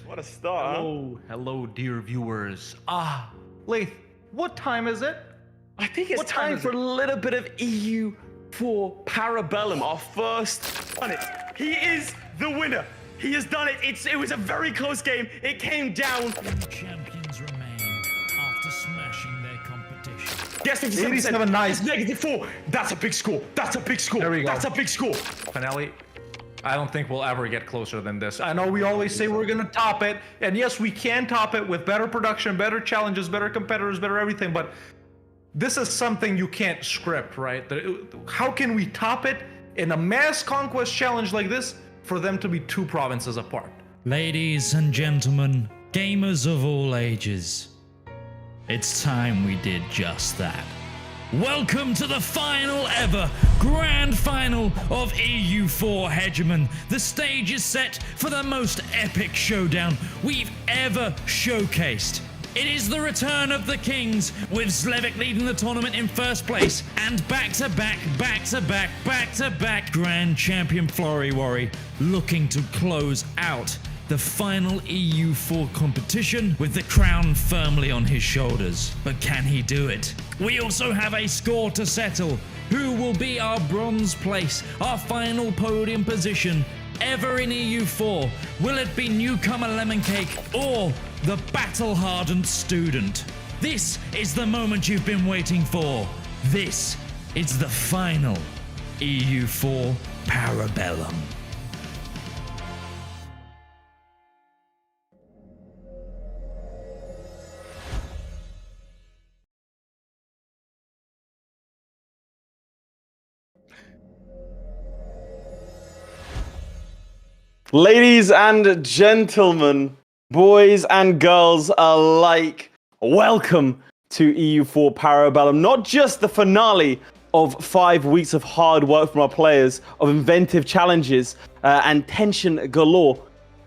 What a start, Hello, dear viewers. Leith, what time is it? I think it's time for a little bit of EU4 Parabellum, our first on it. He is the winner. He has done it. It was a very close game. It came down. Champions remain after smashing their competition. Yes, 87, nice. -4. That's a big score. That's a big score. There we go. That's a big score. Finale, I don't think we'll ever get closer than this. I know we always say we're gonna top it, and yes, we can top it with better production, better challenges, better competitors, better everything, but this is something you can't script, right? How can we top it in a mass conquest challenge like this for them to be two provinces apart? Ladies and gentlemen, gamers of all ages, it's time we did just that. Welcome to the final ever grand final of EU4 Hegemon. The stage is set for the most epic showdown we've ever showcased. It is the return of the Kings, with Zlewikk leading the tournament in first place, and back-to-back Grand Champion Florry looking to close out the final EU4 competition with the crown firmly on his shoulders. But can he do it? We also have a score to settle. Who will be our bronze place, our final podium position ever in EU4? Will it be newcomer Lemon Cake or the battle-hardened student? This is the moment you've been waiting for. This is the final EU4 Parabellum. Ladies and gentlemen, boys and girls alike, welcome to EU4 Parabellum. Not just the finale of 5 weeks of hard work from our players, of inventive challenges and tension galore.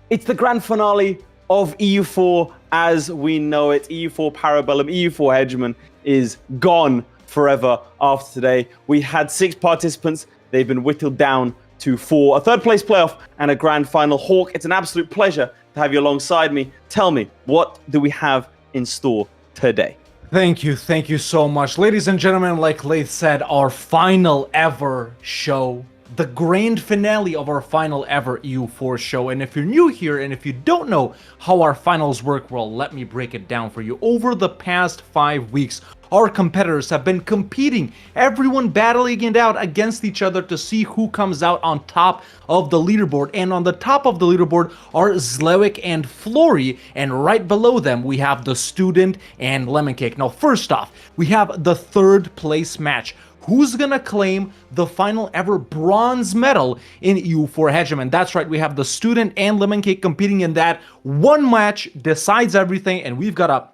It's the grand finale of EU4 as we know it. EU4 Parabellum, EU4 Hegemon is gone forever after today. We had 6 participants. They've been whittled down to 4, a third place playoff and a grand final. Hawk, it's an absolute pleasure to have you alongside me. Tell me, what do we have in store today? Thank you so much. Ladies and gentlemen, like Leith said, our final ever show, the grand finale of our final ever EU4 show. And if you're new here and if you don't know how our finals work, well, let me break it down for you. Over the past 5 weeks, our competitors have been competing, everyone battling it out against each other to see who comes out on top of the leaderboard. And on the top of the leaderboard are Zlewikk and Florry, and right below them we have the student and Lemon Cake. Now, first off, we have the third place match. Who's gonna claim the final ever bronze medal in EU4 Hegemon? That's right, we have the student and Lemon Cake competing in that. One match decides everything, and we've got a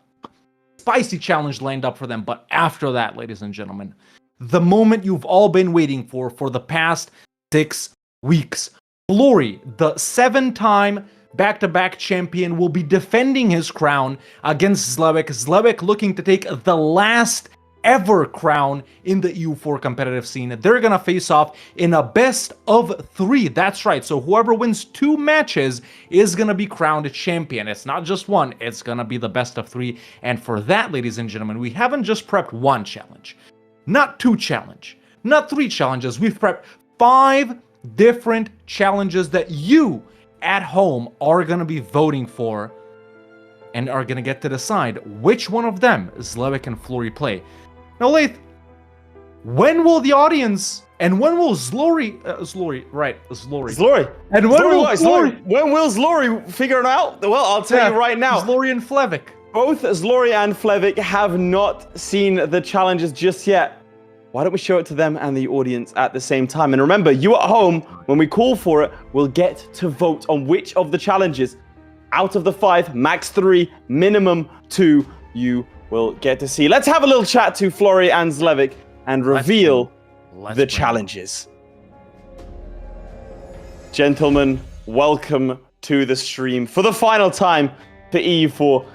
spicy challenge lined up for them. But after that, ladies and gentlemen, the moment you've all been waiting for the past 6 weeks. Florry, the 7-time back-to-back champion, will be defending his crown against Zlewikk. Zlewikk looking to take the last ever crown in the EU4 competitive scene. They're gonna face off in a best of 3. That's right, so whoever wins 2 matches is gonna be crowned champion. It's not just one, it's gonna be the best of 3. And for that, ladies and gentlemen, we haven't just prepped 1 challenge, not 2 challenge, not 3 challenges. We've prepped 5 different challenges that you at home are gonna be voting for and are gonna get to decide which one of them Zlewikk and Florry play. Now, Leith, when will the audience and when will Zlewikk, Zlewikk. And when will Florry? When will Zlewikk figure it out? Well, I'll tell you right now. Zlewikk and Zlewikk. Both Zlewikk and Zlewikk have not seen the challenges just yet. Why don't we show it to them and the audience at the same time? And remember, you at home, when we call for it, will get to vote on which of the challenges out of the 5, max 3, minimum 2, you will get to see. Let's have a little chat to Florry and Zlewikk and reveal the challenges. Gentlemen, welcome to the stream for the final time for EU4.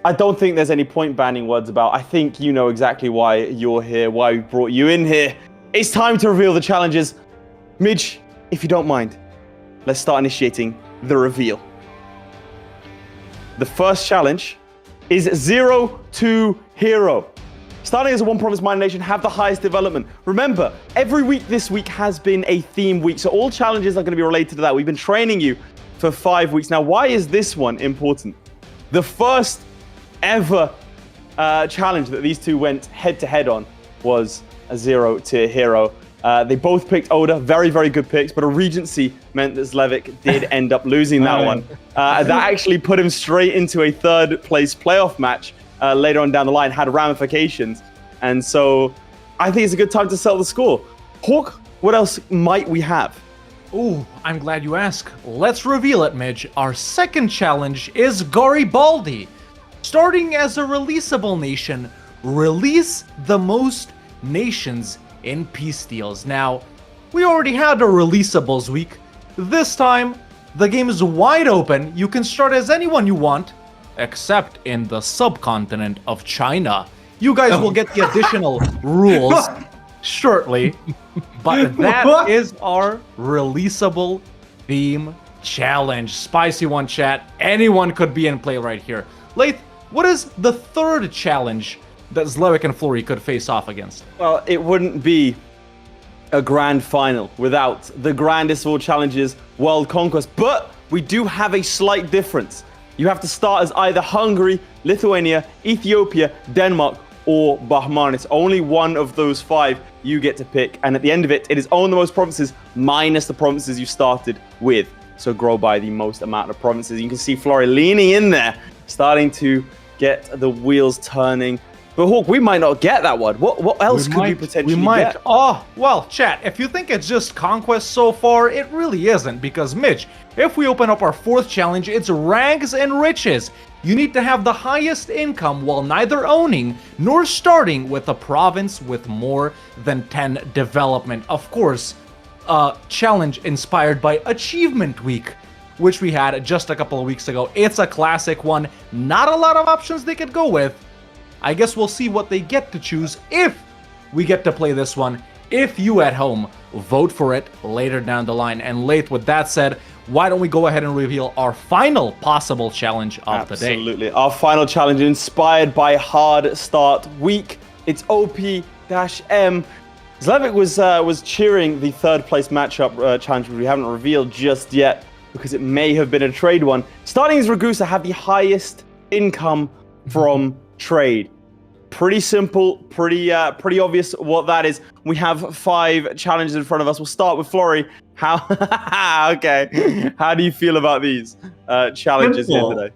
I don't think there's any point banning words about. I think you know exactly why you're here, why we brought you in here. It's time to reveal the challenges. Midge, if you don't mind, let's start initiating the reveal. The first challenge is 0 to Hero. Starting as a one province minor nation, have the highest development. Remember, every week this week has been a theme week, so all challenges are going to be related to that. We've been training you for 5 weeks. Now, why is this one important? The first ever challenge that these two went head-to-head on was a 0 to Hero. They both picked Oda, very, very good picks, but a Regency meant that Zlewikk did end up losing that one. That actually put him straight into a third-place playoff match later on down the line, had ramifications. And so I think it's a good time to settle the score. Hawk, what else might we have? Ooh, I'm glad you asked. Let's reveal it, Midge. Our second challenge is Garibaldi. Starting as a releasable nation, release the most nations in peace deals. Now, we already had a releasables week. This time, the game is wide open. You can start as anyone you want, except in the subcontinent of China. You guys will get the additional rules shortly, but that is our releasable theme challenge. Spicy one, chat. Anyone could be in play right here. Laith, what is the third challenge that Zlewikk and Florry could face off against? Well, it wouldn't be a grand final without the grandest of all challenges, World Conquest. But we do have a slight difference. You have to start as either Hungary, Lithuania, Ethiopia, Denmark, or Bahman. It's only one of those 5 you get to pick. And at the end of it, it is own the most provinces minus the provinces you started with. So grow by the most amount of provinces. You can see Florry leaning in there, starting to get the wheels turning. But Hawk, we might not get that one. What else could we potentially get? Oh, well, chat, if you think it's just conquest so far, it really isn't. Because, Mitch, if we open up our fourth challenge, it's rags and riches. You need to have the highest income while neither owning nor starting with a province with more than 10 development. Of course, a challenge inspired by Achievement Week, which we had just a couple of weeks ago. It's a classic one. Not a lot of options they could go with. I guess we'll see what they get to choose if we get to play this one. If you at home vote for it later down the line. And Laith, with that said, why don't we go ahead and reveal our final possible challenge of the day? Absolutely. Our final challenge inspired by Hard Start Week. It's OP-M. Zlewikk was cheering the third place matchup challenge, which we haven't revealed just yet because it may have been a trade one. Starting as Ragusa have the highest income from trade. Pretty simple, pretty obvious what that is. We have 5 challenges in front of us. We'll start with Florry. Okay. How do you feel about these challenges here today?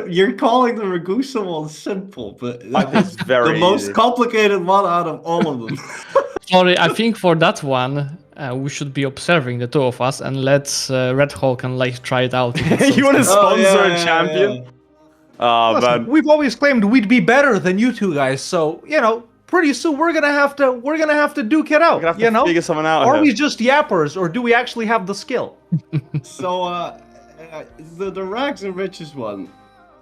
You're calling the Ragusa one simple, but It's very the most easy. complicated one out of all of them. Sorry, I think for that one, we should be observing the two of us and let's Red Hulk and like try it out. You want to sponsor yeah, a champion? yeah. Oh, Listen, man. we've always claimed we'd be better than you two guys, so pretty soon we're gonna have to duke it out. We're gonna have to figure something out Are here. we just yappers, or do we actually have the skill? So, the rags and riches one,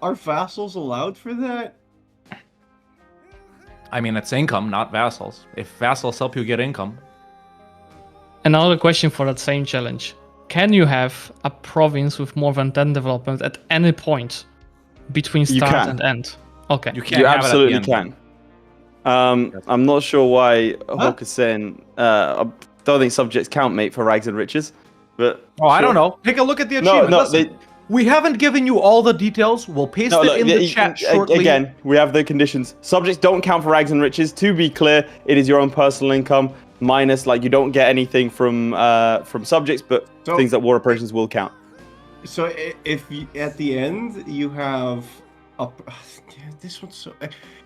are vassals allowed for that? I mean, it's income, not vassals. If vassals help you get income. Another question for that same challenge. Can you have a province with more than 10 development at any point between You start can. and end? Okay. You can't You have it at the absolutely end. can. I'm not sure why Hawk is saying. I don't think subjects count, mate, for rags and riches. But Oh, I sure. don't know. Take a look at the No, achievement. no, Listen, we haven't given you all the details. We'll paste No, it look, in the chat shortly. Again, we have the conditions. Subjects don't count for rags and riches. To be clear, it is your own personal income minus, like, you don't get anything from subjects, but So- things that war operations will count. So if you, at the end you have a this one's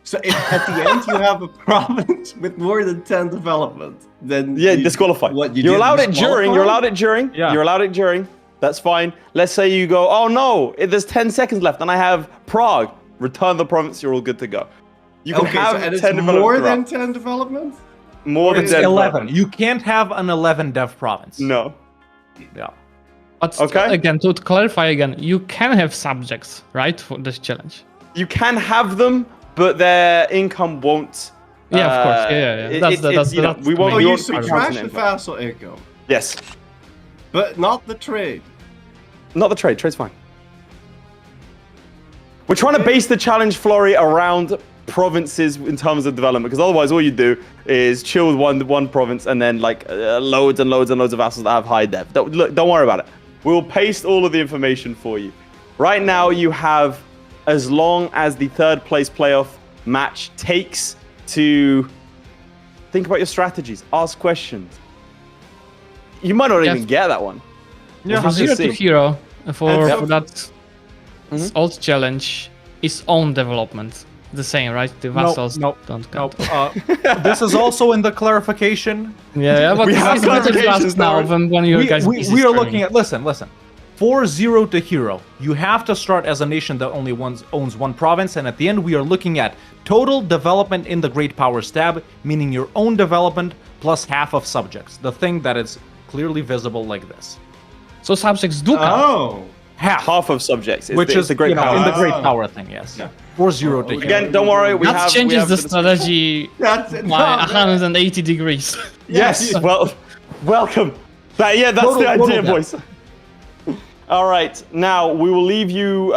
so if at the end you have a province with more than 10 development, then Yeah, disqualified. What You're did allowed it during. You're disqualify? allowed it during. Yeah. You're allowed it during. That's fine. Let's say you go, oh no, there's 10 seconds left, and I have Prague. Return the province. You're all good to go. You can Okay, have so, and 10 it's development more throughout. than 10 development? More than It's 10 11. development. You can't have an 11 dev province. No. Yeah. But Okay. again, to clarify again, you can have subjects, right, for this challenge? You can have them, but their income won't. Yeah, of course. Yeah. That's you know, that's we the won't. Oh, main we you won't argument. subtract the income. vassal income, Yes. but not the trade. Not the trade. Trade's fine. We're trying to base the challenge, Florry, around provinces in terms of development, because otherwise all you do is chill with one province and then like loads and loads and loads of vassals that have high dev. Don't worry about it. We'll paste all of the information for you. Right now you have as long as the third place playoff match takes to think about your strategies, ask questions. You might not even get that one. Yeah, We'll zero just to see. hero for Yep. that old challenge is own development. The same, right? The vassals don't count. This is also in the clarification. Yeah, but We have it's better clarifications fast now now. than when you guys We are looking at, listen. 4-0 to hero. You have to start as a nation that only owns one province, and at the end we are looking at total development in the Great Powers tab, meaning your own development plus half of subjects. The thing that is clearly visible like this. So subjects do count. Oh. Half of subjects, Which is the great power. in the Great Power thing, yes. 4-0 to hero. Again, don't worry. That changes the strategy That's it. by 180 degrees. Yes. Yeah. Well, welcome. That's the idea, boys. All right. Now we will leave you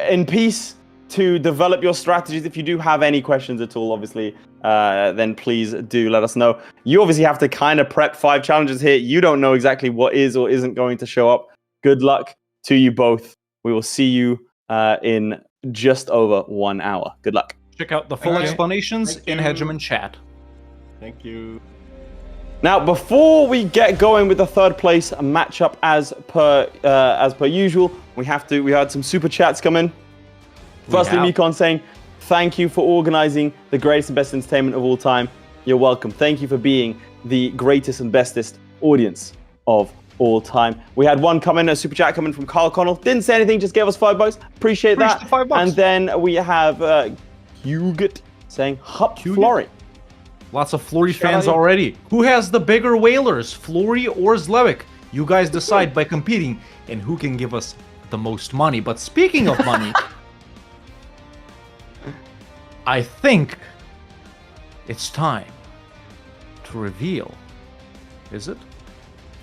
in peace to develop your strategies. If you do have any questions at all, obviously, then please do let us know. You obviously have to kind of prep 5 challenges here. You don't know exactly what is or isn't going to show up. Good luck to you both. We will see you in just over 1 hour. Good luck. Check out the full Okay. explanations Thank in you. Hegemon chat. Thank you. Now, before we get going with the third place matchup, as per usual, we had some super chats come in. Firstly, have. Mikon saying, "Thank you for organizing the greatest and best entertainment of all time. You're welcome. Thank you for being the greatest and bestest audience of all time." We had one come in, a super chat coming from Carl Connell. Didn't say anything, just gave us $5. Appreciate that. Appreciate the $5. And then we have Huget saying, "Hup, Florry." Lots of Florry Shout fans out. already. Who has the bigger whalers, Florry or Zlewikk? You guys decide by competing and who can give us the most money. But speaking of money, I think it's time to reveal. Is it?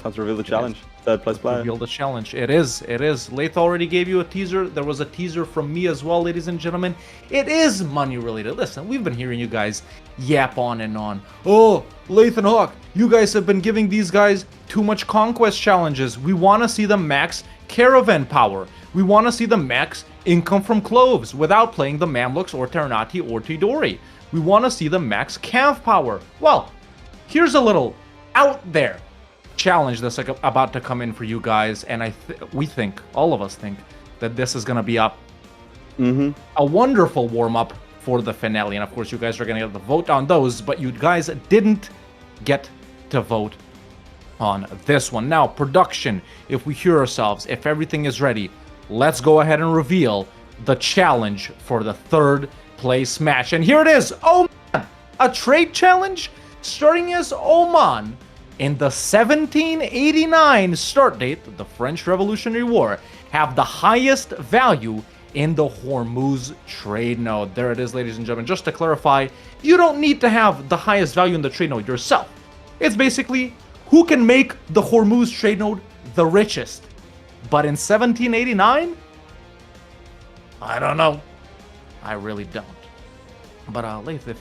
Time to reveal the challenge. Third place player. Reveal the challenge. It is. Lath already gave you a teaser. There was a teaser from me as well, ladies and gentlemen. It is money related. Listen, we've been hearing you guys yap on and on. Oh, Lath and Hawk, you guys have been giving these guys too much conquest challenges. We want to see them max caravan power. We want to see them max income from cloves without playing the Mamluks or Ternati or Tidori. We want to see them max cav power. Well, here's a little out there challenge that's like about to come in for you guys, and we think, all of us think, that this is gonna be a wonderful warm-up for the finale. And of course, you guys are gonna get the vote on those, but you guys didn't get to vote on this one. Now, production, if we hear ourselves, if everything is ready, let's go ahead and reveal the challenge for the third place match. And here it is. Oh man, a trade challenge starting as Oman in the 1789 start date, the French Revolutionary War, have the highest value in the Hormuz trade node. There it is, ladies and gentlemen. Just to clarify, you don't need to have the highest value in the trade node yourself. It's basically who can make the Hormuz trade node the richest. But in 1789, I don't know. I really don't. But Lath,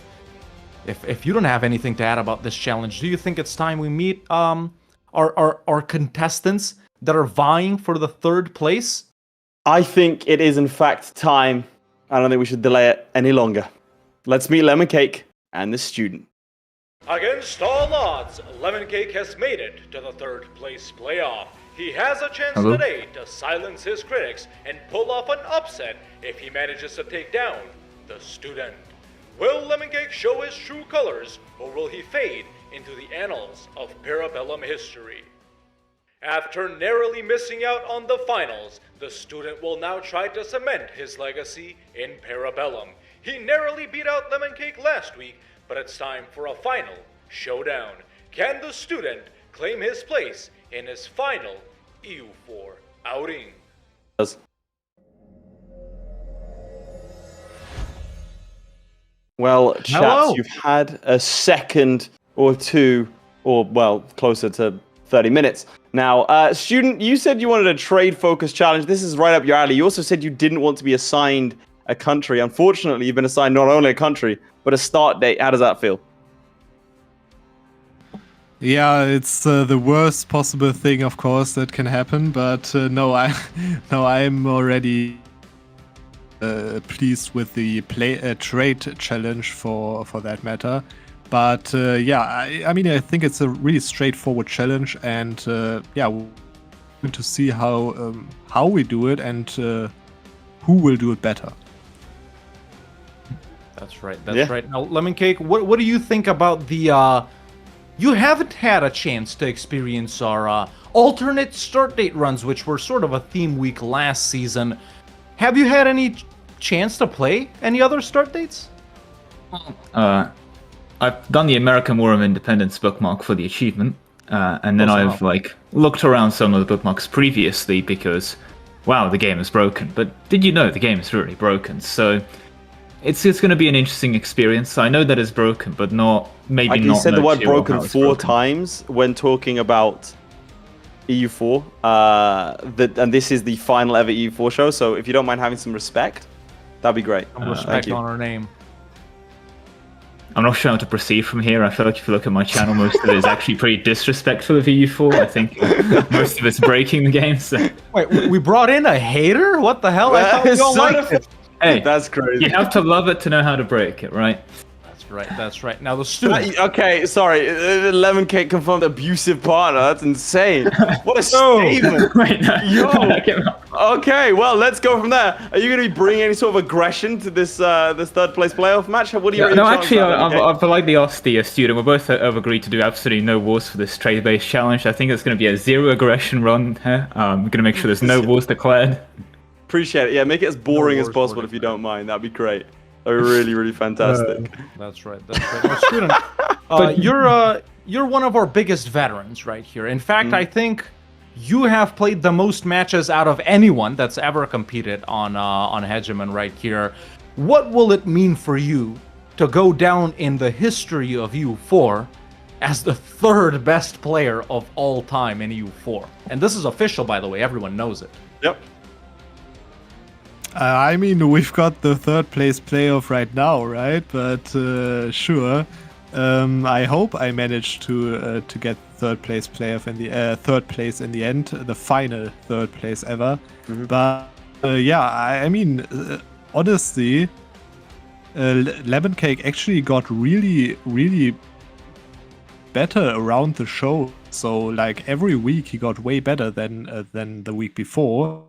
if you don't have anything to add about this challenge, do you think it's time we meet our contestants that are vying for the third place? I think it is in fact time. I don't think we should delay it any longer. Let's meet Lemon Cake and the student. Against all odds, Lemon Cake has made it to the third place playoff. He has a chance today to silence his critics and pull off an upset if he manages to take down the student. Will Lemon Cake show his true colors, or will he fade into the annals of Parabellum history? After narrowly missing out on the finals, the student will now try to cement his legacy in Parabellum. He narrowly beat out Lemon Cake last week, but it's time for a final showdown. Can the student claim his place in his final EU4 outing? Well, chaps, Hello. you've had a second or two, or well, closer to 30 minutes. Now, student, you said you wanted a trade focus challenge. This is right up your alley. You also said you didn't want to be assigned a country. Unfortunately, you've been assigned not only a country, but a start date. How does that feel? Yeah, it's the worst possible thing, of course, that can happen. But I'm already pleased with the trade challenge for that matter. But I mean, I think it's a really straightforward challenge, and we're going to see how we do it and who will do it better. That's right. That's right. Now, Lemon Cake, what do you think about the? You haven't had a chance to experience our alternate start date runs, which were sort of a theme week last season. Have you had any chance to play any other start dates? I've done the American War of Independence bookmark for the achievement, and then I've looked around some of the bookmarks previously because, wow, the game is broken. But did you know the game is really broken? So it's going to be an interesting experience. I know that it's broken, but maybe not. You said the word know broken four times when talking about EU4, and this is the final ever EU4 show. So if you don't mind having some respect, that'd be great. Respect on our name. I'm not sure how to proceed from here. I feel like if you look at my channel, most of it is actually pretty disrespectful of EU4. I think most of it's breaking the game. So. Wait, we brought in a hater? What the hell? I thought we all liked it. Hey, that's crazy. You have to love it to know how to break it, right? That's right. Now the student. Okay, sorry. Lemon Cake confirmed abusive partner. That's insane. What a statement. Wait, no. Okay, well, let's go from there. Are you going to be bringing any sort of aggression to this this third place playoff match? What do you? No, actually, I've politely asked the student. We both have agreed to do absolutely no wars for this trade-based challenge. I think it's going to be a zero aggression run here. We're going to make sure there's no wars declared. Appreciate it. Yeah, make it as boring as possible if you don't mind. That'd be great. Really, really fantastic. That's right. Now, student, you're one of our biggest veterans right here. In fact, I think you have played the most matches out of anyone that's ever competed on Hegemon right here. What will it mean for you to go down in the history of EU4 as the third best player of all time in EU4? And this is official, by the way. Everyone knows it. Yep. I mean, we've got the third place playoff right now, right? But sure. I hope I manage to get third place playoff in the third place in the end, the final third place ever. But I mean, honestly, Lemon Cake actually got really, really better around the show. So like every week he got way better than the week before.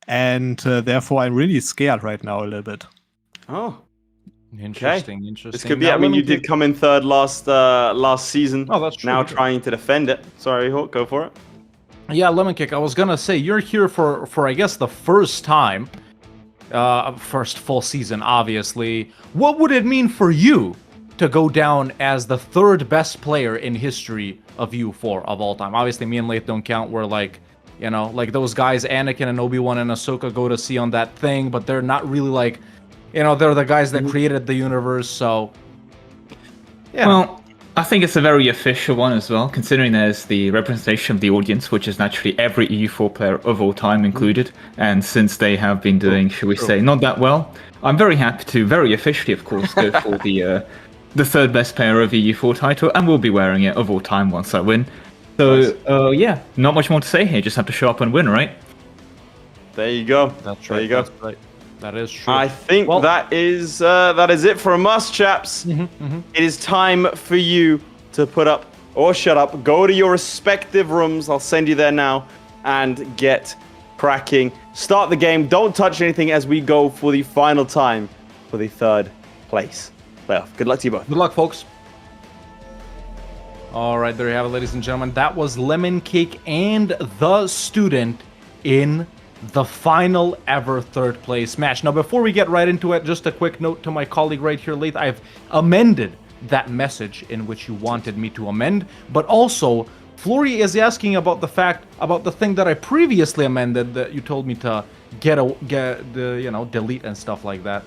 And therefore, I'm really scared right now a little bit. Oh, interesting. This could be. Now, I mean, you did come in third last season. Oh, that's true. Now trying to defend it. Sorry, Hawk, go for it. Yeah, Lemon Cake. I was gonna say you're here for I guess the first time, first full season, obviously. What would it mean for you to go down as the third best player in history of EU4 of all time? Obviously, me and Lath don't count. We're like. You know, like those guys, Anakin and Obi-Wan and Ahsoka go to see on that thing, but they're not really like, you know, they're the guys that created the universe, so... Yeah. Well, I think it's a very official one as well, considering there's the representation of the audience, which is naturally every EU4 player of all time included, and since they have been doing, should we say, not that well, I'm very happy to, very officially, of course, go for the third best player of EU4 title, and we'll be wearing it of all time once I win. So, not much more to say here. Just have to show up and win, right? There you go. That's right. There you go. That's right. That is true. I think that is it from us, chaps. It is time for you to put up or shut up. Go to your respective rooms. I'll send you there now and get cracking. Start the game. Don't touch anything as we go for the final time for the third place playoff. Good luck to you both. Good luck, folks. All right, there you have it, ladies and gentlemen. That was Lemon Cake and the student in the final ever third place match. Now, before we get right into it, just a quick note to my colleague right here, Lath. I've amended that message in which you wanted me to amend, but also Florry is asking about the thing that I previously amended that you told me to delete and stuff like that.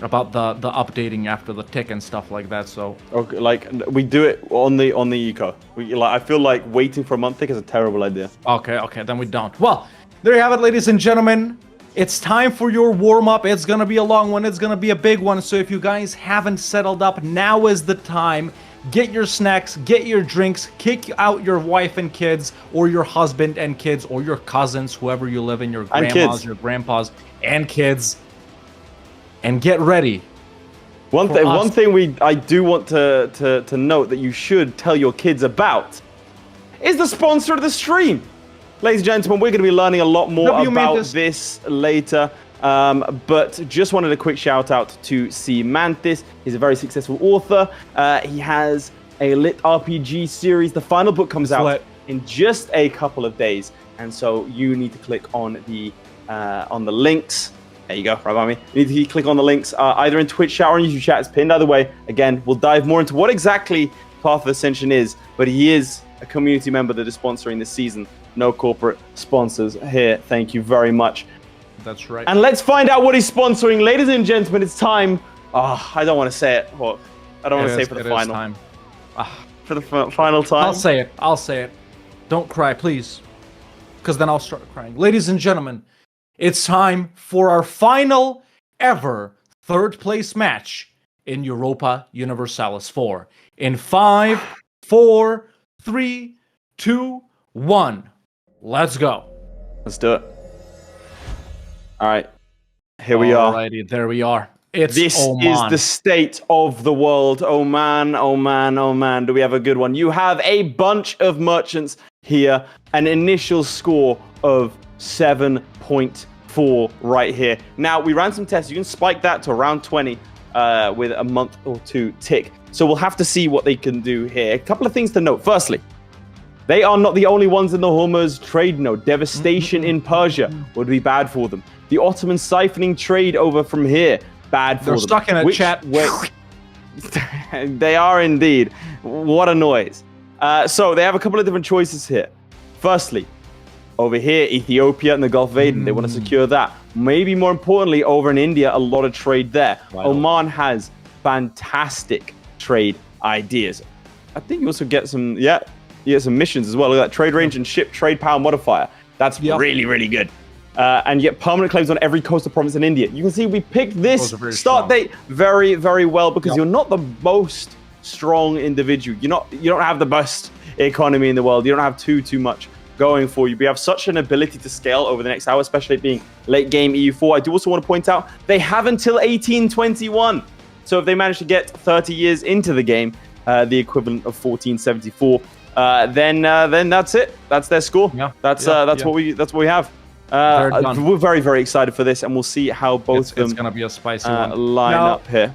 About the updating after the tick and stuff like that. So okay, like we do it on the eco. I feel like waiting for a month tick is a terrible idea. Okay, then we don't. Well, there you have it, ladies and gentlemen. It's time for your warm-up. It's gonna be a long one. It's gonna be a big one. So if you guys haven't settled up, now is the time. Get your snacks, get your drinks, kick out your wife and kids, or your husband and kids, or your cousins, whoever you live in, your grandmas, your grandpas, and kids, and get ready. One thing I do want to note that you should tell your kids about is the sponsor of the stream. Ladies and gentlemen, we're going to be learning a lot more about this later. But just wanted a quick shout out to C. Mantis. He's a very successful author. He has a lit RPG series. The final book comes out in just a couple of days. And so you need to click on the links. There you go, right by me. You need to click on the links either in Twitch chat or in YouTube chat. It's pinned either way. Again, we'll dive more into what exactly Path of Ascension is. But he is a community member that is sponsoring this season. No corporate sponsors here. Thank you very much. That's right. And let's find out what he's sponsoring. Ladies and gentlemen, it's time. Oh, I don't want to say it. Well, I don't want to say it for the final. Time. For the final time. I'll say it. Don't cry, please. Because then I'll start crying. Ladies and gentlemen, it's time for our final ever third place match in Europa Universalis 4. In 5, 4, 3, 2, 1. Let's go. Let's do it. All right. Here we are. Alrighty, there we are. This Oman. Is the state of the world. Oh man, oh man, oh man. Do we have a good one? You have a bunch of merchants here. An initial score of 7.4 right here. Now, we ran some tests. You can spike that to around 20 with a month or two tick. So we'll have to see what they can do here. A couple of things to note. Firstly, they are not the only ones in the Hormuz trade node. Devastation in Persia would be bad for them. The Ottoman siphoning trade over from here, bad for them. They're stuck in a chat. They are indeed. What a noise. So they have a couple of different choices here. Firstly, over here, Ethiopia and the Gulf of Aden, they want to secure that. Maybe more importantly, over in India, a lot of trade there. Right. Oman has fantastic trade ideas. I think you also get some, you get some missions as well. Look at that trade range and ship trade power modifier. That's really, really good. And you get permanent claims on every coastal province in India. You can see we picked this start date very, very well because you're not the most strong individual. You don't have the best economy in the world. You don't have too much going for you. We have such an ability to scale over the next hour, especially being late game EU4. I do also want to point out they have until 1821. So if they manage to get 30 years into the game, the equivalent of 1474, then that's it. That's their score. That's what we have. We're very, very excited for this, and we'll see how both of them it's gonna be a spicy one. line up here.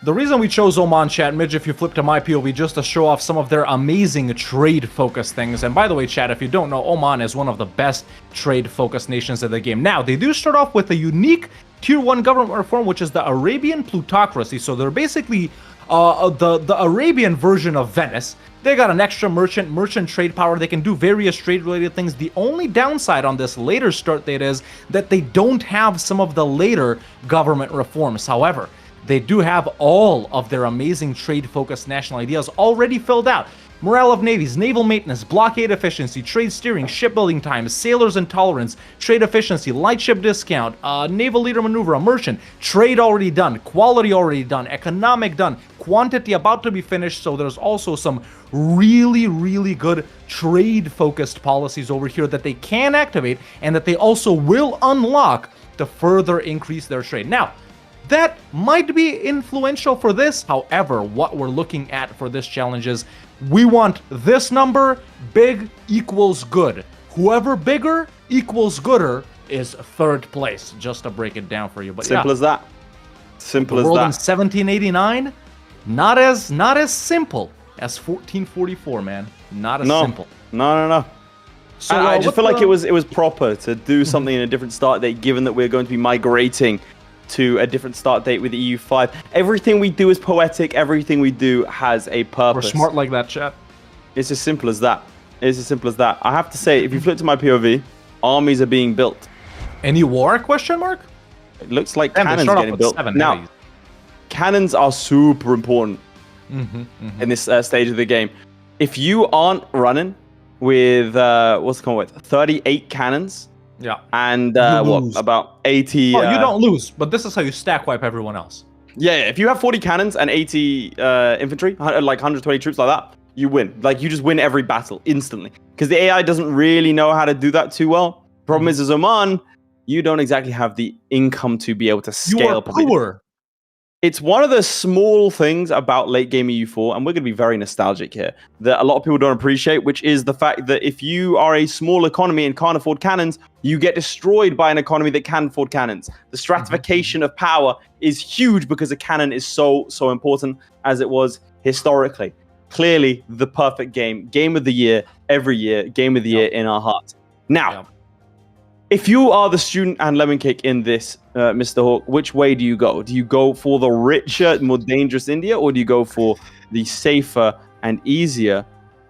The reason we chose Oman, chat, Midge, if you flip to my POV, just to show off some of their amazing trade-focused things. And by the way, chat, if you don't know, Oman is one of the best trade-focused nations in the game. Now, they do start off with a unique Tier 1 government reform, which is the Arabian plutocracy. So they're basically the Arabian version of Venice. They got an extra merchant trade power. They can do various trade-related things. The only downside on this later start date is that they don't have some of the later government reforms. However, they do have all of their amazing trade-focused national ideas already filled out. Morale of navies, naval maintenance, blockade efficiency, trade steering, shipbuilding times, sailors intolerance, trade efficiency, light ship discount, naval leader maneuver, a merchant, trade already done, quality already done, economic done, quantity about to be finished. So there's also some really, really good trade-focused policies over here that they can activate and that they also will unlock to further increase their trade. Now, that might be influential for this. However, what we're looking at for this challenge is we want this number, big equals good. Whoever bigger equals gooder is third place, just to break it down for you. But simple as that. Simple as that. The world in 1789, not as simple as 1444, man. Not as simple. No. So I just feel like it was proper to do something in a different start date, given that we're going to be migrating to a different start date with EU5. Everything we do is poetic. Everything we do has a purpose. We're smart like that, chat. It's as simple as that. It's as simple as that. I have to say, if you flip to my POV, armies are being built. Any war, question mark? It looks like cannons getting built. Now, cannons are super important in this stage of the game. If you aren't running with, 38 cannons, Yeah. And You what lose. about 80? Oh, you don't lose, but this is how you stack wipe everyone else. Yeah, if you have 40 cannons and 80 infantry, like 120 troops like that, you win. Like, you just win every battle instantly. Because the AI doesn't really know how to do that too well. Problem is, as Oman, you don't exactly have the income to be able to scale. You are properly. poor. It's one of the small things about late game EU4, and we're going to be very nostalgic here, that a lot of people don't appreciate, which is the fact that if you are a small economy and can't afford cannons, you get destroyed by an economy that can afford cannons. The stratification of power is huge because a cannon is so important, as it was historically. Clearly, the perfect game of the year, every year, game of the year in our hearts. Now, if you are the student and lemon cake in this, Mr. Hawk, which way do you go? Do you go for the richer, more dangerous India, or do you go for the safer and easier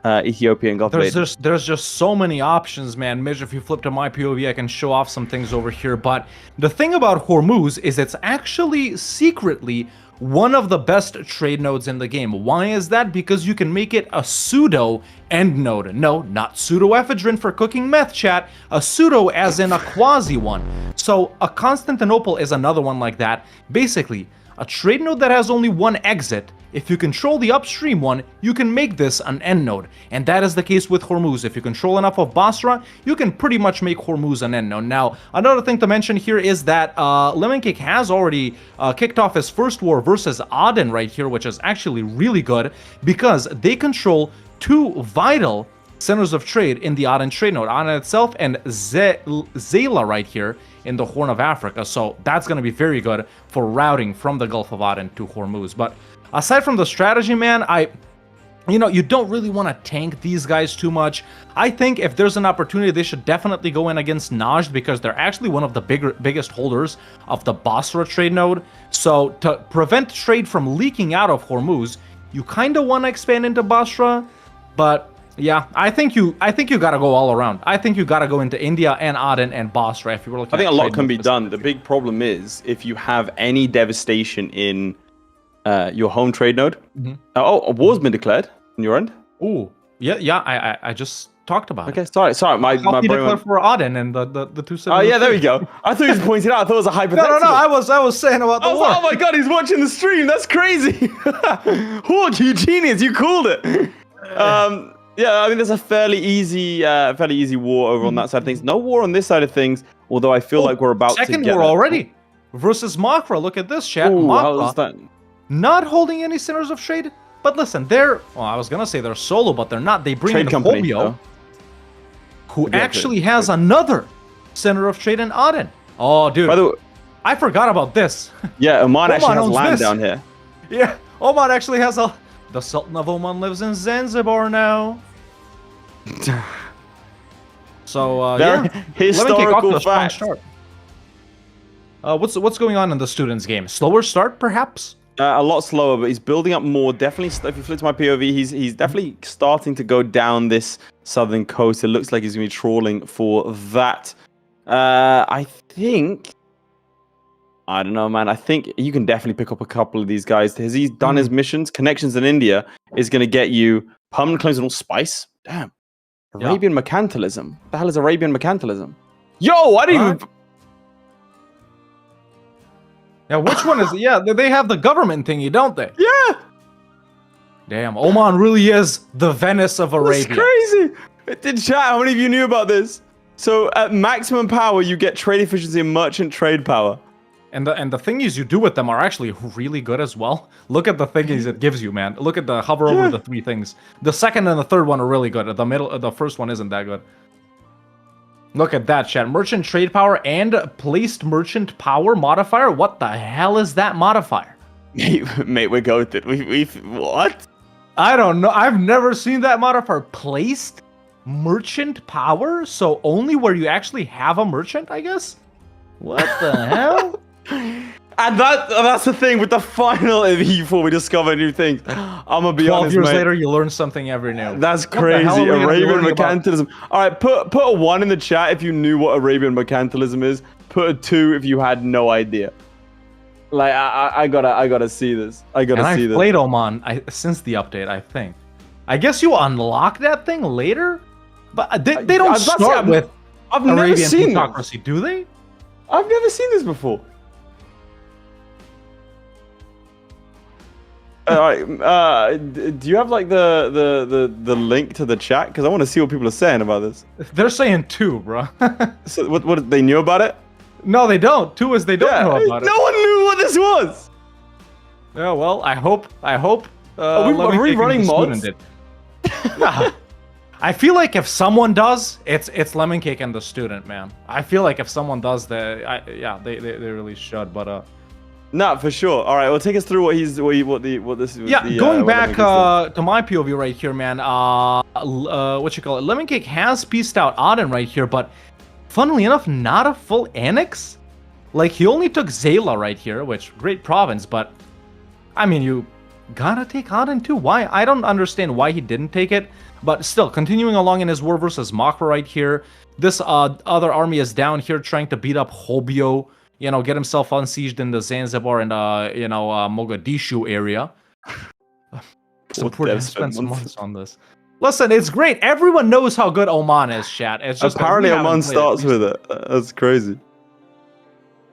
Ethiopian Gulf Lady? There's just so many options, man. Mitch, if you flip to my POV, I can show off some things over here. But the thing about Hormuz is it's actually secretly one of the best trade nodes in the game. Why is that? Because you can make it a pseudo end node. No, not pseudoephedrine for cooking meth, chat. A pseudo as in a quasi one. So a Constantinople is another one like that. Basically, a trade node that has only one exit. If you control the upstream one, you can make this an end node. And that is the case with Hormuz. If you control enough of Basra, you can pretty much make Hormuz an end node. Now, another thing to mention here is that Lemon Cake has already kicked off his first war versus Aden right here, which is actually really good because they control two vital centers of trade in the Aden trade node, Aden itself and Zayla right here in the Horn of Africa. So that's going to be very good for routing from the Gulf of Aden to Hormuz. But aside from the strategy, man, you don't really want to tank these guys too much. I think if there's an opportunity, they should definitely go in against Najd because they're actually one of the biggest holders of the Basra trade node. So to prevent trade from leaking out of Hormuz, you kind of want to expand into Basra, but yeah, I think you gotta go all around. I think you gotta go into India and Aden and Basra if you were looking. I think a lot can be done. The big problem is if you have any devastation in your home trade node. A war's been declared on your end. Oh, yeah. I just talked about it. Okay, sorry. My brain went for Aden and the two cities. Oh yeah, there we go. I thought you just pointed out. I thought it was a hypothetical. No. I was saying about the war. Oh my god, he's watching the stream. That's crazy. Hawk, you genius. You called it. Yeah, I mean, there's a fairly easy war over on that side of things. No war on this side of things, although I feel like we're about to get second war already. Versus Makra. Look at this, chat. Ooh, Makra, how's that? not holding any centers of trade. But listen, I was gonna say they're solo, but they're not. They bring Trade in company, Hobyo, though. who Yeah, actually has another center of trade in Aden. Oh, dude. By the way, I forgot about this. yeah, Oman actually has owns land this. down here. Yeah, Oman actually has a... The Sultan of Oman lives in Zanzibar now. So, Very yeah. historical Let me kick off to a strong fact. start. What's going on in the students' game? Slower start, perhaps? A lot slower, but he's building up more. Definitely, if you flip to my POV, he's definitely starting to go down this southern coast. It looks like he's going to be trawling for that. I don't know, man. I think you can definitely pick up a couple of these guys. Has he done his missions? Connections in India is going to get you permanent claims on all spice. Damn. Arabian mercantilism. What the hell is Arabian mercantilism? Yo, I didn't even... Yeah, which one is... Yeah, they have the government thingy, don't they? Yeah. Damn, Oman really is the Venice of Arabia. That's crazy. In chat, how many of you knew about this? So at maximum power, you get trade efficiency and merchant trade power. And the thingies you do with them are actually really good as well. Look at the thingies it gives you, man. Look at the hover over the three things. The second and the third one are really good. The first one isn't that good. Look at that, chat. Merchant trade power and placed merchant power modifier. What the hell is that modifier? Mate, we're goated. We what? I don't know. I've never seen that modifier. Placed merchant power? So only where you actually have a merchant, I guess? What the hell? And that's the thing with the final EU4, we discover new things. I'm gonna be 12 honest, years mate. later, you learn something every new. That's What the hell crazy. are we gonna be Arabian learning about? mercantilism. All right, put a 1 in the chat if you knew what Arabian mercantilism is. Put a 2 if you had no idea. Like I gotta see this. I played Oman since the update, I think. I guess you unlock that thing later, but they don't start with I've never Arabian seen this. plutocracy, do they? I've never seen this before. Do you have like the link to the chat? Because I want to see what people are saying about this. They're saying 2, bro. So what they knew about it? No, they don't. 2 is they don't know about it. No one knew what this was. Yeah, well, I hope. Are we Lemon running Cake and the mods? student did. Nah. I feel like if someone does, it's Lemon Cake and the student, man. I feel like if someone does, they really should. But Nah, for sure. All right, well, take us through what this. yeah, the, going what back Lemon Cake's to my POV right here, man. What you call it? Lemon Cake has pieced out Aden right here, but funnily enough, not a full annex. Like he only took Zayla right here, which great province, but I mean you gotta take Aden too. Why? I don't understand why he didn't take it. But still, continuing along in his war versus Makra right here. This other army is down here trying to beat up Hobyo. You know, get himself unsieged in the Zanzibar and Mogadishu area. Support has spent some months on this. Listen, it's great. Everyone knows how good Oman is, chat. It's just apparently Oman starts with it. That's crazy.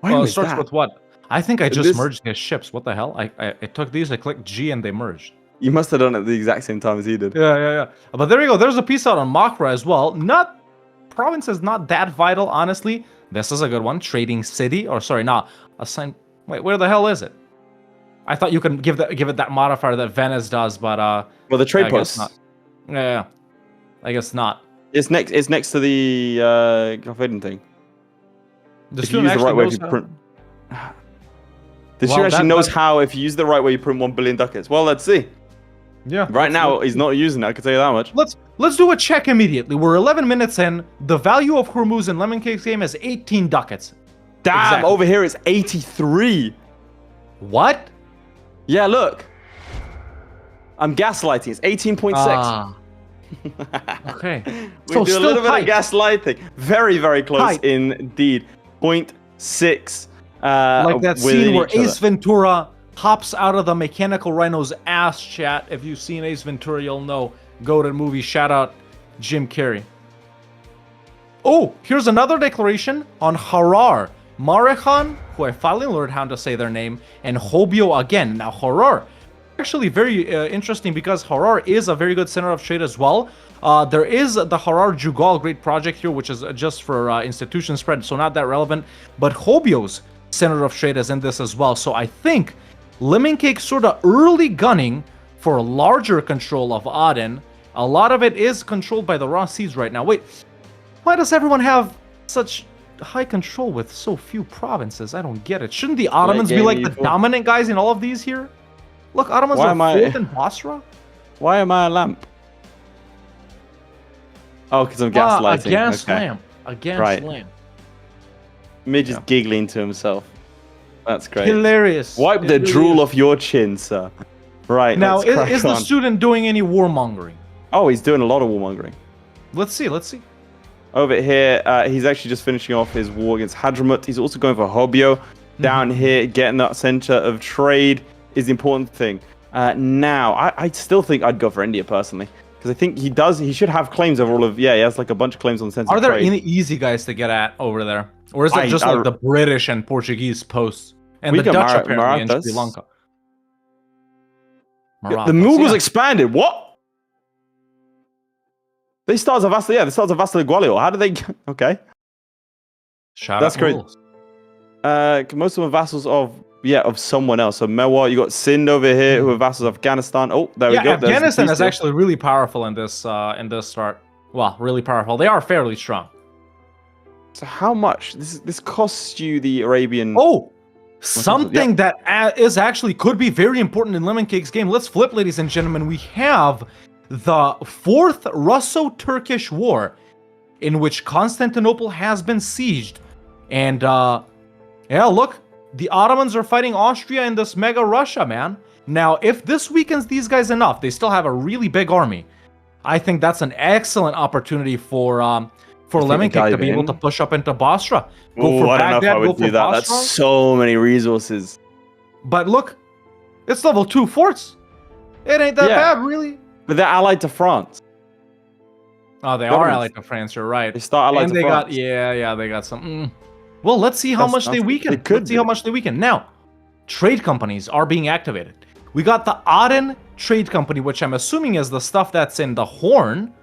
It starts with what? I think I just merged his ships. What the hell? I took these, I clicked G, and they merged. You must have done it at the exact same time as he did. Yeah. But there you go. There's a piece out on Makra as well. Province is not that vital, honestly. This is a good one. Trading city, or sorry, assign. Wait, where the hell is it? I thought you could give it that modifier that Venice does, but well, the trade post. Yeah, I guess not. It's next to the coveted thing. The if you use the right way, if you print. The student actually knows how. If you use the right way, you print 1 billion ducats. Well, let's see. Yeah. Right now, he's not using it. I can tell you that much. Let's do a check immediately. We're 11 minutes in. The value of Hormuz in Lemon Cake's game is 18 ducats. Damn, exactly. Over here it's 83. What? Yeah, look. I'm gaslighting. It's 18.6. Okay. We do a little bit of gaslighting. Very, very close indeed. 0.6. Like that scene where Ace Ventura hops out of the mechanical rhino's ass, chat. If you've seen Ace Ventura, you'll know. Go to the movie. Shout out Jim Carrey. Oh, here's another declaration on Harar. Marekhan, who I finally learned how to say their name, and Hobyo again. Now, Harar, actually very interesting because Harar is a very good center of trade as well. There is the Harar Jugal great project here, which is just for institution spread, so not that relevant. But Hobyo's center of trade is in this as well. So I think Lemon Cake sort of early gunning for larger control of Aden. A lot of it is controlled by the raw seeds right now. Wait, why does everyone have such high control with so few provinces? I don't get it. Shouldn't the Ottomans be like the dominant guys in all of these here? Look, Ottomans are 4th in Basra. Why am I a lamp? Oh, because I'm gaslighting. A gas lamp. A gas lamp. Midge is giggling to himself. That's great. Hilarious. Wipe the drool off your chin, sir. Right. Now, is the student doing any warmongering? Oh, he's doing a lot of warmongering. Let's see. Over here, he's actually just finishing off his war against Hadramut. He's also going for Hobyo. Down here, getting that center of trade is the important thing. Now, I still think I'd go for India personally. Because I think he should have claims over all of, he has like a bunch of claims on the center of trade. Are there any easy guys to get at over there? Or is it just like the British and Portuguese posts? And the Dutch apparently in Sri Lanka. The Mughals expanded. What? These stars are vassal. Yeah, the stars are vassal of Gwalior. How do they? Okay. That's great. Most of them are vassals of someone else. So Mewar, you got Sindh over here, who are vassals of Afghanistan. Oh, there we go. Afghanistan is actually really powerful in this start. Well, really powerful. They are fairly strong. So how much? This costs you the Arabian? Oh, something that is actually could be very important in Lemon Cake's game. Let's flip, ladies and gentlemen. We have the 4th Russo-Turkish War, in which Constantinople has been sieged. And look, the Ottomans are fighting Austria in this mega Russia, man. Now, if this weakens these guys enough, they still have a really big army. I think that's an excellent opportunity for Lemon Cake to be able to push up into Basra. Go for Baghdad, I don't know if I would do that. That's so many resources. But look, it's level 2 forts. It ain't that bad, really. But they're allied to France. Oh, they are Governments. allied to France. You're right. They start allied and to they France. got they got some. Well, let's see how That's- much they that's- weaken. they could Let's see how be. much they weaken. Now, trade companies are being activated. We got the Aden Trade Company, which I'm assuming is the stuff that's in the Horn.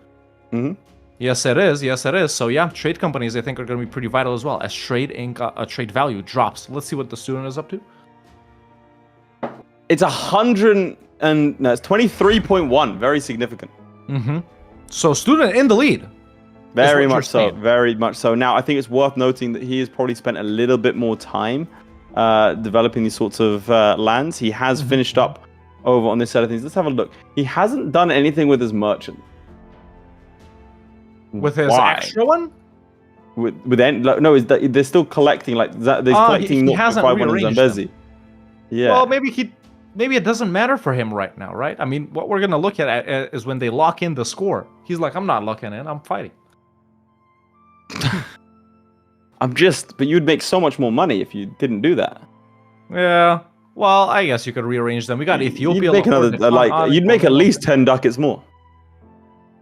Mhm. Yes, it is. Yes, it is. So yeah, trade companies I think are going to be pretty vital as well as trade trade value drops. Let's see what the student is up to. It's 100 and no, it's 23.1. Very significant. Mm-hmm. So student in the lead. Very what you're much so. saying. Very much so. Now, I think it's worth noting that he has probably spent a little bit more time developing these sorts of lands. He has finished up over on this side of things. Let's have a look. He hasn't done anything with his merchant. With his Why? extra one? No, they're still collecting like they're collecting he hasn't 0.51 in rearranged Zambezi. Yeah. Well, maybe it doesn't matter for him right now, right? I mean, what we're gonna look at is when they lock in the score. He's like, I'm not locking in. I'm fighting. But you'd make so much more money if you didn't do that. Yeah. Well, I guess you could rearrange them. We got Ethiopia. You'd make you'd make at least 10 ducats more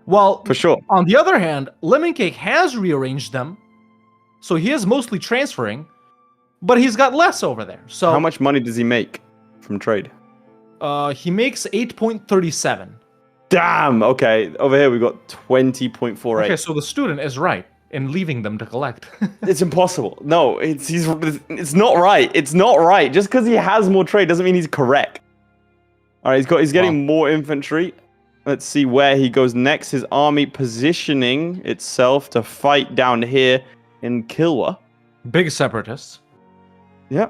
Well, for sure. on the other hand, Lemon Cake has rearranged them, so he is mostly transferring, but he's got less over there. So How much money does he make from trade? he makes 8.37. Damn. Okay. Over here we got 20.48. Okay, so the student is right in leaving them to collect. It's impossible. No, it's not right. It's not right. Just because he has more trade doesn't mean he's correct. All right, he's getting more infantry. Let's see where he goes next. His army positioning itself to fight down here in Kilwa. Big separatists. Yeah,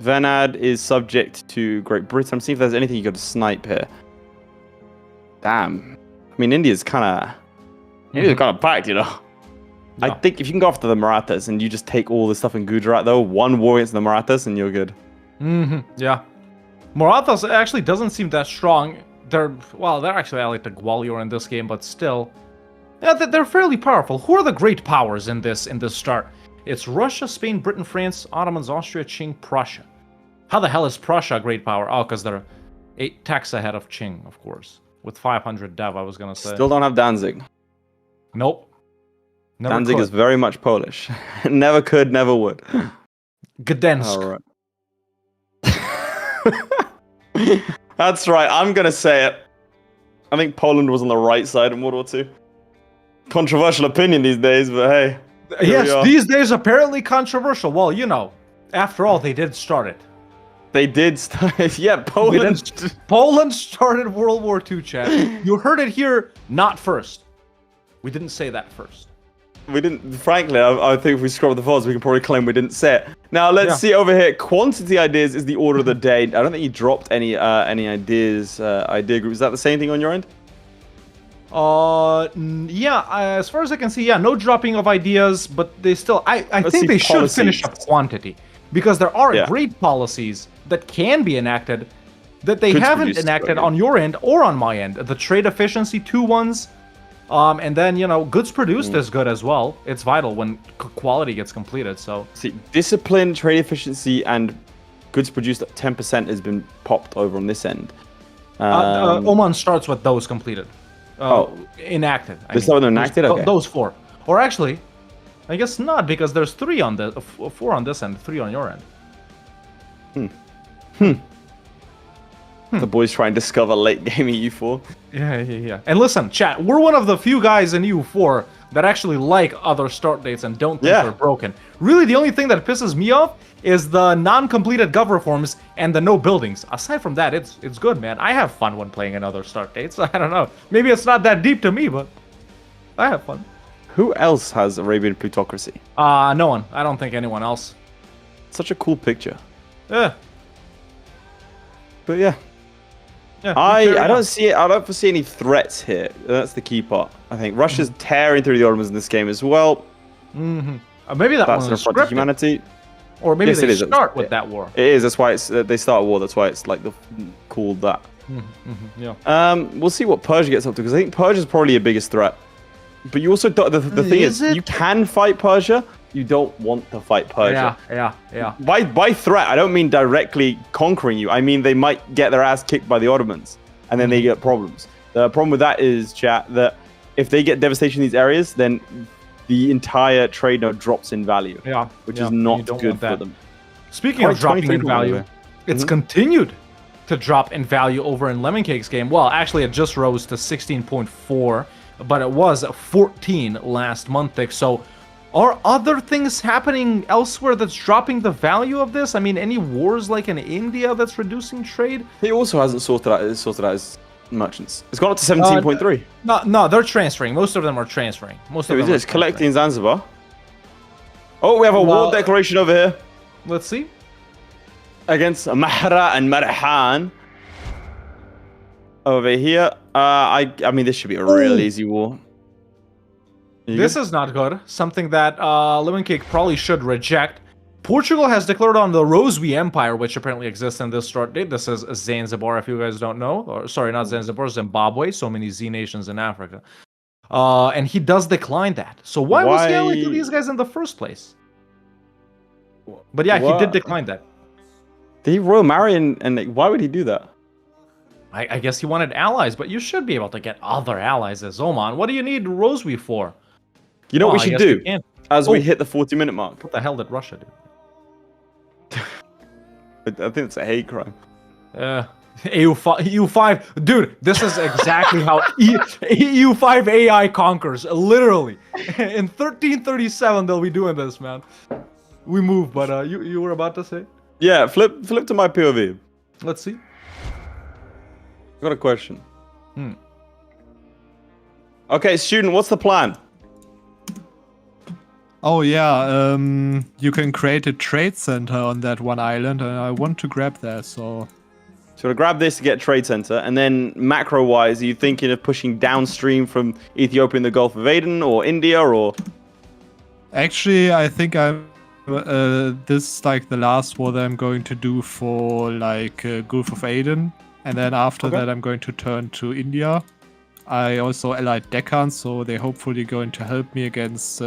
Venad is subject to Great Britain. I'm seeing if there's anything you could snipe here. Damn. I mean, India's kind of packed, you know. I Yeah. think if you can go after the Marathas and you just take all the stuff in Gujarat, though, one war against the Marathas and you're good. Yeah. Marathas actually doesn't seem that strong. They're actually allied to Gwalior in this game, but still. Yeah, they're fairly powerful. Who are the great powers in this start? It's Russia, Spain, Britain, France, Ottomans, Austria, Qing, Prussia. How the hell is Prussia a great power? Oh, because they're 8 tax ahead of Qing, of course. With 500 dev, I was gonna say. Still don't have Danzig. Nope. Never Danzig could. is very much Polish. Never could, never would. Gdansk. All right. That's right. I'm gonna say it. I think Poland was on the right side in World War II. Controversial opinion these days, but hey. Here we Yes, are. these days apparently controversial. Well, you know, after all, they did start it. They did start. Yeah, Poland. Poland started World War II, chat. You heard it here, not first. We didn't say that first. We didn't. Frankly, I think if we scroll the files, we can probably claim we didn't say it. Now let's Yeah. see over here. Quantity ideas is the order of the day. I don't think you dropped any ideas. Idea group. Is that the same thing on your end? Yeah, as far as I can see, yeah, no dropping of ideas, but they still, I Let's think see they should finish policies. up quantity. Because there are Yeah. great policies that can be enacted that they Goods haven't produced, enacted yeah. on your end or on my end. The trade efficiency 2 ones, and then, you know, goods produced is good as well. It's vital when quality gets completed, so. See, discipline, trade efficiency, and goods produced at 10% has been popped over on this end. Oman starts with those completed. Enacted. They start with enacted? Okay. Those 4. Or actually, I guess not, because there's 3 on the 4 on this end, 3 on your end. The boys try and discover late game EU4. Yeah. And listen, chat, we're one of the few guys in EU4 that actually like other start dates and don't think Yeah. they're broken. Really, the only thing that pisses me off is the non-completed gov reforms and the no buildings. Aside from that, it's good, man. I have fun when playing in other start dates. I don't know. Maybe it's not that deep to me, but I have fun. Who else has Arabian plutocracy? No one. I don't think anyone else. Such a cool picture. Yeah. But yeah. Yeah, I don't foresee any threats here. That's the key part. I think Russia's tearing through the Ottomans in this game as well. Maybe that That's one an was affront to scripted. humanity. Or maybe Yes, they it is. start with that war. It is. That's why it's they start a war. That's why it's like called that. Yeah. We'll see what Persia gets up to because I think Persia's probably your biggest threat. But you also the thing is it? you can fight Persia. You don't want to fight Persia. Yeah. By threat, I don't mean directly conquering you. I mean they might get their ass kicked by the Ottomans, and then they get problems. The problem with that is, chat, that if they get devastation in these areas, then the entire trade node drops in value. Yeah, which yeah, is you not don't good want for that. them. Speaking of dropping in 23 value, over. it's continued to drop in value over in Lemon Cake's game. Well, actually, it just rose to 16.4, but it was 14 last month. So, are other things happening elsewhere that's dropping the value of this? I mean, any wars like in India that's reducing trade? He also hasn't sorted out his merchants. It's gone up to 17.3. No, they're transferring. Most of them are transferring. Most of Who them is are this? Collecting transferring. Zanzibar. Oh, we have a war declaration over here Let's see. against Mahra and Marhan. Over here. I mean, this should be a real easy war. This is not good. Something that Lemon Cake probably should reject. Portugal has declared on the Rosby Empire, which apparently exists in this start date. This is Zanzibar, if you guys don't know. Or sorry, not Zanzibar, Zimbabwe. So many Z nations in Africa. And he does decline that. So why was he allied to these guys in the first place? But yeah, he did decline that. Did he royal marry and like, why would he do that? I guess he wanted allies, but you should be able to get other allies as Oman. What do you need Rosby for? You know what we I should guess do can't. as we hit the 40-minute mark? What the hell did Russia do? I think it's a hate crime. EU5, dude, this is exactly how EU5 AI conquers, literally. In 1337, they'll be doing this, man. We move, but you were about to say? Yeah, flip to my POV. Let's see. I got a question. Okay, student, what's the plan? Oh yeah, you can create a trade center on that one island, and I want to grab that. So to grab this to get trade center, and then macro-wise, are you thinking of pushing downstream from Ethiopia in the Gulf of Aden or India or? actually, I think I'm. This is like the last war that I'm going to do for like Gulf of Aden, and then after that I'm going to turn to India. I also allied Deccan, so they're hopefully going to help me against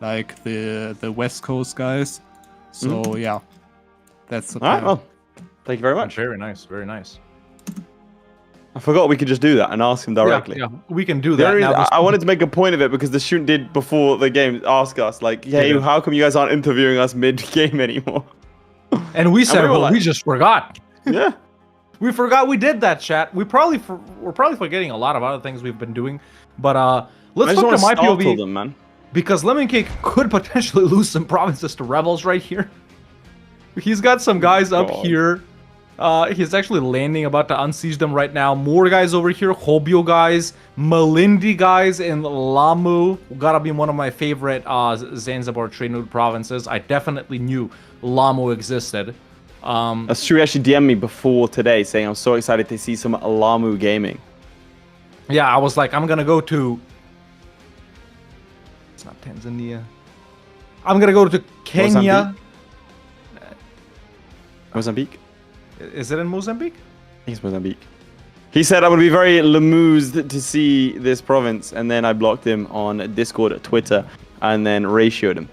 like the West Coast guys. So yeah, that's the All right, plan. well, thank you very much. Very nice, very nice. I forgot we could just do that and ask him directly. Yeah, we can do The that. only Now, reason- I wanted to make a point of it because the student did before the game ask us like, hey, Yeah. how come you guys aren't interviewing us mid-game anymore? and we said, we were well, like- we just forgot. Yeah. We forgot we did that, chat. We're probably forgetting a lot of other things we've been doing. But I let's just look want at to my startle POV them, man. because Lemon Cake could potentially lose some provinces to rebels right here. He's got some guys up God. here. He's actually landing, about to unsiege them right now. More guys over here, Hobyo guys, Malindi guys in Lamu. Gotta be one of my favorite Zanzibar trade node provinces. I definitely knew Lamu existed. That's true. He actually DM'd me before today saying I'm so excited to see some Alamu gaming. Yeah, I was like, I'm gonna go to... It's not Tanzania. I'm gonna go to Kenya. Mozambique? Is it in Mozambique? I think it's Mozambique. He said I would be very lamused to see this province, and then I blocked him on Discord, Twitter, and then ratioed him.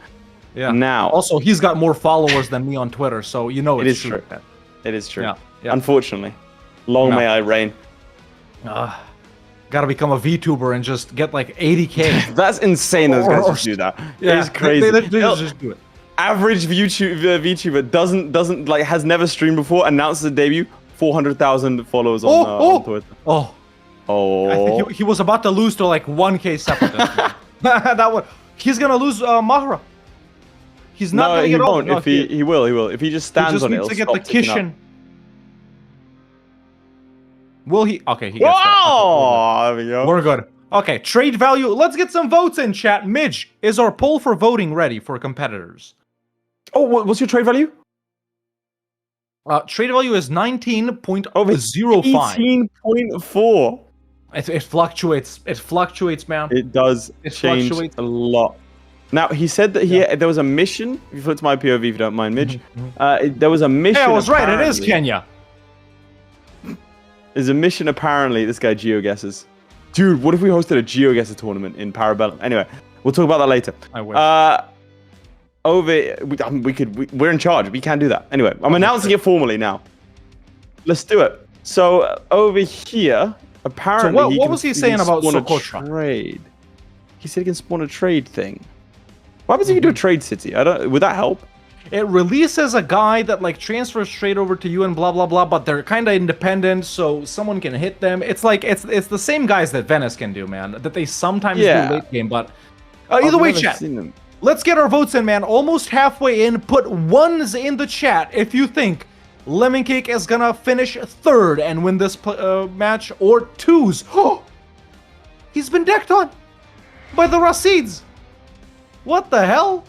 Yeah. Now, Also, he's got more followers than me on Twitter, so you know it it's is true. true. It is true. Yeah, yeah. Unfortunately. Long No. may I reign. Gotta become a VTuber and just get like 80k. That's insane those guys Or- just do that. Yeah, It's crazy. They They'll- just do it. Average VTuber doesn't like has never streamed before, announces a debut, 400,000 followers on Twitter. Oh, I think he was about to lose to like 1k separatists. That one. He's gonna lose Mahra. He's not No, gonna he get won't. over. If he will. If he just He stands just on it, needs to it'll get the stop ticking up. Kishin. Will he? Okay, he gets that. Whoa! There we go. We're good. Okay, trade value. Let's get some votes in chat. Midge, is our poll for voting ready for competitors? Oh, what's your trade value? Trade value is 19.05. 18.4. It fluctuates. It fluctuates, man. It does It change fluctuates. a lot. Now, he said that there was a mission. If you flip to my POV, if you don't mind, Midge. There was a mission. Hey, I was right. It is apparently. Kenya. There's a mission apparently. This guy geoguesses. Dude, what if we hosted a geoguesser tournament in Parabellum? Anyway, we'll talk about that later. I wish. We're in charge. We can do that. Anyway, I'm announcing it formally now. Let's do it. So over here, Apparently, what was he saying about spawn a Socotra? trade? He said he can spawn a trade thing. What happens if you do a trade city? Would that help? It releases a guy that like transfers straight over to you and blah blah blah, but they're kind of independent, so someone can hit them. It's like it's the same guys that Venice can do, man. That they sometimes do late game, but either way, chat. Let's get our votes in, man. Almost halfway in. Put ones in the chat if you think Lemon Cake is gonna finish third and win this match, or twos. Oh, he's been decked on by the Rasids. What the hell?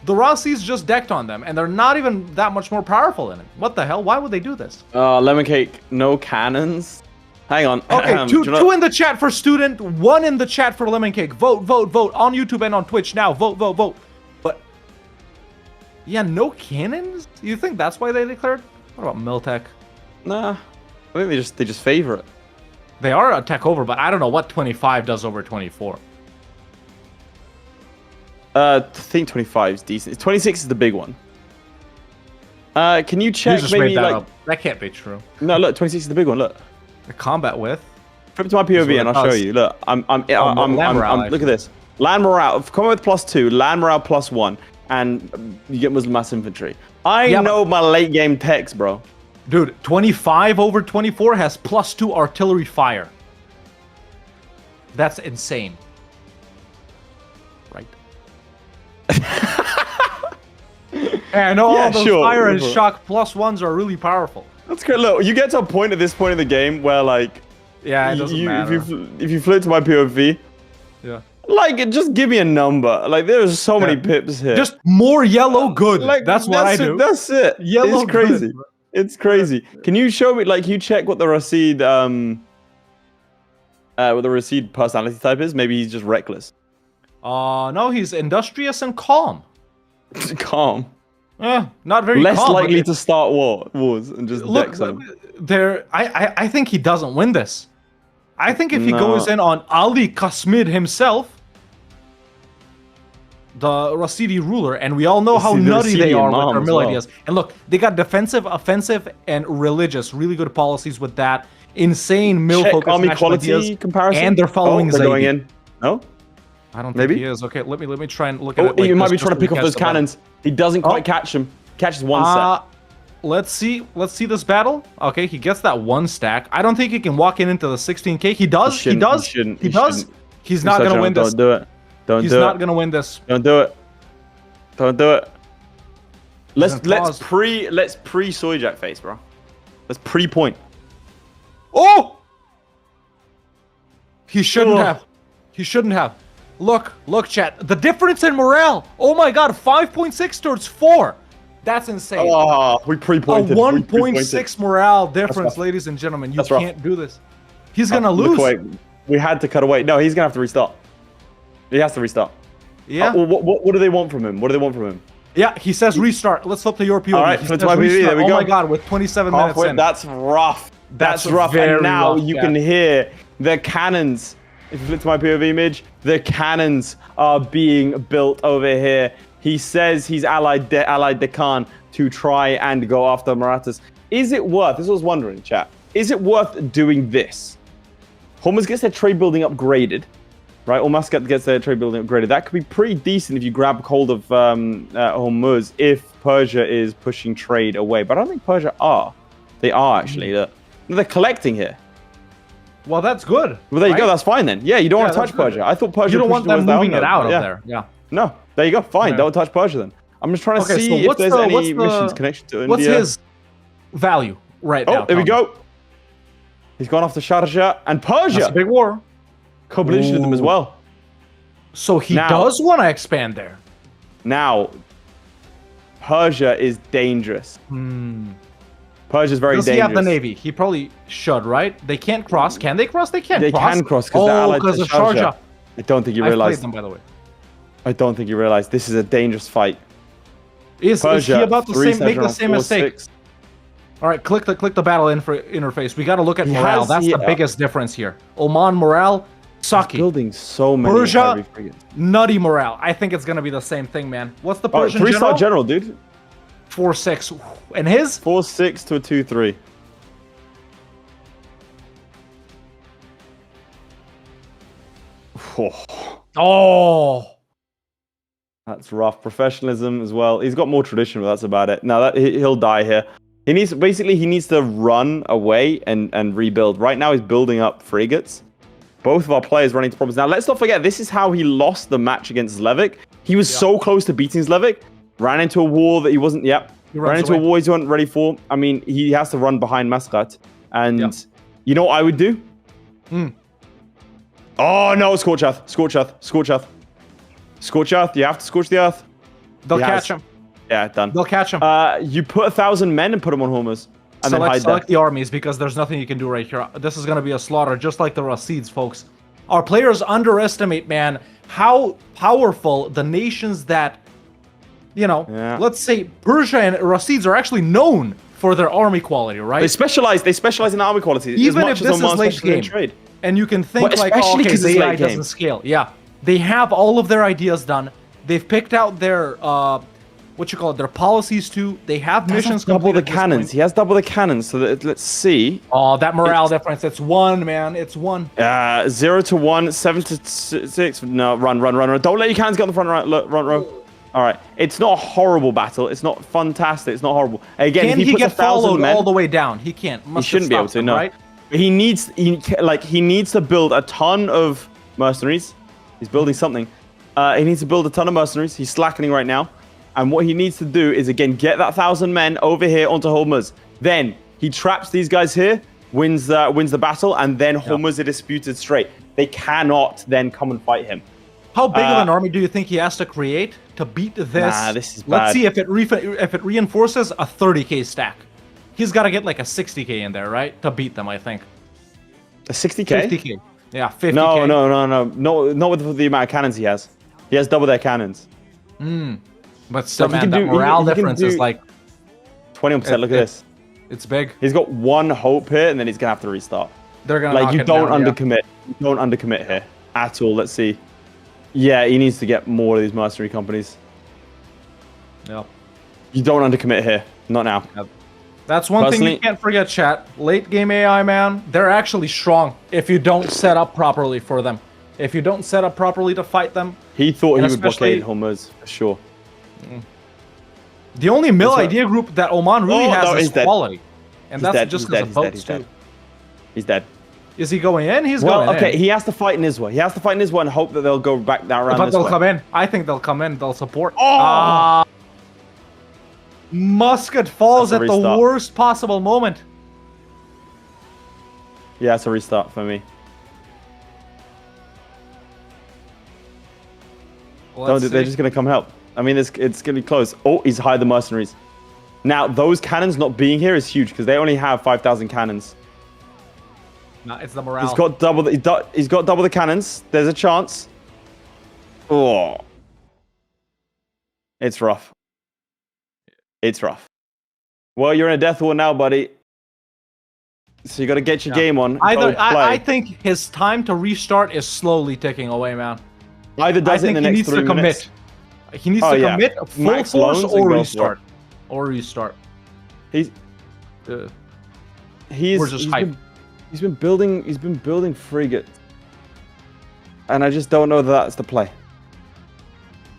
The Rasids just decked on them, and they're not even that much more powerful in it. What the hell? Why would they do this? Lemon Cake, no cannons. Hang on. Okay, two in the chat for Student, one in the chat for Lemon Cake. Vote, vote, vote on YouTube and on Twitch now. Vote, vote, vote. But yeah, no cannons? You think that's why they declared? What about Miltech? Nah, I think they just favor it. They are a tech over, but I don't know what 25 does over 24. I think 25 is decent. 26 is the big one. Can you check maybe like up. That can't be true. No, look, 26 is the big one. Look. The combat width. Flip to my POV and I'll show you. Look, I'm look at this. Land morale, combat with +2, land morale +1, and you get Muslim mass infantry. I know my late game techs, bro. Dude, 25 over 24 has +2 artillery fire. That's insane. Right. I know all those fire and shock +1s are really powerful. That's great. Look, you get to a point at this point in the game where, like, it doesn't matter. If you flip to my POV, like, just give me a number. Like, there's so many pips here. Just more yellow good. Like, that's what I do. That's it. Yellow it's crazy. good. It's crazy. Can you show me, like, you check what the Rasid personality type is? Maybe he's just reckless. No, he's industrious and calm. Calm. Not very less calm, likely to start wars and just deck them. I think he doesn't win this. I think if he goes in on Ali Kasmid himself, the Rasidi ruler, and we all know how nutty they are with their mill ideas. And look, they got defensive, offensive, and religious. Really good policies with that. Insane mill focus army quality comparison. And they're following they're going in. No? I don't think he is. Okay, let me try and look at it. Like, you might be trying to pick up those cannons. He doesn't quite catch them. Catches one set. Let's see this battle. Okay, he gets that one stack. I don't think he can walk into the 16k. He does. He does. He's not gonna win this. Don't do it. He's not gonna win this. Don't do it. Don't do it. Let's pre Soyjack face, bro. Let's pre-point. Oh! He shouldn't have. He shouldn't have. Look, chat. The difference in morale. Oh my god, 5.6 towards 4. That's insane. Oh, we pre-pointed. A 1.6 morale difference, ladies and gentlemen. You can't do this. He's gonna lose. We had to cut away. No, he's gonna have to restart. He has to restart. Yeah. What do they want from him? What do they want from him? Yeah, he says restart. Let's flip to your POV. All right, flip to my POV. There we go. Oh my god, with 27 minutes in. That's rough. That's rough. And now you can hear the cannons. If you flip to my POV image, the cannons are being built over here. He says he's allied Deccan to try and go after Marathas. Is it worth, this was wondering, chat, is it worth doing this? Hormuz gets their trade building upgraded, right? Or Muscat gets their trade building upgraded. That could be pretty decent if you grab hold of Hormuz if Persia is pushing trade away. But I don't think Persia are. They are, actually. They're collecting here. Well, that's good. Well, there you go. That's fine then. Yeah, you don't want to touch Persia. I thought Persia. You don't want them moving it out of there. Yeah. No, there you go. Fine. Yeah. Don't touch Persia then. I'm just trying to see if there's any missions connection to India. What's his value right now? Oh, there we go. He's gone off to Sharjah and Persia. That's a big war. Coalition with them as well. So he does want to expand there. Now, Persia is dangerous. Persia's very dangerous. Does he have the navy? He probably should, right? They can't cross. Can they cross? They can't cross. They can cross because they're allied to Sharjah. I don't think you realize. I've played them, by the way. I don't think you realize this is a dangerous fight. Is he about to make the same mistake? All right, click the battle interface. We got to look at morale. That's the biggest difference here. Oman morale, sucky. Building so many Persia, nutty morale. I think it's gonna be the same thing, man. What's the Persian 3-star general, dude? 4-6, and his 4-6 to a 2-3. Oh. That's rough. Professionalism as well. He's got more tradition, but that's about it. No, he'll die here. He needs to run away and rebuild. Right now, he's building up frigates. Both of our players running into problems. Now, let's not forget, this is how he lost the match against Zlewikk. He was so close to beating Zlewikk. Ran into a wall that he wasn't. Yep. Ran into a wall he wasn't ready for. I mean, he has to run behind Maskat. And you know what I would do? Oh no! Scorch Earth. Scorch Earth. Scorch Earth. Scorch Earth. You have to scorch the Earth. They'll catch him. Yeah, done. They'll catch him. You put 1,000 men and put them on homers. And then hide select the armies because there's nothing you can do right here. This is going to be a slaughter, just like the Rasids, folks. Our players underestimate, man, how powerful the nations that, you know, let's say Persia and Rasids are actually known for their army quality, right? They specialize in army quality. Even as much if this as is late game, trade. And you can think like, oh, okay, the AI doesn't scale. Yeah, they have all of their ideas done. They've picked out their their policies too. They have missions. Double the cannons. He has double the cannons. So let's see. Oh, that morale difference. It's 1, man. It's 1. 0 to 1, 7 to 6. No, run. Don't let your cannons get on the front row. All right. It's not a horrible battle. It's not fantastic. It's not horrible. Again, can if he puts get 1,000 men all the way down? He can't. He shouldn't be able to. No. Right? He needs to build a ton of mercenaries. He's building something. He needs to build a ton of mercenaries. He's slackening right now. And what he needs to do is, again, get that 1,000 men over here onto Hormuz. Then he traps these guys here, wins the battle, and then Hormuz are disputed straight. They cannot then come and fight him. How big of an army do you think he has to create to beat this? Nah, this is bad. Let's see if it reinforces a 30k stack. He's got to get like a 60k in there, right? To beat them, I think. A 60k? 50k. Yeah, 50k. No. Not with the amount of cannons he has. He has double their cannons. But still, man, that morale difference is like 20%. Look at this. It's big. He's got 1 hope here, and then he's gonna have to restart. They're gonna you don't undercommit. You don't undercommit here at all. Let's see. Yeah, he needs to get more of these mercenary companies. Yep. You don't undercommit here. Not now. Yep. That's one thing you can't forget, chat. Late game AI, man, they're actually strong if you don't set up properly for them. If you don't set up properly to fight them. He thought he would blockade Hormuz for sure. The only mill idea group that Oman really has is quality. And that's just because of boats, too. He's dead. Is he going in? He's going in. Okay, he has to fight Nizwa. He has to fight Nizwa and hope that they'll go back down around this way. But they'll come in. I think they'll come in. They'll support. Oh! Musket falls at the worst possible moment. Yeah, it's a restart for me. They're just going to come help. I mean, it's going to be close. Oh, he's hide the mercenaries. Now, those cannons not being here is huge because they only have 5,000 cannons. No, it's the morale. He's got double the cannons. There's a chance. Oh. It's rough. It's rough. Well, you're in a death war now, buddy. So you got to get your game on. I think his time to restart is slowly ticking away, man. Either does it in the next 3 minutes. He needs to commit full force or restart. Or restart. He's just hype. He's been building frigates. And I just don't know that that's the play.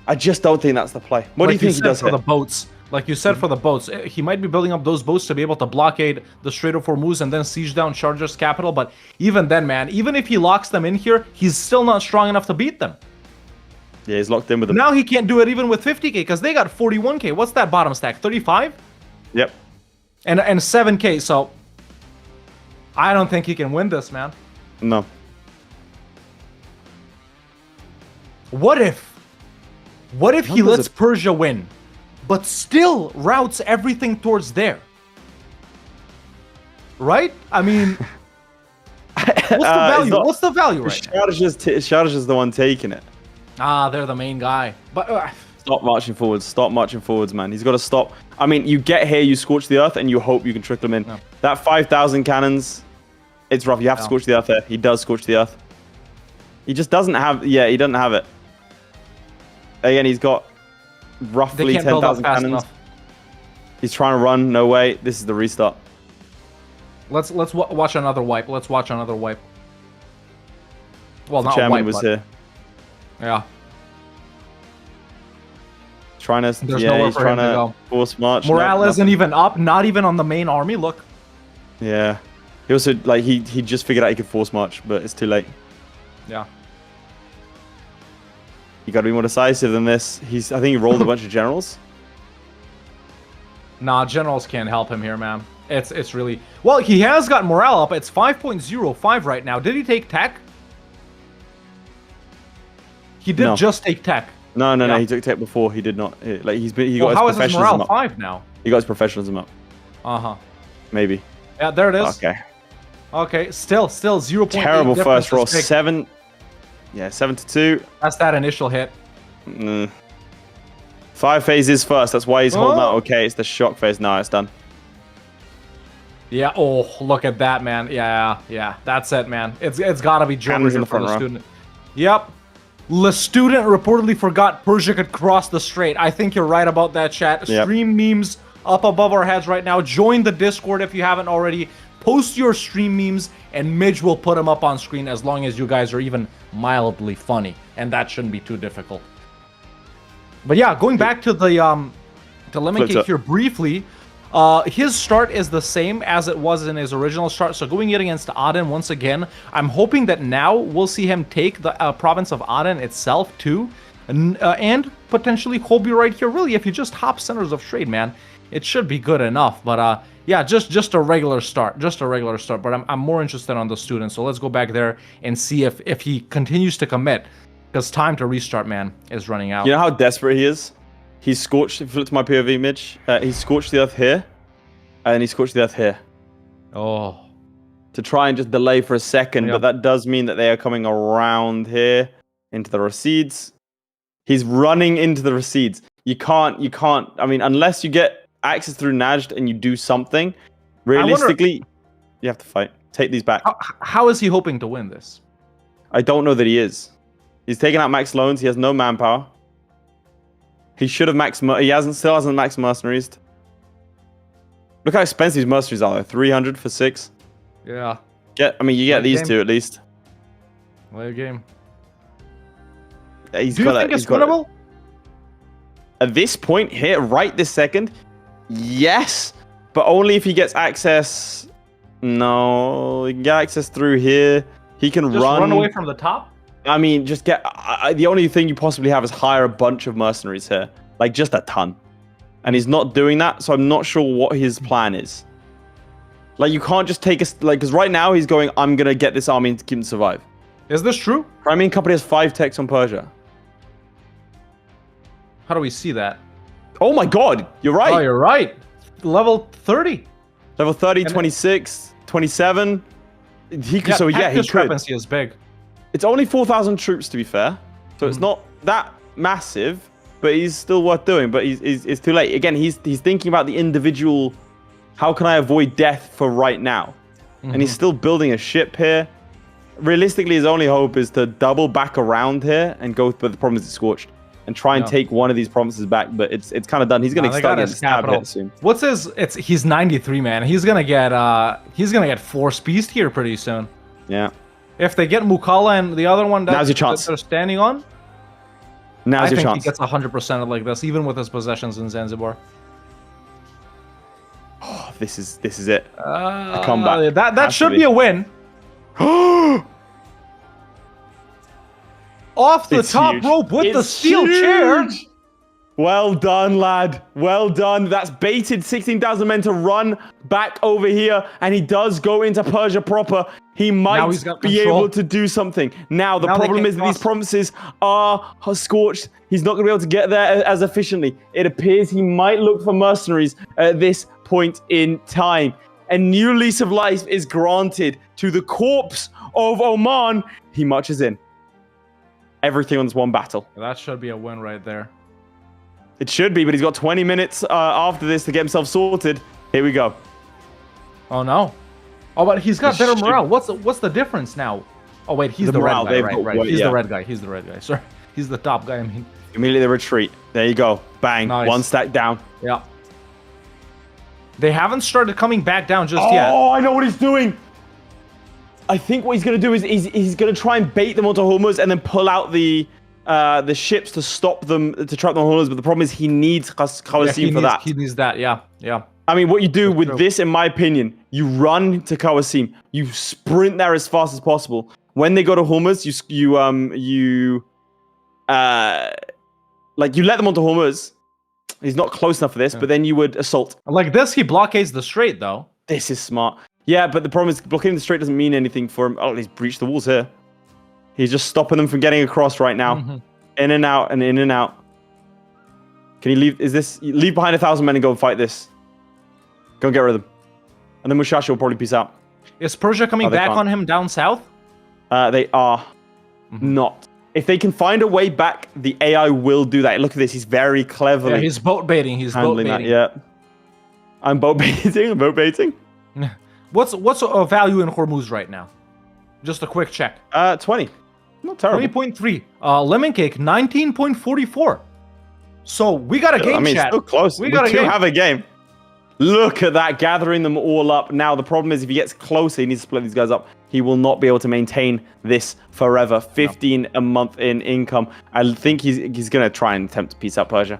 I just don't think that's the play. What do you think he does for the boats? Like you said, for the boats, he might be building up those boats to be able to blockade the Strait of Hormuz and then siege down Sharjah's capital. But even then, man, even if he locks them in here, he's still not strong enough to beat them. Yeah, he's locked in with them. Now he can't do it even with 50k because they got 41k. What's that bottom stack? 35? Yep. And 7k. So I don't think he can win this, man. No. What if he lets Persia win, but still routes everything towards there? Right? I mean, what's the value? What's the value right now? Sharjah's the one taking it. Ah, they're the main guy. But stop marching forwards. Stop marching forwards, man. He's got to stop. I mean, you get here, you scorch the earth, and you hope you can trickle them in. No. That 5,000 cannons, it's rough. You have to scorch the earth there. He does scorch the earth. He just doesn't have... Yeah, he doesn't have it. Again, he's got roughly 10,000 cannons. Enough. He's trying to run. No way. This is the restart. Let's watch another wipe. Let's watch another wipe. Well, the not chairman wipe, was but here. Yeah. Trying to, There's yeah, nowhere he's for trying him to to go. force march. Morale Nope, isn't even up, not even on the main army. Look. Yeah. He also, like, he just figured out he could force march, but it's too late. Yeah. You got to be more decisive than this. I think he rolled a bunch of generals. Nah, generals can't help him here, man. It's really... Well, he has got morale up. It's 5.05 right now. Did he take tech? He did No. just take tech. No, Yeah. he took tech before. He did not. Like, he Well, got how his is his professionalism morale up. 5 now? He got his professionalism up. Uh-huh. Maybe. Yeah, there it is. Okay. Okay, still 0.8 Terrible difference first roll. is big. 7. Yeah, 7-2. That's that initial hit. 5 phases first. That's why he's holding Oh. out. Okay, it's the shock phase. No, it's done. Yeah, oh, look at that, man. Yeah, that's it, man. It's got to be Joker Cannons in here the for front the row. student. Yep. The student reportedly forgot Persia could cross the strait. I think you're right about that, chat. Yep. Stream memes up above our heads right now. Join the Discord if you haven't already. Post your stream memes, and Midge will put them up on screen as long as you guys are even mildly funny. And that shouldn't be too difficult. But yeah, going back to the Lemon Flip Cake it. here briefly. His start is the same as it was in his original start. So going in against Aden once again, I'm hoping that now we'll see him take the province of Aden itself too. And potentially Colby right here. Really, if you just hop centers of trade, man, it should be good enough. But yeah, just a regular start. Just a regular start. But I'm more interested on the student. So let's go back there and see if he continues to commit. Because time to restart, man, is running out. You know how desperate he is? He's scorched, if you look to my POV, Mitch, he's scorched the earth here, and he's scorched the earth here. Oh. To try and just delay for a second, Yeah. but that does mean that they are coming around here into the recedes. He's running into the recedes. You can't, I mean, unless you get access through Najd and you do something, realistically, you have to fight. Take these back. How is he hoping to win this? I don't know that he is. He's taken out max loans. He has no manpower. He should have still hasn't maxed mercenaries. Look how expensive these mercenaries are though. 300 for 6. Yeah. You get Late these game. two at least. Late game. Yeah, he's Do you got think it. it's winnable? At this point here, right this second, yes, but only if he gets access. No, he can get access through here. He can Just run away from the top? I mean, just get. The only thing you possibly have is hire a bunch of mercenaries here, like just a ton, and he's not doing that. So I'm not sure what his plan is. Like you can't just take because right now he's going. I'm gonna get this army to keep him survive. Is this true? Crimean Company has 5 techs on Persia. How do we see that? Oh my God, you're right. Oh, you're right. Level 30. Level 30, 26, 27. He could. So yeah, he could. Discrepancy is big. It's only 4,000 troops, to be fair. So it's not that massive, but he's still worth doing. But it's too late. Again, he's thinking about the individual. How can I avoid death for right now? And he's still building a ship here. Realistically, his only hope is to double back around here and go. But the problem is it's scorched, and try and take one of these provinces back. But it's kind of done. He's going to start getting stabbed hit soon. What's his? He's 93, man. He's gonna get Force Beast here pretty soon. Yeah. If they get Mukalla and the other one Now's your chance. that they're standing on, Now's your I think chance. he gets 100% like this, even with his possessions in Zanzibar. Oh, this is it. A comeback. That Has to should be a win. Off the It's top huge. rope with the It's steel chair. huge. Well done, lad. Well done. That's baited 16,000 men to run back over here, and he does go into Persia proper. He might he's got be control. able to do something. Now, the Now they problem can is that these cross. provinces are scorched. He's not going to be able to get there as efficiently. It appears he might look for mercenaries at this point in time. A new lease of life is granted to the corpse of Oman. He marches in. Everything on this one battle. That should be a win right there. It should be, but he's got 20 minutes after this to get himself sorted. Here we go. Oh no. Oh, but he's got This better should- morale. What's the difference now? Oh wait, he's The the, morale, red guy, they've right? got Right. what- He's yeah. the red guy. He's the red guy. Sorry, he's the top guy. I mean, Immediately retreat. There you go. Bang. Nice. One stack down. yeah. They haven't started coming back down just yet. Oh, I know what he's doing. I think what he's going to do is he's going to try and bait them onto Hormuz and then pull out the the ships to stop them, to trap them on Hormuz, but the problem is he needs Qawasim for that. He needs that, yeah. I mean, what you do with true. this, in my opinion, you run to Qawasim, you sprint there as fast as possible. When they go to Hormuz, you let them onto Hormuz. He's not close enough for this, but then you would assault. Like this, he blockades the strait, though. This is smart. Yeah, but the problem is blockading the strait doesn't mean anything for him. Oh, he's breached the walls here. He's just stopping them from getting across right now. Mm-hmm. In and out and in and out. Can he leave? Leave behind 1,000 men and go and fight this. Go and get rid of them. And then Mushasha will probably peace out. Is Persia coming back on him down south? They are not. If they can find a way back, the AI will do that. Look at this. He's very cleverly. Yeah, he's boat baiting. He's boat handling baiting. that. Yeah. I'm boat baiting. I'm boat baiting. What's value in Hormuz right now? Just a quick check. 20. Not terrible. 20.3. Lemon Cake 19.44. So we got a game, I mean, chat. still close. We got a do game. have a game. Look at that, gathering them all up. Now, the problem is if he gets closer, he needs to split these guys up. He will not be able to maintain this forever. 15 a month in income. I think he's going to try and attempt to peace out Persia.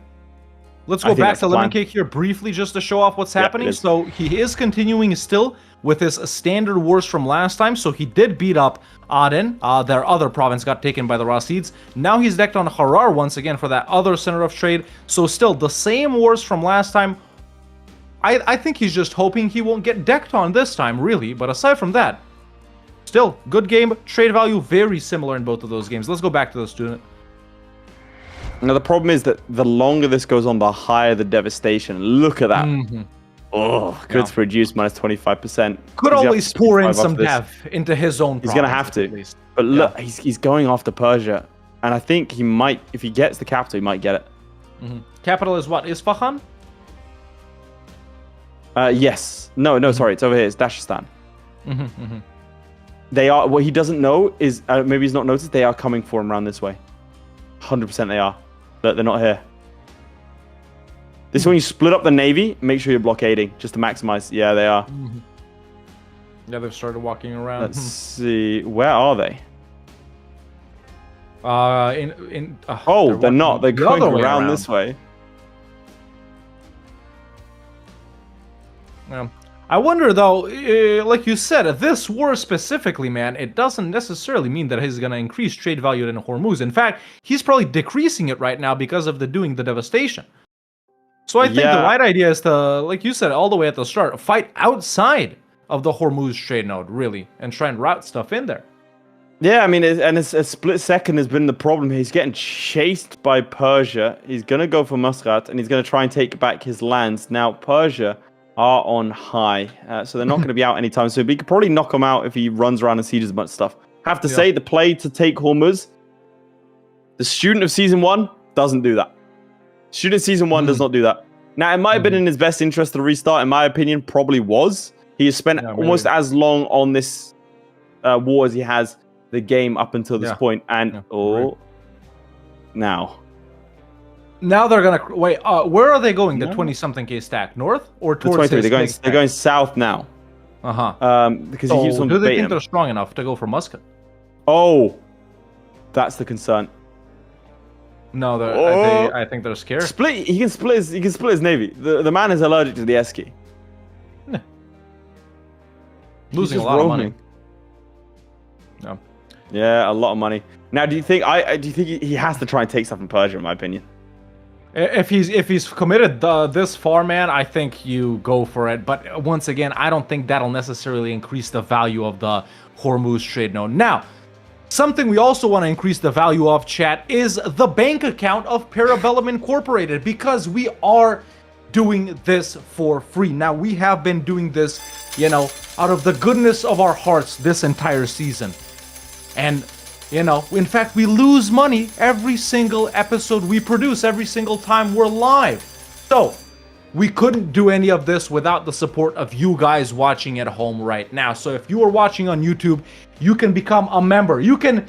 Let's go back to Lemon Cake here briefly just to show off what's happening. So he is continuing still with his standard wars from last time. So he did beat up Aden. Their other province got taken by the Rasids. Now he's decked on Harar once again for that other center of trade. So still the same wars from last time. I think he's just hoping he won't get decked on this time, really. But aside from that, still good game. Trade value very similar in both of those games. Let's go back to the student. Now, the problem is that the longer this goes on, the higher the devastation. Look at that. Mm-hmm. Oh, goods produced minus 25%. Could always pour in some dev into his own He's going to have to. But look, he's going after Persia. And I think he might, if he gets the capital, he might get it. Mm-hmm. Capital is what? Isfahan? Yes. No, sorry. It's over here. It's Dashistan. They are, what he doesn't know is, maybe he's not noticed, they are coming for him around this way. 100% they are. Look, they're not here. This is when you split up the navy, make sure you're blockading, just to maximize. Yeah, they are. Yeah, they've started walking around. Let's see. Where are they? Oh, they're not. They're going around this way. I wonder, though, like you said, this war specifically, man, it doesn't necessarily mean that he's going to increase trade value in Hormuz. In fact, he's probably decreasing it right now because of doing the devastation. So I think the right idea is to, like you said, all the way at the start, fight outside of the Hormuz trade node, really, and try and route stuff in there. Yeah, I mean, and a split second has been the problem. He's getting chased by Persia. He's going to go for Muscat, and he's going to try and take back his lands. Now, Persia are on high, so they're not going to be out anytime soon. But he could probably knock them out if he runs around and sieges a bunch of stuff. Have to say, the play to take Hormuz, the student of Season 1 doesn't do that. Student of Season 1 does not do that. Now, it might have been in his best interest to restart, in my opinion, probably was. He has spent almost as long on this war as he has the game up until this point. And, Now they're gonna wait. Where are they going? The 20-something-K stack, north or towards? They're going south now. Because he keeps on. Do they think they're strong enough to go for Muscat? Oh, that's the concern. No, I think they're scared. He can split his navy. The man is allergic to the S key. Losing a lot of money. No. Yeah, a lot of money. Now, do you think he has to try and take stuff from Persia? In my opinion. If he's committed this far, man, I think you go for it. But once again, I don't think that'll necessarily increase the value of the Hormuz trade node. Now, something we also want to increase the value of, chat, is the bank account of Parabellum Incorporated, because we are doing this for free. Now, we have been doing this, out of the goodness of our hearts this entire season. And in fact, we lose money every single episode we produce, every single time we're live. So, we couldn't do any of this without the support of you guys watching at home right now. So, if you are watching on YouTube, you can become a member. You can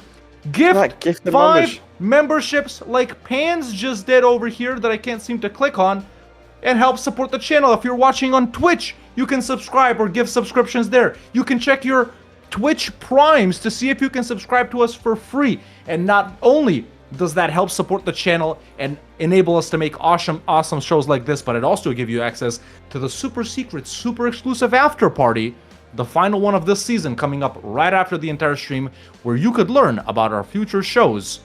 gift 5 memberships like Pans just did over here that I can't seem to click on, and help support the channel. If you're watching on Twitch, you can subscribe or give subscriptions there. You can check your Twitch Primes to see if you can subscribe to us for free. And not only does that help support the channel and enable us to make awesome shows like this, but it also gives you access to the super secret, super exclusive after party, the final one of this season coming up right after the entire stream, where you could learn about our future shows,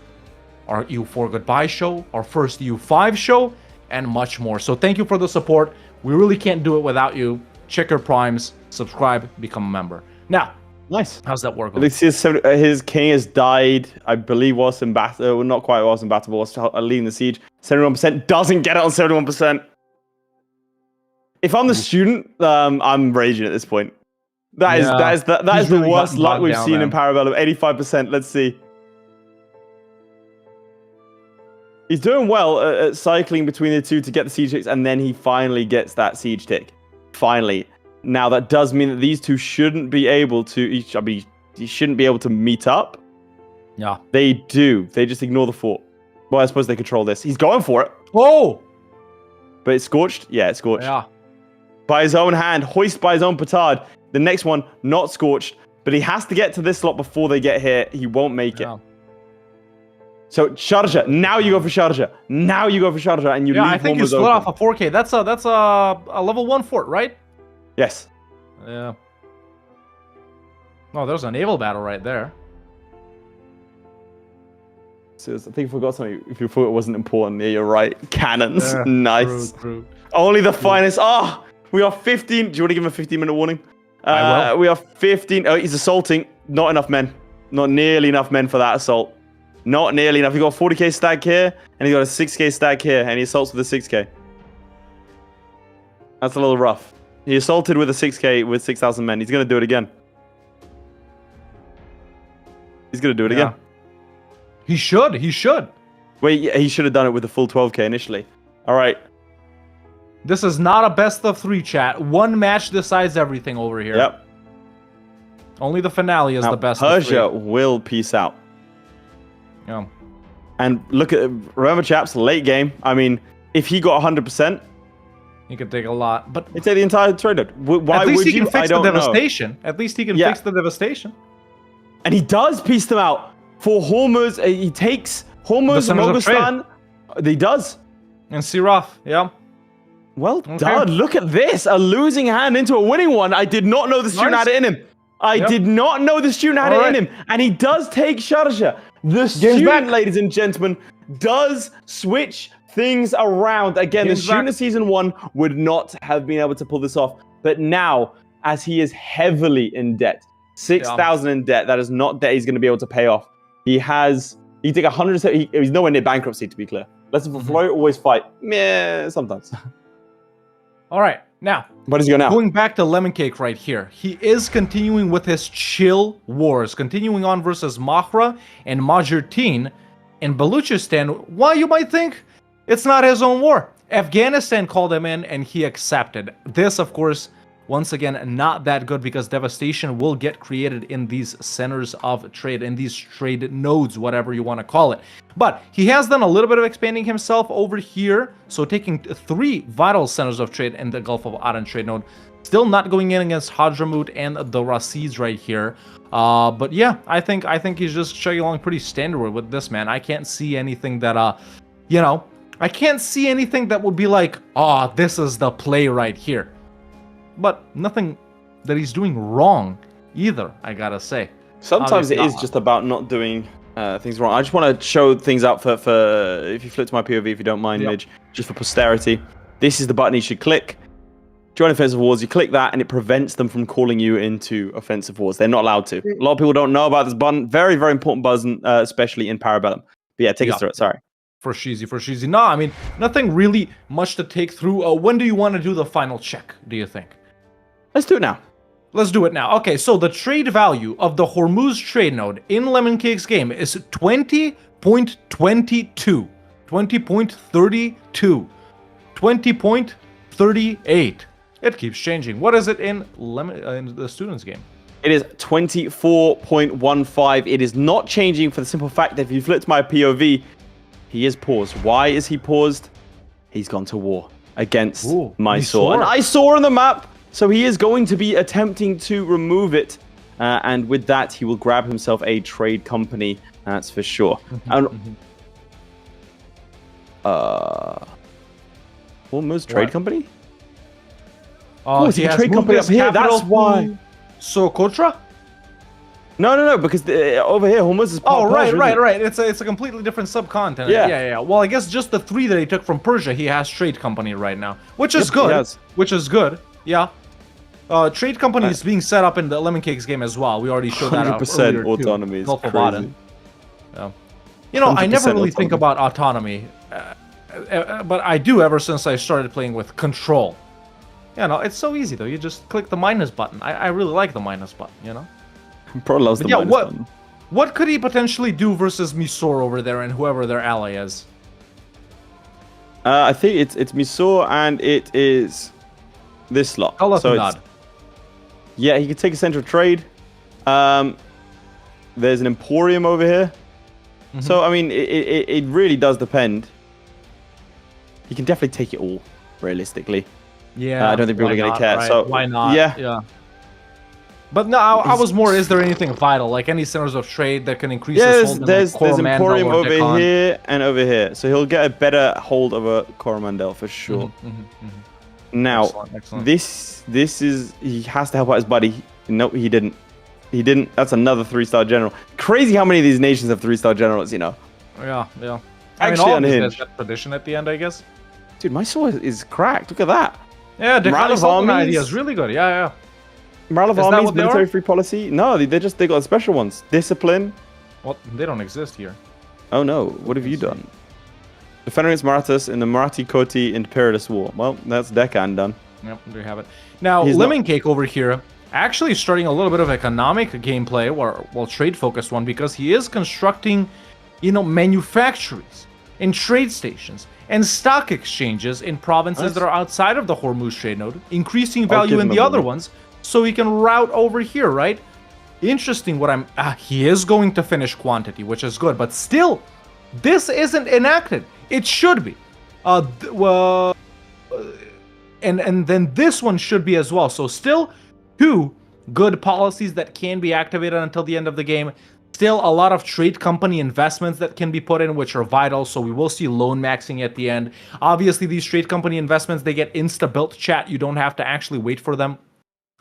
our EU4 goodbye show, our first EU5 show, and much more. So thank you for the support. We really can't do it without you. Check your primes, subscribe, become a member. Now, Nice. how's that work? At least his king has died, I believe, whilst in battle. Well, not quite whilst in battle, but whilst leading the siege. 71% doesn't get it on 71%. If I'm the student, I'm raging at this point. That is the really worst gotten luck bogged we've down, seen man. in Parabellum. 85%. Let's see. He's doing well at cycling between the two to get the siege ticks, and then he finally gets that siege tick. Finally. Now that does mean that these two shouldn't be able to he shouldn't be able to meet up. Yeah. They do. They just ignore the fort. Well, I suppose they control this. He's going for it. Oh! But it's scorched? Yeah, it's scorched. Yeah. By his own hand, hoist by his own petard. The next one, not scorched. But he has to get to this slot before they get here. He won't make it. So, Sharjah. Now you go for Sharjah. Now you go for Sharjah, and you leave I think you Hormuz split open. off a 4K. That's a level 1 fort, right? Yes. Yeah. Oh, there's a naval battle right there. So I think I forgot something. If you thought it wasn't important, yeah, you're right. Cannons. Yeah, Nice. True. Only the finest. We are 15. Do you want to give him a 15-minute warning? I will. We are 15. Oh, he's assaulting. Not enough men. Not nearly enough men for that assault. Not nearly enough. He got a 40k stack here, and he got a 6k stack here, and he assaults with a 6k. That's a little rough. He assaulted with a 6k with 6,000 men. He's going to do it again. He's going to do it again. He should. Wait, yeah, he should have done it with the full 12k initially. All right. This is not a best of 3 chat. One match decides everything over here. Yep. Only the finale is Now, the best Persia of 3. will peace out. Yeah. And remember, chaps, late game. I mean, if he got 100%, He could take a lot, but he'd take the entire trade. Why at least would he can you? fix I the don't know. devastation. At least he can Yeah. fix the devastation. And he does piece them out for Hormuz. He takes Hormuz, centers of trade. Moghustan. He does. And Siraf, yeah. Well done. Look at this. A losing hand into a winning one. I did not know the student Nice. had it in him. I did not know the student had it in him. And he does take Sharjah. The student, back. ladies and gentlemen, does switch things around. Again, the Game's student back. of season 1 would not have been able to pull this off. But now, as he is heavily in debt, 6,000 in debt, that is not debt he's going to be able to pay off. He take 100. He's nowhere near bankruptcy, to be clear. Let's Florry always fight. Meh, sometimes. All right, now. What does he go now? Going back to Lemon Cake right here. He is continuing with his chill wars, continuing on versus Mahra and Majertin in Baluchistan. Why, you might think, it's not his own war. Afghanistan called him in and he accepted. This, of course, once again, not that good because devastation will get created in these centers of trade, in these trade nodes, whatever you want to call it. But he has done a little bit of expanding himself over here, so taking 3 vital centers of trade in the Gulf of Aden trade node. Still not going in against Hadramut and the Rasids right here. But yeah, I think he's just chugging along pretty standard with this, man. I can't see anything that, I can't see anything that would be like, oh, this is the play right here. But nothing that he's doing wrong either, I gotta say. Sometimes Obviously it is just about not doing things wrong. I just want to show things out for if you flip to my POV, if you don't mind, Midge, just for posterity. This is the button you should click. Join offensive wars. You click that, and it prevents them from calling you into offensive wars. They're not allowed to. A lot of people don't know about this button. Very, very important button, especially in Parabellum. But yeah, take us through it. Sorry. For Sheezy. No, I mean, nothing really much to take through. When do you want to do the final check, do you think? Let's do it now. Let's do it now. Okay, so the trade value of the Hormuz trade node in Lemon Cake's game is 20.22, 20.32, 20.38. It keeps changing. What is it in the student's game? It is 24.15. It is not changing for the simple fact that if you flip to my POV, he is paused. Why is he paused? He's gone to war against Mysore. And I saw on the map, so he is going to be attempting to remove it. And with that, he will grab himself a trade company. That's for sure. And Hormuz Trade What? Company? Oh, he has trade company up here, that's why. Socotra? No, because over here, Hormuz is part Oh, of right, Persia, right, isn't it? right. It's a completely different subcontinent. Yeah. Yeah. Well, I guess just the 3 that he took from Persia, he has trade company right now, which is Yep, he good. has. Which is good. Yeah. Trade company is being set up in the Lemon Cakes game as well. We already showed that up 100% earlier, too. autonomy is Gulf of crazy. Aden. Yeah. You know, I 100% never really think autonomy. about autonomy, but I do ever since I started playing with Control. You know, it's so easy though. You just click the minus button. I really like the minus button. You know. Pro loves the Yeah, minus what- button. What could he potentially do versus Mysore over there and whoever their ally is? I think it's Mysore and it is this slot. I'll let So him it's- nod. Yeah, he could take a center of trade. There's an Emporium over here. Mm-hmm. So, I mean, it really does depend. He can definitely take it all, realistically. Yeah, I don't think people why are gonna not, care, right? so, why not? yeah. But no, I was more. Is there anything vital, like any centers of trade that can increase his Yes, hold in, there's like, Coromandel Emporium or over Deccan? here and over here. So he'll get a better hold of a Coromandel for sure. Now, Excellent. this is he has to help out his buddy. No, he didn't. He didn't. That's another 3-star general. Crazy how many of these nations have 3-star generals, you know. Yeah. Actually all of these guys unhinged. got tradition at the end, I guess. Dude, my sword is cracked. Look at that. Yeah, Morale Deccan of Sultan armies. idea is really good. Yeah. Morale of Is that armies, what they military are? free policy. No, they got special ones. Discipline. Well, they don't exist here. Oh no, what have you done? Defender against Marathas in the Marathi-Koti Imperialist War. Well, that's Deccan done. Yep, there you have it. Now, He's Lemon Cake over here, actually starting a little bit of economic gameplay, or well, trade-focused one, because he is constructing, manufactories and trade stations and stock exchanges in provinces Nice. that are outside of the Hormuz trade node, increasing I'll value give in him the a other moment. ones, so he can route over here, right? Interesting. He is going to finish quantity, which is good, but still, this isn't enacted. It should be. And then this one should be as well. So still 2 good policies that can be activated until the end of the game. Still a lot of trade company investments that can be put in, which are vital. So we will see loan maxing at the end. Obviously, these trade company investments, they get insta-built, chat. You don't have to actually wait for them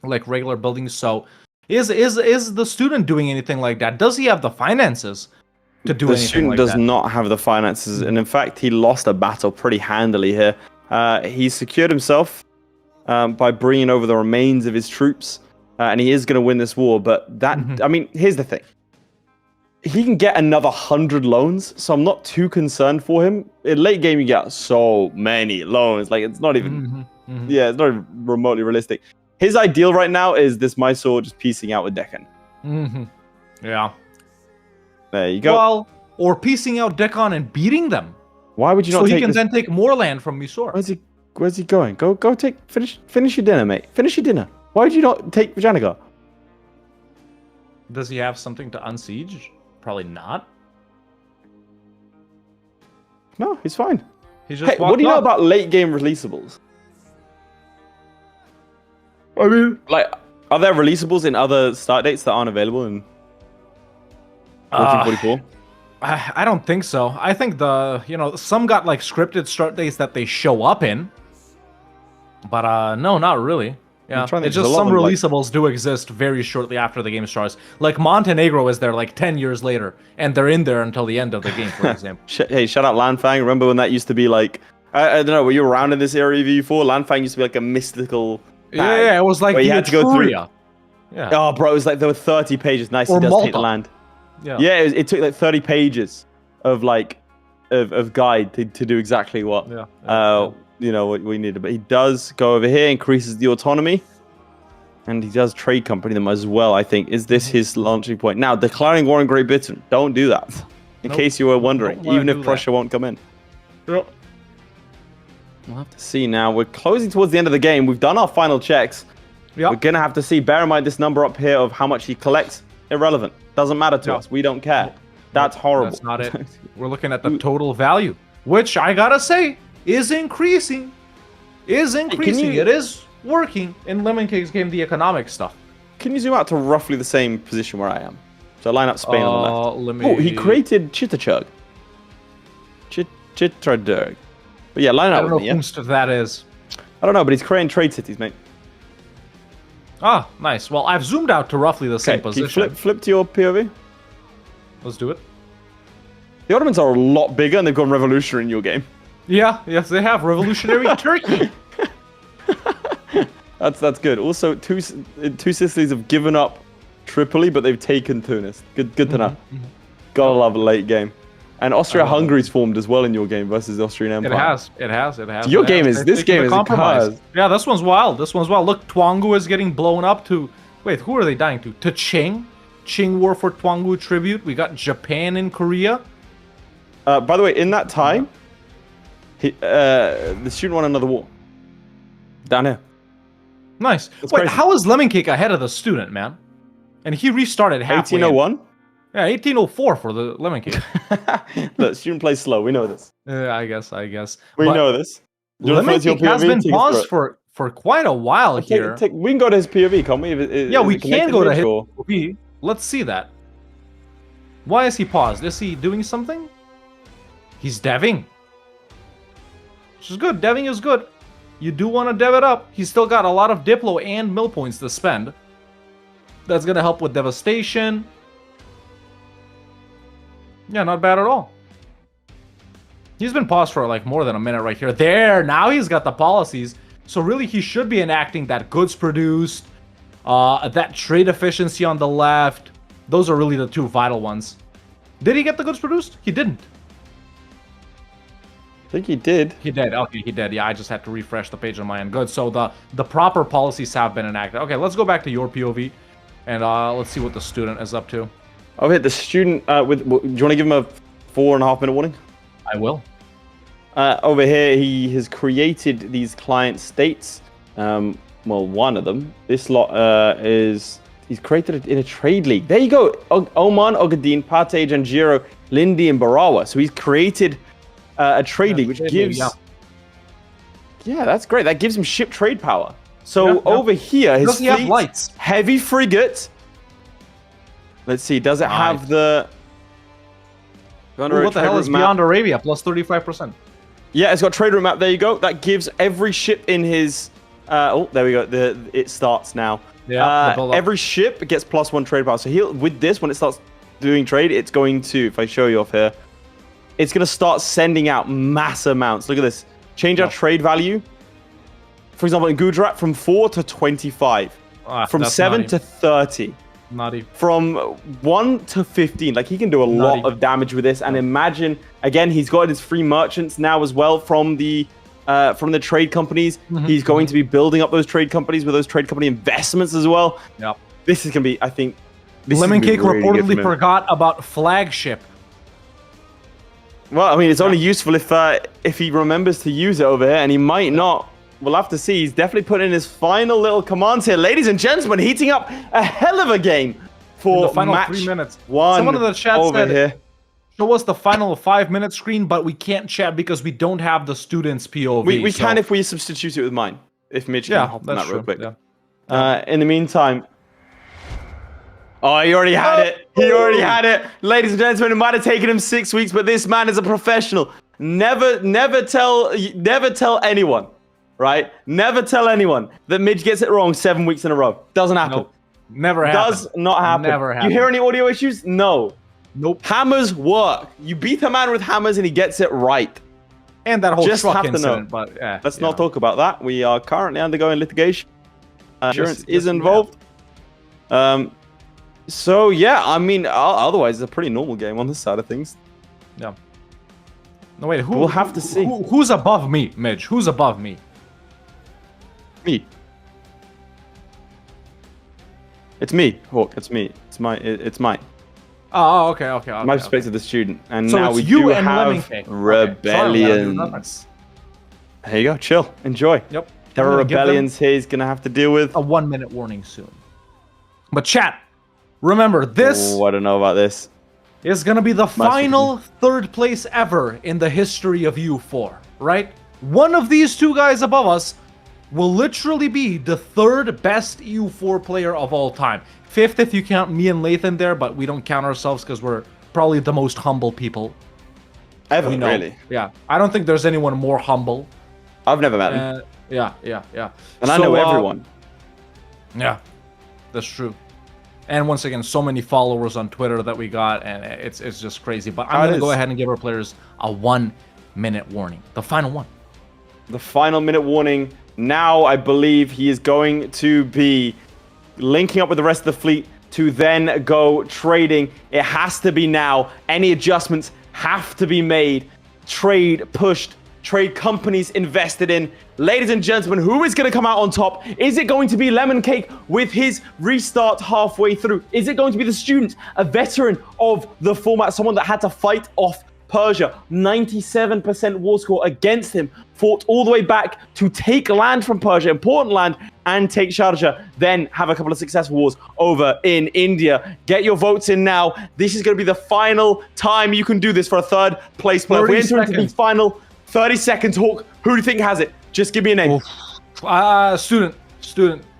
like regular buildings. So is the student doing anything like that? Does he have the finances to do The anything student like does that? not have the finances, and in fact, he lost a battle pretty handily here. He secured himself by bringing over the remains of his troops, and he is going to win this war. But that, I mean, here's the thing. He can get another 100 loans, so I'm not too concerned for him. In late game, you get so many loans. Like, it's not even, yeah, it's not even remotely realistic. His ideal right now is this Mysore just piecing out with Deccan. Yeah. There you go. Well, or piecing out Deccan and beating them. Why would you So not he take can this? then take more land from Mysore. Where's he going? Go finish your dinner, mate. Finish your dinner. Why would you not take Vijayanagar? Does he have something to unsiege? Probably not. No, he's fine. He just Hey, what do you know walked about late game releasables? off. I mean, Like, are there releasables in other start dates that aren't available in 1444? I don't think so. I think some got like scripted start dates that they show up in. But no, not really. Yeah, trying to it's think, just there's a lot some of them, like- releasables do exist very shortly after the game starts. Like Montenegro is there like 10 years later, and they're in there until the end of the game, for example. Hey, shout out Lanfang. Remember when that used to be like, I don't know, were you around in this area of EU4? Lanfang used to be like a mystical bag. Yeah, it was like where the you had to go through. Etruria. Yeah. Oh, bro, it was like there were 30 pages. Nice, Or he does take the Malta. land. Yeah. Yeah, it took like 30 pages of like of guide to do exactly what what we needed. But he does go over here, increases the autonomy, and he does trade company them as well. I think is this his launching point now? Declaring war on Great Britain. Don't do that. In Nope. case you were wondering, Don't wanna even do if Prussia that. won't come in. Yep. We'll have to see now. We're closing towards the end of the game. We've done our final checks. Yep. We're gonna have to see. Bear in mind this number up here of how much he collects. Irrelevant. Doesn't matter to No. us. We don't care. That's horrible. That's not it. We're looking at the total value, which I gotta say is increasing. you- It is working in Lemon Cake's game, the economic stuff. Can you zoom out to roughly the same position where I am? So line up Spain on the left. Let me... Oh, he created Chitachug. Chitradurg. But yeah, line I up don't know with me, yeah? whom that is. I don't know, but he's creating trade cities, mate. Ah, nice. Well, I've zoomed out to roughly the same Okay, can you position. flip to your POV? Let's do it. The Ottomans are a lot bigger, and they've gone revolutionary in your game. Yeah, yes, they have revolutionary Turkey. That's good. Also, two Sicilies have given up Tripoli, but they've taken Tunis. Good to know. Gotta love a late game. And Austria-Hungary's formed as well in your game versus the Austrian Empire. It has. Your game is This game is a cause. Yeah, this one's wild. Look, Twangu is getting blown up to. Wait, who are they dying to? To Qing. Qing War for Twangu tribute. We got Japan in Korea. By the way, in that time, the student won another war. Down here. Nice. That's Wait, crazy. how is Lemon Cake ahead of the student, man? And he restarted halfway. 1801. Yeah, 1804 for the Lemon Cake. Look, student plays slow. We know this. I guess. We But know this. Do you wanna Lemon flip to Cake has your POV? been Take us paused through for quite a while it. here. We can go to his POV, can't we? Yeah, we can go to his his. POV. Let's see that. Why is he paused? Is he doing something? He's deving. Which is good. Deving is good. You do want to dev it up. He's still got a lot of Diplo and mill points to spend. That's going to help with devastation. Yeah, not bad at all. He's been paused for like more than a minute right here. There, now he's got the policies. So really, he should be enacting that goods produced, that trade efficiency on the left. Those are really the two vital ones. Did he get the goods produced? He didn't. I think he did. He did. Okay, he did. Yeah, I just had to refresh the page on my end. Good. So the proper policies have been enacted. Okay, let's go back to your POV, and let's see what the student is up to. Okay, the student do you want to give him a 4.5 minute warning? I will. Over here, he has created these client states. Well, one of them. This lot he's created it in a trade league. There you go. Oman, Ogaden, Pate, Janjiro, Lindi, and Barawa. So he's created a trade league, which gives... Yeah, that's great. That gives him ship trade power. So over here, his Does he have fleet, lights? heavy frigate. Let's see, does it have the... Ooh, what the hell is Beyond Arabia? Plus 35%. Yeah, it's got trade route map. There you go. That gives every ship in his... oh, there we go. It starts now. Yeah, every ship gets +1 trade power. So with this, when it starts doing trade, it's going to, if I show you off here, it's going to start sending out mass amounts. Look at this. Change our trade value. For example, in Gujarat, from 4 to 25. From 7 to 30. Naughty. From 1 to 15. Like, he can do a lot of damage with this. And imagine, again, he's got his free merchants now as well from the trade companies. He's going to be building up those trade companies with those trade company investments as well. Yep. This is going to be, I think... Lemon Cake reportedly forgot about flagship. Well, I mean, it's only useful if he remembers to use it over here, and he might not. We'll have to see. He's definitely putting in his final little commands here. Ladies and gentlemen, heating up a hell of a game for the final match 3 minutes. one. Someone in the chat over said, here. show us the final 5-minute screen, but we can't chat because we don't have the student's POV. We can if we substitute it with mine. If Mitch can hop on that real quick. Yeah. In the meantime... Oh, he already had it. He already had it. Ladies and gentlemen, it might have taken him 6 weeks, but this man is a professional. Never tell anyone, right? Never tell anyone that Midge gets it wrong 7 weeks in a row. Doesn't happen. Nope. Never happened. Does not happen. Never happened. You hear any audio issues? No. Nope. Hammers work. You beat a man with hammers and he gets it right. And that whole Just truck have to incident, know. but yeah. Let's not talk about that. We are currently undergoing litigation. Insurance Yes, is involved. So yeah, I mean, otherwise it's a pretty normal game on this side of things. Yeah. No wait, We'll have to see. Who's above me, Midge? Who's above me? Me. It's me, Hawk. It's me. It's mine. Oh, okay. My perspective, the student, and So now it's we you do and Lemon have Cake. Okay. rebellions. There you go. Chill. Enjoy. Yep. There I'm are gonna give them rebellions here he's gonna have to deal with. a 1-minute warning soon. But chat, remember this Oh, I don't know about this. is gonna be the final 3rd place ever in the history of EU4, right? One of these two guys above us will literally be the 3rd best EU4 player of all time. 5th if you count me and Lathan there, but we don't count ourselves because we're probably the most humble people. Ever, We know. really. Yeah. I don't think there's anyone more humble. I've never met him. Yeah. And I know everyone. Yeah, that's true. And once again, so many followers on Twitter that we got, and it's just crazy. But I'm going to go ahead and give our players a 1-minute warning. The final one. The final minute warning. Now, I believe he is going to be linking up with the rest of the fleet to then go trading. It has to be now. Any adjustments have to be made. Trade pushed. Trade companies invested in. Ladies and gentlemen, who is going to come out on top? Is it going to be Lemon Cake with his restart halfway through? Is it going to be the student, a veteran of the format, someone that had to fight off Persia? 97% war score against him. Fought all the way back to take land from Persia, important land, and take Sharjah. Then have a couple of successful wars over in India. Get your votes in now. This is going to be the final time you can do this for a third place player. We enter into the final 30 seconds. Hawk, who do you think has it? Just give me a name. Student.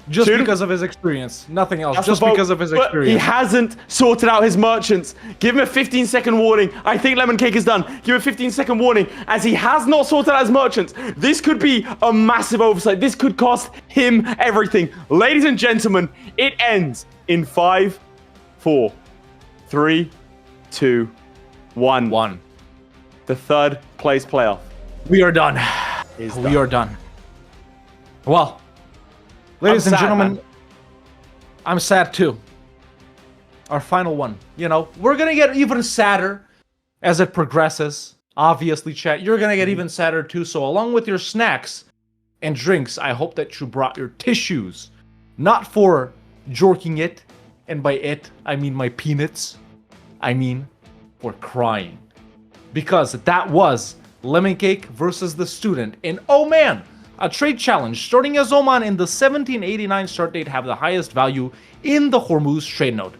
Just Student? because of his experience. Nothing else. That's Just the vote, because of his but experience. he hasn't sorted out his merchants. Give him a 15-second warning. I think Lemon Cake is done. Give him a 15-second warning as he has not sorted out his merchants. This could be a massive oversight. This could cost him everything. Ladies and gentlemen, it ends in 5, 4, 3, 2, 1. The third place playoff. We are done. Is We done. are done. Well, ladies and sad, gentlemen, man. I'm sad too. Our final one. You know, we're gonna get even sadder as it progresses. Obviously, chat, you're gonna get even sadder too. So along with your snacks and drinks, I hope that you brought your tissues. Not for jorking it, and by it, I mean my peanuts. I mean for crying. Because that was Lemon Cake versus the student. And oh man, a trade challenge. Starting as Oman in the 1789 start date have the highest value in the Hormuz trade node.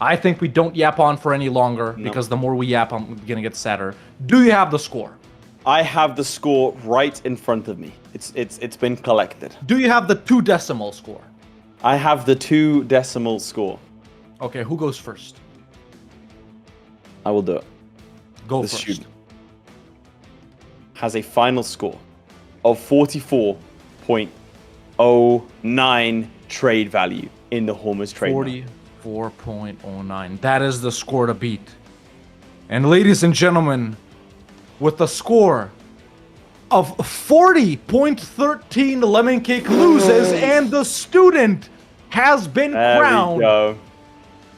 I think we don't yap on for any longer because the more we yap, I'm gonna get sadder. Do you have the score? I have the score right in front of me. It's been collected. Do you have the 2 decimal score? I have the 2 decimal score. Okay, who goes first? I will do it. Go The first. student has a final score of 44.09 trade value in the Hormuz trade. 44.09. That is the score to beat. And ladies and gentlemen, with the score of 40.13, Lemon Cake loses, and the student has been There crowned we go.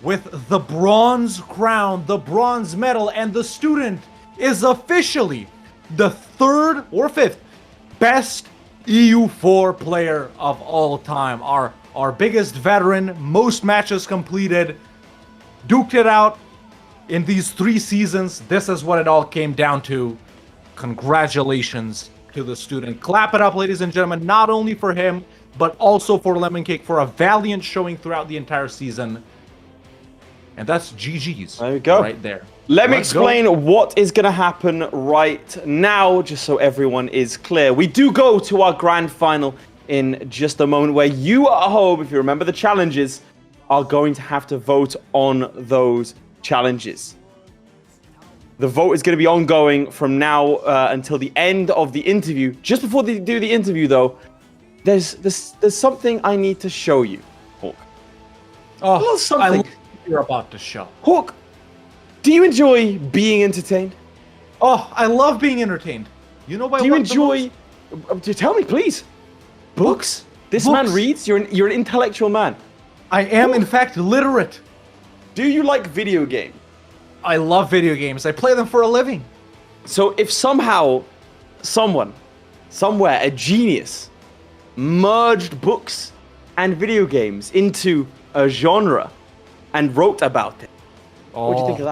with the bronze crown, the bronze medal, and the student is officially the 3rd or 5th best EU4 player of all time. Our biggest veteran, most matches completed, duked it out in these 3 seasons. This is what it all came down to. Congratulations to the student. Clap it up, ladies and gentlemen, not only for him, but also for Lemon Cake for a valiant showing throughout the entire season. And that's GG's. There we go. Right there. Let me Let's go. explain what is going to happen right now, just so everyone is clear. We do go to our grand final in just a moment, where you at home, if you remember the challenges, are going to have to vote on those challenges. The vote is going to be ongoing from now until the end of the interview. Just before they do the interview, though, there's something I need to show you, Hawk. Oh, little something. I love what you're about to show. Hawk, do you enjoy being entertained? Oh, I love being entertained. You know by Do you what the enjoy? Tell me, please. Books. This man Books. reads. You're an intellectual man. I am, in fact, literate. Do you like video games? I love video games. I play them for a living. So if somehow, someone, somewhere, a genius, merged books and video games into a genre and wrote about it, Oh, what'd you think of that?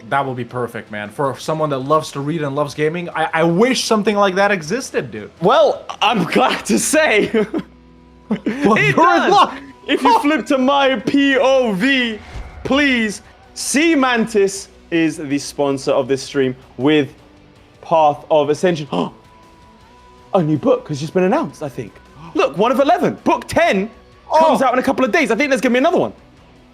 that would be perfect, man. For someone that loves to read and loves gaming, I wish something like that existed, dude. well, I'm glad to say, Well, it you're in does. luck. If you flip to my POV, please. Sea Mantis is the sponsor of this stream with Path of Ascension. A new book has just been announced, I think. Look, 1 of 11. Book 10 comes out in a couple of days. I think there's going to be another one.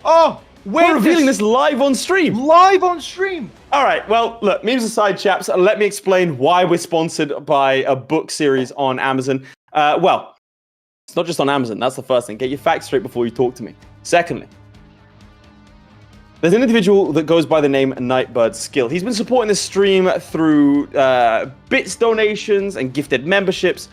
Oh, We're revealing this live on stream. live on stream. All right, well, look, memes aside, chaps, let me explain why we're sponsored by a book series on Amazon. Well, it's not just on Amazon. That's the first thing. Get your facts straight before you talk to me. Secondly, there's an individual that goes by the name Nightbird Skill. He's been supporting this stream through bits donations and gifted memberships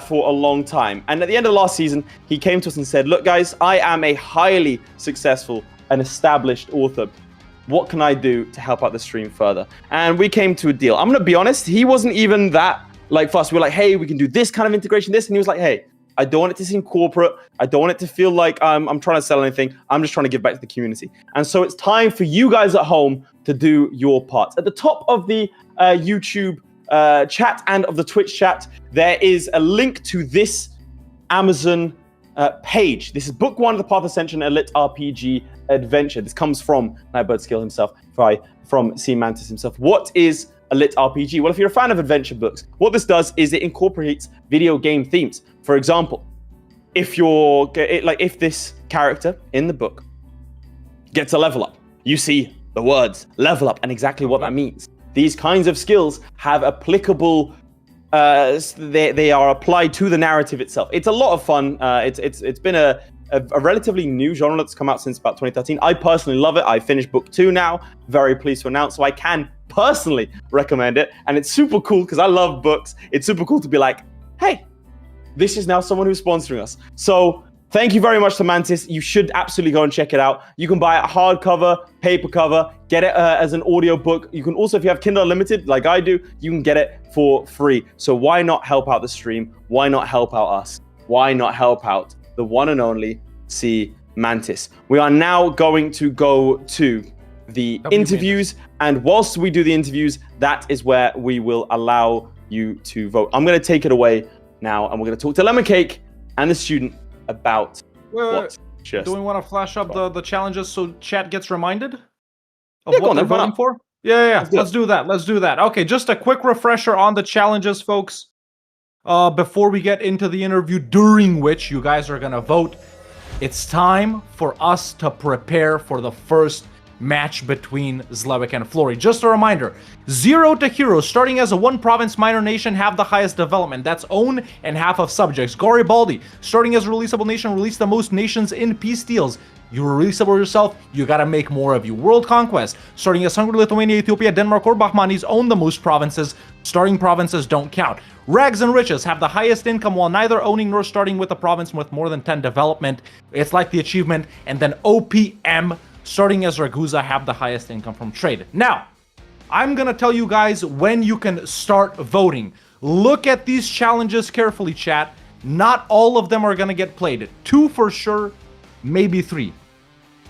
for a long time. And at the end of last season, he came to us and said, look, guys, I am a highly successful and established author. What can I do to help out the stream further? And we came to a deal. I'm going to be honest, he wasn't even that like fussed. We were like, hey, we can do this kind of integration, this. And he was like, hey, I don't want it to seem corporate. I don't want it to feel like I'm trying to sell anything. I'm just trying to give back to the community. And so it's time for you guys at home to do your part. At the top of the YouTube chat and of the Twitch chat, there is a link to this Amazon page. This is book 1 of the Path Ascension Elite RPG Adventure. This comes from Nightbird Skill himself, from Sea Mantis himself. What is Elite RPG? Well, if you're a fan of adventure books, what this does is it incorporates video game themes. For example, if this character in the book gets a level up, you see the words level up and exactly what that means. These kinds of skills have applicable they are applied to the narrative itself. It's a lot of fun. It's been a relatively new genre that's come out since about 2013. I personally love it. I finished book 2 now. Very pleased to announce. So I can personally recommend it. And it's super cool because I love books. It's super cool to be like, hey, this is now someone who's sponsoring us. So thank you very much to Mantis. You should absolutely go and check it out. You can buy it hardcover, paper cover, get it as an audio book. You can also, if you have Kindle Unlimited, like I do, you can get it for free. So why not help out the stream? Why not help out us? Why not help out the one and only Sea Mantis? We are now going to go to the interviews. And whilst we do the interviews, that is where we will allow you to vote. I'm going to take it away now, and we're going to talk to Lemon Cake and the student about what just... Do we want to flash up the challenges so chat gets reminded of Yeah, what they're voting for? Yeah. Let's do that. Okay, just a quick refresher on the challenges, folks. Before we get into the interview, during which you guys are going to vote, it's time for us to prepare for the first match between Zlewikk and Florry. Just a reminder, 0 to Hero, starting as a 1-province minor nation, have the highest development. That's own and half of subjects. Garibaldi, starting as a releasable nation, release the most nations in peace deals. You releasable yourself, you gotta make more of you. World Conquest, starting as Hungary, Lithuania, Ethiopia, Denmark, or Bahmanis, own the most provinces. Starting provinces don't count. Rags and Riches have the highest income while neither owning nor starting with a province with more than 10 development. It's like the achievement. And then OPM, starting as Ragusa, have the highest income from trade. Now, I'm gonna tell you guys when you can start voting. Look at these challenges carefully, chat. Not all of them are gonna get played. 2 for sure, maybe 3.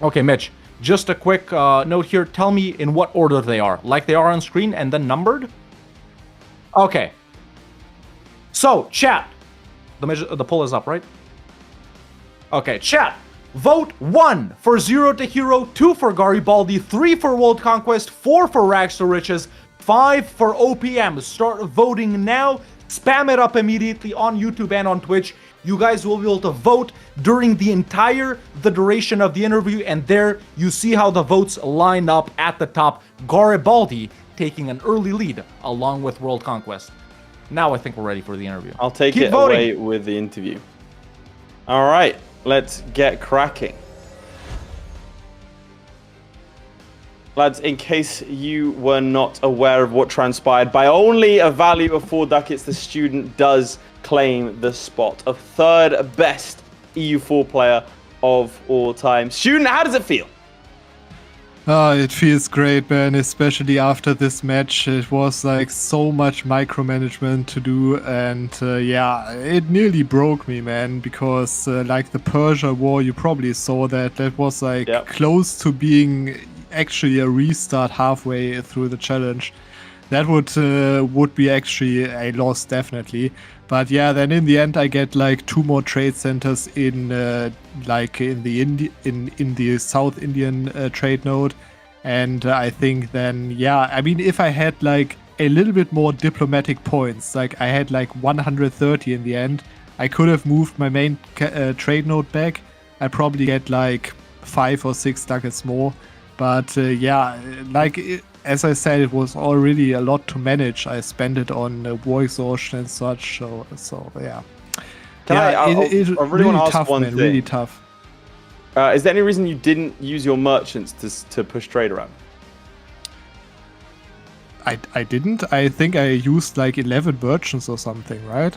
Okay, Mitch, just a quick note here. Tell me in what order they are. Like they are on screen and then numbered? Okay. So, chat. The poll is up, right? Okay, chat. Vote 1 for 0 to Hero, 2 for Garibaldi, 3 for World Conquest, 4 for Rags to Riches, 5 for OPM. Start voting now. Spam it up immediately on YouTube and on Twitch. You guys will be able to vote during the duration of the interview, and there you see how the votes line up at the top. Garibaldi taking an early lead along with World Conquest. Now I think we're ready for the interview. I'll take it away with the interview. All right, let's get cracking. Lads, in case you were not aware of what transpired, by only a value of 4 ducats, the student does claim the spot of 3rd best EU4 player of all time. Student, how does it feel? It feels great, man, especially after this match. It was like so much micromanagement to do, and yeah, it nearly broke me, man, because like the Persia War, you probably saw that was like close to being actually a restart halfway through the challenge. That would be actually a loss, definitely. But yeah, then in the end I get like 2 more trade centers in like in the South Indian trade node, and I think then yeah, I mean if I had like a little bit more diplomatic points, like I had like 130 in the end, I could have moved my main trade node back. I probably get like 5 or 6 ducats more. But as I said, it was already a lot to manage. I spent it on war exhaustion and such. So yeah. I really want to ask tough, one man, thing. really tough. Is there any reason you didn't use your merchants to push trade around? I didn't. I think I used like 11 merchants or something, right?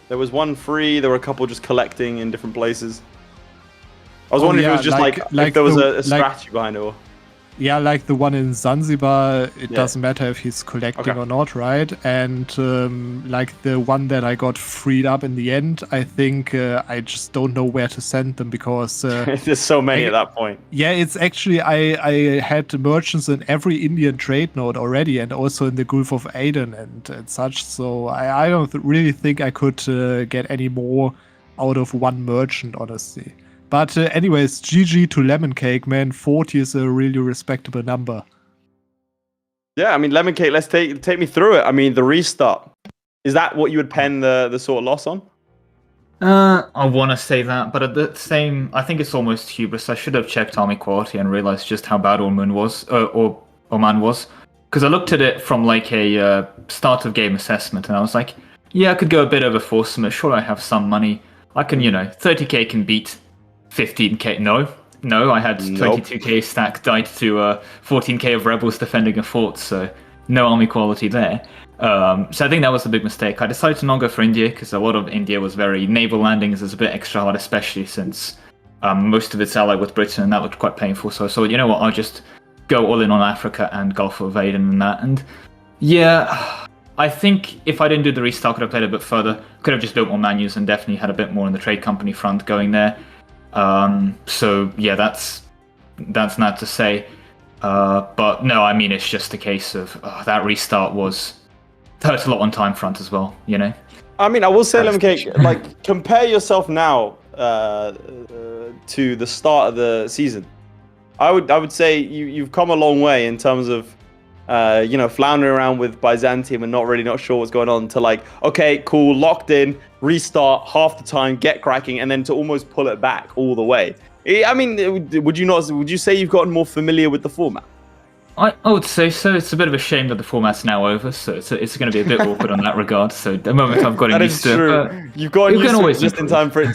There was one free. There were a couple just collecting in different places. I was wondering if it was just if there was a strategy behind it. Or... Yeah, like the one in Zanzibar, it Yeah. doesn't matter if he's collecting Okay. or not, right? And like the one that I got freed up in the end, I think I just don't know where to send them because There's so many at that point. yeah, it's actually I had merchants in every Indian trade node already, and also in the Gulf of Aden and such. So I don't really think I could get any more out of one merchant, honestly. But anyways, GG to Lemon Cake, man. 40 is a really respectable number. Yeah, I mean, Lemon Cake, let's take me through it. I mean, the restart. Is that what you would pen the sort of loss on? I want to say that, but at the same, I think it's almost hubris. I should have checked army quality and realized just how bad Oman was, Oman was. Because I looked at it from like a start of game assessment, and I was like, yeah, I could go a bit over Forcemet. Sure, I have some money. I can, 30k can beat 15k. No, I had Nope. 22k stack died to 14k of rebels defending a fort, so no army quality there. So I think that was a big mistake. I decided to not go for India because a lot of India was very naval landings is a bit extra hard, especially since most of it's allied with Britain, and that looked quite painful. So I thought, you know what, I'll just go all in on Africa and Gulf of Aden and that. And yeah, I think if I didn't do the restart, I could have played a bit further. Could have just built more menus and definitely had a bit more on the trade company front going there. So yeah, that's not to say. But no, I mean, it's just a case of that restart hurts a lot on time front as well, I mean, I will say, Lemon Cake, like, compare yourself now to the start of the season. I would say you've come a long way in terms of, floundering around with Byzantium and not sure what's going on, to like, okay, cool, locked in, restart half the time, get cracking, and then to almost pull it back all the way. I mean, would you say you've gotten more familiar with the format? I would say so. It's a bit of a shame that the format's now over, so it's going to be a bit awkward on that regard. So the moment I've gotten That used is to true. it, You've gotten you used can to it always just in improve. time for it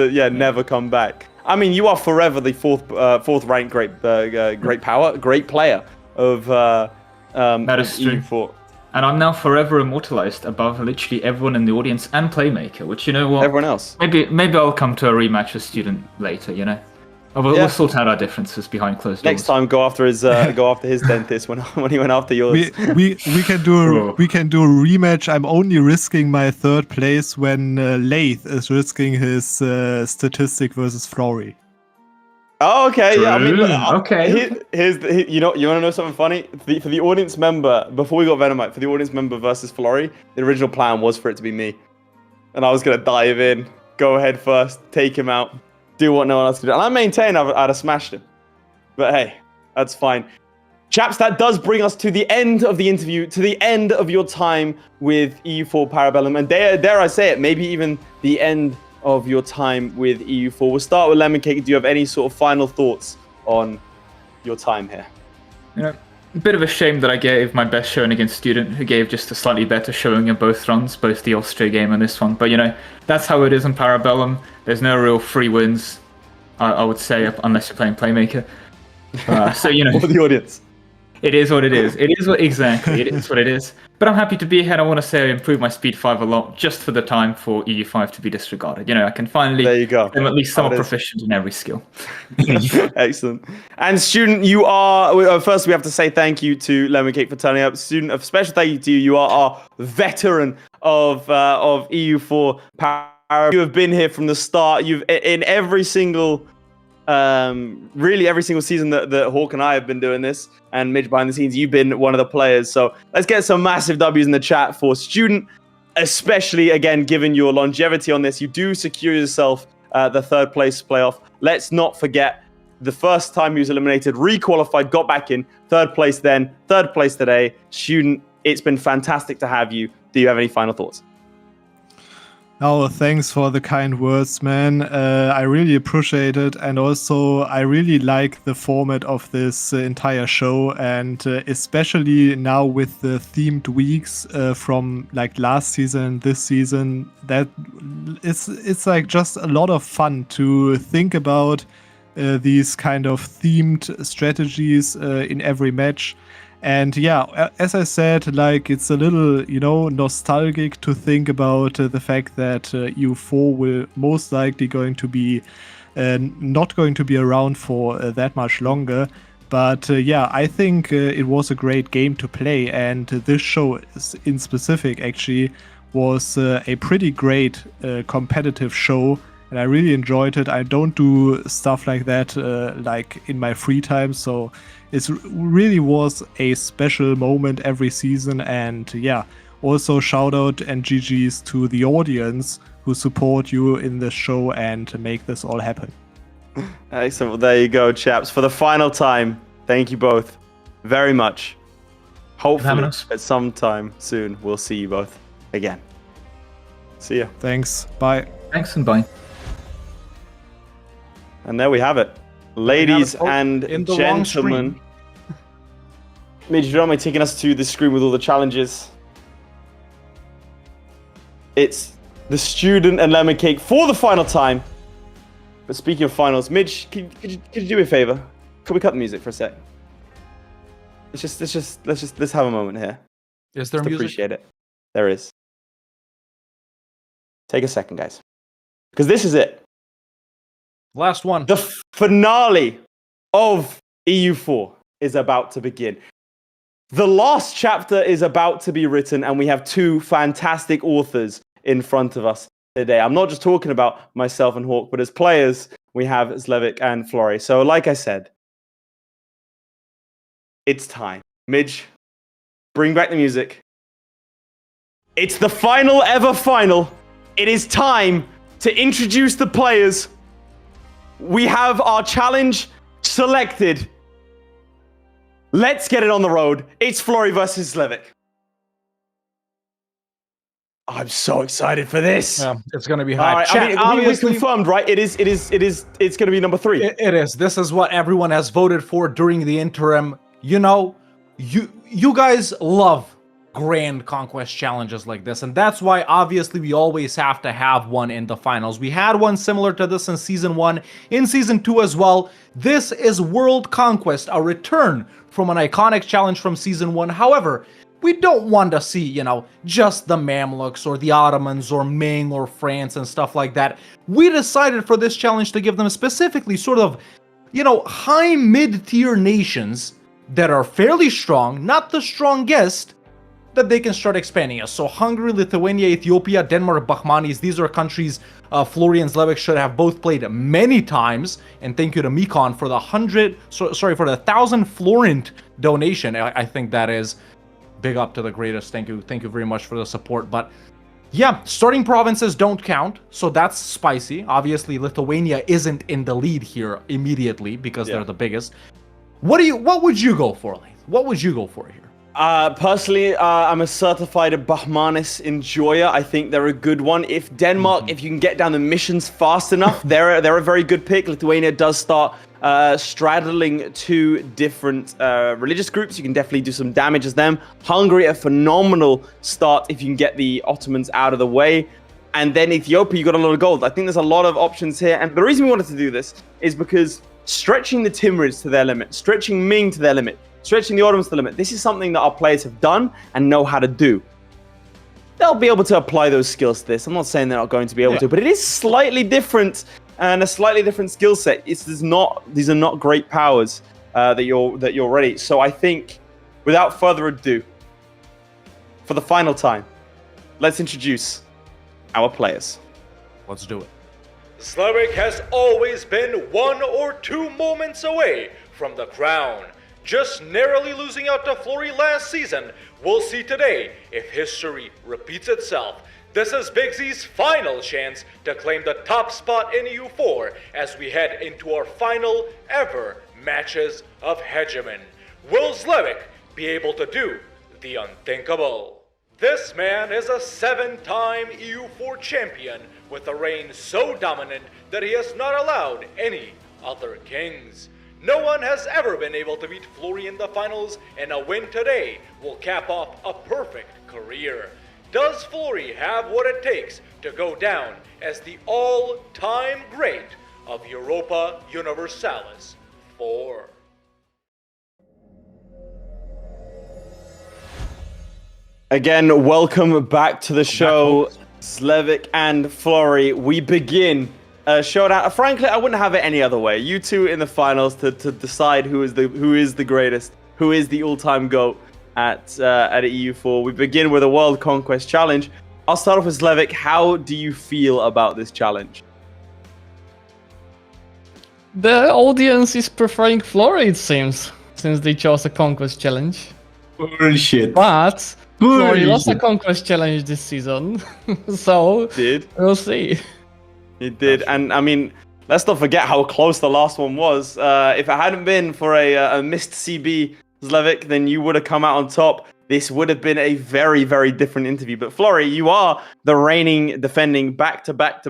to never come back. I mean, you are forever the fourth ranked great player of That is true. EU4. And I'm now forever immortalized above literally everyone in the audience and Playmaker, which, you know what? Everyone else. Maybe I'll come to a rematch with Student later, We'll sort out our differences behind closed doors. Next time, go after his dentist when he went after yours. We can do a rematch. I'm only risking my third place when Lath is risking his statistic versus Florry. Oh, okay. Yeah, I mean, True. look, Okay. you want to know something funny? For the audience member, before we got Venomite, for the audience member versus Florry, the original plan was for it to be me, and I was gonna dive in, go ahead first, take him out, do what no one else could do, and I maintain I'd have smashed him. But hey, that's fine. Chaps, that does bring us to the end of the interview, to the end of your time with EU4 Parabellum, and dare I say it, maybe even the end of your time with EU4. We'll start with Lemon Cake. Do you have any sort of final thoughts on your time here? A bit of a shame that I gave my best showing against Student, who gave just a slightly better showing in both runs, both the Austria game and this one. But that's how it is in Parabellum. There's no real free wins, I would say, unless you're playing Playmaker. So For the audience. It is what it is. It is what it is. But I'm happy to be here. I want to say I improved my speed 5 a lot just for the time for EU5 to be disregarded. I can finally There you go. I'm at least somewhat That is- proficient in every skill. Excellent. And Student, you are, first we have to say thank you to Lemon Cake for turning up. Student, a special thank you to you. You are our veteran of EU4 Power. You have been here from the start. You've in every single really every single season that Hawk and I have been doing this, and Midge behind the scenes, you've been one of the players. So let's get some massive W's in the chat for Student, especially, again, given your longevity on this. You do secure yourself the third place playoff. Let's not forget the first time he was eliminated, re-qualified, got back in, third place then, third place today. Student, it's been fantastic to have you. Do you have any final thoughts? Oh, thanks for the kind words, man. I really appreciate it. And also, I really like the format of this entire show. And especially now with the themed weeks from like last season, this season, that it's like just a lot of fun to think about these kind of themed strategies in every match. And yeah, as I said, like it's a little, nostalgic to think about the fact that EU4 will most likely going to be not going to be around for that much longer. But yeah, I think it was a great game to play, and this show in specific actually was a pretty great competitive show. And I really enjoyed it. I don't do stuff like that like in my free time, so it really was a special moment every season. And yeah, also shout out and GGs to the audience who support you in this show and make this all happen. Excellent. Well, there you go, chaps. For the final time, thank you both very much. Hopefully, at some time soon, we'll see you both again. See ya. Thanks. Bye. Thanks and bye. And there we have it. Ladies and in the wrong gentlemen. Midge, you don't mind taking us to the screen with all the challenges? It's the student and lemon cake for the final time. But speaking of finals, Midge, could you do me a favor? Could we cut the music for a sec? Let's have a moment here. Is there Just music? appreciate it. There is. Take a second, guys. Because this is it. Last one. The finale of EU4 is about to begin. The last chapter is about to be written, and we have two fantastic authors in front of us today. I'm not just talking about myself and Hawk, but as players, we have Zlewikk and Florry. So like I said, it's time. Midge, bring back the music. It's the final ever final. It is time to introduce the players. We have our challenge selected. Let's get it on the road. It's Florry versus Zlewikk. I'm so excited for this. Yeah, it's going to be high. All right, Chat, I mean, we obviously, confirmed, right? It's going to be number 3. it is. This is what everyone has voted for during the interim. You know, you guys love grand conquest challenges like this, and that's why obviously we always have to have one in the finals. We had one similar to this in season 1, in season 2 as well. This is World Conquest, a return from an iconic challenge from season 1. However, we don't want to see, just the Mamluks or the Ottomans or Ming or France and stuff like that. We decided for this challenge to give them specifically sort of, high mid-tier nations that are fairly strong, not the strongest, that they can start expanding us. So Hungary, Lithuania, Ethiopia, Denmark, Bahmanis, these are countries Florry and Zlewikk should have both played many times. And thank you to Mikon for the 1,000 florint donation. I think that is big up to the greatest. Thank you very much for the support. But yeah, starting provinces don't count, so that's spicy. Obviously, Lithuania isn't in the lead here immediately because they're the biggest. What would you go for, Laith? What would you go for here? Personally, I'm a certified Bahmanis enjoyer. I think they're a good one. If Denmark, if you can get down the missions fast enough, they're a very good pick. Lithuania does start straddling two different religious groups. You can definitely do some damage as them. Hungary, a phenomenal start if you can get the Ottomans out of the way. And then Ethiopia, you got a lot of gold. I think there's a lot of options here. And the reason we wanted to do this is because stretching the Timurids to their limit, stretching Ming to their limit, stretching the Ottomans to the limit, this is something that our players have done and know how to do. They'll be able to apply those skills to this. I'm not saying they're not going to be able to, but it is slightly different and a slightly different skill set. These are not great powers that you're ready. So I think, without further ado, for the final time, let's introduce our players. Let's do it. Zlewikk has always been 1 or 2 moments away from the crown. Just narrowly losing out to Florry last season, we'll see today if history repeats itself. This is Big Z's final chance to claim the top spot in EU4 as we head into our final ever matches of Hegemon. Will Zlewikk be able to do the unthinkable? This man is a 7-time EU4 champion with a reign so dominant that he has not allowed any other kings. No one has ever been able to beat Florry in the finals, and a win today will cap off a perfect career. Does Florry have what it takes to go down as the all-time great of Europa Universalis 4? Again, welcome back to the show, Zlewikk and Florry. We begin Showdown. Frankly, I wouldn't have it any other way. You two in the finals to decide who is the greatest, who is the all-time GOAT at EU4. We begin with a World Conquest Challenge. I'll start off with Zlewikk. How do you feel about this challenge? The audience is preferring Florry, it seems, since they chose a Conquest Challenge. Bullshit. But Florry lost a Bullshit. Conquest Challenge this season, so we'll see. He did, and I mean, let's not forget how close the last one was. If it hadn't been for a missed CB, Zlewikk, then you would have come out on top. This would have been a very, very different interview. But Florry, you are the reigning, defending back-to-back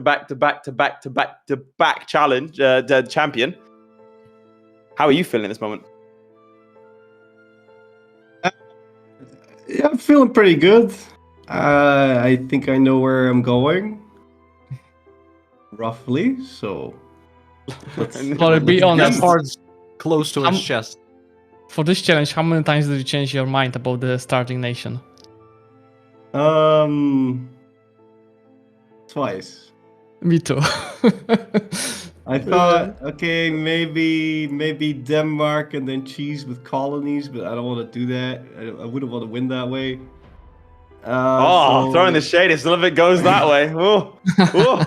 challenge champion. How are you feeling at this moment? Yeah, I'm feeling pretty good. I think I know where I'm going. Roughly, so... Florry, be His honest. cards close to his chest. For this challenge, how many times did you change your mind about the starting nation? Twice. Me too. I thought, okay, maybe Denmark and then cheese with colonies, but I don't want to do that. I wouldn't want to win that way. So- Throwing the shade. If Zlewikk goes that way. Ooh. Ooh.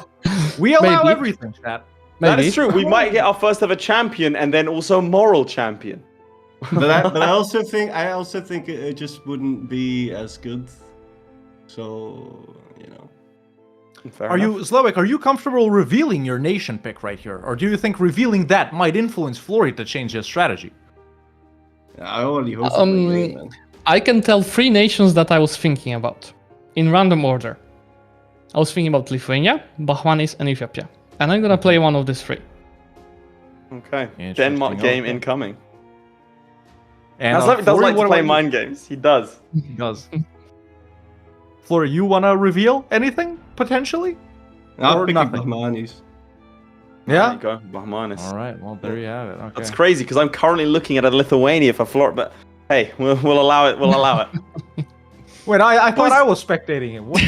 We allow Maybe. everything, chat. That Maybe. is true. We might get our first ever champion and then also moral champion. but I also think it just wouldn't be as good. So, you know. Fair Are enough. you, Zlewikk, are you comfortable revealing your nation pick right here? Or do you think revealing that might influence Florry to change his strategy? I already hosted my game, man. I can tell 3 nations that I was thinking about, in random order. I was thinking about Lithuania, Bahmanis, and Ethiopia. And I'm gonna play one of these 3. Okay. Interesting, Denmark game okay. incoming. And Zlewikk does Florry, like what to play about you? mind games. He does. He does. Florry, you wanna reveal anything, potentially? I'll or pick nothing. Bahmanis. There Yeah? you go. Bahmanis. Alright, well, there you have it. Okay. That's crazy because I'm currently looking at a Lithuania for Florry, but hey, we'll allow it. We'll allow it. Wait, I thought I was spectating him. What?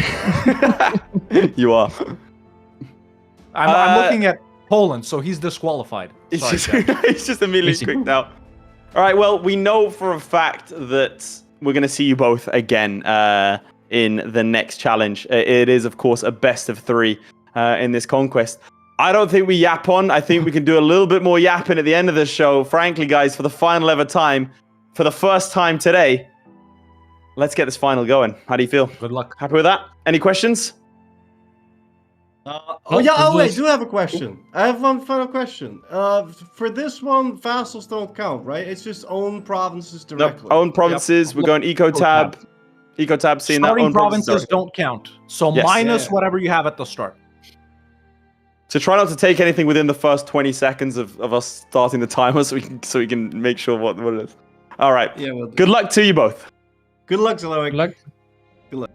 You are. I'm looking at Poland, so he's disqualified. It's Sorry, just, chat. it's just immediately clicked out. All right, well, we know for a fact that we're going to see you both again in the next challenge. It is, of course, a best of 3 in this conquest. I don't think we yap on. I think we can do a little bit more yapping at the end of the show. Frankly, guys, for the final ever time, for the first time today, let's get this final going. How do you feel? Good luck. Happy with that? Any questions? Wait, I do have a question. I have one final question. For this one, vassals don't count, right? It's just own provinces Nope. directly. Own provinces. We're going eco tab. Eco tab, seeing that. Starting Own provinces don't count. So Yes. minus Yeah. whatever you have at the start. So try not to take anything within the first 20 seconds of us starting the timer, so we can make sure what it is. All right. Yeah, well, Good luck to you both. good luck, Zlewikk. Good luck.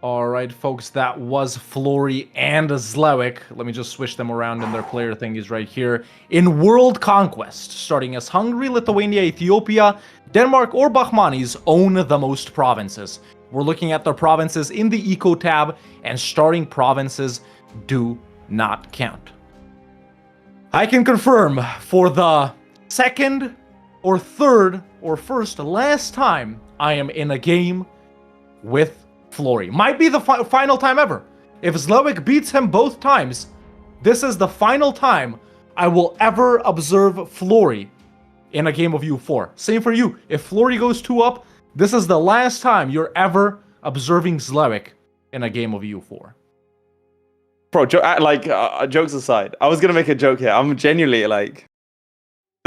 Alright, folks, that was Florry and Zlewikk. Let me just switch them around in their player thingies right here. In World Conquest, starting as Hungary, Lithuania, Ethiopia, Denmark, or Bahmanis own the most provinces. We're looking at their provinces in the Eco tab, and starting provinces do not count. I can confirm for the second or third or first last time I am in a game with Florry. Might be the final time ever. If Zlewikk beats him both times, this is the final time I will ever observe Florry in a game of U4. Same for you. If Florry goes 2 up, this is the last time you're ever observing Zlewikk in a game of U4. Bro, jokes aside, I was going to make a joke here. I'm genuinely like,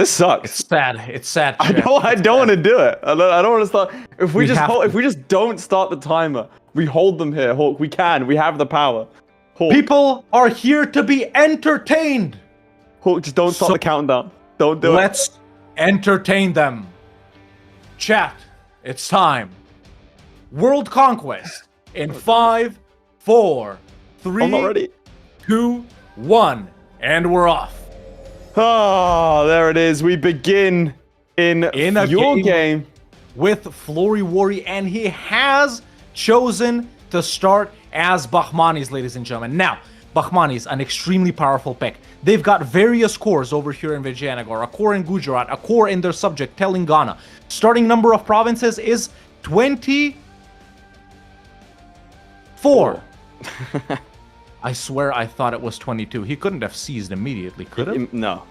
This sucks. It's sad. It's sad. I chat. don't want to do it. I don't want to start. If we have to. if we just don't start the timer, we hold them here, Hawk. We can. We have the power. Hawk, People are here to be entertained. Hawk, just don't start So- the countdown. Don't do it. Let's entertain them. Chat, it's time. World Conquest in 5, 4, 3, I'm not ready. 2, 1, and we're off. Ah, there it is. We begin in a your game. game. With Florry Worry, and he has chosen to start as Bahmanis, ladies and gentlemen. Now, Bahmanis, an extremely powerful pick. They've got various cores over here in Vijayanagar, a core in Gujarat, a core in their subject, Telangana. Starting number of provinces is 24. I swear I thought it was 22. He couldn't have seized immediately, could he? No.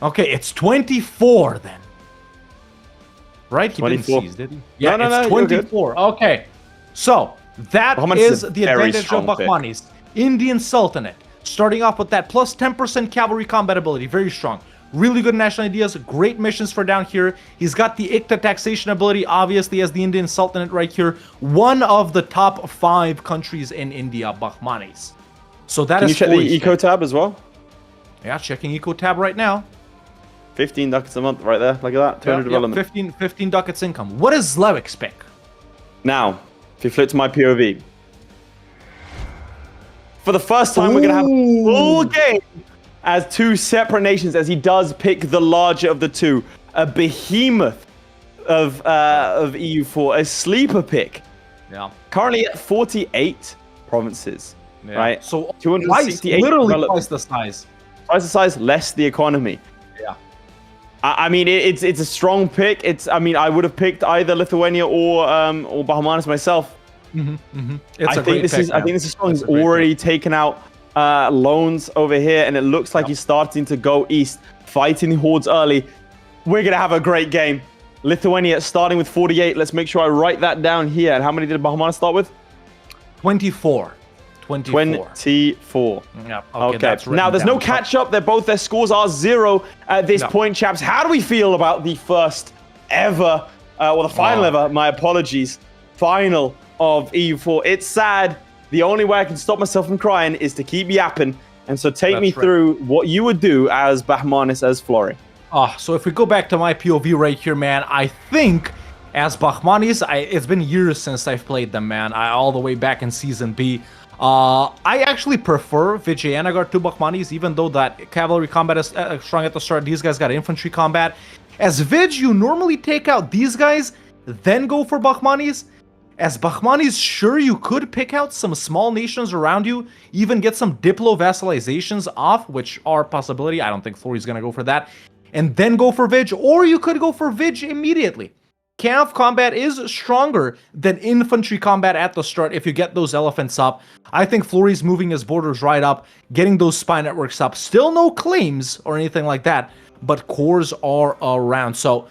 Okay, it's 24 then. Right? He 24. didn't seize, did he? Yeah, No, it's you're good. 24. Okay. So, that Bahmanis is is a the very advantage of strong pick. Bahmanis. Indian Sultanate. Starting off with that plus 10% cavalry combat ability. Very strong. Really good national ideas. Great missions for down here. He's got the Ikta taxation ability, obviously, as the Indian Sultanate right here. One of the top 5 countries in India, Bahmanis. So that Can is you check the Florry's eco pick. tab as well? Yeah, checking Eco tab right now. 15 ducats a month right there. Look at that. Total development. 15 ducats income. What is Zlewick's pick? Now, if you flip to my POV. For the first time, we're going to have a full game as 2 separate nations, as he does pick the larger of the 2. A behemoth of EU4. A sleeper pick. Yeah. Currently at 48 provinces. Yeah. Right? So 268 literally developed- twice the size. Twice the size, less the economy. Yeah. I mean, it's a strong pick. I mean, I would have picked either Lithuania or Bahmanis myself. It's I a think great this pick, is. I man. think this is strong. It's He's a great already taken out loans over here, and it looks like he's starting to go east, fighting the hordes early. We're gonna have a great game. Lithuania starting with 48. Let's make sure I write that down here. And how many did Bahmanis start with? 24. 24. Yeah. Okay. That's Now, there's no written down. catch up. Their scores are 0 at this No. point, chaps. How do we feel about the first ever, the final ever, my apologies, final of EU4? It's sad. The only way I can stop myself from crying is to keep yapping. And so take me That's right. through what you would do as Bahmanis, as Florry. So if we go back to my POV right here, man, I think as Bahmanis, it's been years since I've played them, man. All the way back in Season B. I actually prefer Vijayanagar to Bahmanis, even though that cavalry combat is strong at the start. These guys got infantry combat. As Vij, you normally take out these guys, then go for Bahmanis. As Bahmanis, sure, you could pick out some small nations around you, even get some Diplo vassalizations off, which are a possibility. I don't think Florry's going to go for that. And then go for Vij, or you could go for Vij immediately. Camp combat is stronger than infantry combat at the start if you get those elephants up. I think Florry's moving his borders right up, getting those spy networks up. Still no claims or anything like that, but cores are around. So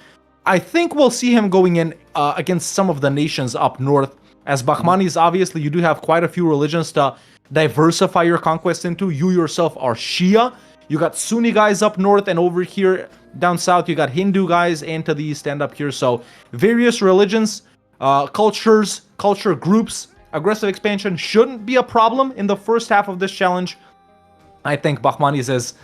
I think we'll see him going in against some of the nations up north. As Bahmanis, obviously, you do have quite a few religions to diversify your conquest into. You yourself are Shia. You got Sunni guys up north, and over here down south, you got Hindu guys, and to the east and up here. So various religions, cultures, culture groups. Aggressive expansion shouldn't be a problem in the first half of this challenge. I think Bahmanis is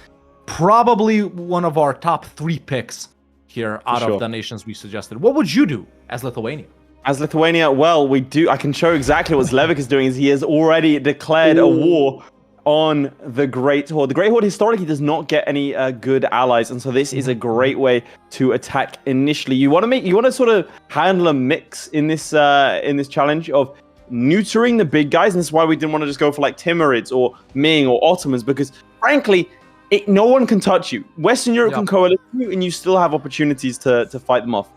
probably one of our top 3 picks here out of the nations we suggested. What would you do as Lithuania? As Lithuania, well, I can show exactly what Zlewikk is doing. Is he has already declared a war on the Great Horde. The Great Horde historically does not get any good allies, and so this is a great way to attack initially. You want to sort of handle a mix in this challenge of neutering the big guys, and this is why we didn't want to just go for like Timurids or Ming or Ottomans, because frankly, no one can touch you. Western Europe can coalesce you, and you still have opportunities to fight them off.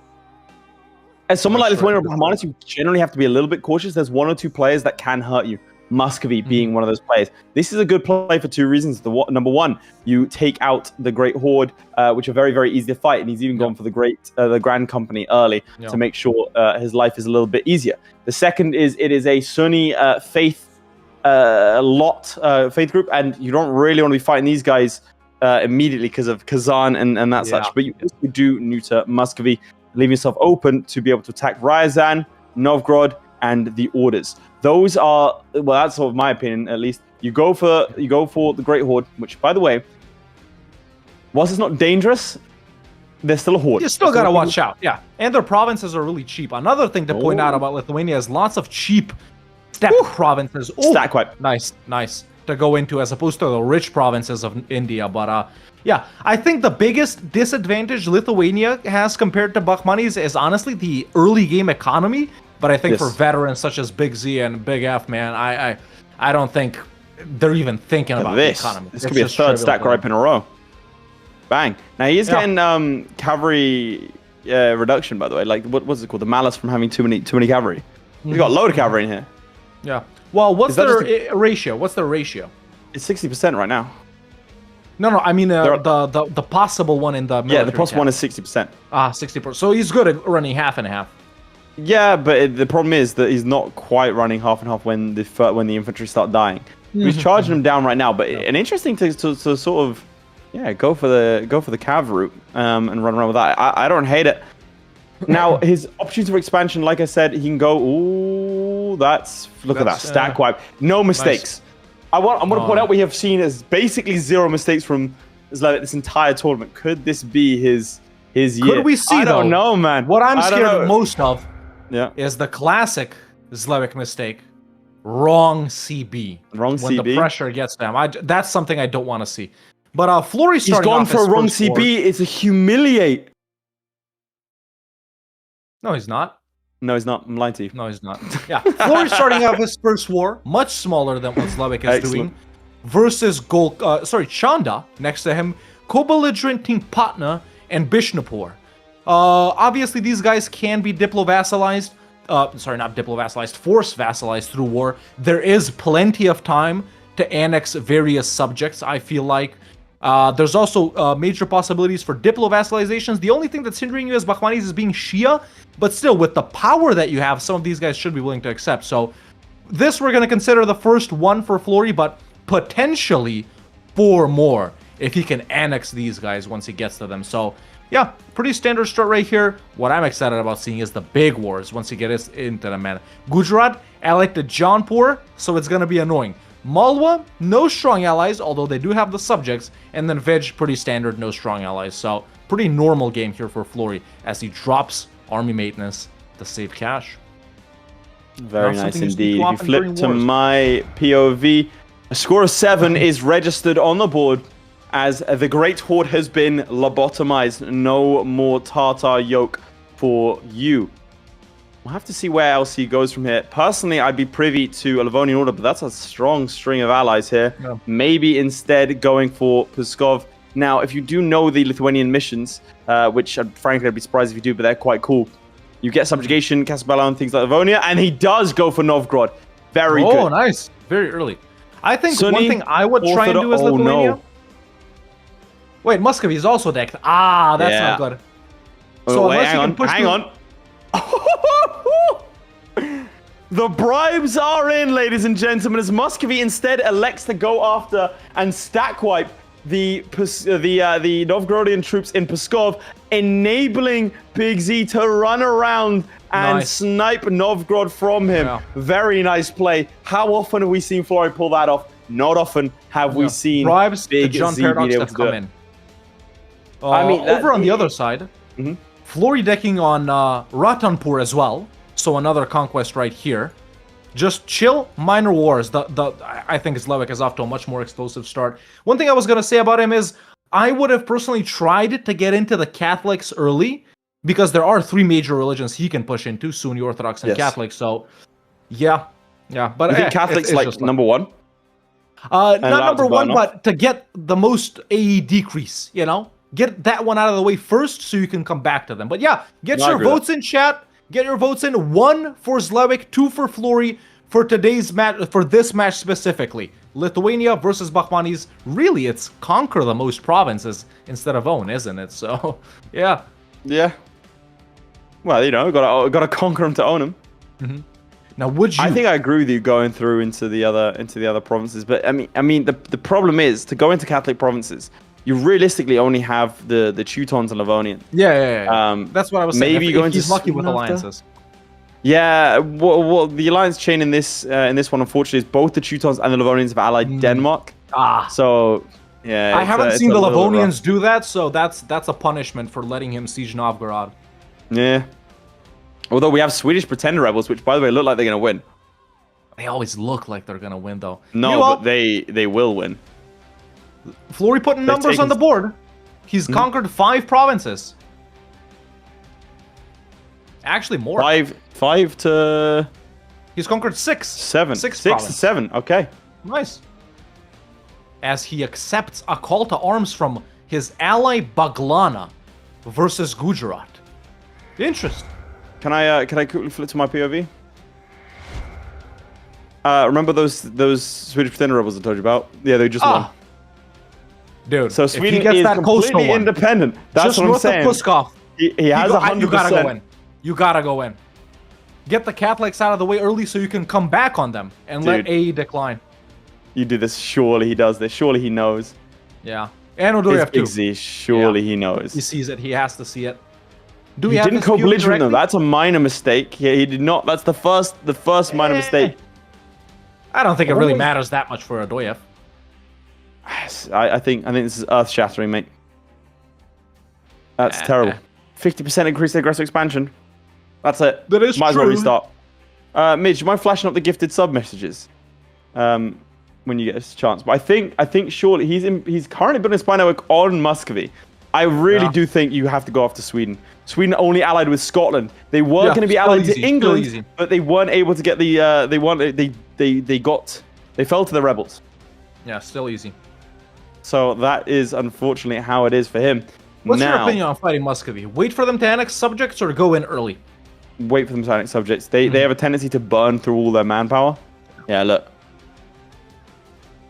As someone like Lithuania or Bahmanis, you generally have to be a little bit cautious. There's 1 or 2 players that can hurt you. Muscovy being one of those players. This is a good play for 2 reasons. Number 1, you take out the Great Horde, which are very, very easy to fight, and he's even gone for the Grand Company early to make sure his life is a little bit easier. The second is it is a Sunni faith group, and you don't really want to be fighting these guys immediately because of Kazan and that Yeah. such. But you also do neuter Muscovy, leaving yourself open to be able to attack Ryazan, Novgorod, and the Orders. Those are, well, that's sort of my opinion at least. You go for the Great Horde, which, by the way, whilst it's not dangerous, they're still a horde. You still gotta watch out, yeah. And their provinces are really cheap. Another thing to point out about Lithuania is lots of cheap steppe provinces. Ooh, Stack wipe. nice to go into as opposed to the rich provinces of India. But yeah, I think the biggest disadvantage Lithuania has compared to Bakhmanis is honestly the early game economy. But I think for veterans such as Big Z and Big F, man, I don't think they're even thinking about the economy. This could be a third stack wipe in a row. Bang. Now he is getting cavalry reduction, by the way. Like what's it called? The malice from having too many cavalry. We've got a load of cavalry in here. Yeah. Well, what's their ratio? What's their ratio? It's 60% right now. No, I mean the possible one in the military. Yeah, the possible one is 60%. 60%. So he's good at running half and half. Yeah, but the problem is that he's not quite running half and half when the infantry start dying. He's charging them down right now, but an interesting thing to sort of go for the cav route and run around with that. I don't hate it. Now his opportunity for expansion, like I said, he can go. Ooh, look at that stack wipe. No mistakes. Nice. I'm gonna point out we have seen as basically 0 mistakes from Zlewikk this entire tournament. Could this be his year? Could we see? I don't know, man. What I'm scared most of is the classic Zlewikk mistake. Wrong CB. Wrong when CB. The pressure gets them. That's something I don't want to see. But Florry he's gone for a wrong CB. War. It's a humiliate. No, he's not. No, he's not. I'm lying to you. No, he's not. Yeah, Florry starting off his first war, much smaller than what Zlewikk is doing, versus Chanda next to him, co-belligerent Team Patna and Bishnupur. Obviously, these guys can be diplo-vassalized. Not diplo-vassalized, force-vassalized through war. There is plenty of time to annex various subjects, I feel like. There's also major possibilities for diplo-vassalizations. The only thing that's hindering you as Bakhmanis is being Shia, but still, with the power that you have, some of these guys should be willing to accept. So this we're going to consider the first one for Florry, but potentially 4 more if he can annex these guys once he gets to them. So yeah, pretty standard start right here. What I'm excited about seeing is the big wars once you get into them, man. Gujarat allied to Jaunpur, so it's going to be annoying. Malwa, no strong allies, although they do have the subjects. And then Veg, pretty standard, no strong allies. So pretty normal game here for Florry as he drops army maintenance to save cash. Very nice indeed. If you flip to my POV, a score of 7 is registered on the board as the Great Horde has been lobotomized. No more Tartar yoke for you. We'll have to see where LC goes from here. Personally, I'd be privy to a Livonian Order, but that's a strong string of allies here. Yeah. Maybe instead going for Pskov. Now, if you do know the Lithuanian missions, which frankly I'd be surprised if you do, but they're quite cool. You get subjugation, Casabella, and things like Livonia, and he does go for Novgorod. Very good. Oh, nice. Very early. I think Sunni, one thing I would try and do is Lithuania. No. Wait, Muscovy is also decked. That's not good. So wait, hang on. The bribes are in, ladies and gentlemen, as Muscovy instead elects to go after and stack wipe the Novgorodian troops in Pskov, enabling Big Z to run around and snipe Novgorod from him. Yeah. Very nice play. How often have we seen Florry pull that off? Not often have we seen bribes Big John Z Paradox be able to come do it. in. Over on the other side, Florry decking on Ratanpur as well. So another conquest right here. Just chill, minor wars. I think Zlewikk is off to a much more explosive start. One thing I was going to say about him is I would have personally tried to get into the Catholics early because there are 3 major religions he can push into, Sunni, Orthodox, and Catholic. So, yeah. But you think Catholics like number 1? Not number 1, but to get the most AE decrease, Get that one out of the way first so you can come back to them. But yeah, get your votes in chat. Get your votes in. 1 for Zlewikk, 2 for Florry for today's match, for this match specifically. Lithuania versus Bakhmanis. Really, it's conquer the most provinces instead of own, isn't it? So, yeah. Yeah. Well, gotta conquer them to own them. Now, would you? I think I agree with you going through into the other provinces, but I mean, the problem is to go into Catholic provinces. you realistically only have the Teutons and Livonians. Yeah. That's what I was saying. Maybe if going he's to lucky with Sweden after? alliances. Yeah, well, the alliance chain in this one, unfortunately, is both the Teutons and the Livonians have allied Denmark. So, yeah. I haven't seen the a little Livonians do that, so that's a punishment for letting him siege Novgorod. Yeah. Although we have Swedish pretender rebels, which, by the way, look like they're going to win. They always look like they're gonna win, though. No, but they will win. Florry putting numbers on the board. He's conquered 5 provinces. Actually, more. Five to He's conquered 6. 7. 6 6 to 7. Okay. Nice. As he accepts a call to arms from his ally Baglana versus Gujarat. Interesting. Can I quickly flip to my POV? Remember those Swedish pretender rebels I told you about? Yeah, they just won. Dude, So if he Sweden gets is that coastal completely one, independent. That's just what I'm north saying. of Puskov, He has 100%. you gotta go in. You gotta go in. Get the Catholics out of the way early so you can come back on them and let Dude. A decline. You do this. Surely he does this. Surely he knows. Yeah. And It's Odoyev too. Big Z. Surely he knows. He sees it. He has to see it. Do He we have didn't this POV co-belligerent them. directly? That's a minor mistake. Yeah, he did not. That's the first minor mistake. I don't think it really matters that much for Odoyev. I think this is earth shattering, mate. That's terrible. 50% increase in aggressive expansion. That's it. That is Might as well true. restart. Midge, do you mind flashing up the gifted sub messages? When you get a chance. But I think surely he's currently building a spy network on Muscovy. I really do think you have to go after Sweden. Sweden only allied with Scotland. They were going to be allied to England, but they weren't able to get the they fell to the rebels. Yeah, still easy. So that is unfortunately how it is for him. What's now, your opinion on fighting Muscovy? Wait for them to annex subjects or go in early? Wait for them to annex subjects. They have a tendency to burn through all their manpower. Yeah, look.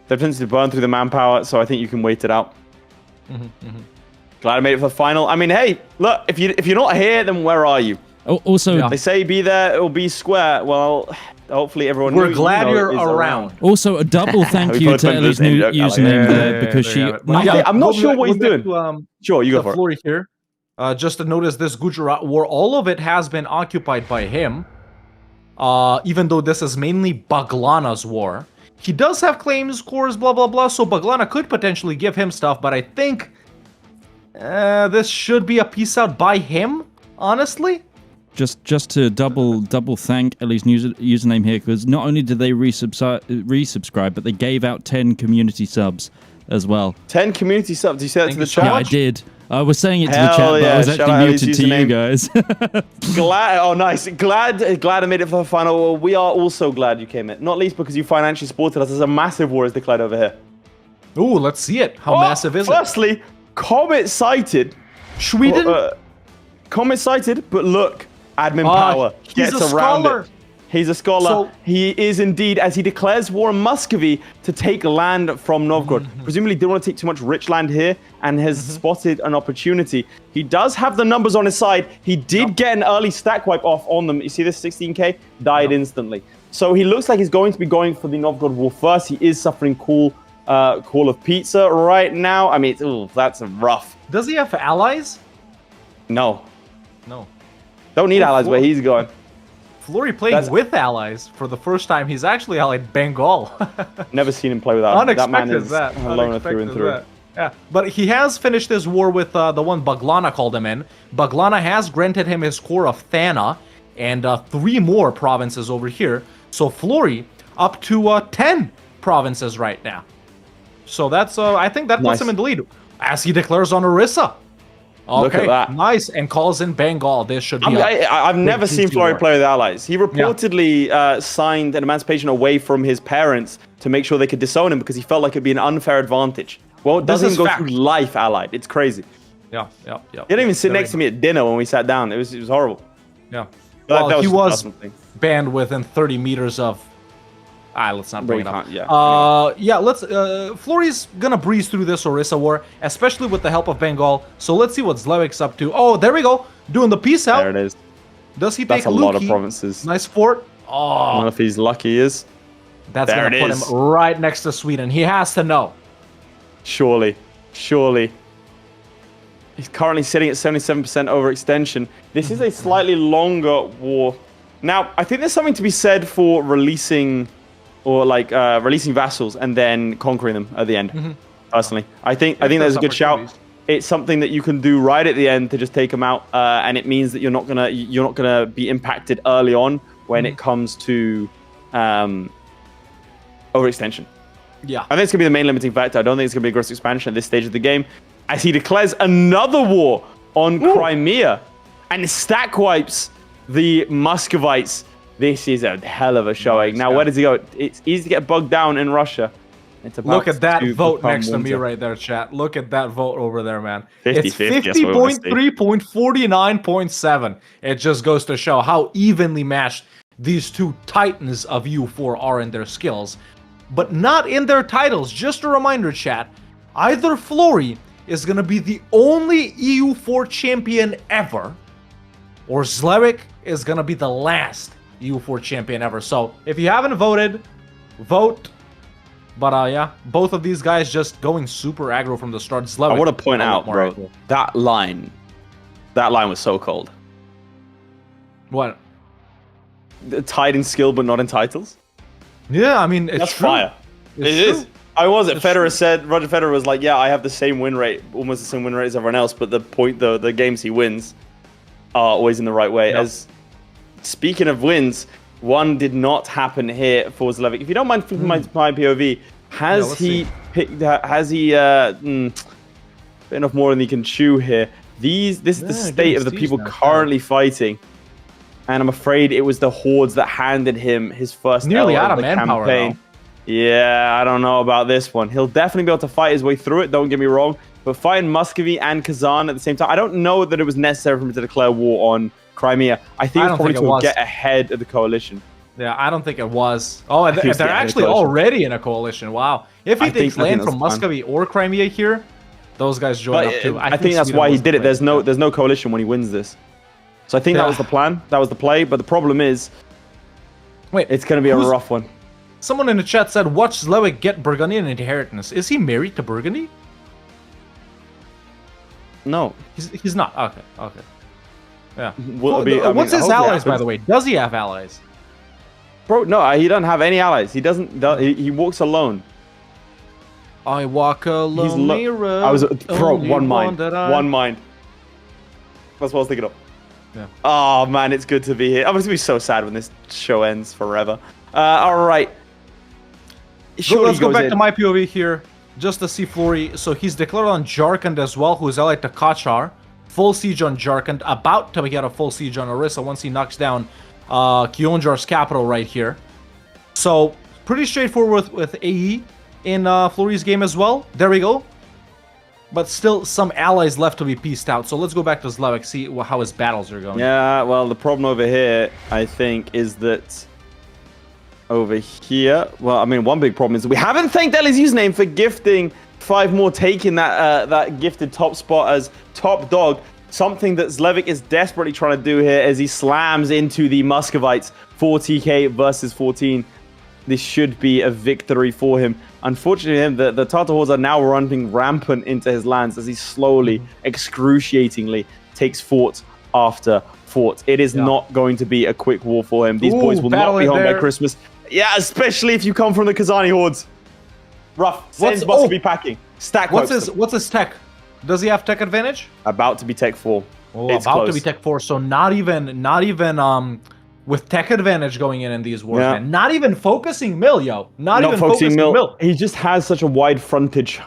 They have a tendency to burn through the manpower, so I think you can wait it out. Glad I made it for the final. I mean, hey, look, if you're not here, then where are you? Also, They say be there, it'll be square. Well, hopefully everyone. We're glad you're is around. also a double thank We you both to went through Ellie's the same new joke, Alex. username Yeah, there because there she. you have it. might- Yeah, I'm not go sure back- what he's go back doing. to, Sure, you go the for it. Florry here. Just to notice this Gujarat war, all of it has been occupied by him. Even though this is mainly Baglana's war. He does have claims, cores, blah, blah, blah, so Baglana could potentially give him stuff, but I think this should be a peace out by him, honestly. Just to double thank Ellie's username here, because not only did they resubscribe, but they gave out 10 community subs as well. 10 community subs. Did you say that Thank to the you so chat? Yeah, I did. I was saying it to the Hell chat, but yeah, I was shout actually out Ellie's muted to you username. guys. Glad. Oh, nice. Glad I made it for the final. Well, we are also glad you came in. Not least because you financially supported us as a massive war is declared over here. Ooh, let's see it. How massive is it? Firstly, Comet sighted. Sweden? Comet sighted, but look, admin power he's gets a around scholar. it. He's a scholar. So- He is indeed, as he declares war on Muscovy to take land from Novgorod. Presumably didn't want to take too much rich land here and has spotted an opportunity. He does have the numbers on his side. He did get an early stack wipe off on them. You see this 16k? Died instantly. So he looks like he's going to be going for the Novgorod war first. He is suffering call of pizza right now. I mean, that's rough. Does he have allies? No. No. Don't need allies where he's going. Florry playing with allies for the first time. He's actually allied Bengal. Never seen him play without him. That man Unexpected is that. a loner through and through. Yeah, but he has finished his war with the one Baglana called him in. Baglana has granted him his core of Thana and 3 more provinces over here. So Florry up to 10 provinces right now. So that's I think that puts Nice. him in the lead as he declares on Orissa. Okay, Look at that. nice, and calls in Bengal. This should be. I've never seen juicy Florry war. play with allies. He reportedly signed an emancipation away from his parents to make sure they could disown him because he felt like it'd be an unfair advantage. Well, it This doesn't is go fact. through life allied. It's crazy. Yeah. He didn't even sit next to me at dinner when we sat down. It was horrible. Yeah. But Well, he was something. banned within 30 meters of. Let's not bring it up. Yeah. Let's. Florry's gonna breeze through this Orissa war, especially with the help of Bengal. So let's see what Zlewikk's up to. Oh, there we go, doing the peace out. There it is. Does he That's take a lot of Luki? provinces. Nice fort. I don't know if he's lucky. He is. That's There gonna it put is. him right next to Sweden. He has to know. Surely. Surely. He's currently sitting at 77% overextension. This is a slightly longer war. Now, I think there's something to be said for releasing releasing vassals and then conquering them at the end. Personally, I think there's a good shout. It's something that you can do right at the end to just take them out, and it means that you're not gonna be impacted early on when it comes to overextension. Yeah, I think it's gonna be the main limiting factor. I don't think it's gonna be aggressive expansion at this stage of the game, as he declares another war on Crimea and stack wipes the Muscovites. This is a hell of a showing. Now, where does he go? It's easy to get bogged down in Russia. Look at that vote next to me right there, chat. Look at that vote over there, man. 50, it's 50.3.49.7. It just goes to show how evenly matched these two titans of EU4 are in their skills, but not in their titles. Just a reminder, chat. Either Florry is going to be the only EU4 champion ever, or Zlewikk is going to be the last EU4 champion ever. So if you haven't voted, vote. But yeah, both of these guys just going super aggro from the start. Zlewikk, I want to point out, bro, aggro. that line was so cold. What? Tied in skill but not in titles. Yeah, I mean, it's That's true. fire. It's It true. is. I was it. It's Federer true. said, Roger Federer was like, yeah, I have the same win rate, almost the same win rate as everyone else, but the games he wins are always in the right way. Yep. As speaking of wins, one did not happen here for Zlewikk. If you don't mind flipping my POV, has let's he see. picked? Has he bit enough more than he can chew here? This is the state of the people currently fighting, and I'm afraid it was the hordes that handed him his first Nearly L out of the manpower, campaign. Yeah, I don't know about this one. He'll definitely be able to fight his way through it. Don't get me wrong, but fighting Muscovy and Kazan at the same time, I don't know that it was necessary for him to declare war on Crimea. I think it's probably to get ahead of the coalition. Yeah, I don't think it was. Oh, and think it's they're the actually coalition. already in a coalition. Wow. If he takes land from that's Muscovy or Crimea here, those guys join up too. I think that's Sweden why he was did the it. There's play. no coalition when he wins this. So I think that was the plan. That was the play. But the problem is, Wait, it's going to be a rough one. Someone in the chat said, watch Zlewikk get Burgundian inheritance. Is he married to Burgundy? No. He's not. Okay. Yeah. What's What's his allies, by the way? Does he have allies? Bro, no, he doesn't have any allies. He doesn't. He walks alone. I walk a lonely road. I was bro. only One mind. that I- One mind. That's what I was thinking of. Yeah. Oh man, it's good to be here. I'm going to be so sad when this show ends forever. All right. So let's go back to my POV here, just to see Florry. So he's declared on Jarkand as well, who is allied to Kachar. Full siege on Jarkand, about to get a full siege on Orissa once he knocks down Kionjar's capital right here. So pretty straightforward with AE in Florry's game as well. There we go. But still some allies left to be pieced out. So let's go back to Zlewikk, see how his battles are going. Yeah, well, the problem over here, I think, is that over here, well, I mean, one big problem is we haven't thanked Ellie's username for gifting 5 more, taking that gifted top spot as top dog. Something that Zlewikk is desperately trying to do here as he slams into the Muscovites. 4TK versus 14. This should be a victory for him. Unfortunately, the Tartar hordes are now running rampant into his lands as he slowly, excruciatingly takes fort after fort. It is not going to be a quick war for him. These boys will not be home by Christmas. Yeah, especially if you come from the Kazani hordes. Rough. Sens must be packing. Stack What's his tech? Does he have tech advantage? About to be tech 4. Oh, it's about to be tech 4. So not even with tech advantage going in these wars, man. Not even focusing mill, yo. Not even focusing mill. He just has such a wide frontage.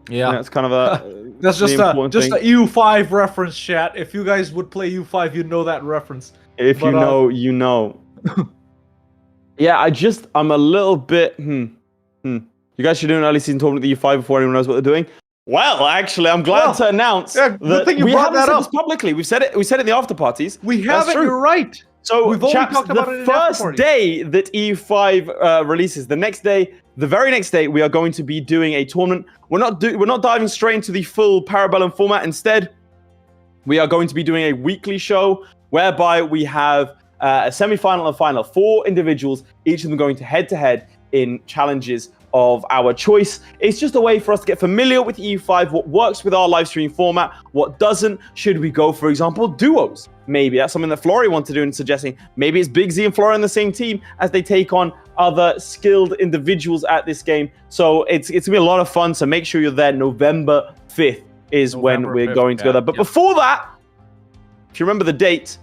Yeah, it's kind of a. That's just a EU5 reference, chat. If you guys would play EU5, you'd know that reference. If you know, you know. Yeah, I'm a little bit. You guys should do an early season tournament at EU5 before anyone knows what they're doing. Well, actually, I'm glad to announce that we haven't said this publicly. We've said it. We said it in the after parties. We haven't. You're right. So, we've only talked about it in the first day that EU5 releases, the very next day, we are going to be doing a tournament. We're not diving straight into the full Parabellum format. Instead, we are going to be doing a weekly show whereby we have a semi-final and final. 4 individuals, each of them going head-to-head in challenges of our choice. It's just a way for us to get familiar with EU5, what works with our live stream format, what doesn't. Should we go, for example, duos? Maybe that's something that Florry wants to do and suggesting. Maybe it's Big Z and Florry on the same team as they take on other skilled individuals at this game. So it's going to be a lot of fun. So make sure you're there. November 5th is when we're going to go there. But before that, if you remember the date,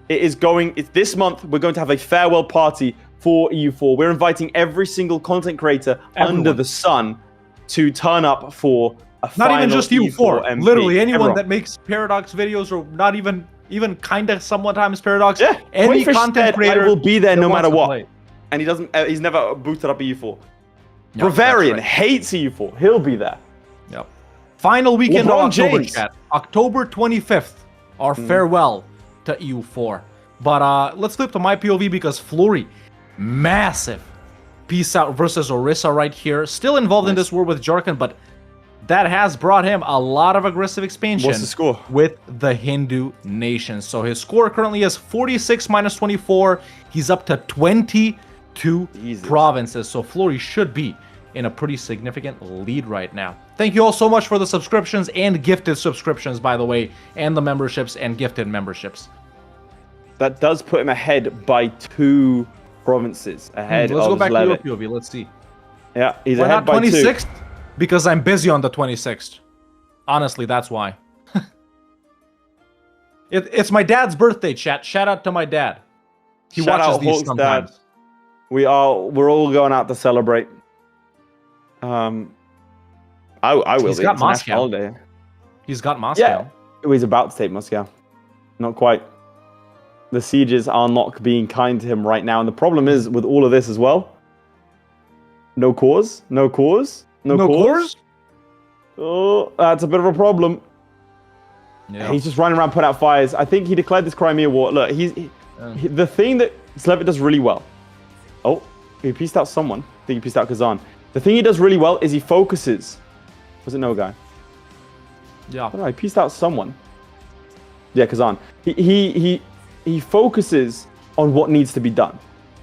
it's this month. We're going to have a farewell party for EU4. We're inviting every single content creator under the sun to turn up for a not even final just EU4. MP. Literally anyone Everyone. that makes Paradox videos, or not even kind of sometimes Paradox. Yeah, any Quayfish content said, creator I will be there that no wants matter to what. play. And he's never booted up EU4. Yep, Bavarian that's right. hates EU4. He'll be there. Yep. Final weekend LeBron of October, James. chat. October 25th, our farewell to EU4. But let's flip to my POV because Florry, massive peace out versus Orisa right here. Still involved in this war with Jarkan, but that has brought him a lot of aggressive expansion. What's the score? With the Hindu nation. So his score currently is 46 minus 24. He's up to 22 Jesus. provinces. So Florry should be in a pretty significant lead right now. Thank you all so much for the subscriptions and gifted subscriptions, by the way, and the memberships and gifted memberships. That does put him ahead by 2 provinces. Ahead Let's of go back Zlewikk. to your POV. Let's see. Yeah, he's Why ahead not by 2. 26th? Because I'm busy on the 26th. Honestly, that's why. It's my dad's birthday, chat. Shout out to my dad. He Shout watches out these Hawk's sometimes. dad. We're all going out to celebrate. I will. He's be. got It's a national Moscow. holiday. He's got Moscow. Yeah, he's about to take Moscow. Not quite. The sieges are not being kind to him right now, and the problem is with all of this as well. No cause. Oh, that's a bit of a problem. Yeah. He's just running around putting out fires. I think he declared this Crimea war. Look, the thing that Zlewikk does really well. Oh, he pieced out someone. I think he pieced out Kazan. The thing he does really well is he focuses. Was it no guy? Yeah. I don't know, he pieced out someone. Yeah, Kazan. He focuses on what needs to be done.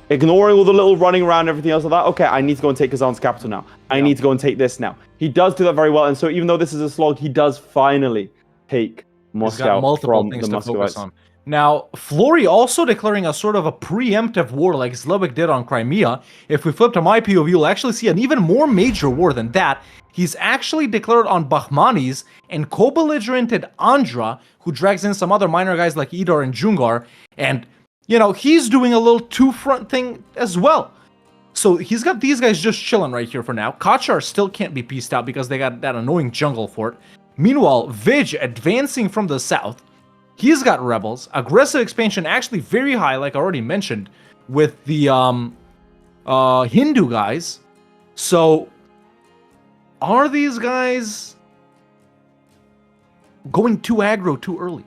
Ignoring all the little running around and everything else like that. Okay, I need to go and take Kazan's capital now. I need to go and take this now. He does do that very well. And so even though this is a slog, he does finally take Moscow He's got multiple from things the to focus Muscovites. on. Now, Florry also declaring a sort of a preemptive war like Zlewikk did on Crimea. If we flip to my POV, you'll actually see an even more major war than that. He's actually declared on Bahmanis and co-belligerented Andhra, who drags in some other minor guys like Idar and Jungar. And, you know, he's doing a little two-front thing as well. So he's got these guys just chilling right here for now. Kachar still can't be pieced out because they got that annoying jungle fort. Meanwhile, Vij advancing from the south. He's got rebels. Aggressive expansion actually very high, like I already mentioned, with the Hindu guys. So, are these guys going too aggro too early?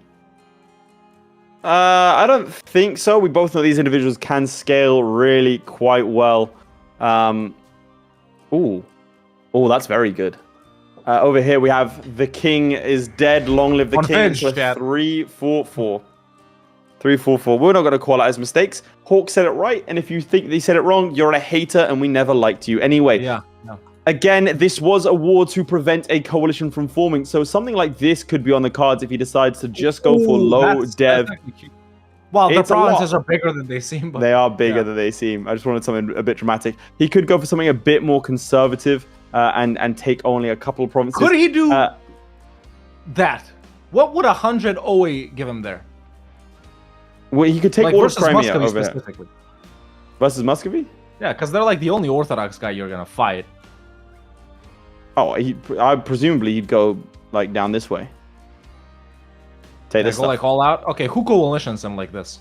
I don't think so. We both know these individuals can scale really quite well. Oh, that's very good. Over here we have the king is dead. Long live the On king. Finch, It's a Dad. 3-4-4. 3-4-4. We're not going to call out his mistakes. Hawk said it right, and if you think they said it wrong, you're a hater, and we never liked you. Anyway, Yeah. No. again, this was a war to prevent a coalition from forming, so something like this could be on the cards if he decides to just go for low That's dev. actually cute. Well, the It's a lot. provinces are bigger than they seem. But They are bigger than they seem. I just wanted something a bit dramatic. He could go for something a bit more conservative and take only a couple of provinces. Could he do Uh, that? What would 100 OA give him there? well, he could take Like all of versus Crimea Muscovy over here. specifically. Versus Muscovy? Yeah, because they're like the only Orthodox guy you're gonna fight. Oh, presumably he'd go like down this way. Take They this go stuff. like all out. Okay, who coalitions him like this?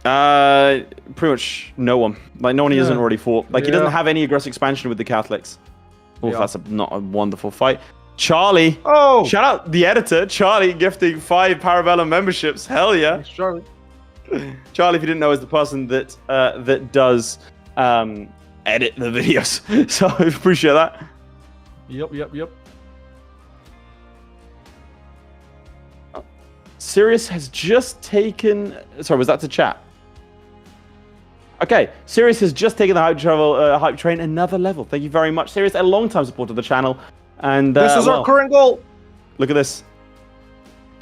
Pretty much no one. Like no one he hasn't already fought. Like he doesn't Yeah. have any aggressive expansion with the Catholics. Oh, Yeah. that's not a wonderful fight. Charlie. Oh, Shout out the editor, Charlie, gifting 5 Parabellum memberships. Hell yeah. Charlie. Charlie, if you didn't know, is the person that that does edit the videos. So I appreciate that. Yep. Sirius has just taken. Sorry, was that to chat? Okay, Sirius has just taken the hype train another level. Thank you very much, Sirius, a long-time supporter of the channel. And This is our current goal. Look at this.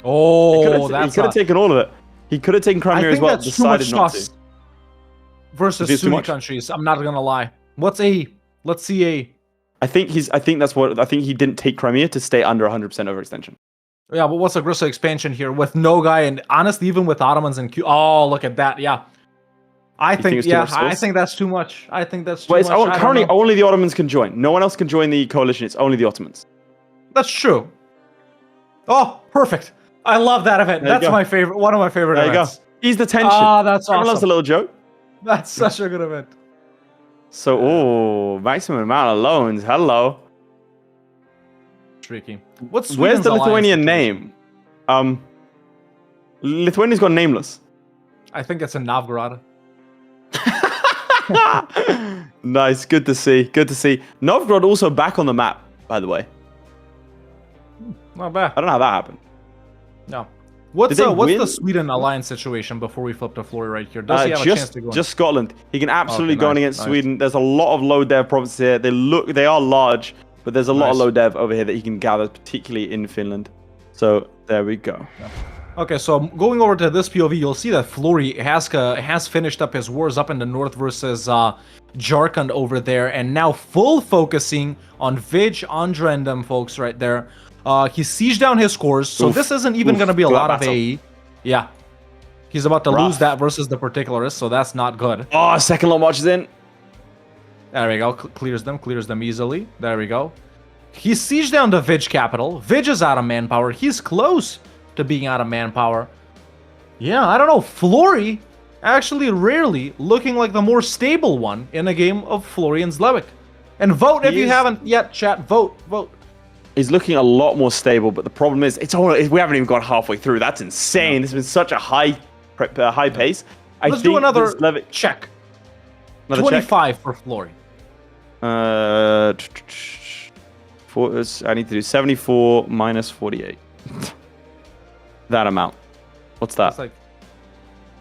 Oh, he could have taken all of it. He could have taken Crimea I as think well. that's too much Decided not to. trust versus Is it too Sunni much? countries. I'm not gonna lie. What's A? Let's see A. I think he didn't take Crimea to stay under 100% overextension. Yeah, but what's aggressive expansion here with no guy, and honestly, even with Ottomans and Q. Oh, look at that. Yeah, I think it's too much I sauce? think that's too much. I think that's too Well, it's much. I don't currently know. only the Ottomans can join. No one else can join the coalition. It's only the Ottomans. That's true. Oh, perfect. I love that event. There you That's go. my favorite. One of my favorite There you go. events. Ease the tension. Ah, that's Everyone loves a awesome. little joke. That's such a good event. So, maximum amount of loans. Hello. Tricky. What's Where's Sweden's the alliance Lithuanian situation? name? Lithuania's gone nameless. I think it's in Novgorod. Nice. Good to see. Good to see. Novgorod also back on the map, by the way. Not bad. I don't know how that happened. No. What's Did they what's the win? Sweden alliance situation before we flip to Florry right here? Does he have a chance to go in? Just Scotland. He can absolutely Okay, go in nice, against nice. Sweden. There's a lot of low dev provinces here. They are large, but there's a lot of Nice. low dev over here that he can gather, particularly in Finland. So there we go. Okay, so going over to this POV, you'll see that Florry has finished up his wars up in the north versus Jharkhand over there, and now full focusing on Vij, Andra, and them folks right there. He sieged down his cores, so Oof. this isn't even Oof. going to be a Good lot of battle. AE. Yeah. He's about to Rough. lose that versus the particularists, so that's not good. Oh, second lot marches in. There we go. Clears them easily. There we go. He sieged down the Vij capital. Vij is out of manpower. He's close to being out of manpower. Yeah, I don't know. Florry actually rarely looking like the more stable one in a game of Florry and Zlewikk. And vote if He you is- haven't yet, chat. Vote. He's looking a lot more stable, but the problem is, we haven't even got halfway through. That's insane. This has been such a high pace. Let's do another Zlewikk, check. another 25 for Florry. I need to do 74 minus 48. That amount. What's that? That's like,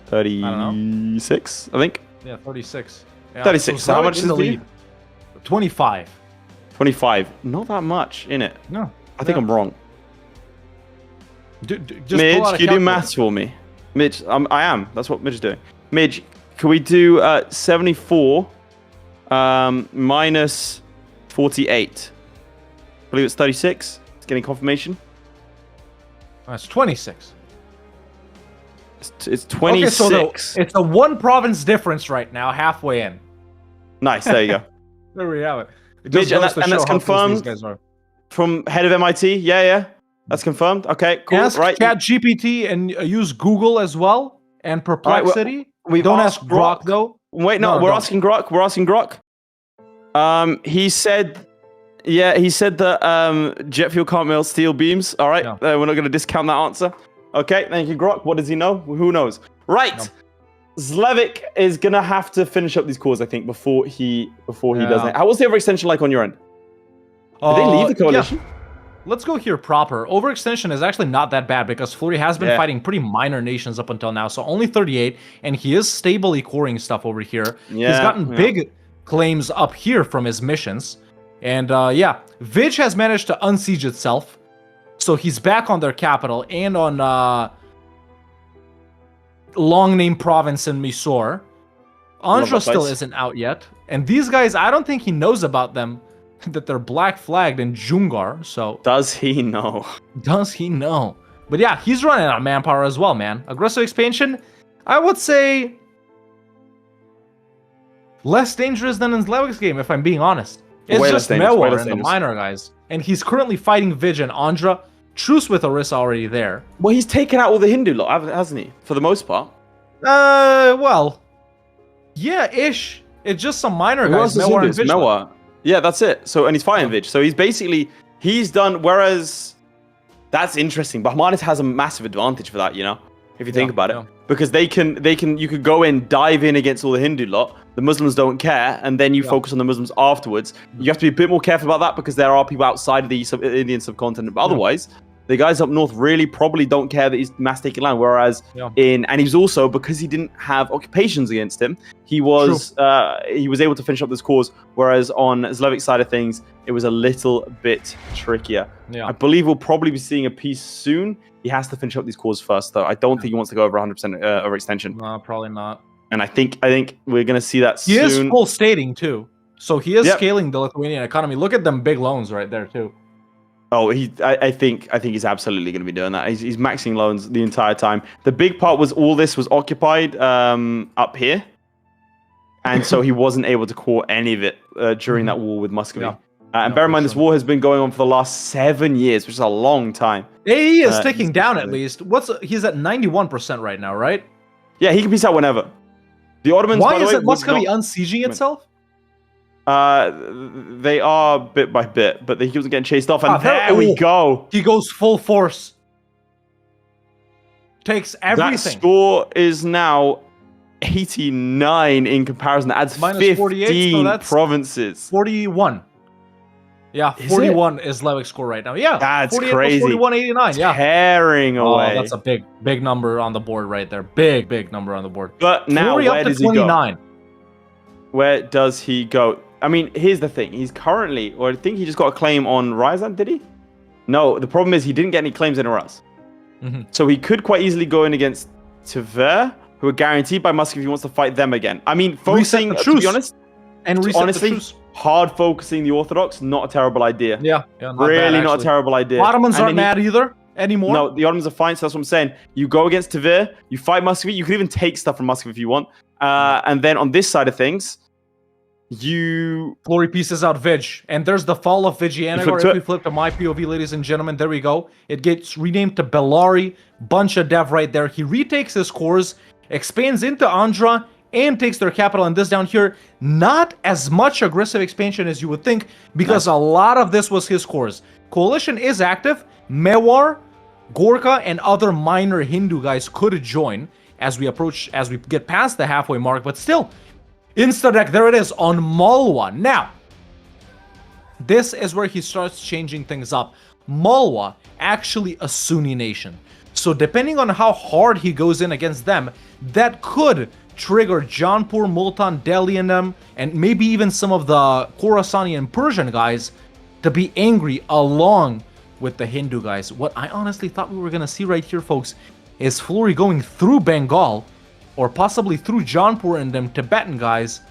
36, I think. yeah, 36. Yeah, 36. So how Zlewikk much in is the the lead? 25. 25. Not that much, innit? No. I think I'm wrong. Just Midge, pull out a can you do calculator. maths for me? Midge, I am. That's what Midge is doing. Midge, can we do 74 minus 48? I believe it's 36. It's getting confirmation. That's 26. It's Okay, 26. so it's a one province difference right now, halfway in. Nice, there you go. There we have it. It Midge, and goes to that's show how close confirmed? these guys are. From head of MIT? Yeah. That's confirmed. Okay, cool. Ask right. ChatGPT and use Google as well, and Perplexity. we've Don't asked ask Grok Grok. though. Wait, no, No, we're don't. asking Grok. We're asking Grok. He said that jet fuel can't melt steel beams. All right, No. we're not going to discount that answer. Okay, thank you, Grok. What does he know? Who knows? Right. No. Zlewikk is going to have to finish up these cores, I think, before he does that. How was the overextension like on your end? Did they leave the coalition? Yeah. Let's go here proper. Overextension is actually not that bad because Florry has been Yeah. fighting pretty minor nations up until now, so only 38, and he is stably coring stuff over here. He's Yeah, gotten yeah. big claims up here from his missions. And yeah, Vij has managed to unsiege itself, so he's back on their capital and on long name province in Mysore. Andra that still place. isn't out yet, and these guys, I don't think he knows about them, that they're black flagged in Jungar, so Does he know? does he know? But yeah, he's running out of manpower as well, man. Aggressive expansion, I would say less dangerous than in Zlewick's game, if I'm being honest. It's Way less just dangerous, way Mewar less and the dangerous. minor guys. And he's currently fighting Vij and Andra. Truce with Orissa already there. Well, he's taken out all the Hindu lot, hasn't he? For the most part. Well, yeah, ish. It's just some minor Who guys, else is Mewar and Hindus? Vij. Mewar. Yeah, that's it. So, and he's fighting Vij. So he's done, whereas that's interesting. Bahmanis has a massive advantage for that, you know, if you think Yeah, about yeah. it. Because you could go in, dive in against all the Hindu lot. The Muslims don't care, and then you focus on the Muslims afterwards. You have to be a bit more careful about that because there are people outside of the Indian subcontinent. But otherwise, the guys up north really probably don't care that he's mass taking land. Whereas and he's also, because he didn't have occupations against him, he was able to finish up this cause. Whereas on Zlewick's side of things, it was a little bit trickier. Yeah. I believe we'll probably be seeing a piece soon. He has to finish up these cores first, though. I don't think he wants to go over 100% overextension. No, probably not. And I think we're going to see that soon. He is full stating too, so he is scaling the Lithuanian economy. Look at them big loans right there too. Oh, I think he's absolutely going to be doing that. He's maxing loans the entire time. The big part was all this was occupied up here, and so he wasn't able to core any of it during that war with Muscovy. Yeah. And bear in mind, this war has been going on for the last 7 years, which is a long time. He is ticking down at least. He's at 91% right now, right? Yeah, he can peace out whenever. The Ottomans. Why by the is way, it Muscovy unsieging itself? They are bit by bit, but he keeps getting chased off, and there we go. He goes full force. Takes everything. That score is now 89 in comparison. That adds minus 15 48, so that's provinces. 41. Yeah, 41 is Zlewick's score right now. Yeah, that's 48 crazy. 41, 89. Yeah, tearing away. Oh, that's a big number on the board right there. Big number on the board. But now, Florry where up to does 29. he go? Where does he go? I mean, here's the thing. He's currently, or I think he just got a claim on Ryazan, did he? No, the problem is he didn't get any claims anywhere else. So he could quite easily go in against Tver, who are guaranteed by Muscovy if he wants to fight them again. I mean, focusing, to be honest, honestly, hard focusing the Orthodox, not a terrible idea. Yeah, not really bad, not a terrible idea. Ottomans aren't mad either anymore. No, the Ottomans are fine, so that's what I'm saying. You go against Tver, you fight Muscovy, you can even take stuff from Muscovy if you want. And then on this side of things, Florry pieces out Vij, and there's the fall of Vigianagar. If we flip to my POV, ladies and gentlemen, there we go. It gets renamed to Bellari, bunch of dev right there. He retakes his cores, expands into Andhra, and takes their capital. And this down here, not as much aggressive expansion as you would think, because a lot of this was his cores. Coalition is active. Mewar, Gorkha, and other minor Hindu guys could join as we get past the halfway mark, but still, insta-deck, there it is, on Malwa. Now, this is where he starts changing things up. Malwa, actually a Sunni nation. So depending on how hard he goes in against them, that could trigger Jaunpur, Multan, Delhi and them, and maybe even some of the Khorasani and Persian guys to be angry along with the Hindu guys. What I honestly thought we were going to see right here, folks, is Florry going through Bengal, or possibly through Jaunpur and them Tibetan guys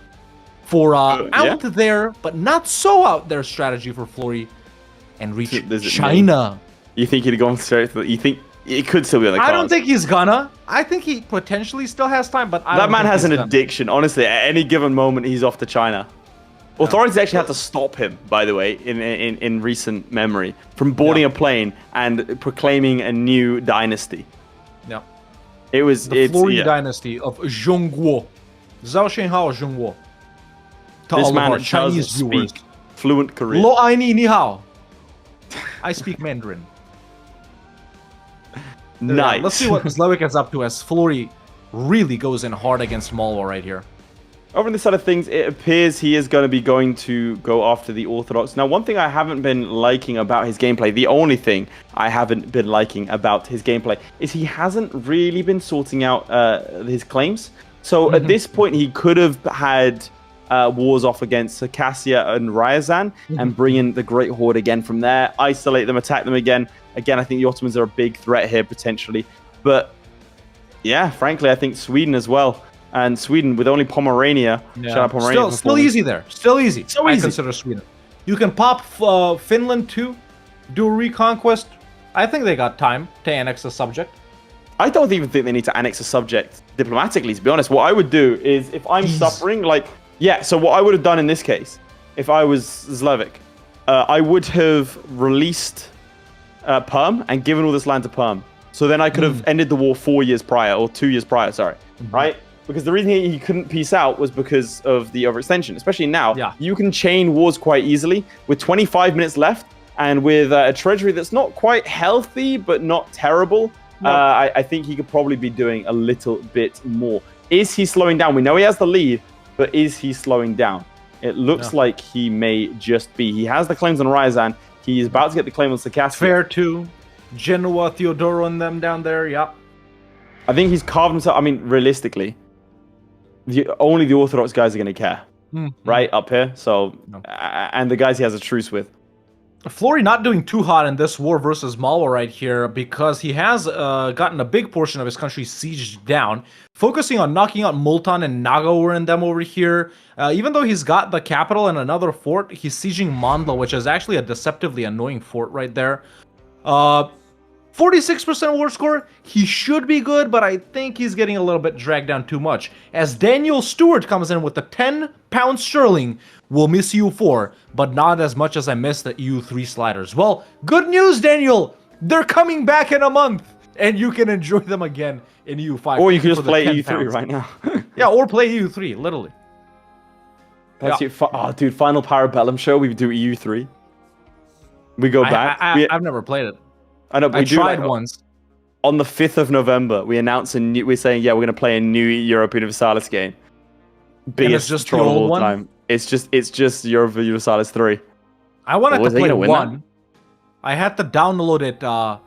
for out there, but not so out there strategy for Florry, and reach China. You think he'd go straight through? You think it could still be on the cards? I don't think he's gonna. I think he potentially still has time, but that man has an addiction. Honestly, at any given moment, he's off to China. Authorities actually had to stop him, by the way, in recent memory, from boarding a plane and proclaiming a new dynasty. Yeah. It was the Florry dynasty of Zhongguo. Zhao Shenhao Zhongguo. To this all man of our Chinese viewers. Speak fluent Korean. Lo Aini Ni Hao. I speak Mandarin. Nice. Let's see what Zlewikk is up to as Florry really goes in hard against Malwa right here. Over on this side of things, it appears he is going to be going to go after the Orthodox. Now, one thing I haven't been liking about his gameplay, the only thing I haven't been liking about his gameplay, is he hasn't really been sorting out his claims. So at this point, he could have had wars off against Circassia and Ryazan and bring in the Great Horde again from there, isolate them, attack them again. Again, I think the Ottomans are a big threat here, potentially. But yeah, frankly, I think Sweden as well. And Sweden with only Pomerania. Yeah. Shout out Pomerania. Still easy there. Still easy. So easy. I consider Sweden. You can pop Finland too. Do a reconquest. I think they got time to annex a subject. I don't even think they need to annex a subject diplomatically, to be honest. What I would do is, if I'm suffering, so what I would have done in this case, if I was Zlewikk, I would have released Perm and given all this land to Perm. So then I could have ended the war 4 years prior, or 2 years prior, right? Because the reason he couldn't peace out was because of the overextension. Especially now, you can chain wars quite easily with 25 minutes left and with a treasury that's not quite healthy, but not terrible. No. I think he could probably be doing a little bit more. Is he slowing down? We know he has the lead, but is he slowing down? It looks like he may just be. He has the claims on Ryazan. He is about to get the claim on Circassia. Fair too. Genoa, Theodoro, and them down there. Yep. I think he's carved himself. I mean, realistically, only the Orthodox guys are going to care, right up here. So, and the guys he has a truce with. Florry not doing too hot in this war versus Malwa right here because he has gotten a big portion of his country sieged down, focusing on knocking out Multan and Nagaur and them over here. Even though he's got the capital and another fort, he's sieging Mandla, which is actually a deceptively annoying fort right there. 46% war score, he should be good, but I think he's getting a little bit dragged down too much. As Daniel Stewart comes in with the 10 pound sterling, we'll miss EU4, but not as much as I miss the EU3 sliders. Well, good news, Daniel! They're coming back in a month, and you can enjoy them again in EU5. Or you can just play EU3 right now. Yeah, or play EU3, literally. That's it. Oh, dude, final Parabellum show, we do EU3. We go back. I've never played it. I know, but I we do tried once. On the 5th of November, we announce we're saying, yeah, we're going to play a new Europa Universalis game. Biggest just troll the of old all one? time. It's just Europa Universalis 3. I wanted to play win one. I had to download it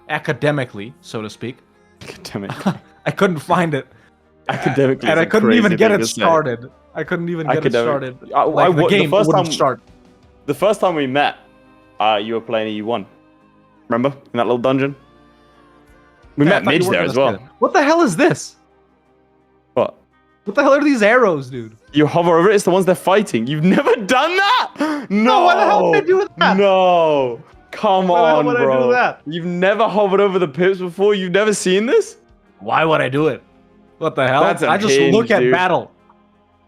academically, so to speak. Academic. I couldn't find it. Academically. And I is a couldn't even crazy get thing it to say. started. I couldn't even get it started. The game first wouldn't time, start. The first time we met, you were playing EU1. Remember? In that little dungeon? We met Midge there as well. What the hell is this? What? What the hell are these arrows, dude? You hover over it, it's the ones they're fighting. You've never done that? No! What the hell did I do that? No! Come on, would I bro. do that? You've never hovered over the pips before? You've never seen this? Why would I do it? What the hell? That's I just unhinged, look at dude. battle.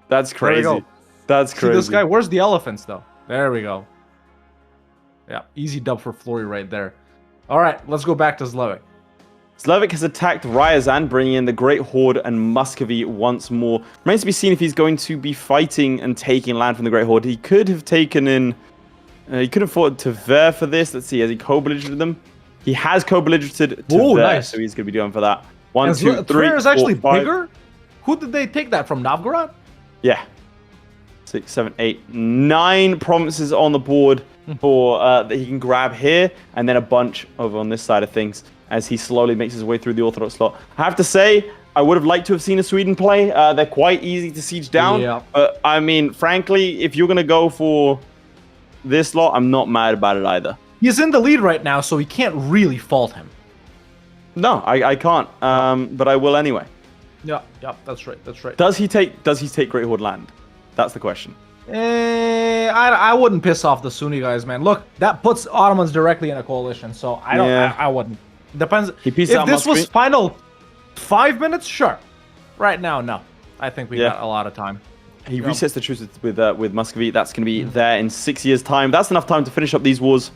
That's There we crazy. go. That's See crazy. this guy? Where's the elephants, though? There we go. Yeah, easy dub for Florry right there. All right, let's go back to Zlewikk. Zlewikk has attacked Ryazan, bringing in the Great Horde and Muscovy once more. Remains to be seen if he's going to be fighting and taking land from the Great Horde. He could have taken in... he could have fought Tver for this. Let's see, has he co-belligered them? He has co-belligered Tver, Ooh, nice. so he's going to be going for that. 1, And 2, 3, Tver is 4, actually 5. bigger? Who did they take that from? Novgorod? Yeah. 6, 7, 8, 9 provinces on the board for that he can grab here, and then a bunch over on this side of things as he slowly makes his way through the Orthodox slot. I have to say, I would have liked to have seen a Sweden play. They're quite easy to siege down. Yeah. But I mean, frankly, if you're going to go for this slot, I'm not mad about it either. He's in the lead right now, so we can't really fault him. No, I can't. But I will anyway. Yeah, that's right. Does he take Great Horde land? That's the question. I wouldn't piss off the Sunni guys, man. Look, that puts Ottomans directly in a coalition, so I don't. Yeah. I wouldn't. Depends. He If this was final 5 minutes, sure. Right now, no. I think we got a lot of time. He resets the truce with Muscovy. That's going to be there in 6 years' time. That's enough time to finish up these wars.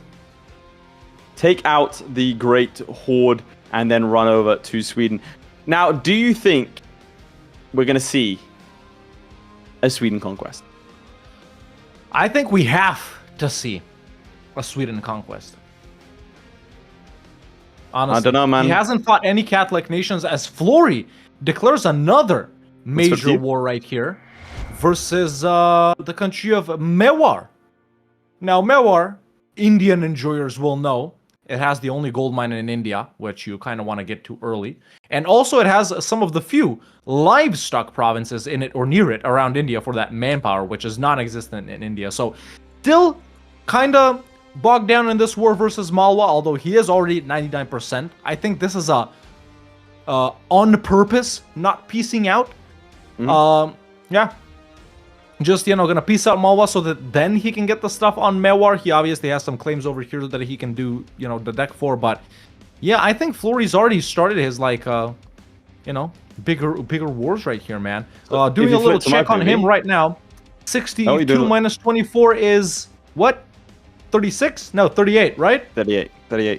Take out the Great Horde and then run over to Sweden. Now, do you think we're going to see a Sweden conquest? I think we have to see a Sweden conquest. Honestly, I don't know, man. He hasn't fought any Catholic nations as Florry declares another major war right here versus the country of Mewar. Now, Mewar, Indian enjoyers will know, it has the only gold mine in India, which you kind of want to get to early. And also it has some of the few livestock provinces in it or near it around India for that manpower, which is non-existent in India. So still kind of bogged down in this war versus Malwa, although he is already at 99%. I think this is a on purpose, not piecing out. Yeah. Just, gonna piece out Malwa so that then he can get the stuff on Mewar. He obviously has some claims over here that he can do, the deck for. But yeah, I think Florry's already started his, bigger wars right here, man. Doing a little check on him right now. 62 minus 24 is what? 36? No, 38, right? 38.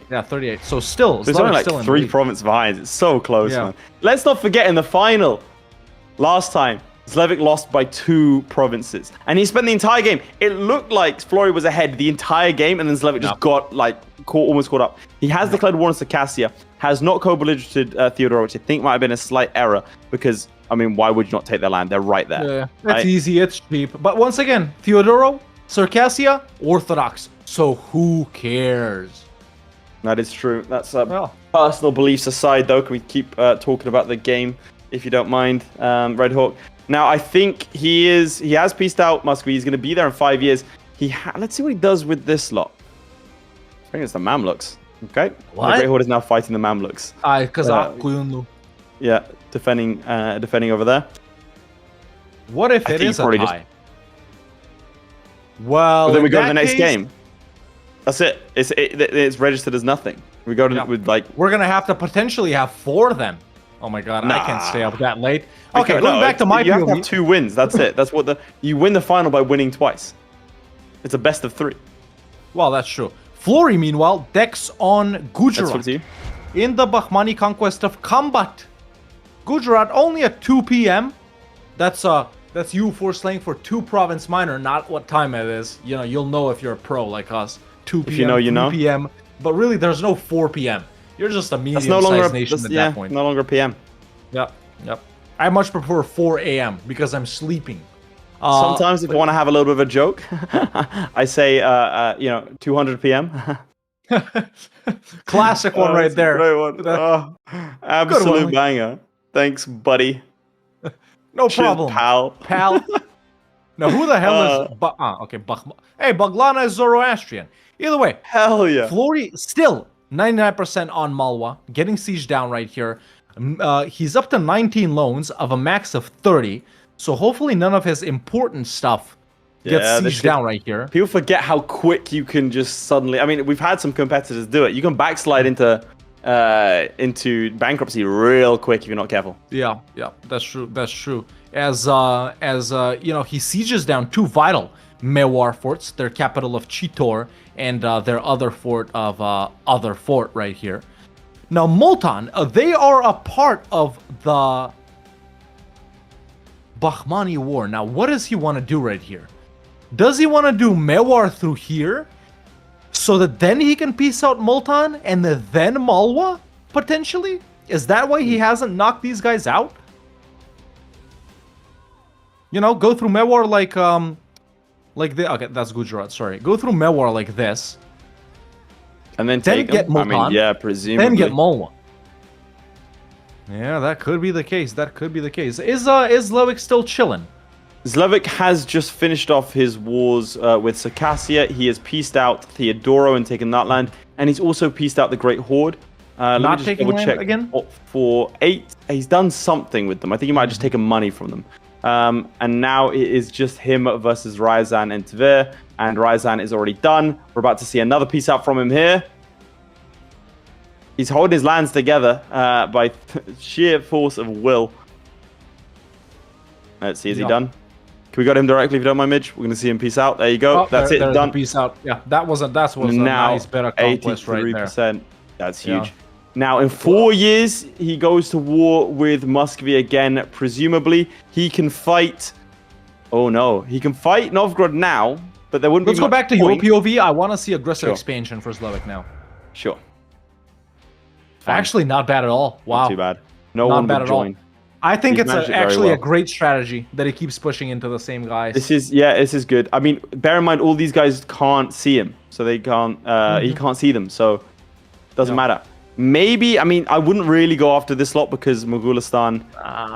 Yeah, 38. So still, there's only like 3 provinces behind. It's so close, man. Let's not forget in the final, last time, Zlewikk lost by 2 provinces. And he spent the entire game. It looked like Florry was ahead the entire game, and then Zlewikk just got, almost caught up. He has declared war on Circassia, has not co-belligered Theodora, which I think might have been a slight error, because, I mean, why would you not take their land? They're right there. Yeah, it's easy, it's cheap. But once again, Theodoro, Circassia, Orthodox. So who cares? That is true. That's Well. personal beliefs aside, though. Can we keep talking about the game, if you don't mind, Red Hawk? Now, I think he has pieced out Muscovy. He's going to be there in 5 years. Let's see what he does with this lot. I think it's the Mamluks. Okay. What? The Great Horde is now fighting the Mamluks. Because Yeah, defending over there. What if I it think is a probably tie? Well, Well, then we in go to that the next case, game. That's it. It's registered as nothing. We go to with like. We're gonna have to potentially have 4 then. Oh my god, I can't stay up that late. Okay, No, going back to my you have to POV. have 2 wins. That's it. That's what you win the final by winning twice. It's a best of 3. Well, that's true. Florry, meanwhile, decks on That's Gujarat what's you. in the Bahmani conquest of Combat. Gujarat only at 2 p.m. That's EU4 slang for 2 province minor, not what time it is. You know, you'll know if you're a pro like us. 2 p.m. If you know, you 3 know. p.m. But really, there's no 4 p.m. You're just a That's no longer medium-sized nation at that point. no longer PM. Yep. I much prefer 4 a.m. because I'm sleeping. Sometimes if I want to have a little bit of a joke, I say 200 PM. Classic one right That's a there. Great one. That- Absolute one. banger. Thanks, buddy. No Cheers, problem, pal. Now, who the hell is? Okay, Hey, Baglana is Zoroastrian. Either way, Hell yeah. Florry still 99% on Malwa, getting siege down right here. He's up to 19 loans of a max of 30, so hopefully none of his important stuff gets sieged down right here. People forget how quick you can just suddenly. I mean, we've had some competitors do it. You can backslide into bankruptcy real quick if you're not careful. Yeah, that's true. As he sieges down 2 vital Mewar forts, their capital of Chitor and their other fort of Other Fort right here. Now, Multan, they are a part of the Bahmani War. Now, what does he want to do right here? Does he want to do Mewar through here so that then he can peace out Multan and then Malwa, potentially? Is that why he hasn't knocked these guys out? You know, go through Mewar like the okay, that's Gujarat, sorry. Go through Mewar like this. And then Then take get them. I mean, Multan, yeah, presumably. Then get Malwa. Yeah, that could be the case. Is Zlewikk still chilling? Zlewikk has just finished off his wars with Circassia. He has pieced out Theodoro and taken that land. And he's also pieced out the Great Horde. Let Not me just taking double land check. again? For 8, he's done something with them. I think he might have just taken money from them. And now it is just him versus Ryazan and Tver. And Ryazan is already done. We're about to see another piece out from him here. He's holding his lands together by sheer force of will. Let's see, is he done? Can we go to him directly if you don't mind, Midge? We're going to see him peace out. There you go. That's it, done. Peace out. Yeah, that was a Now, nice bit of conquest right there. 83%. That's huge. Yeah. Now, in 4 years, he goes to war with Muscovy again. Presumably, he can fight... Oh, no. He can fight Novgorod now, but there wouldn't Let's be go much back to your point. POV. I want to see aggressive Sure. expansion for Zlewikk now. Sure. Fine. Actually, not bad at all. Wow. Not too bad. No Not one bad would at all. join. I think He's it's managed it very actually a well. great strategy that he keeps pushing into the same guys. This is good. I mean, bear in mind, all these guys can't see him, so they can't. He can't see them, so doesn't matter. Maybe, I mean, I wouldn't really go after this lot because Mogulistan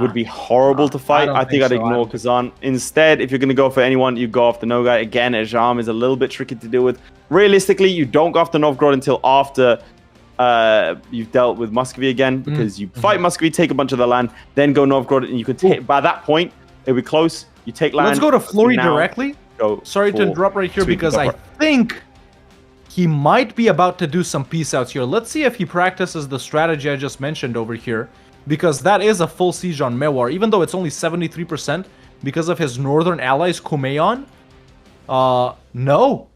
would be horrible to fight. don't I think think I'd so. ignore Kazan. Instead, if you're going to go for anyone, you go after Nogai. Again, Ejam is a little bit tricky to deal with. Realistically, you don't go after Novgorod until after you've dealt with Muscovy again, because you fight Muscovy, take a bunch of the land, then go Novgorod, and you can take. By that point, it'll be close. You take land. Let's go to Florry now directly. Go Sorry to for interrupt right here Sweden. because Go I for it. think he might be about to do some peace outs here. Let's see if he practices the strategy I just mentioned over here, because that is a full siege on Mewar, even though it's only 73% because of his northern allies, Kumaon. No.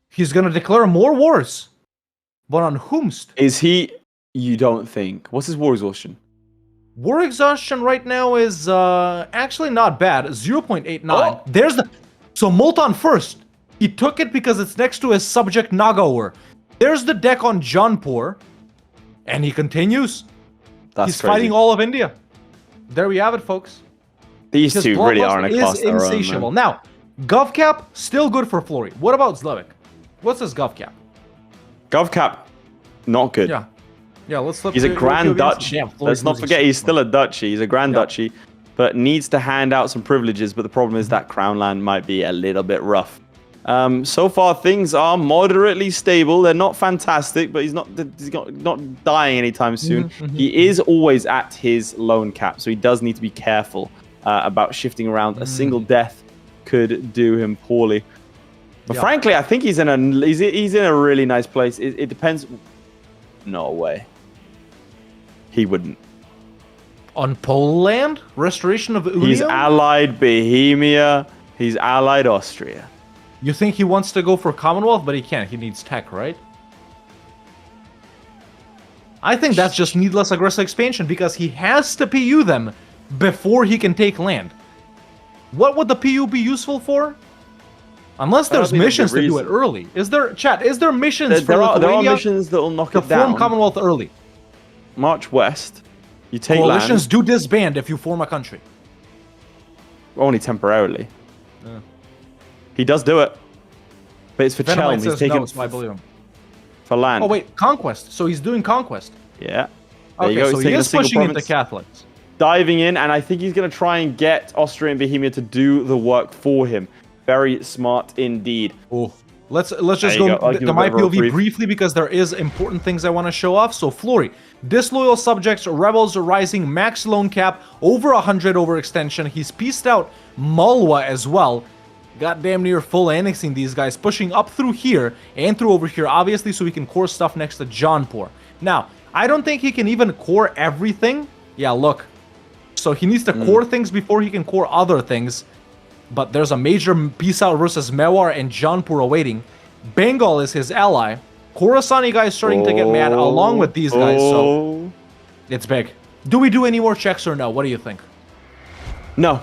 He's going to declare more wars. But on whomst? Is he? You don't think? What's his war exhaustion? War exhaustion right now is actually not bad. 0.89. There's the... So Multan first. He took it because it's next to his subject Nagaur. There's the deck on Jaunpur. And he continues. That's He's crazy. fighting all of India. There we have it, folks. These His two really bloodlust are in a is class of their own, insatiable. man. Now, GovCap, still good for Florry. What about Zlewikk? What's his GovCap? GovCap, Not good. Yeah. Yeah, let's flip He's a to Grand European- Duchy. Yeah, Let's Florry's not losing forget so he's much. still a duchy. He's a Grand Yeah. Duchy, but needs to hand out some privileges. But the problem is that Crown land might be a little bit rough. So far, things are moderately stable. They're not fantastic, but he's not dying anytime soon. He is always at his loan cap, so he does need to be careful about shifting around. A single death could do him poorly. But frankly, I think he's in a really nice place. It depends. No way. He wouldn't. On Poland, restoration of Union. He's allied Bohemia. He's allied Austria. You think he wants to go for Commonwealth, but he can't. He needs tech, right? I think that's just needless aggressive expansion because he has to PU them before he can take land. What would the PU be useful for? Unless there's think there's missions a to do it reason. early. Is there missions for There are Lithuania missions that will knock to it form down. Commonwealth early? March west. You take Coalitions land do disband if you form a country. only temporarily. He does do it, but it's for Venomite Chelm. He's says taking no, so I believe him. for land. Oh wait, conquest. So he's doing conquest. Yeah. There Okay, you go. so He's he taking a is single pushing into province, Catholics. diving in, and I think he's going to try and get Austria and Bohemia to do the work for him. Very smart indeed. Oh, let's just There you go, go. I'll give to a my bit of a POV brief. briefly because there is important things I want to show off. So Florry, disloyal subjects, rebels are rising, max loan cap, over 100 overextension. He's pieced out Malwa as well. Got damn near full annexing these guys, pushing up through here and through over here, obviously, so he can core stuff next to Jaunpur. Now, I don't think he can even core everything. Yeah, look. So he needs to core things before he can core other things. But there's a major peace out versus Mewar and Jaunpur awaiting. Bengal is his ally. Khorasani guys starting to get mad along with these guys, so it's big. Do we do any more checks or no? What do you think? No,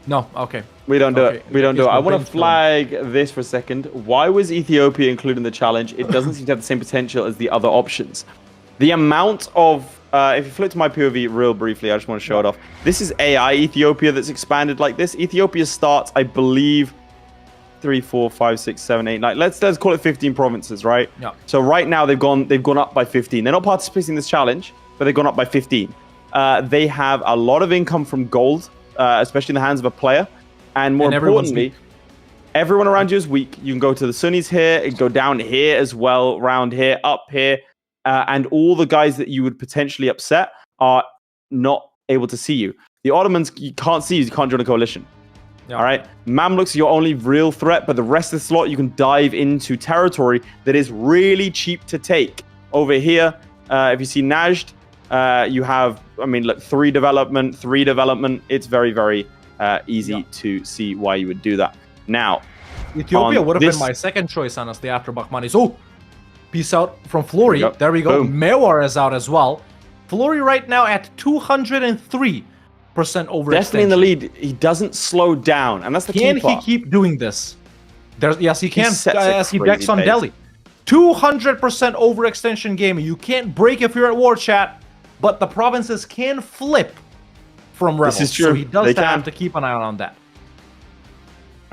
No? Okay. we don't do Okay, it. We don't do it. it's I the want to brainstorm. flag this for a second. Why was Ethiopia included in the challenge? It doesn't seem to have the same potential as the other options. The amount of if you flip to my POV real briefly, I just want to show it off. This is AI Ethiopia that's expanded like this. Ethiopia starts, I believe, 3, 4, 5, 6, 7, 8, 9. Let's call it 15 provinces, right? Yeah. So right now they've gone up by 15. They're not participating in this challenge, but they've gone up by 15. They have a lot of income from gold, especially in the hands of a player, and more And everyone's importantly, weak. everyone around you is weak. You can go to the Sunnis here, and go down here as well, around here, up here. And all the guys that you would potentially upset are not able to see you. The Ottomans, you can't see you can't join a coalition. Yeah. All right? Mamluks are your only real threat, but the rest of the slot, you can dive into territory that is really cheap to take. Over here, if you see Najd, you have, I mean, look, 3 development. It's very, very easy to see why you would do that. Now, Ethiopia on would have this- been my second choice, honestly, after Bakhmanis. Oh! Peace out from Florry. There we go. There we go. Boom. Mewar is out as well. Florry right now at 203% overextension. Destiny in the lead, he doesn't slow down, and that's the Can key he part. keep doing this? Yes, he can. sets a As he crazy decks on pace. Delhi. 200% overextension game. You can't break if you're at war, chat, but the provinces can flip from rebels. is true. So he does They have can. to keep an eye on that.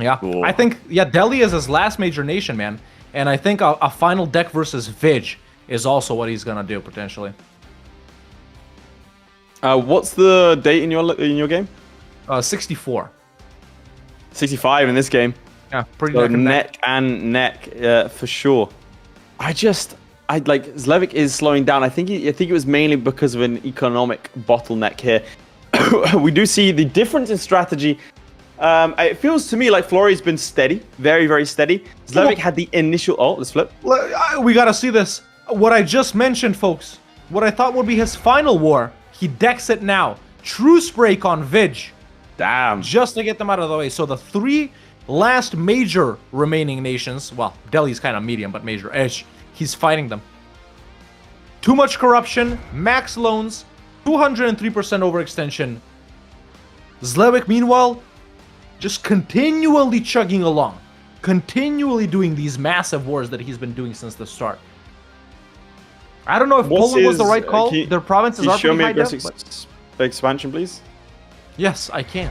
Yeah, Cool. I think, Delhi is his last major nation, man. And I think a final deck versus Vij is also what he's going to do, potentially. What's the date in your game? 64. 65 in this game. Yeah, pretty So neck and neck. neck and neck for sure. I like Zlewikk is slowing down. I think it was mainly because of an economic bottleneck here. We do see the difference in strategy. It feels to me like Florry's been steady, very, very steady. Zlewikk had the initial. Oh, let's flip. We gotta see this. What I just mentioned, folks. What I thought would be his final war. He decks it now. Truce break on Vij. Damn. Just to get them out of the way. So the 3 last major remaining nations. Well, Delhi's kind of medium, but major edge. He's fighting them. Too much corruption. Max loans. 203% overextension. Zlewikk, meanwhile, just continually chugging along. Continually doing these massive wars that he's been doing since the start. I don't know if Poland was the right call. Their provinces Can are you show pretty me high aggressive def, expansion, please? yes, I can.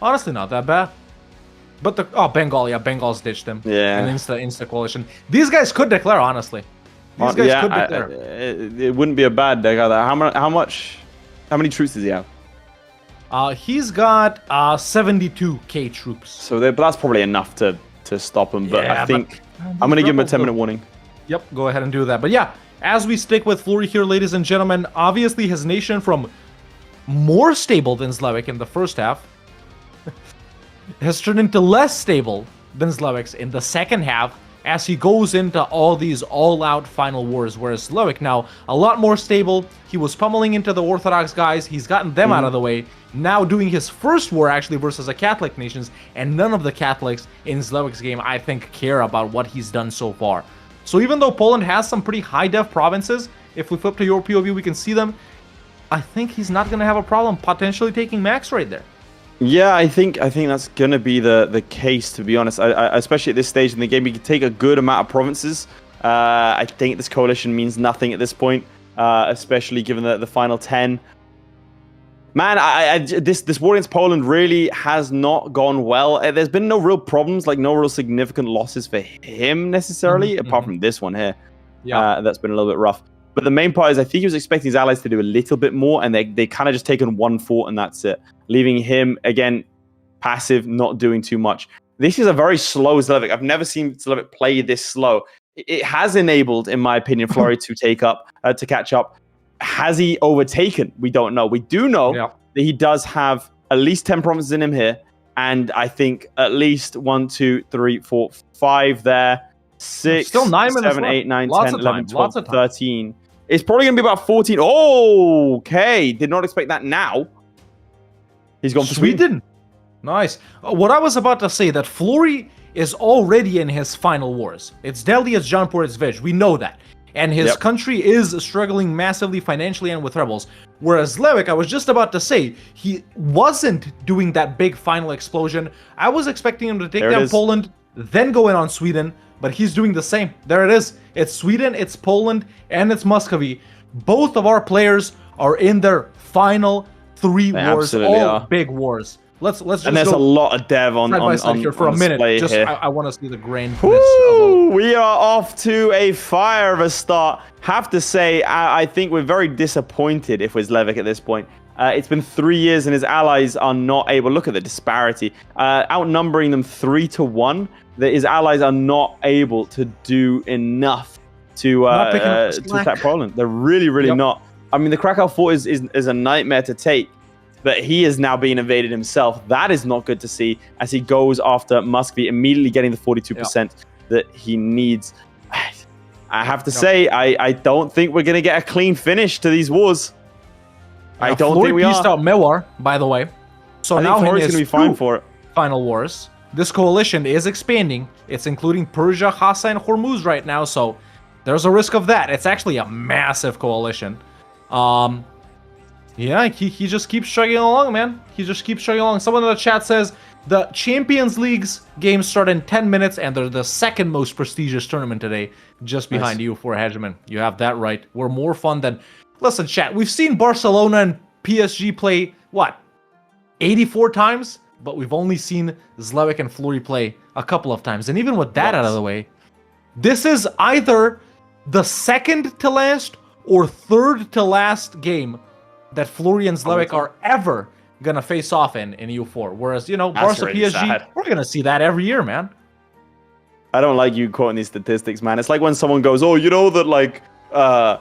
Honestly, not that bad. But Bengal, yeah, Bengal's ditched him. Yeah. An insta coalition. These guys could declare, honestly. These guys yeah, could be there. it wouldn't be a bad deck either. How many troops does he have? He's got 72k troops. So that's probably enough to stop him. But Yeah, I think I'm gonna give him a 10-minute warning. Yep, go ahead and do that. But yeah, as we stick with Florry here, ladies and gentlemen, obviously his nation from more stable than Zlewikk in the first half has turned into less stable than Zlewikk's in the second half as he goes into all these all-out final wars, whereas Zlewikk now a lot more stable. He was pummeling into the Orthodox guys. He's gotten them out of the way. Now doing his first war actually versus a Catholic nations, and none of the Catholics in Zlewick's game, I think, care about what he's done so far. So even though Poland has some pretty high-def provinces, if we flip to your POV, we can see them. I think he's not going to have a problem potentially taking Max right there. Yeah, I think that's gonna be the case, to be honest. I especially at this stage in the game, he can take a good amount of provinces. I think this coalition means nothing at this point, especially given the final 10. Man, this war against Poland really has not gone well. There's been no real problems, like no real significant losses for him necessarily, apart from this one here. Yeah, that's been a little bit rough. But the main part is I think he was expecting his allies to do a little bit more, and they kind of just taken one fort and that's it, leaving him again passive, not doing too much. This is a very slow Zlewikk. I've never seen Zlewikk play this slow. It has enabled, in my opinion, Florry to catch up. Has he overtaken? We don't know. We do know that he does have at least 10 provinces in him here, and I think at least 1, 2, 3, 4, 5 there. 6, still 9 minutes 7, left. 8, 9, Lots 10, of 11, time. 12, Lots of time. 13. It's probably going to be about 14. Oh, okay. Did not expect that now. He's gone for Sweden. Nice. What I was about to say, that Florry is already in his final wars. It's Delhi, it's Jaunpur, it's Vij. We know that. And his country is struggling massively financially and with rebels. Whereas Zlewikk, I was just about to say, he wasn't doing that big final explosion. I was expecting him to take down Poland, then go in on Sweden, but he's doing the same. There it is. It's Sweden, it's Poland, and it's Muscovy. Both of our players are in their final 3 wars, all big wars. Let's just and there's a lot of dev on here for a minute. Just here. I want to see the grand. We are off to a fire of a start. Have to say, I think we're very disappointed if we're Zlewikk at this point. It's been 3 years and his allies are not able. Look at the disparity. Outnumbering them 3-1. That his allies are not able to do enough to attack Poland. They're really not. I mean, the Krakow fort is a nightmare to take, but he is now being invaded himself. That is not good to see as he goes after Muscovy, immediately getting the 42% that he needs. I have to say, I don't think we're going to get a clean finish to these wars. I don't think we are. Florry pieced out Mewar, by the way. So now Florry's going to be fine for it. Final wars. This coalition is expanding. It's including Persia, Hassa, and Hormuz right now, so there's a risk of that. It's actually a massive coalition. Yeah, he just keeps chugging along, man. He just keeps chugging along. Someone in the chat says the Champions League's games start in 10 minutes, and they're the second most prestigious tournament today, just behind EU4 Hegemon. You have that right. We're more fun than... Listen, chat, we've seen Barcelona and PSG play, what, 84 times? But we've only seen Zlewikk and Florry play a couple of times. And even with that out of the way, this is either the second to last or third to last game that Florry and Zlewikk are ever gonna face off in EU4. Whereas, you know, Barca PSG, we're gonna see that every year, man. I don't like you quoting these statistics, man. It's like when someone goes, oh, you know that, like, the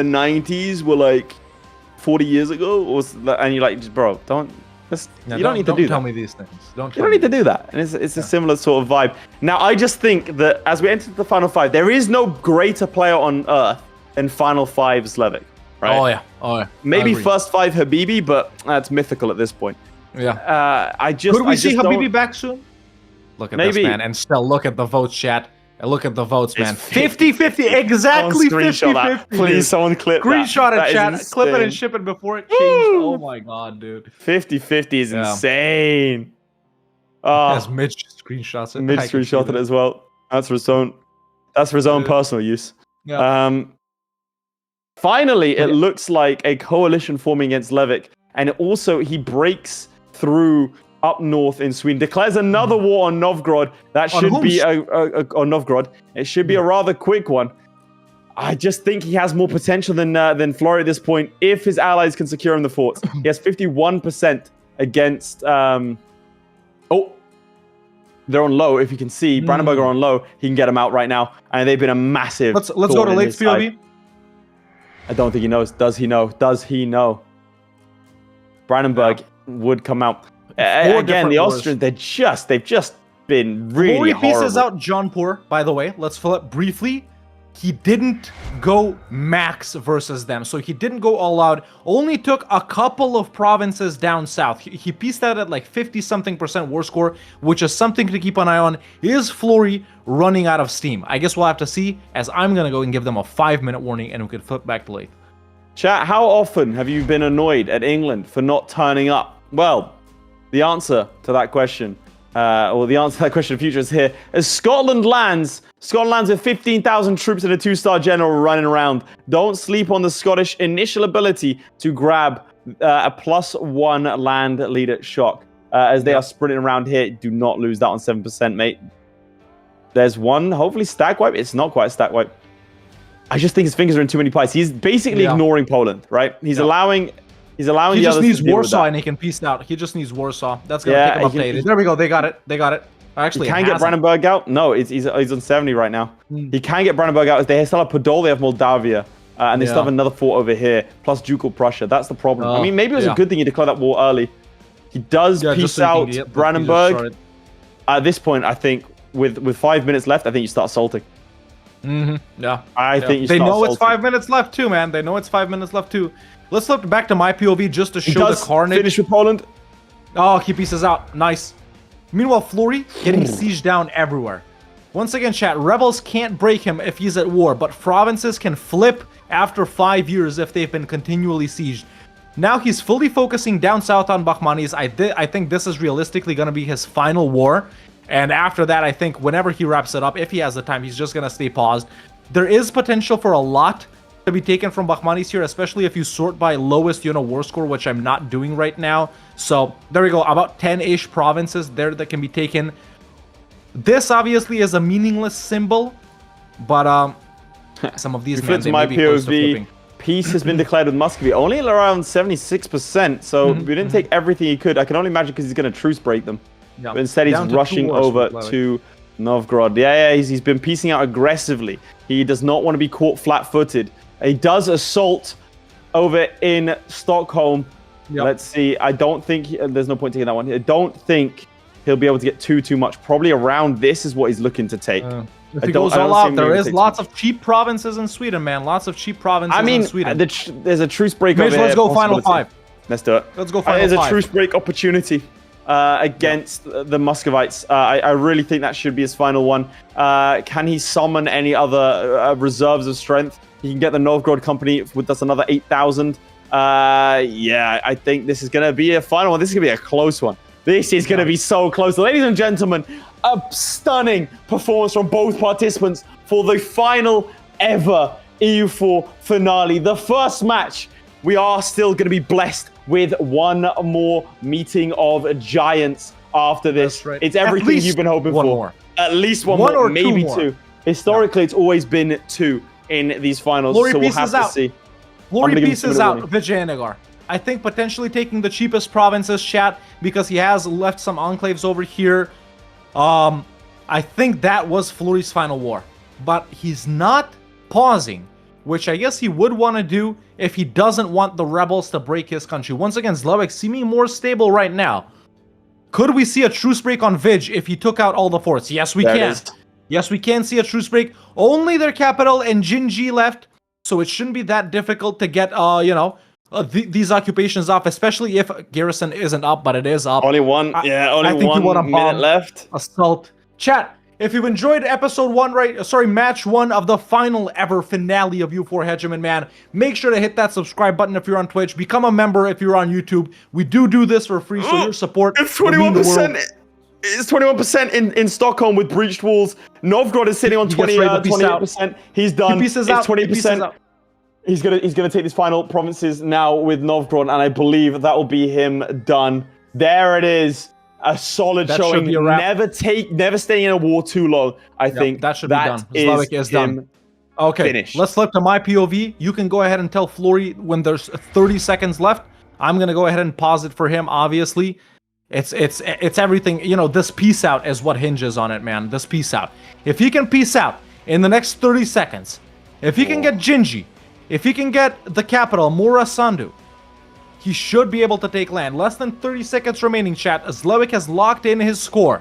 90s were, like, 40 years ago? And you're like, bro, don't... you don't need to do that. Don't tell me these things. You don't need to do that. And it's a similar sort of vibe. Now, I just think that as we enter the Final 5, there is no greater player on Earth than Final 5 Zlewikk, right? Oh, yeah. Maybe first 5 Habibi, but that's mythical at this point. Yeah. Could we see Habibi back soon? Look at this, man. And still, look at the votes, chat. Look at the votes, man. 50-50, exactly 50-50. Please, someone clip Screenshot it, chat. Clip it and ship it before it changed. Oh my god, dude. 50-50 is insane. Yes, Mitch screenshots it. Mitch screenshotted it as well. That's for his own personal use. Yeah. Finally, it looks like a coalition forming against Zlewikk, and also he breaks through up north in Sweden, declares another war on Novgorod. That should be on Novgorod. It should be a rather quick one. I just think he has more potential than Florry at this point if his allies can secure him the forts. He has 51% against... they're on low. If you can see, Brandenburg are on low. He can get them out right now. And they've been a massive... Let's go to late POV. I don't think he knows. Does he know? Does he know? Brandenburg would come out. Again, the Austrians, they've just been really Florry pieces horrible. out Jaunpur, by the way. Let's fill it briefly. He didn't go max versus them, so he didn't go all out. Only took a couple of provinces down south. He pieced out at like 50-something% war score, which is something to keep an eye on. Is Florry running out of steam? I guess we'll have to see, as I'm going to go and give them a 5-minute warning, and we can flip back to late. Chat, how often have you been annoyed at England for not turning up? Well, the answer to that question, or the answer to that question in the future is here. As Scotland lands with 15,000 troops and a 2-star general running around. Don't sleep on the Scottish initial ability to grab a +1 land leader shock. As they are sprinting around here, do not lose that on 7%, mate. There's one, hopefully stack wipe. It's not quite a stack wipe. I just think his fingers are in too many pies. He's basically ignoring Poland, right? He's allowing He the just others needs to deal with Warsaw that. and he can piece out. He just needs Warsaw. That's going to take him up to 80. There we go. They got it. Actually, he can get Brandenburg out. No, he's on 70 right now. He can get Brandenburg out. They still have Podol. They have Moldavia. And they still have another fort over here. Plus Ducal Prussia. That's the problem. I mean, maybe it was a good thing he declared that war early. He does piece out Brandenburg. At this point, I think, with 5 minutes left, I think you start assaulting. Yeah. I think you they start know assaulting. it's 5 minutes left too, man. They know it's 5 minutes left too. Let's flip back to my POV just to show the carnage. Finish with Poland. Oh, he pieces out. Nice. Meanwhile, Florry getting sieged down everywhere. Once again, chat, rebels can't break him if he's at war, but provinces can flip after 5 years if they've been continually sieged. Now he's fully focusing down south on Bakhmanis. I think this is realistically going to be his final war. And after that, I think whenever he wraps it up, if he has the time, he's just going to stay paused. There is potential for a lot to be taken from Bakhmanis here, especially if you sort by lowest, war score, which I'm not doing right now. So there we go, about 10-ish provinces there that can be taken. This obviously is a meaningless symbol, but some of these men, they may be close to flipping. Peace has been declared with Muscovy, only around 76%, so we didn't take everything he could. I can only imagine because he's going to truce break them. Yeah. But instead, he's rushing over to Novgorod. Yeah, he's been piecing out aggressively. He does not want to be caught flat-footed. He does assault over in Stockholm. Yep. Let's see. I don't think... there's no point taking that one. I don't think he'll be able to get too much. Probably around this is what he's looking to take. If he goes all out, there is lots of cheap provinces in Sweden, man. Lots of cheap provinces in Sweden. There's a truce break over here. Let's go final 5. Let's do it. Let's go final 5. There's a truce break opportunity against the Muscovites. I really think that should be his final one. Can he summon any other reserves of strength? He can get the Novgorod company with that's another 8,000. Yeah, I think this is going to be a final one. This is going to be a close one. This is going to be so close. Ladies and gentlemen, a stunning performance from both participants for the final ever EU4 finale. The first match, we are still going to be blessed with one more meeting of giants after this. Right. It's everything you've been hoping for. More. At least one more, or maybe two. More. Historically, it's always been 2 in these finals, Florry so we'll have to see. Florry pieces out Vijayanagara. I think potentially taking the cheapest provinces, chat, because he has left some enclaves over here. I think that was Florry's final war. But he's not pausing, which I guess he would want to do if he doesn't want the rebels to break his country. Once again, Zlewikk seeming more stable right now. Could we see a truce break on Vij if he took out all the forts? Yes, we can. Yes, we can see a truce break. Only their capital and Jinji left, so it shouldn't be that difficult to get, these occupations off, especially if garrison isn't up, but it is up. Only one, only 1 minute left. Assault. Chat, if you've enjoyed episode 1, match 1 of the final ever finale of EU4 Hegemon, man, make sure to hit that subscribe button if you're on Twitch. Become a member if you're on YouTube. We do this for free, so your support. It's 21%. It's 21% in Stockholm with breached walls. Novgorod is sitting on 28%. He's done. He pieces it's out. 20%. He's gonna take these final provinces now with Novgorod, and I believe that will be him done. There it is. A solid showing. Never staying in a war too long. I think that should be done. Zlewikk is done. Okay, finished. let's flip to my POV. You can go ahead and tell Florry when there's 30 seconds left. I'm gonna go ahead and pause it for him. Obviously, it's everything. You know, this peace out is what hinges on it, man. This peace out. If he can peace out in the next 30 seconds, if he can get Gingy, if he can get the capital Mura Sandu, he should be able to take land. Less than 30 seconds remaining, chat. Zlewikk has locked in his score.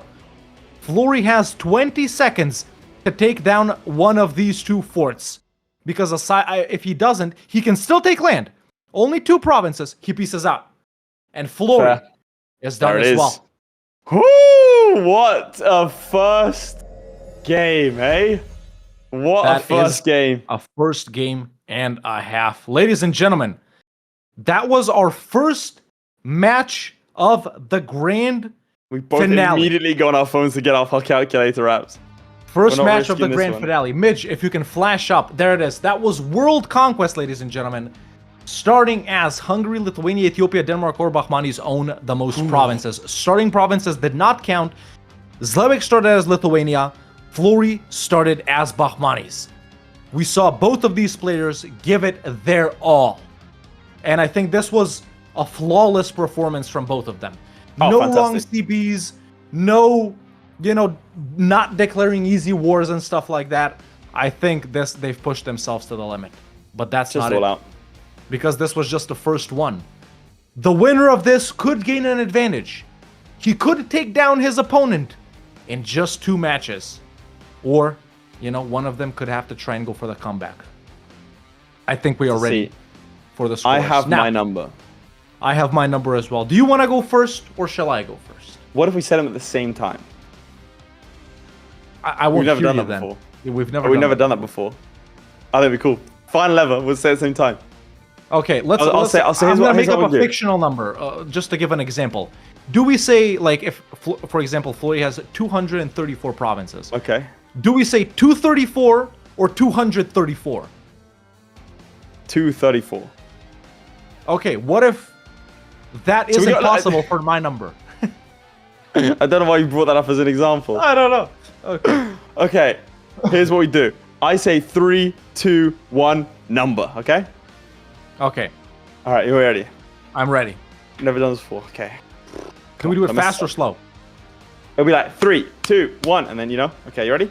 Florry has 20 seconds to take down one of these two forts. Because if he doesn't, he can still take land. Only 2 provinces, he pieces out. And Florry is done as well. Whoo! What a first game, eh? What a first game. A first game and a half. Ladies and gentlemen, that was our first match of the grand We both finale. immediately got on our phones to get our calculator apps. First We're not match of the risking this grand one. finale. Midge, if you can flash up. There it is. That was World Conquest, ladies and gentlemen. Starting as Hungary, Lithuania, Ethiopia, Denmark, or Bahmanis own the most provinces. Starting provinces did not count. Zlewikk started as Lithuania. Florry started as Bahmanis. We saw both of these players give it their all. And I think this was a flawless performance from both of them. Oh, No fantastic. wrong CBs, no, not declaring easy wars and stuff like that. I think they've pushed themselves to the limit. But that's Just not all it. out. Because this was just the first one. The winner of this could gain an advantage. He could take down his opponent in just 2 matches. Or, one of them could have to try and go for the comeback. I think we are ready See, for the scores. I have Now, my number. I have my number as well. Do you want to go first or shall I go first? What if we set them at the same time? I won't We've never hear done you that then. before. We've never We've done never that. done that before. I think it'd be cool. Final ever, we'll say at the same time. Okay, I'll say I'm here's gonna what make up we'll a do. fictional number, just to give an example. Do we say, like, if, for example, Florry has 234 provinces. Okay. Do we say 234 or 234? 234. Okay, what if that So we isn't got, like- possible for my number? I don't know why you brought that up as an example. I don't know. Okay. Okay, here's what we do. I say 3, 2, 1, number, okay? Okay, Alright, you ready? I'm ready. Never done this before, okay. Can we do it Let me fast or start. slow? It'll be like 3, 2, 1, and then okay, you ready?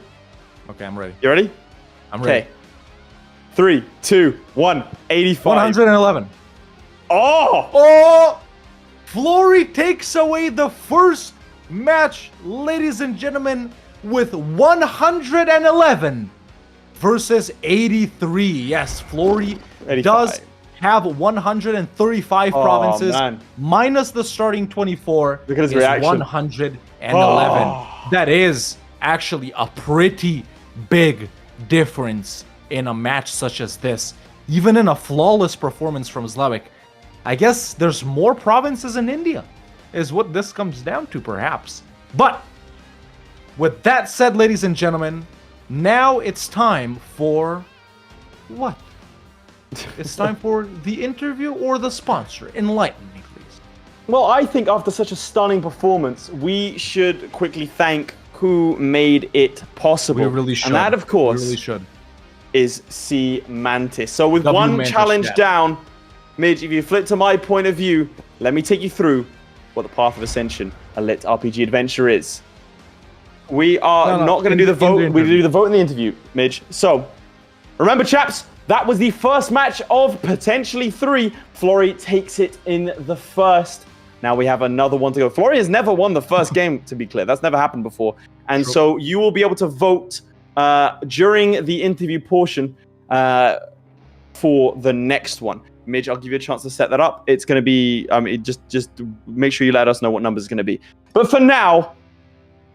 Okay, I'm ready. You ready? I'm ready. Okay. 3, 2, 1, 85. 111. Oh! Oh! Florry takes away the first match, ladies and gentlemen, with 111 versus 83. Yes, Florry 85. does have 135 provinces, man. minus the starting 24. Look at his is reaction. 111. Oh. That is actually a pretty big difference in a match such as this. Even in a flawless performance from Zlewikk. I guess there's more provinces in India, is what this comes down to, perhaps. But, with that said, ladies and gentlemen, now it's time for... what? It's time for the interview or the sponsor. Enlighten me, please. Well, I think after such a stunning performance, we should quickly thank who made it possible. We really should. And that, of course, We really should. is C Mantis. So with W one Mantis, challenge yeah. down, Midge, if you flip to my point of view, let me take you through what the Path of Ascension, a lit RPG adventure is. We are No, not going to in do the the vote. We interview. do the vote in the interview, Midge. So, remember, chaps, that was the first match of potentially 3. Florry takes it in the first. Now we have another one to go. Florry has never won the first game, to be clear. That's never happened before. And True. so you will be able to vote during the interview portion for the next one. Midge, I'll give you a chance to set that up. It's going to be, just make sure you let us know what numbers it's going to be. But for now,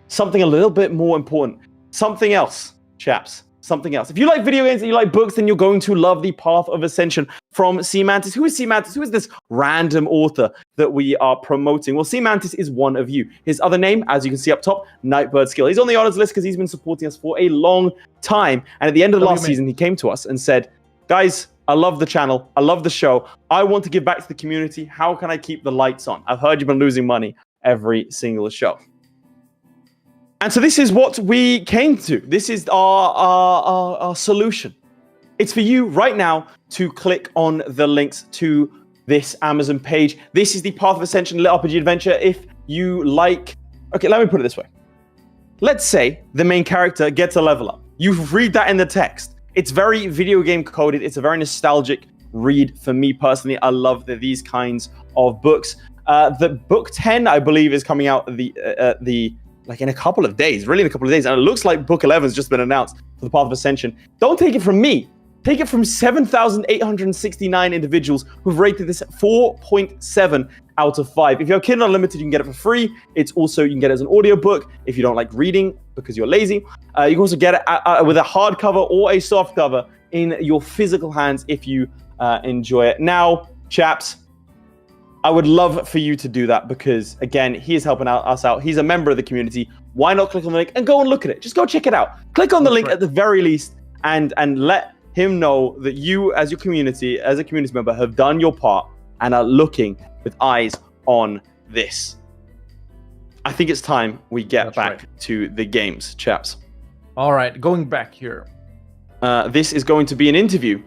something a little bit more important. Something else, chaps. Something else. If you like video games and you like books, then you're going to love the Path of Ascension from C Mantis. Who is C Mantis? Who is this random author that we are promoting? Well, C Mantis is one of you. His other name, as you can see up top, Nightbird Skill. He's on the honors list because he's been supporting us for a long time. And at the end of the last season, he came to us and said, guys, I love the channel. I love the show. I want to give back to the community. How can I keep the lights on? I've heard you've been losing money every single show. And so this is what we came to. This is our solution. It's for you right now to click on the links to this Amazon page. This is the Path of Ascension RPG adventure. If you like... Okay, let me put it this way. Let's say the main character gets a level up. You read that in the text. It's very video game coded. It's a very nostalgic read for me personally. I love these kinds of books. The book 10, I believe, is coming out in a couple of days, really in a couple of days. And it looks like book 11 has just been announced for the Path of Ascension. Don't take it from me. Take it from 7,869 individuals who've rated this 4.7 out of 5. If you have Kindle Unlimited, you can get it for free. It's also, you can get it as an audiobook if you don't like reading because you're lazy. You can also get it with a hardcover or a softcover in your physical hands if you enjoy it. Now, chaps, I would love for you to do that because, again, he is helping us out. He's a member of the community. Why not click on the link and go and look at it? Just go check it out. Click on the link at the very least and let him know that you, as a community member, have done your part and are looking with eyes on this. I think it's time we get back to the games, chaps. All right, going back here. This is going to be an interview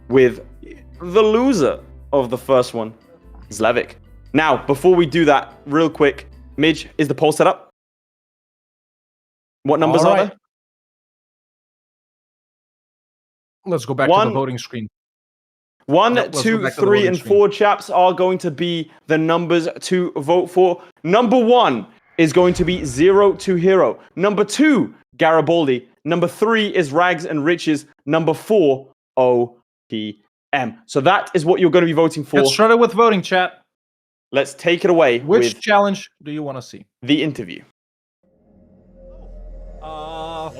with the loser of the first one, Zlewikk. Now, before we do that, real quick, Midge, is the poll set up? What numbers are there? Let's go back to the voting screen. 1, 2, 3, and 4, chaps, are going to be the numbers to vote for. Number 1 is going to be Zero to Hero. Number 2, Garibaldi. Number 3 is Rags and Riches. Number 4, OPM. So that is what you're going to be voting for. Get started with voting, chat. Let's take it away. Which challenge do you want to see? The interview.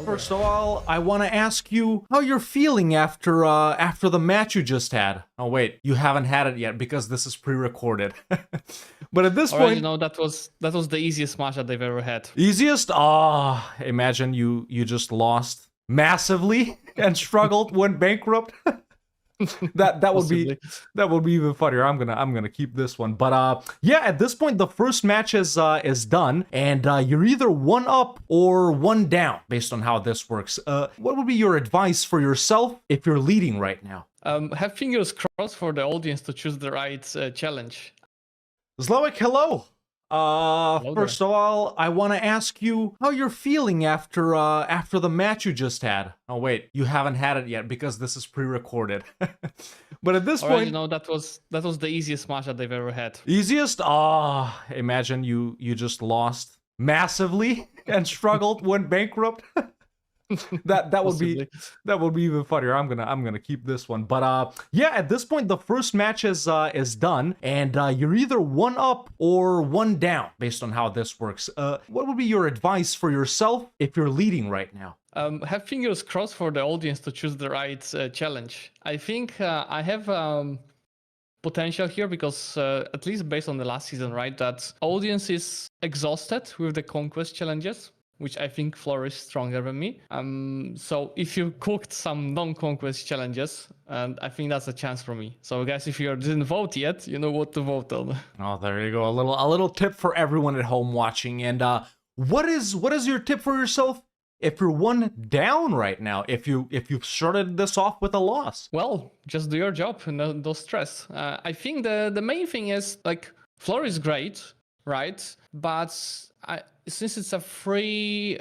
First of all, I want to ask you how you're feeling after the match you just had. Oh wait, you haven't had it yet because this is pre-recorded. But at this point, you know, that was the easiest match that they've ever had. Easiest? Imagine you just lost massively and struggled, went bankrupt. that would be even funnier. I'm gonna keep this one. But yeah, at this point the first match is done, and you're either one up or one down based on how this works. What would be your advice for yourself if you're leading right now? Have fingers crossed for the audience to choose the right challenge. Zlewikk, hello. First of all, I want to ask you how you're feeling after the match you just had. Oh wait, you haven't had it yet because this is pre-recorded. But at this point, you know, that was the easiest match that they've ever had. Easiest? Imagine you just lost massively and struggled, went bankrupt. that would be even funnier. I'm gonna keep this one. But yeah, at this point the first match is done, and you're either one up or one down based on how this works. What would be your advice for yourself if you're leading right now? Have fingers crossed for the audience to choose the right challenge. I think I have potential here because at least based on the last season, right, that audience is exhausted with the conquest challenges, which I think Florry is stronger than me. So if you cooked some non-conquest challenges, and I think that's a chance for me. So guys, if you didn't vote yet, you know what to vote on. Oh, there you go. A little tip for everyone at home watching. And what is your tip for yourself if you're one down right now? If you've started this off with a loss? Well, just do your job and no stress. I think the main thing is, like, Florry is great, right? But since it's a free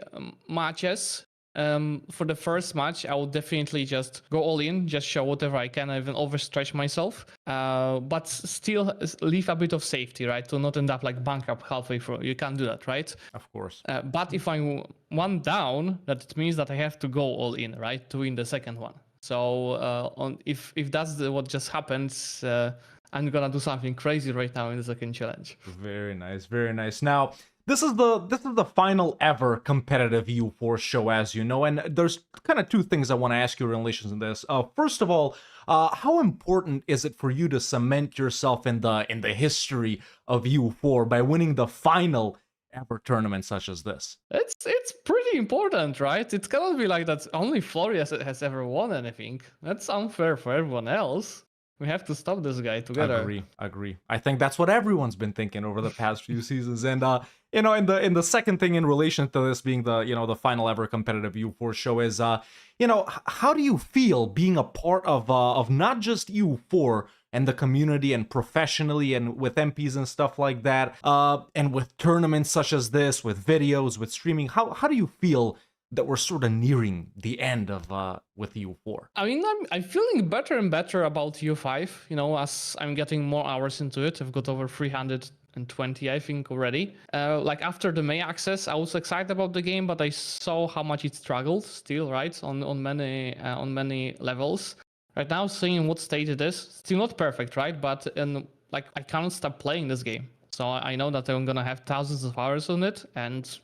matches, for the first match, I will definitely just go all in, just show whatever I can, even overstretch myself, but still leave a bit of safety, right? To not end up like bankrupt halfway through. You can't do that, right? Of course. But if I'm one down, that means that I have to go all in, right? To win the second one. So if that's what just happens, I'm gonna do something crazy right now in the second challenge. Very nice, very nice. Now, this is the final ever competitive EU4 show, as you know, and there's kind of two things I want to ask you in relation to this. First of all, how important is it for you to cement yourself in the history of EU4 by winning the final ever tournament such as this? It's pretty important, right? It cannot be like that only Florry has ever won anything. That's unfair for everyone else. We have to stop this guy together. Agree. I think that's what everyone's been thinking over the past few seasons. And in the second thing in relation to this being the final ever competitive EU4 show is how do you feel being a part of not just EU4 and the community and professionally and with MPs and stuff like that, and with tournaments such as this, with videos, with streaming? How do you feel that we're sort of nearing the end of with EU4? I mean, I'm feeling better and better about EU5, as I'm getting more hours into it. I've got over 320, I think, already. Like after the May access, I was excited about the game, but I saw how much it struggled still, right, on many levels. Right now, seeing what state it is, still not perfect, right? But I cannot stop playing this game. So I know that I'm gonna have thousands of hours on it, and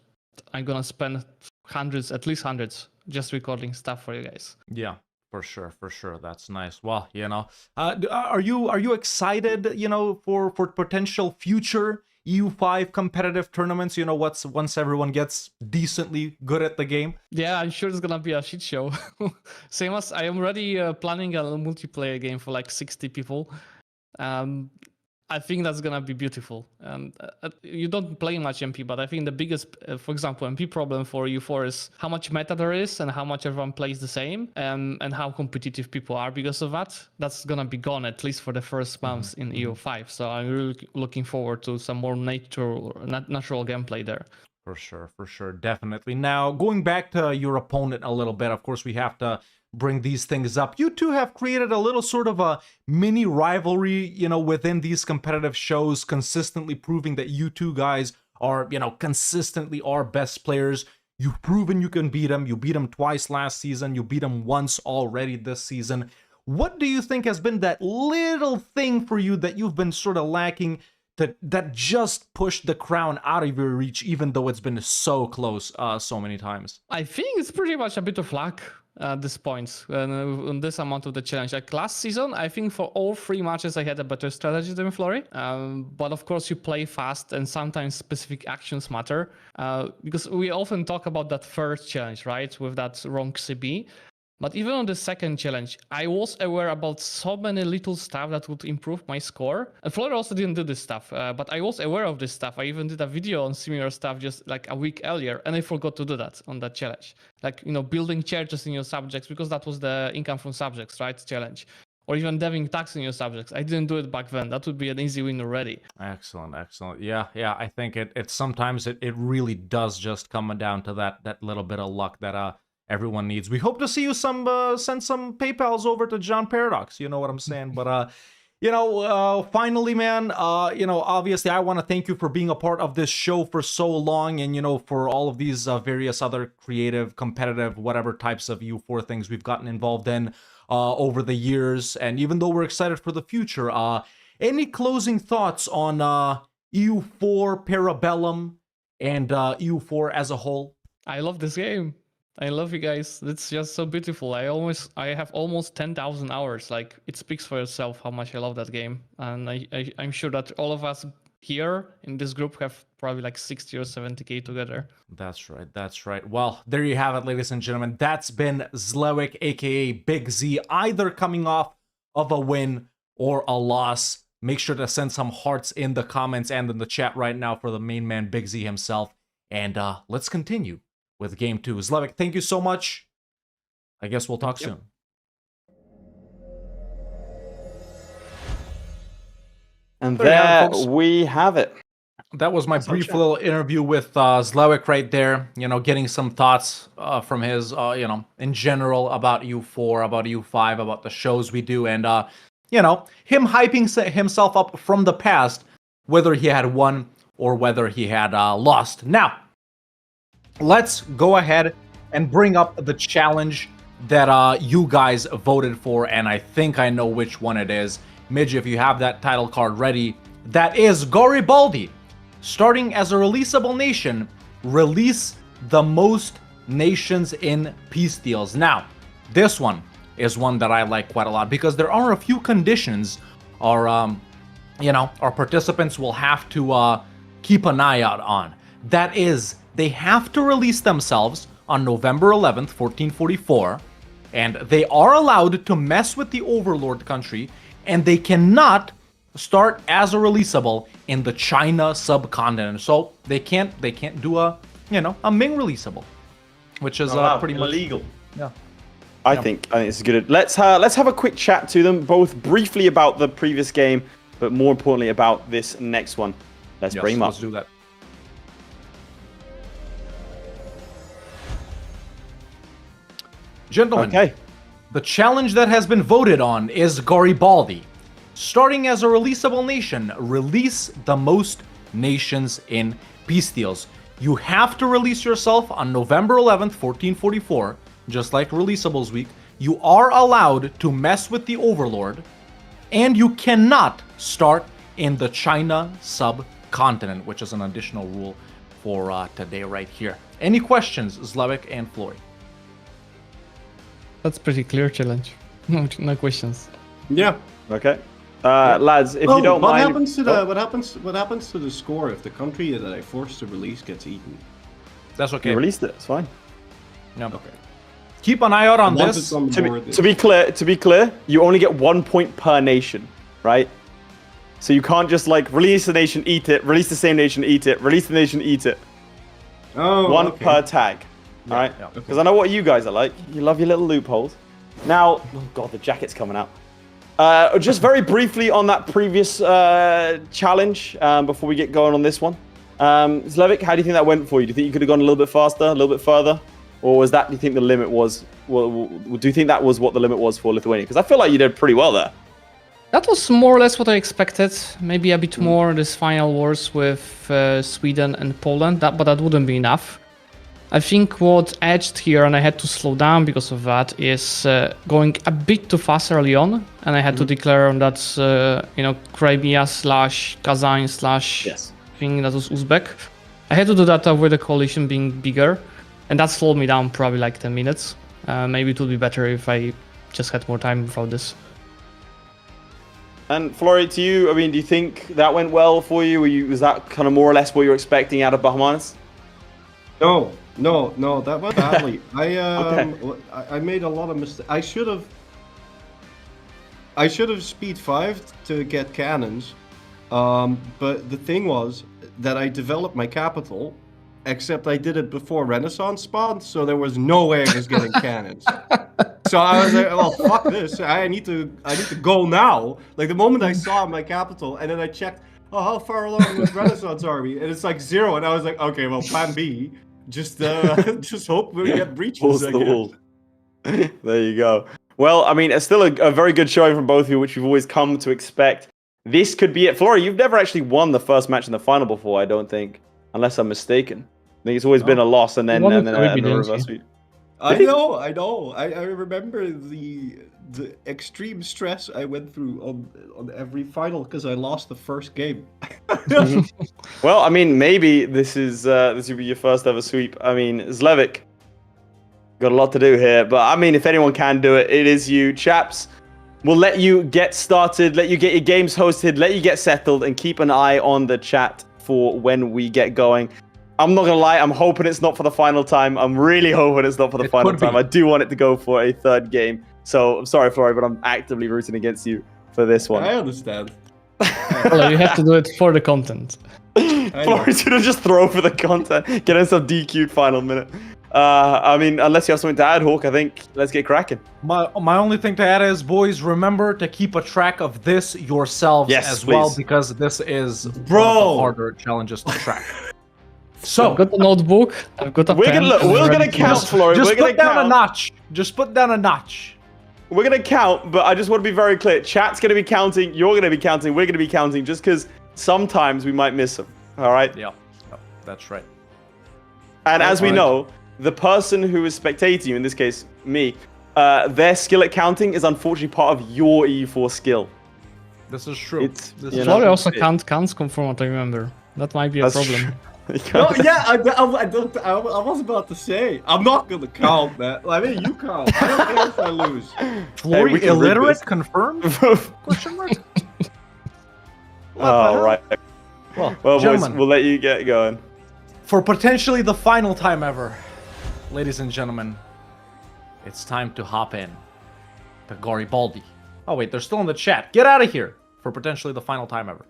I'm gonna spend at least hundreds, just recording stuff for you guys. Yeah, for sure. That's nice. Well, are you excited, for potential future EU5 competitive tournaments? Once everyone gets decently good at the game. Yeah, I'm sure it's gonna be a shit show. Same as I am already planning a multiplayer game for like 60 people. I think that's gonna be beautiful. You don't play much MP, but I think the biggest, for example, MP problem for EU4 is how much meta there is and how much everyone plays the same, and how competitive people are because of that. That's gonna be gone, at least for the first months in EU5. So I'm really looking forward to some more natural gameplay there. For sure, definitely. Now, going back to your opponent a little bit, of course, we have to bring these things up. You two have created a little sort of a mini rivalry, within these competitive shows, consistently proving that you two guys are, consistently our best players. You've proven you can beat them. You beat them twice last season. You beat them once already this season. What do you think has been that little thing for you that you've been sort of lacking that just pushed the crown out of your reach, even though it's been so close so many times? I think it's pretty much a bit of luck at this point, on this amount of the challenge. Like last season, I think for all 3 matches I had a better strategy than Florry. But of course you play fast and sometimes specific actions matter. Because we often talk about that first challenge, right? With that wrong CB. But even on the second challenge, I was aware about so many little stuff that would improve my score. And Florry also didn't do this stuff, but I was aware of this stuff. I even did a video on similar stuff just like a week earlier, and I forgot to do that on that challenge. Like, building churches in your subjects, because that was the income from subjects, right, challenge. Or even deving tax in your subjects. I didn't do it back then. That would be an easy win already. Excellent. Yeah. I think it sometimes it really does just come down to that little bit of luck that everyone needs. We hope to see you send some PayPals over to John Paradox. You know what I'm saying? But finally, man, obviously I want to thank you for being a part of this show for so long, and for all of these various other creative, competitive, whatever types of EU4 things we've gotten involved in over the years. And even though we're excited for the future, any closing thoughts on EU4 Parabellum and EU4 as a whole? I love this game. I love you guys. It's just so beautiful. I have almost 10,000 hours. Like, it speaks for itself how much I love that game. And I'm sure that all of us here in this group have probably like 60 or 70k together. That's right. Well, there you have it, ladies and gentlemen. That's been Zlewikk, aka Big Z, either coming off of a win or a loss. Make sure to send some hearts in the comments and in the chat right now for the main man, Big Z himself. And let's continue with Game 2. Zlewikk, thank you so much. I guess we'll talk soon. And there we have it. That was my brief little interview with Zlewikk right there. Getting some thoughts from his, in general about EU4, about EU5, about the shows we do. And, him hyping himself up from the past, whether he had won or whether he had lost. Now, let's go ahead and bring up the challenge that you guys voted for, and I think I know which one it is. Midge, if you have that title card ready, that is Garibaldi. Starting as a releasable nation, release the most nations in peace deals. Now, this one is one that I like quite a lot because there are a few conditions our participants will have to keep an eye out on. That is, they have to release themselves on November 11th, 1444, and they are allowed to mess with the Overlord country and they cannot start as a releasable in the China subcontinent. So they can't do a Ming releasable, which is pretty much illegal. Yeah. I think it's good. Let's have a quick chat to them, both briefly about the previous game, but more importantly about this next one. Let's bring them up. Let's do that. Gentlemen, Okay. the challenge that has been voted on is Garibaldi. Starting as a releasable nation, release the most nations in peace deals. You have to release yourself on November 11th, 1444, just like Releasables Week. You are allowed to mess with the Overlord, and you cannot start in the China subcontinent, which is an additional rule for today right here. Any questions, Zlewikk and Florry? That's pretty clear challenge. No questions. Yeah. Okay. Lads, if you don't what mind... happens to the what happens to the score if the country that I forced to release gets eaten? That's okay. You released it, it's fine. Yeah. Okay. Keep an eye out on Once this. it's on the board, To be clear, you only get 1 point per nation, right? So you can't just like release the nation, eat it, release the same nation, eat it, release the nation, eat it. Oh, One okay. per tag, all right? yeah. Because I know what you guys are like. You love your little loopholes. Now, oh god, the jacket's coming out. Just very briefly on that previous challenge before we get going on this one. Zlewikk, how do you think that went for you? Do you think you could have gone a little bit faster, a little bit further? Or was that, do you think the limit was, do you think that was what the limit was for Lithuania? Because I feel like you did pretty well there. That was more or less what I expected. Maybe a bit more this final wars with Sweden and Poland, but that wouldn't be enough. I think what edged here, and I had to slow down because of that, is going a bit too fast early on, and I had to declare on that, Crimea / Kazan / Yes. thing that was Uzbek. I had to do that with the coalition being bigger, and that slowed me down probably like 10 minutes. Maybe it would be better if I just had more time without this. And Florry, to you, I mean, do you think that went well for you? Was that kind of more or less what you were expecting out of Bahamas? No, that went badly. I made a lot of mistakes. I should have speed 5 to get cannons, but the thing was that I developed my capital, except I did it before Renaissance spawned, so there was no way I was getting cannons. So I was like, well, fuck this. I need to go now. Like the moment I saw my capital, and then I checked, oh, how far along with Renaissance are we? And it's like 0, and I was like, okay, well, plan B. Just hope we get breaches. Pulls the wall. There you go. Well, I mean, it's still a very good showing from both of you, which we've always come to expect. This could be it. Florry, you've never actually won the first match in the final before, I don't think, unless I'm mistaken. I think it's always been a loss and then a reverse sweep. I know. I remember the extreme stress I went through on every final because I lost the first game. Well, I mean, maybe this will be your first ever sweep. I mean, Zlewikk, got a lot to do here, but I mean, if anyone can do it, it is you, chaps. We'll let you get started, let you get your games hosted, let you get settled, and keep an eye on the chat for when we get going. I'm not gonna lie, I'm hoping it's not for the final time. I'm really hoping it's not for the final time. I do want it to go for a third game. So I'm sorry, Florry, but I'm actively rooting against you for this one. I understand. Well, you have to do it for the content. Florry's gonna just throw for the content, get in some DQ'd final minute. I mean, unless you have something to add, Hawk, I think let's get cracking. My only thing to add is, boys, remember to keep a track of this yourselves as well, because this is one of the harder challenges to track. So I've got a notebook. I've got a pen. We're gonna count, Florry. Just put down a notch. Just put down a notch. We're gonna count, but I just want to be very clear. Chat's gonna be counting. You're gonna be counting. We're gonna be counting, just because sometimes we might miss them. All right. Yeah, that's right. And as we know, the person who is spectating you, in this case me, their skill at counting is unfortunately part of your EU4 skill. This is true. Florry also can't confirm from what I remember. That might be a problem. No, yeah, I was about to say, I'm not gonna count, man. I mean, you count. I don't care if I lose. Florry illiterate confirmed? Question mark? All right. Well, boys, we'll let you get going. For potentially the final time ever, ladies and gentlemen, it's time to hop in to Garibaldi. Oh wait, they're still in the chat. Get out of here for potentially the final time ever.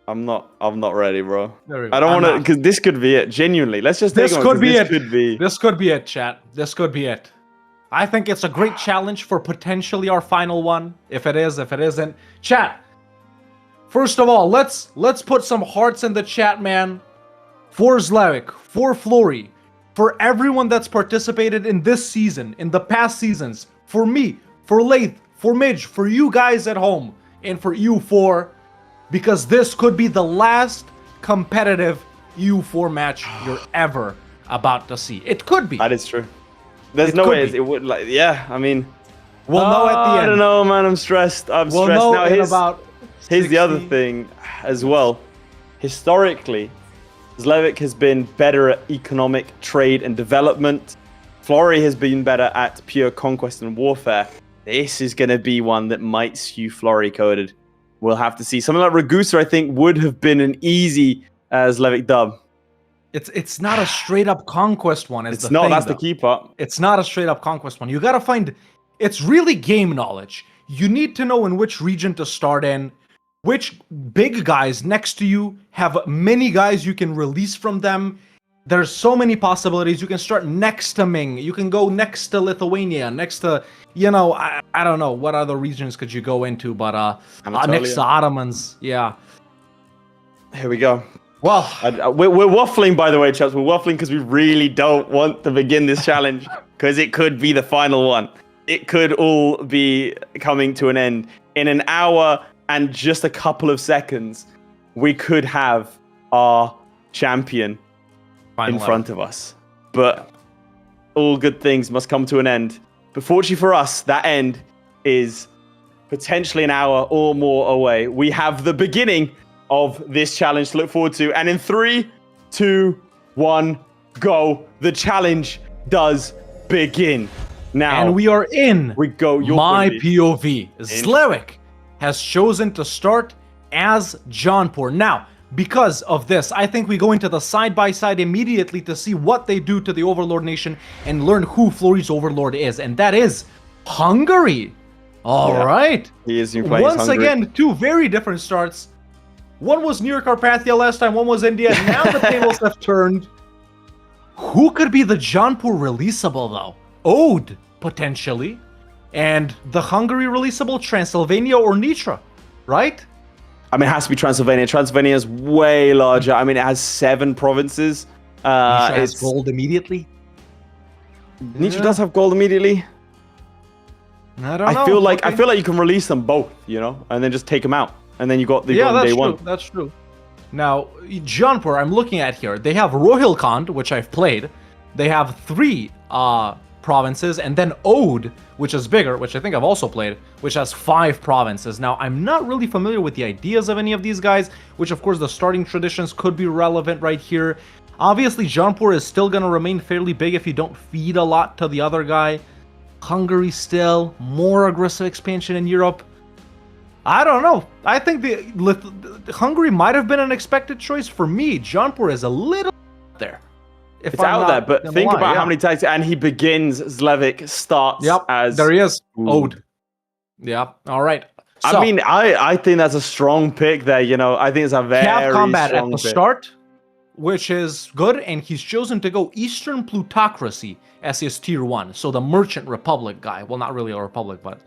I'm not ready, bro. There we go. I don't I'm want to, not. because this could be it. Genuinely, let's just take This on, could 'cause be this it. Could be. This could be it, chat. This could be it. I think it's a great challenge for potentially our final one. If it is, if it isn't, chat. First of all, let's put some hearts in the chat, man. For Zlewikk, for Florry, for everyone that's participated in this season, in the past seasons, for me, for Lath, for Midge, for you guys at home, and for EU4, because this could be the last competitive EU4 match you're ever about to see. It could be. That is true. There's It no could way be. it would, like, yeah, I mean, We'll know at the end. I don't know, man. I'm stressed. I'm We'll stressed. know Now, in here's about the other 60. thing as well. Historically, Zlewikk has been better at economic trade and development. Florry has been better at pure conquest and warfare. This is going to be one that might skew Florry coded. We'll have to see. Something like Ragusa, I think, would have been an easy Zlewikk dub. It's not a straight up conquest one. It's not. That's the key part. It's not a straight up conquest one. You gotta find. It's really game knowledge. You need to know in which region to start in, which big guys next to you have many guys you can release from them. There's so many possibilities. You can start next to Ming. You can go next to Lithuania, next to, I don't know, what other regions could you go into, but next to Ottomans. Yeah. Here we go. Well, we're waffling, by the way, chaps. We're waffling because we really don't want to begin this challenge because it could be the final one. It could all be coming to an end. In an hour and just a couple of seconds, we could have our champion in front of us. But all good things must come to an end. But fortunately for us, that end is potentially an hour or more away. We have the beginning of this challenge to look forward to. And in 3, 2, 1, go. The challenge does begin. Now, and we are in we go your my point of view. POV. Zlewikk has chosen to start as Jaunpur. Now, because of this, I think we go into the side-by-side immediately to see what they do to the Overlord Nation and learn who Florry's Overlord is. And that is Hungary. All right. He is playing Once Hungary. again, two very different starts. One was near Carpathia last time, one was India. Now the tables have turned. Who could be the Jaunpur releasable, though? Ode, potentially. And the Hungary releasable, Transylvania or Nitra, right? I mean, it has to be Transylvania. Transylvania is way larger. I mean, it has 7 provinces. Nitra has gold immediately. Nitra does have gold immediately. I don't know. I feel like you can release them both, and then just take them out, and then you got the that's day true. one. That's true. Now, Jaunpur, I'm looking at here. They have Rohilkhand, which I've played. They have 3 provinces, and then Ode, which is bigger, which I think I've also played, which has 5 provinces. Now, I'm not really familiar with the ideas of any of these guys, which of course the starting traditions could be relevant right here. Obviously, Jaunpur is still going to remain fairly big if you don't feed a lot to the other guy. Hungary still, more aggressive expansion in Europe. I don't know. I think Hungary might have been an expected choice for me. Jaunpur is a little there. It's out there, but think about how many times, and he begins, Zlewikk starts as... there he is, Ode. Yeah, all right. So, I mean, I think that's a strong pick there, I think it's a very Cav combat strong at the pick. start, which is good, and he's chosen to go Eastern Plutocracy as his tier 1, so the Merchant Republic guy. Well, not really a republic, but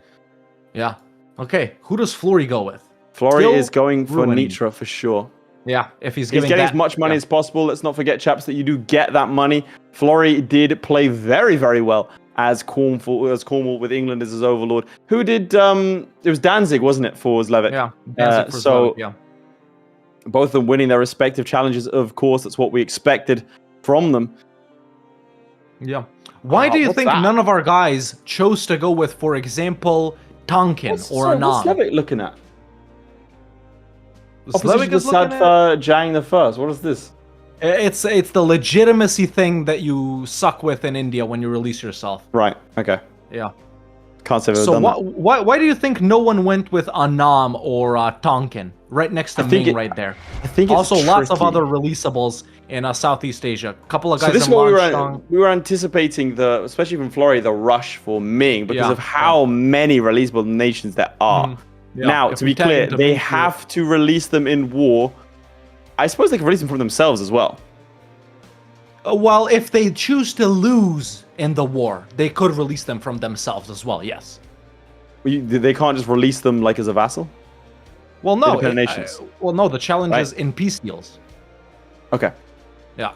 yeah. Okay, who does Florry go with? Florry Still is going for ruining. Nitra for sure. Yeah, if he's He's giving getting that, as much money as possible. Let's not forget, chaps, that you do get that money. Florry did play very, very well as Cornwall with England as his overlord. Who did? It was Danzig, wasn't it, for Zlewikk? Yeah, Danzig for so Zlewikk, yeah. Both of them winning their respective challenges. Of course, that's what we expected from them. Yeah. Why do you what's think that? none of our guys chose to go with, for example, Tonkin or What's Anand? Zlewikk looking at? Zlewikk Opposition to is looking at... Sadfa Jang the First. What is this? It's the legitimacy thing that you suck with in India when you release yourself. Right. Okay. Yeah. Can't say I've ever So done that. why do you think no one went with Anam or Tonkin right next to I think Ming it- right there? I think it's Also, lots of tricky. other releasables in Southeast Asia. A couple of So guys this is in what Langstrong. we were anticipating, especially from Florry, the rush for Ming because Yeah, of how many releasable nations there are. Yeah, Now, if to we be tag clear, into they Ming have to release them in war. I suppose they can release them from themselves as well. Well, if they choose to lose in the war, they could release them from themselves as well, yes. They can't just release them like as a vassal? Well, no. Independent nations. Well, no, the challenge Right. is in peace deals. Okay. Yeah.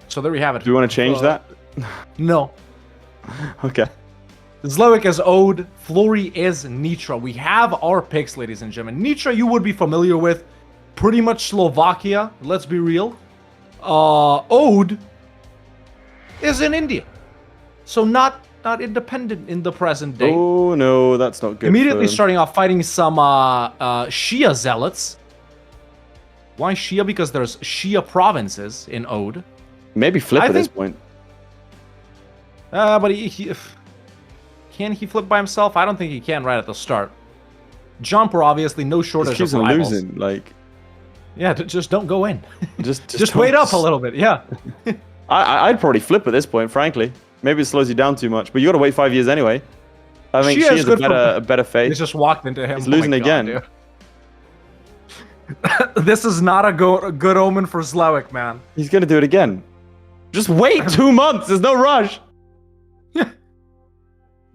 So there we have it. Do you want to change that? No. Okay. Zlewikk is Ode, Florry is Nitra. We have our picks, ladies and gentlemen. Nitra you would be familiar with. Pretty much Slovakia, let's be real. Ode is in India. So not independent in the present day. Oh, no, that's not good. Immediately for... starting off fighting some Shia zealots. Why Shia? Because there's Shia provinces in Ode. Maybe flip I at this think- point. But can he flip by himself? I don't think he can right at the start. Jumper, obviously, no Just shortage keeps of on rivals. losing. Like, Yeah, just don't go in. just wait don't- up a little bit. Yeah. I'd probably flip at this point, frankly. Maybe it slows you down too much, but you got to wait 5 years anyway. I think Shia she is has good for- a better He faith. just walked into him. He's Oh my losing God, again. dude. This is not a good omen for Zlewikk, man. He's gonna do it again. Just wait 2 months. There's no rush.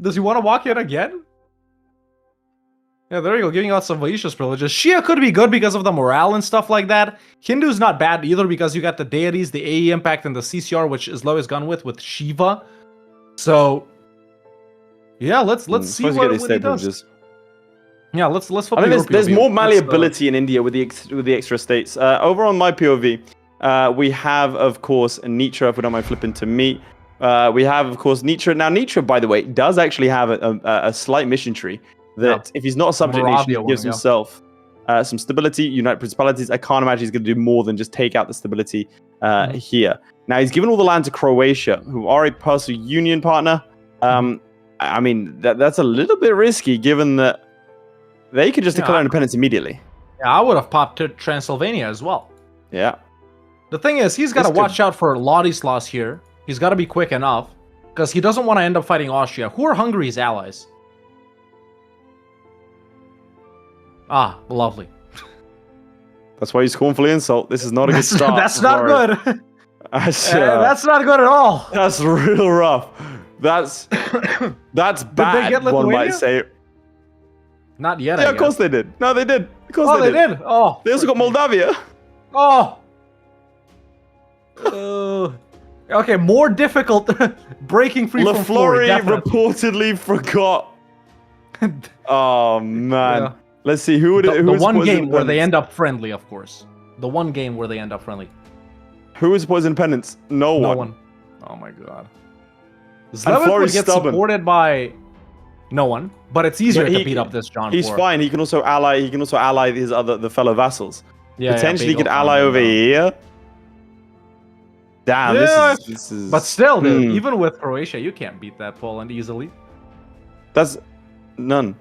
Does he want to walk in again? Yeah, there you go, giving out some Vaishya's privileges. Shia could be good because of the morale and stuff like that. Hindu's not bad either because you got the deities, the AE impact, and the CCR, which Zlewikk is gone with Shiva. So, yeah, let's see Supposed to what get these he state does. privileges. Yeah, let's flip I mean, your there's POV. more Let's, malleability in India with the extra states. Over on my POV, we have, of course, Nitra, if we don't mind flipping to me. We have, of course, Nitra. Now, Nitra, by the way, does actually have a slight mission tree that if he's not a subject nation, Moravia he gives one, yeah. himself some stability, unite principalities. I can't imagine he's going to do more than just take out the stability here. Now, he's given all the land to Croatia, who are a personal union partner. I mean, that's a little bit risky, given that they could just declare independence immediately. Yeah, I would have popped to Transylvania as well. Yeah. The thing is, he's got to This watch out for Ladislas here. He's got to be quick enough because he doesn't want to end up fighting Austria. Who are Hungary's allies? Ah, lovely. That's why you scornfully insult. This is not a good start. That's not Florry. good. That's, That's not good at all. that's real rough. That's bad. get One might Lithuania? say. Not yet. Yeah, I of course guess. they did. No, they did. Of course Oh, they did. Oh, They also got Moldavia. oh. Okay, more difficult breaking free from Florry. LaFleury Definitely. reportedly forgot. Oh man. Yeah. Let's see who would The who was one supposed game where they independence? end up friendly, of course. The one game where they end up friendly. Who was supposed independence? No No one. one. Oh my god. And Zlewikk would Florry's get stubborn. supported by no one, but it's easier But to beat up this John. He's 4. fine. He can also ally. He can also ally the fellow vassals. Yeah, Potentially, he Bagel could ally Khan, over here. Damn, Yeah, this is. But still, dude, Hmm. even with Croatia, you can't beat that Poland easily. That's none.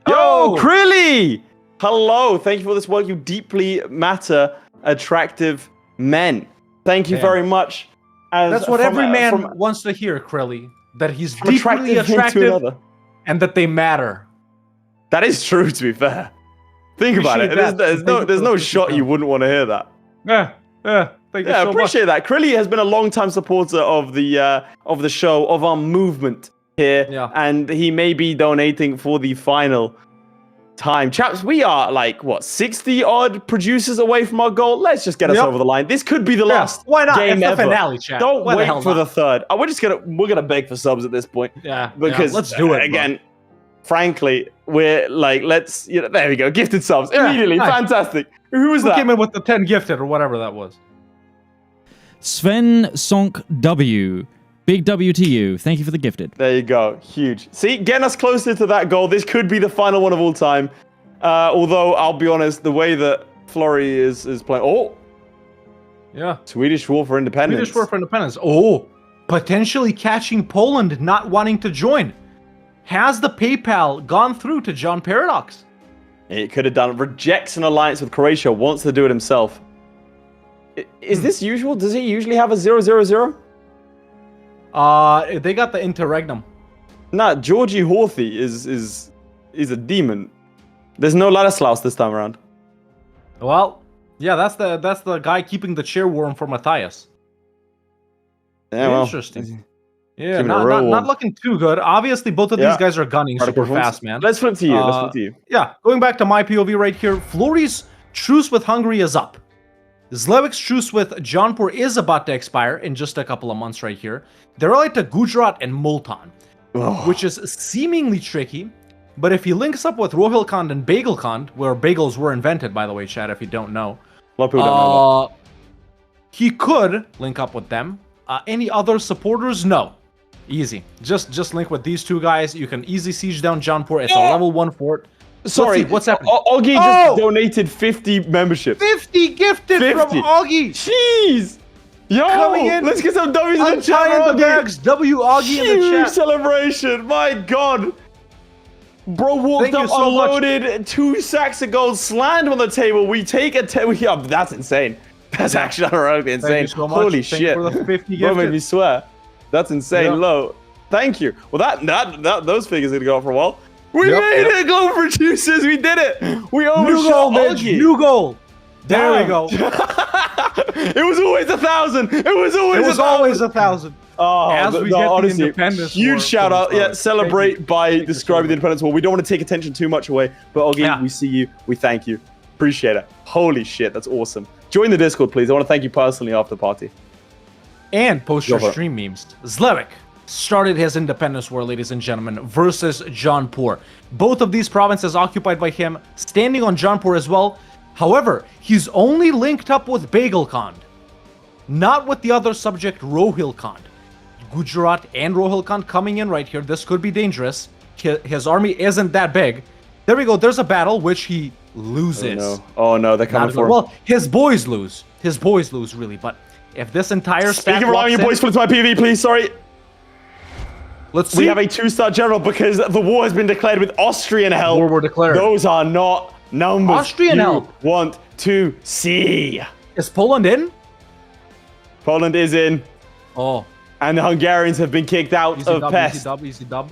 Oh! Yo, Krilly! Hello, thank you for this work. You deeply matter, attractive men. Thank you Yeah. very much. As That's what from- every man from wants to hear, Krilly. That he's from deeply into attractive another. and that they matter. That is true, to be fair. Think about it. Appreciate that. There's Thank you there's for no the shot you 50. wouldn't want to hear that. Thank you Yeah, so appreciate that. Krilly has been a long-time supporter of the show, of our movement here, Yeah. and he may be donating for the final time. Chaps, we are like, what, 60-odd producers away from our goal? Let's just get us Yep. over the line. This could be the much. last Why not? game It's the ever. finale, chat. Don't Why the wait hell for not? the third. We're gonna beg for subs at this point. Yeah, Because let's do it again. Frankly, we're like, let's, there we go, gifted subs Yeah, immediately. nice. Fantastic. Who was Who that? came in with the 10 gifted or whatever that was? Sven Sonk W. Big W to you. Thank you for the gifted. There you go. Huge. See, getting us closer to that goal. This could be the final one of all time. Although, I'll be honest, the way that Florry is playing... Oh! Yeah. Swedish War for Independence. Swedish War for Independence. Oh, potentially catching Poland not wanting to join. Has the PayPal gone through to John Paradox? It could have done. Rejects an alliance with Croatia. Wants to do it himself. Is this usual? Does he usually have a 0-0-0? They got the interregnum. Nah, Georgie Horthy is a demon. There's no Ladislaus this time around. Well, yeah, that's the guy keeping the chair warm for Matthias. Yeah, well, Interesting. Yeah, keeping it real warm. not looking too good. Obviously, both of these guys are gunning super fast, man. Let's flip to you. Yeah, going back to my POV right here, Florry's truce with Hungary is up. Zlewikk's truce with Jaunpur is about to expire in just a couple of months right here. They're allied to Gujarat and Multan, which is seemingly tricky. But if he links up with Rohilkhand and Bagelkhand, where bagels were invented, by the way, Chad, if you don't know, A lot of people don't know that. he could link up with them. Any other supporters? No. Easy. Just link with these two guys. You can easily siege down Jaunpur. It's a level 1 fort. Sorry, what's happening? Augie just donated 50 membership. 50 gifted 50. from Augie. Jeez! Yo, Coming in. let's get some W's in the chat, Untying the Augie. bags. W Augie in the Huge chat. celebration, my god! Bro walked Thank you up, so much. unloaded 2 sacks of gold, slammed on the table. We take a that's insane. That's actually ironically insane. Thank you so much. Holy Thank you shit! for the 50 Bro made gifted. me swear. That's insane. Yeah. Low. Thank you. Well, those figures are gonna go on for a while. We made it, Global Producers. We did it. We New overshot goal, Midge. Augie. New goal. There we Damn. go. It was always 1,000. It was always It was always 1,000. Oh, As we get the honestly, Independence huge War shout from out. the Yeah, start. celebrate by describing the Independence War. We don't want to take attention too much away, but Augie, Yeah. we see you. We thank you. Appreciate it. Holy shit, that's awesome. Join the Discord, please. I want to thank you personally after the party. And post your Go for it. stream memes. Zlewikk started his independence war, ladies and gentlemen, versus Jaunpur. Both of these provinces occupied by him, standing on Jaunpur as well. However, he's only linked up with Bagelkhand, not with the other subject, Rohilkhand. Gujarat and Rohilkhand coming in right here. This could be dangerous. His army isn't that big. There we go. There's a battle which he loses. Oh no, they're coming Not for him. well, his boys lose. His boys lose, really. But if this entire stack Speaking of allowing your walks boys, flip to my PV, please. Sorry. let's see. We have a 2-star general because the war has been declared with Austrian help. War were declared. Those are not numbers Austrian you help. want to see. Is Poland in? Poland is in, Oh, and the Hungarians have been kicked out easy of dub, Pest. easy dub, easy dub.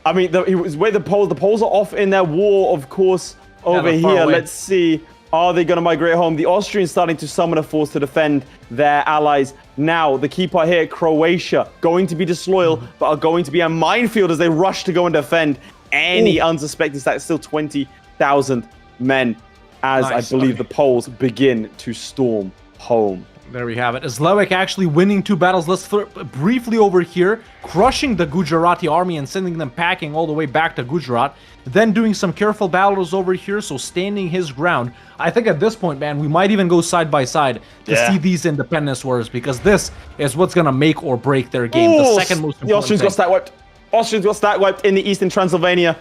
I mean, it was where the Poles are off in their war, of course, over they're far here. away. Let's see. Are they going to migrate home? The Austrians starting to summon a force to defend their allies. Now, the key part here, Croatia, going to be disloyal, but are going to be a minefield as they rush to go and defend any unsuspecting stack. Still 20,000 men as Nice, I believe okay. the Poles begin to storm home. There we have it. Zlewikk actually winning 2 battles. Let's flip briefly over here, crushing the Gujarati army and sending them packing all the way back to Gujarat. Then doing some careful battles over here, so standing his ground. I think at this point, man, we might even go side by side to see these independence wars, because this is what's gonna make or break their game. The Ooh, second most important The Austrians got thing. stack wiped. Austrians got stack wiped in the eastern Transylvania.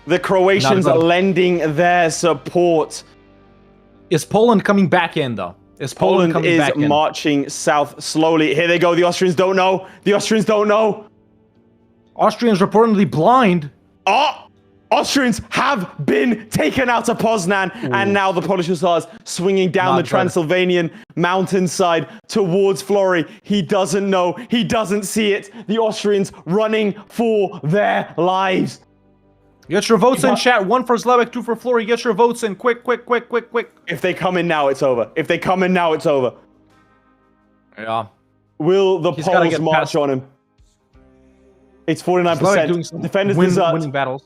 The Croatians Not good. lending their support. Is Poland coming back in, though? Is Poland Poland coming is back in? marching south slowly. Here they go. The Austrians don't know. The Austrians don't know. Austrians reportedly blind. Oh, Austrians have been taken out of Poznan, and now the Polish Hussars swinging down Not the good. Transylvanian mountainside towards Florry. He doesn't know. He doesn't see it. The Austrians running for their lives. Get your votes in chat. 1 for Zlewikk, 2 for Florry. Get your votes in. Quick, quick, quick, quick, quick. If they come in now, it's over. If they come in now, it's over. Yeah. Will the He's gotta Poles get march past- on him? It's Zlewikk doing 49%. some Defenders winning desert. battles.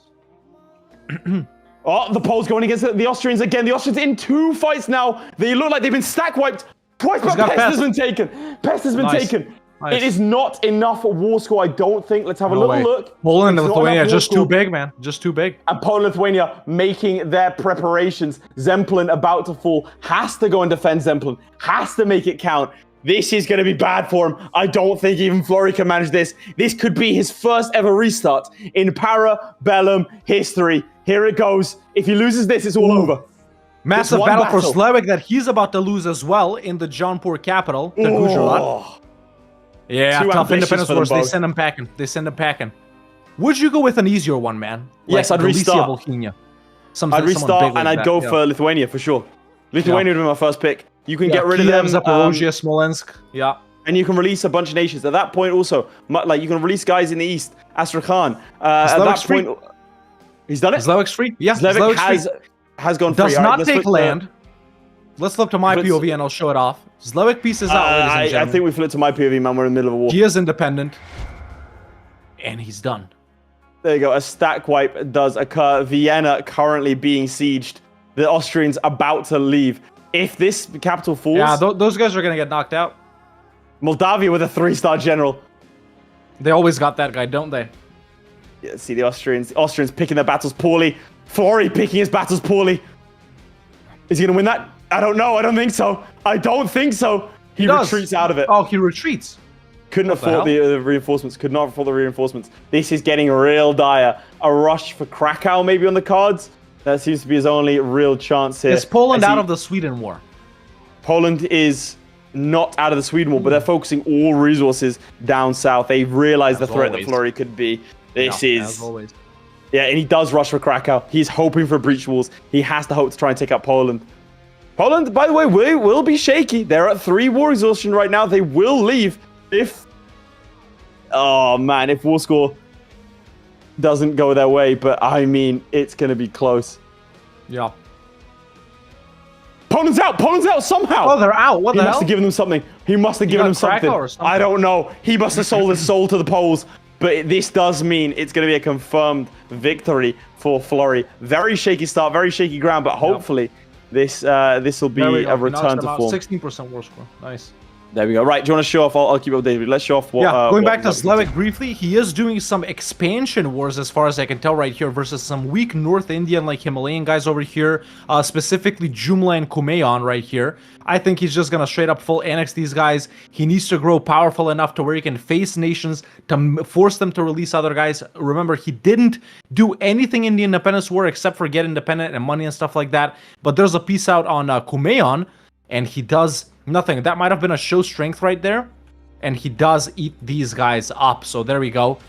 Oh, the Poles going against the Austrians again. The Austrians in 2 fights now. They look like they've been stack wiped twice, but got Pest Pest. has been taken. Pest has been Nice. taken. Nice. It is not enough war score, I don't think. Let's have a No little way. look. Poland and It's not Lithuania, enough war just too score. big, man. Just too big. And Poland and Lithuania making their preparations. Zemplin about to fall. Has to go and defend Zemplin. Has to make it count. This is going to be bad for him. I don't think even Florry can manage this. This could be his first ever restart in Para Bellum history. Here it goes. If he loses this, it's all over. Massive one battle for battle. Zlewikk that he's about to lose as well in the Jaunpur capital, the Gujarat. Oh. Yeah, Too tough ambitious independence for them wars. They both. send him packing. They send him packing. Would you go with an easier one, man? Yes, I'd Galicia, restart. Bohemia. I'd someone restart big and like I'd go that, for Lithuania for sure. Lithuania would be my first pick. You can get rid of Kiev, them. Zaporozhye, Smolensk. Yeah. And you can release a bunch of nations. At that point, also, like you can release guys in the east. Astrakhan. At that free. point, he's done it. Zlewick's free. Yeah, Zlewikk Zlewick's has gone free. free. Does All right, not let's take flip land. Let's flip to my Let's- POV and I'll show it off. Zlewikk pieces out, ladies and I gentlemen. think we flipped to my POV, man. We're in the middle of a war. He is independent. And he's done. There you go. A stack wipe does occur. Vienna currently being sieged. The Austrians about to leave. If this capital falls, Yeah, those guys are going to get knocked out. Moldavia with a 3-star general. They always got that guy, don't they? Yeah, see the Austrians. Austrians picking their battles poorly. Florry picking his battles poorly. Is he going to win that? I don't know. I don't think so. I don't think so. He does. retreats out of it. Oh, he retreats. Couldn't What the afford the reinforcements. Could not afford the reinforcements. This is getting real dire. A rush for Krakow maybe on the cards. That seems to be his only real chance here. Is Poland As out he- of the Sweden war? Poland is not out of the Sweden war, but they're focusing all resources down south. They realize the As threat always. that Florry could be. This Yeah, is... as always. Yeah, and he does rush for Krakow. He's hoping for breach walls. He has to hope to try and take out Poland. Poland, by the way, will be shaky. They're at 3 war exhaustion right now. They will leave if... Oh, man, if war score doesn't go their way. But, I mean, it's going to be close. Yeah. Poland's out! Poland's out somehow! Oh, they're out. What He the must hell? have given them something. He must have given got them something. Krakow or something. I don't know. He must have sold his soul to the Poles. But this does mean it's going to be a confirmed victory for Florry. Very shaky start, very shaky ground, but hopefully this will be There we go. a He knocks return them to out. form. 16% war score. Nice. There we go. Right, do you want to show off? I'll keep updated. Let's show off what... Yeah, going what back to Zlewikk- Zlewikk briefly, he is doing some expansion wars as far as I can tell right here versus some weak North Indian like Himalayan guys over here, specifically Jumla and Kumaon right here. I think he's just going to straight up full annex these guys. He needs to grow powerful enough to where he can face nations to force them to release other guys. Remember, he didn't do anything in the Independence War except for get independent and money and stuff like that. But there's a piece out on Kumaon, and he does nothing. That might have been a show strength right there. And he does eat these guys up. So there we go.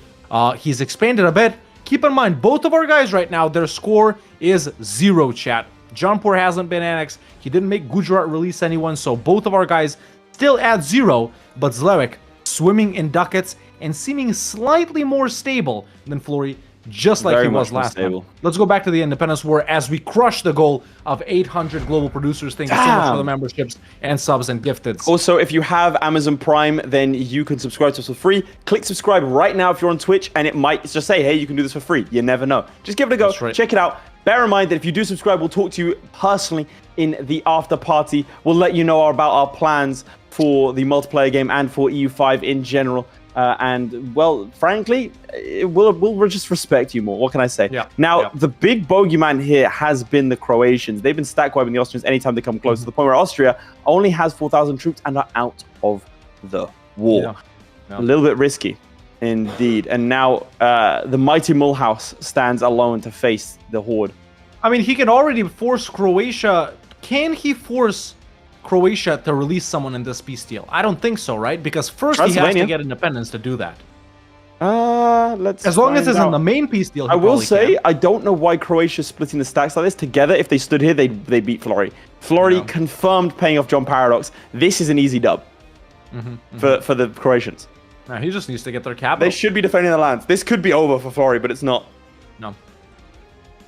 He's expanded a bit. Keep in mind, both of our guys right now, their score is 0, chat. Jaunpur hasn't been annexed. He didn't make Gujarat release anyone. So both of our guys still at 0. But Zlewikk swimming in ducats and seeming slightly more stable than Florry, just like Very he was much more last time. stable. Let's go back to the Independence War as we crush the goal of 800 global producers. Thank you so much for the memberships and subs and gifteds. Also, if you have Amazon Prime, then you can subscribe to us for free. Click subscribe right now if you're on Twitch, and it might just say, hey, you can do this for free. You never know. Just give it a go. That's right. Check it out. Bear in mind that if you do subscribe, we'll talk to you personally in the after party. We'll let you know about our plans for the multiplayer game and for EU5 in general. And, well, frankly, we'll just respect you more. What can I say? Yeah. Now, Yeah. the big bogeyman here has been the Croatians. They've been stack wiping the Austrians anytime they come close, to the point where Austria only has 4,000 troops and are out of the war. Yeah. A little bit risky, indeed. And now the mighty Mulhouse stands alone to face the Horde. I mean, he can already force Croatia. Can he force Croatia to release someone in this peace deal? I don't think so, right? Because first he has to Transylvania. get independence to do that. Let's As long as it's find in the out. main peace deal, he I will probably say, can. I don't know why Croatia's splitting the stacks like this. Together, if they stood here, they beat Florry. Florry Yeah. confirmed paying off John Paradox. This is an easy dub for the Croatians. Nah, he just needs to get their capital. They should be defending the lands. This could be over for Florry, but it's not. No.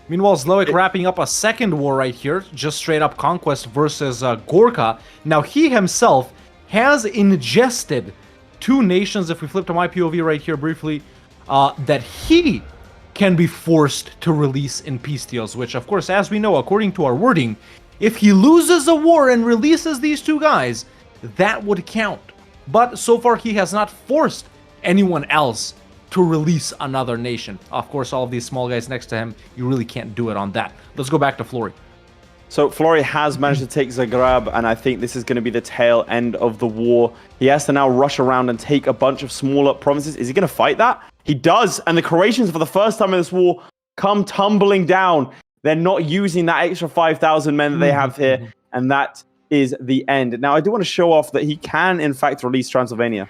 Meanwhile, Zlewikk wrapping up a second war right here, just straight up conquest versus Gorka. Now, he himself has ingested 2 nations, if we flip to my POV right here briefly, that he can be forced to release in peace deals, which, of course, as we know, according to our wording, if he loses a war and releases these 2 guys, that would count. But so far, he has not forced anyone else to release another nation. Of course, all of these small guys next to him, you really can't do it on that. Let's go back to Florry. So Florry has managed to take Zagreb, and I think this is going to be the tail end of the war. He has to now rush around and take a bunch of smaller provinces. Is he going to fight that? He does, and the Croatians, for the first time in this war, come tumbling down. They're not using that extra 5,000 men that they have here, and that is the end. Now, I do want to show off that he can, in fact, release Transylvania.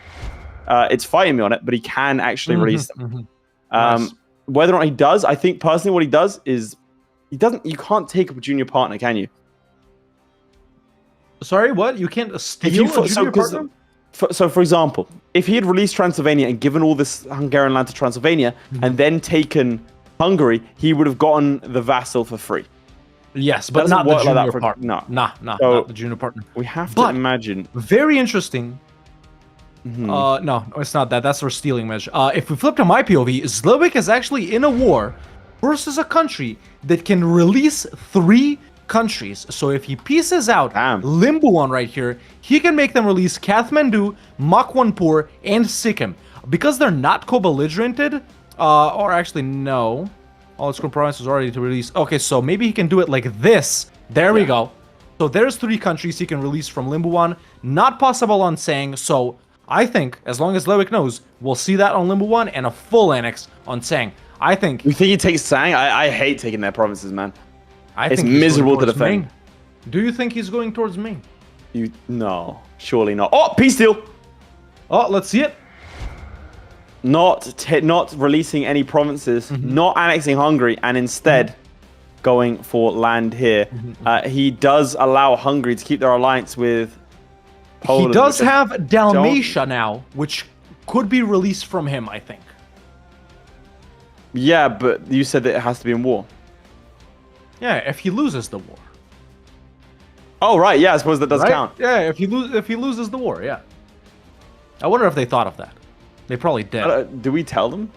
It's fighting me on it, but he can actually release them. Nice. Whether or not he does, I think personally what he does is you can't take a junior partner, can you? Sorry, what? You can't steal a junior partner? So, for example, if he had released Transylvania and given all this Hungarian land to Transylvania and then taken Hungary, he would have gotten the vassal for free. Yes, but Doesn't not the work like that junior for- partner. no. Nah, So- not the junior partner. We have to But- imagine. Very interesting. No, it's not that. That's for stealing measure. If we flip to my POV, Zlewikk is actually in a war versus a country that can release 3 countries. So if he pieces out Damn. Limbuan right here, he can make them release Kathmandu, Makwanpur, and Sikkim. Because they're not co-belligerented, or actually no. All its provinces are ready to release. Okay, so maybe he can do it like this. There we go. So there's 3 countries he can release from Limbuan. Not possible on Sang, so I think, as long as Zlewikk knows, we'll see that on Limbuan and a full annex on Sang. I think... You think he takes Sang? I hate taking their provinces, man. It's think he's miserable going to towards defend. Ming. Do you think he's going towards Ming? No, surely not. Oh, peace deal. Oh, let's see it. Not releasing any provinces, not annexing Hungary, and instead going for land here. He does allow Hungary to keep their alliance with Poland. He does which I have Dalmatia now, which could be released from him, I think. Yeah, but you said that it has to be in war. Yeah, if he loses the war. Oh, right. Yeah, I suppose that does Right? count. Yeah, if he loses the war, yeah. I wonder if they thought of that. They probably did. Do we tell them?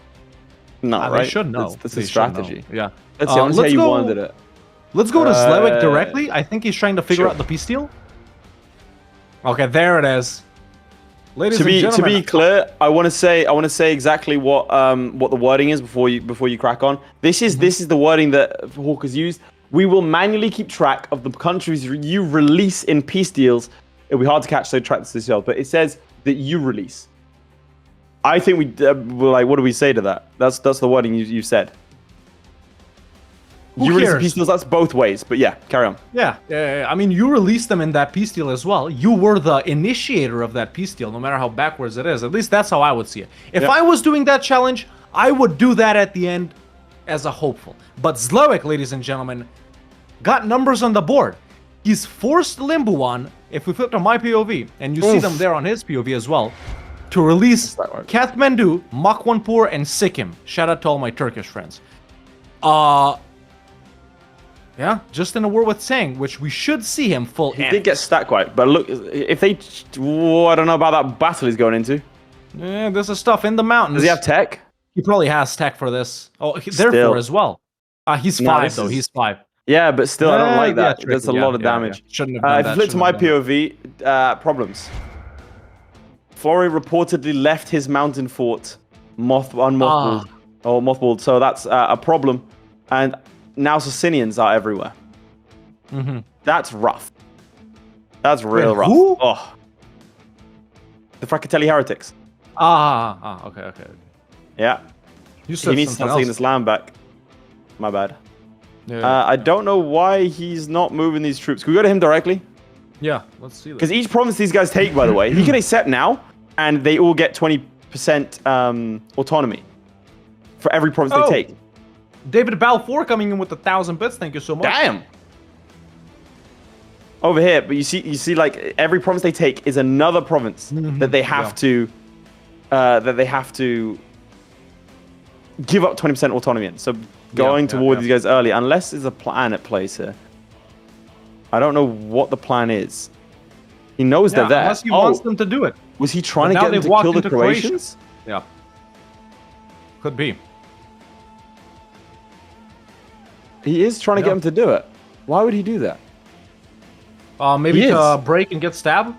No, They right? should know. That's They a should know. strategy. Yeah. Let's see. I want to see how you wanted it. Let's go to Zlewikk Uh, directly. I think he's trying to figure sure. out the peace deal. Okay, there it is. Ladies To and be gentlemen, clear, I want to say exactly what the wording is before you crack on. This is the wording that Hawk has used. We will manually keep track of the countries you release in peace deals. It'll be hard to catch, so track this yourself. But it says that you release. I think we're like, what do we say to that? That's the wording you said. Who You release the cares? peace deals. That's both ways. But yeah, carry on. yeah, I mean, you released them in that peace deal as well. You were the initiator of that peace deal, no matter how backwards it is. At least that's how I would see it. If Yep. I was doing that challenge, I would do that at the end as a hopeful. But Zlewikk, ladies and gentlemen, got numbers on the board. He's forced Limbuan, if we flip to my POV, and you see them there on his POV as well, to release that work? Kathmandu, Makwanpur, and Sikkim. Shout out to all my Turkish friends. Yeah, just in a war with Sang, which we should see him full He did get stacked quite, but look, if they, I don't know about that battle he's going into. Yeah, this is stuff in the mountains. Does he have tech? He probably has tech for this. Oh, Still. therefore as well. He's No, 5 this though. is- He's 5. Yeah, but still, I don't Yeah, like that. yeah, That's a tricky, lot of yeah, damage. yeah. Shouldn't have done If that, you flip to my shouldn't have POV, problems. Florry reportedly left his mountain fort unmothballed, or mothballed, so that's a problem. And now Socinians are everywhere. That's rough. That's real rough. who? Oh, the Fracatelli heretics. Okay. Yeah, You said he needs to something start taking else. this land back. My bad. Yeah, I don't know why he's not moving these troops. Can we go to him directly? yeah, let's see this. Because each province these guys take, by the way, he can accept now, and they all get 20% autonomy for every province Oh. they take. David Balfour coming in with 1,000 bits. Thank you so much. Damn. Over here, but you see, like every province they take is another province that they have to give up 20% autonomy in. So going to war with these guys early, unless there's a plan at place here. I don't know what the plan is. He knows they're there. Unless he wants them to do it. Was he trying But to now get them they've to walked kill the into Croatia. Croatians? Yeah. Could be. He is trying to get them to do it. Why would he do that? Maybe He to is. break and get stabbed?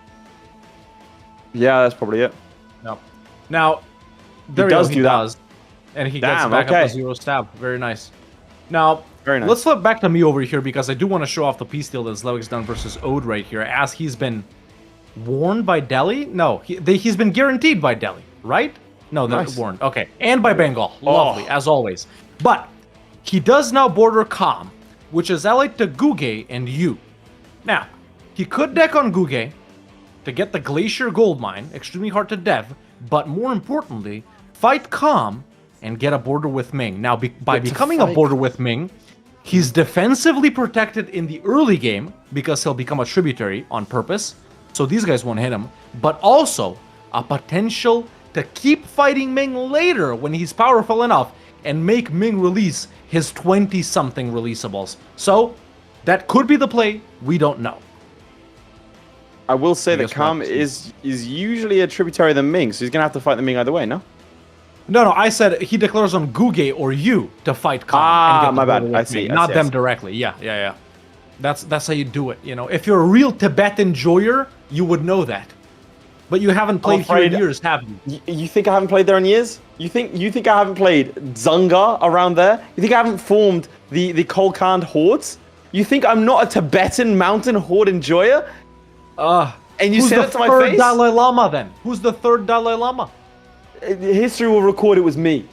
Yeah, that's probably it. No. Now, there does he do that. does. And he gets Damn, back up okay. to 0 stab. Very nice. Now, Very nice. let's flip back to me over here because I do want to show off the peace deal that Zlewick's done versus Ode right here, as he's been warned by Delhi. No, he's been guaranteed by Delhi, right? No, they're Nice. warned. Okay, and by Bengal. Lovely, as always. But he does now border Kham, which is allied to Guge and Yu. Now, he could deck on Guge to get the Glacier Gold Mine, extremely hard to dev, but more importantly, fight Kham and get a border with Ming. Now, by becoming a border with Ming, He's defensively protected in the early game because he'll become a tributary on purpose, so these guys won't hit him, but also a potential to keep fighting Ming later when he's powerful enough and make Ming release his 20-something releasables. So, that could be the play, we don't know. I will say that guess Kam not. is usually a tributary of the Ming, so he's going to have to fight the Ming either way, no? No, I said he declares on Guge or you to fight Khan. Ah, and get the my bad. border I with see, me, I not see, I them see. directly. Yeah. That's how you do it. You know, if you're a real Tibetan enjoyer, you would know that. But you haven't played here in afraid- years, have you? You think I haven't played there in years? You think I haven't played Zunga around there? You think I haven't formed the Kolkand hordes? You think I'm not a Tibetan mountain horde enjoyer? And you Who's said the it to my third face? Dalai Lama then? Who's the third Dalai Lama? History will record it was me.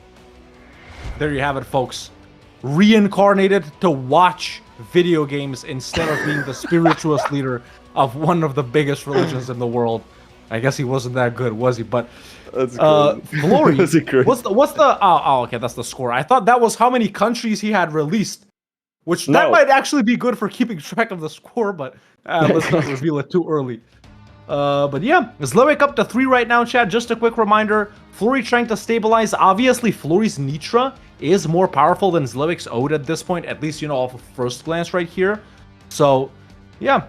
There you have it, folks. Reincarnated to watch video games instead of being the spiritualist leader of one of the biggest religions in the world. I guess he wasn't that good, was he? But That's crazy. Florry, That's crazy. what's the okay, that's the score. I thought that was how many countries he had released, which that No. might actually be good for keeping track of the score, but let's not reveal it too early. But yeah, Zlewikk up to 3 right now, Chad. Just a quick reminder, Florry trying to stabilize. Obviously, Florry's Nitra is more powerful than Zlewick's Ode at this point, at least, you know, off of first glance right here. So, yeah,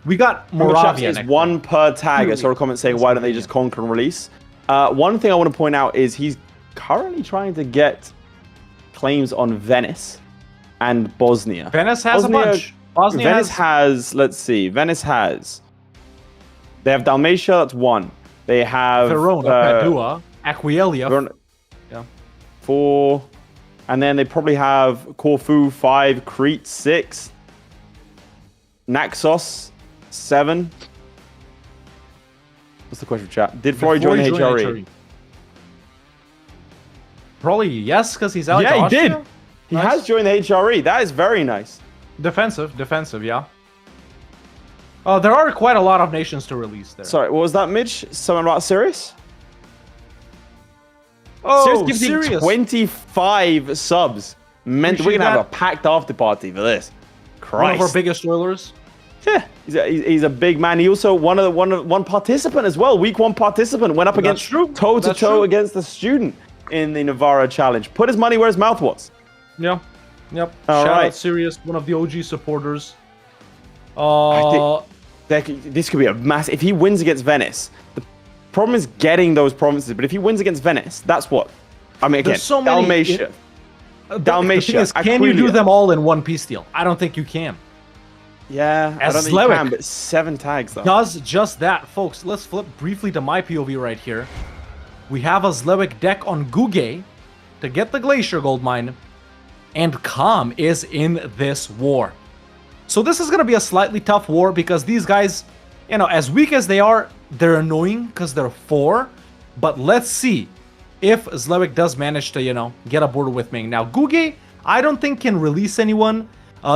we got Moravia It's next. one per tag. I saw a comment saying, why don't they just conquer and release? One thing I want to point out is he's currently trying to get claims on Venice and Bosnia. Venice has a bunch. Bosnia Venice has, let's see, Venice has, they have Dalmatia, that's 1. They have Verona, Padua, Aquileia. Verona- Yeah. 4, and then they probably have Corfu 5, Crete 6, Naxos 7. What's the question, chat? Did Florry join the HRE? Probably yes, because he's out. Yeah, to he Austria. did. He Nice. has joined the HRE. That is very nice. Defensive, yeah. There are quite a lot of nations to release there. Sorry, what was that, Mitch? Something about Sirius? oh, Sirius gives serious. you 25 subs. Meant we're Appreciate gonna have a that. packed after party for this. One of Christ. our biggest Oilers. Yeah, he's a big man. He also one participant as well. Week 1 participant went up against true. toe to That's toe true. against the student in the Navarra challenge. Put his money where his mouth was. Yeah. Yep. All Shout right. out Sirius, one of the OG supporters. This could be a massive. If he wins against Venice, the problem is getting those provinces. But if he wins against Venice, that's what. I mean, again, There's so many- Dalmatia. The Dalmatia, thing is, can you do Aquileia. them all in one piece deal? I don't think you can. Yeah, I As don't think you Zlewikk can, but 7 tags though. Does just that, folks. Let's flip briefly to my POV right here. We have a Zlewikk deck on Guge to get the Glacier Gold Mine, and Kam is in this war. So this is going to be a slightly tough war because these guys, you know, as weak as they are, they're annoying because they're 4. But let's see if Zlewikk does manage to, you know, get a border with Ming. Now, Guge, I don't think can release anyone.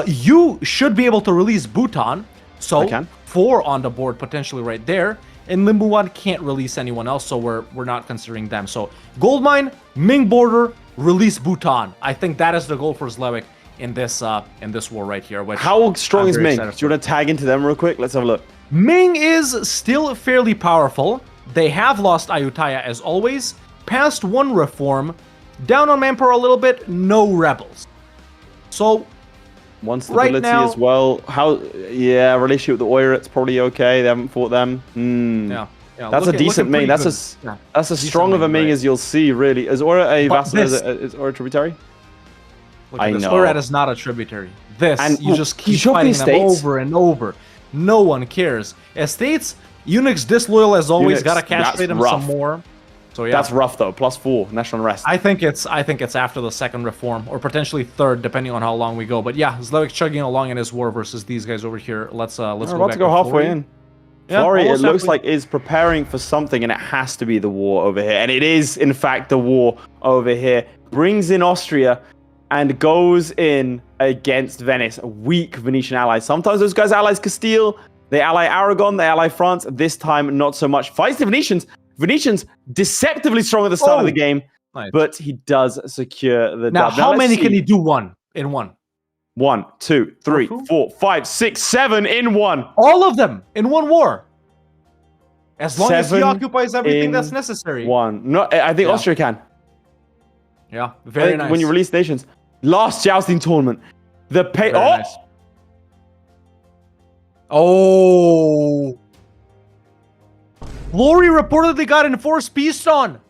You should be able to release Bhutan. So I can. 4 on the board potentially right there. And Limbuwan can't release anyone else, so we're not considering them. So Goldmine, Ming border, release Bhutan. I think that is the goal for Zlewikk in this war right here. Which How strong I'm is very Ming? excited Do you want to tag into them real quick? Let's have a look. Ming is still fairly powerful. They have lost Ayutthaya as always. Past 1 reform. Down on manpower a little bit. No rebels. So One Right stability now- as well. Relationship with the Oirats probably okay. They haven't fought them. yeah, That's a decent Ming. That's as strong of a Ming right? as you'll see, really. Is Oira a But vassal? this- Is Oira tributary? Look I at this. know. Oirat is not a tributary. This, And- you just Did keep you show fighting me them estates? over and over. No one cares. Estates, Unix disloyal as always. Unix, Gotta castrate that's them rough. some more. So yeah, That's rough though. +4 national unrest. I think it's after the 2nd reform or potentially 3rd, depending on how long we go. But yeah, Zlewikk chugging along in his war versus these guys over here. Let's We're go about back to go halfway Florry. in. Yeah, Florry, it almost looks halfway. like is preparing for something, and it has to be the war over here. And it is, in fact, the war over here. Brings in Austria and goes in against Venice, a weak Venetian ally. Sometimes those guys allies Castile, they ally Aragon, they ally France. This time, not so much. Fights the Venetians. Venetians deceptively strong at the start of the game, Nice. but he does secure the Now, dub. how let's many see. can he do in one? 1, 2, 3, Corfu? 4, 5, 6, 7 in one. All of them in one war. As long as he 7 occupies everything that's in necessary. One. No, I think Yeah. Austria can. Yeah, I very think nice. when you release nations. Last jousting tournament. The pay. Very Oh! nice. Oh. Florry reportedly got enforced peace on.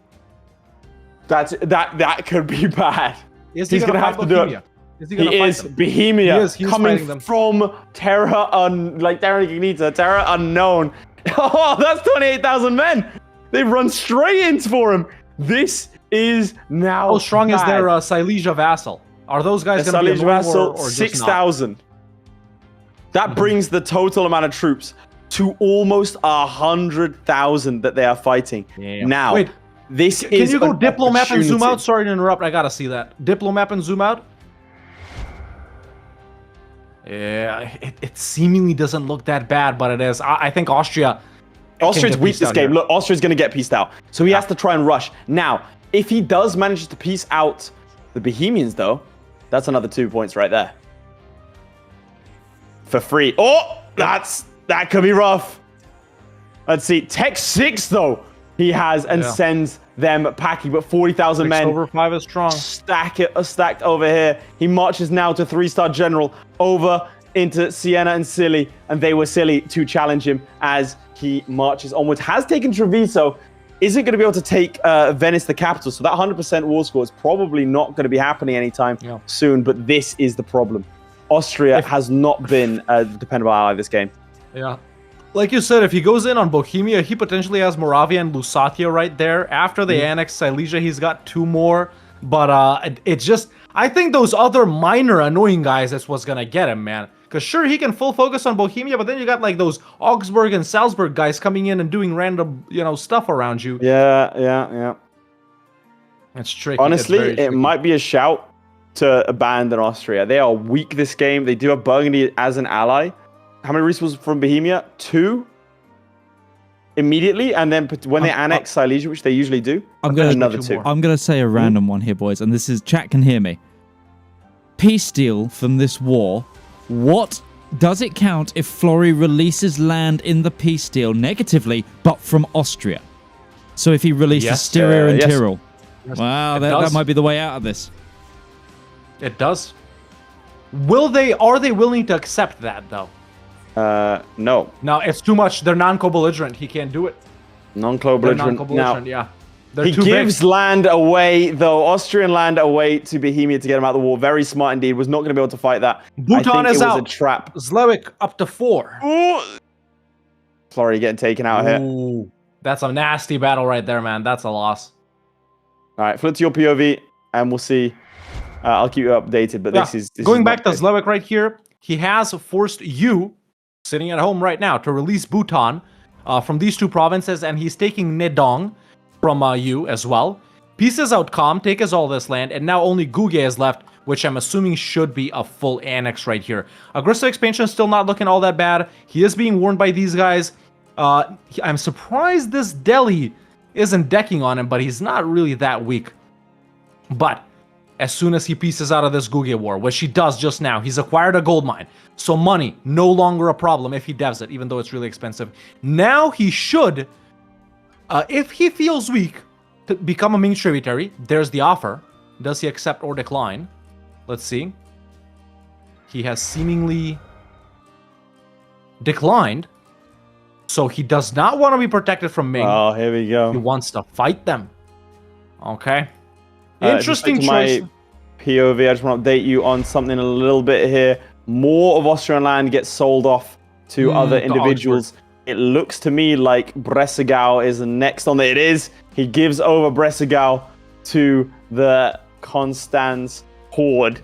That could be bad. Is he He's gonna have fight to do it. Bohemia? Is he gonna He fight is them? Bohemia He is, he's fighting coming them. from Terra Incognita, Terra Unknown. Oh, that's 28,000 men. They've run straight into for him. This is now. How strong is bad. their Silesia vassal? Are those guys The going to be Silesia annoying vassal, or just 6,000. That brings the total amount of troops to almost 100,000 that they are fighting. Yeah. Now, Wait, this Can is you go an diplomap and zoom out? opportunity. Sorry to interrupt. I gotta see that. Diplomap and zoom out. Yeah, it seemingly doesn't look that bad, but it is. I think Austria. Austria's get weak pieced this out game. here. Look, Austria's going to get pieced out. So he has to try and rush. Now, if he does manage to piece out the Bohemians, though, that's another 2 points right there. For free. Oh, that could be rough. Let's see. Tech 6, though, he has and Yeah. sends them packing. But 40,000 men. Over 5 is strong. Stacked over here. He marches now to 3-star general over into Siena and Silly, and they were silly to challenge him as he marches onwards. Has taken Treviso, isn't going to be able to take Venice, the capital, so that 100% war score is probably not going to be happening anytime soon, but this is the problem. Austria has not been a dependable ally this game. Yeah. Like you said, if he goes in on Bohemia, he potentially has Moravia and Lusatia right there. After they annex Silesia, he's got 2 more. But it's just, I think those other minor annoying guys, that's what's going to get him, man. Because sure, he can full focus on Bohemia, but then you got like those Augsburg and Salzburg guys coming in and doing random, stuff around you. Yeah. It's tricky. Honestly, it's very it tricky. might be a shout to abandon Austria. They are weak this game. They do have Burgundy as an ally. How many resources from Bohemia? 2 immediately, and then when they annex Silesia, which they usually do, another 2. I'm gonna say a random one here, boys, and this is chat can hear me. Peace deal from this war. What does it count if Florry releases land in the peace deal negatively, but from Austria? So if he releases Styria and yes. Tyrol, wow, that might be the way out of this. It does. Are they willing to accept that, though? No. No, it's too much. They're non-co-belligerent. He can't do it. They're Non-co-belligerent. non-co-belligerent, Now, yeah. They're he too gives big. land away, though. Austrian land away to Bohemia to get him out of the war. Very smart indeed. Was not going to be able to fight that. Bhutan I think is it was out. a trap. Zlewikk up to 4. Ooh. Florry getting taken out here. Ooh, that's a nasty battle right there, man. That's a loss. All right, flip to your POV, and we'll see. I'll keep you updated, but this is going not back to good. Zlewikk right here. He has forced you, sitting at home right now, to release Bhutan from these 2 provinces, and he's taking Nedong from you as well. Pieces out Kham, take us all this land, and now only Guge is left, which I'm assuming should be a full annex right here. Aggressive expansion is still not looking all that bad. He is being warned by these guys. I'm surprised this Delhi isn't decking on him, but he's not really that weak. But as soon as he pieces out of this Guge war, which he does just now, he's acquired a gold mine. So money, no longer a problem if he devs it, even though it's really expensive. Now he should, if he feels weak, to become a Ming tributary. There's the offer. Does he accept or decline? Let's see. He has seemingly declined. So he does not want to be protected from Ming. Oh, here we He go. wants to fight them. Okay. Just Interesting to choice. my POV, I just want to update you on something a little bit here. More of Austrian land gets sold off to other to individuals. It looks to me like Bresegau is next on the... It is. He gives over Bresegau to the Constans Horde.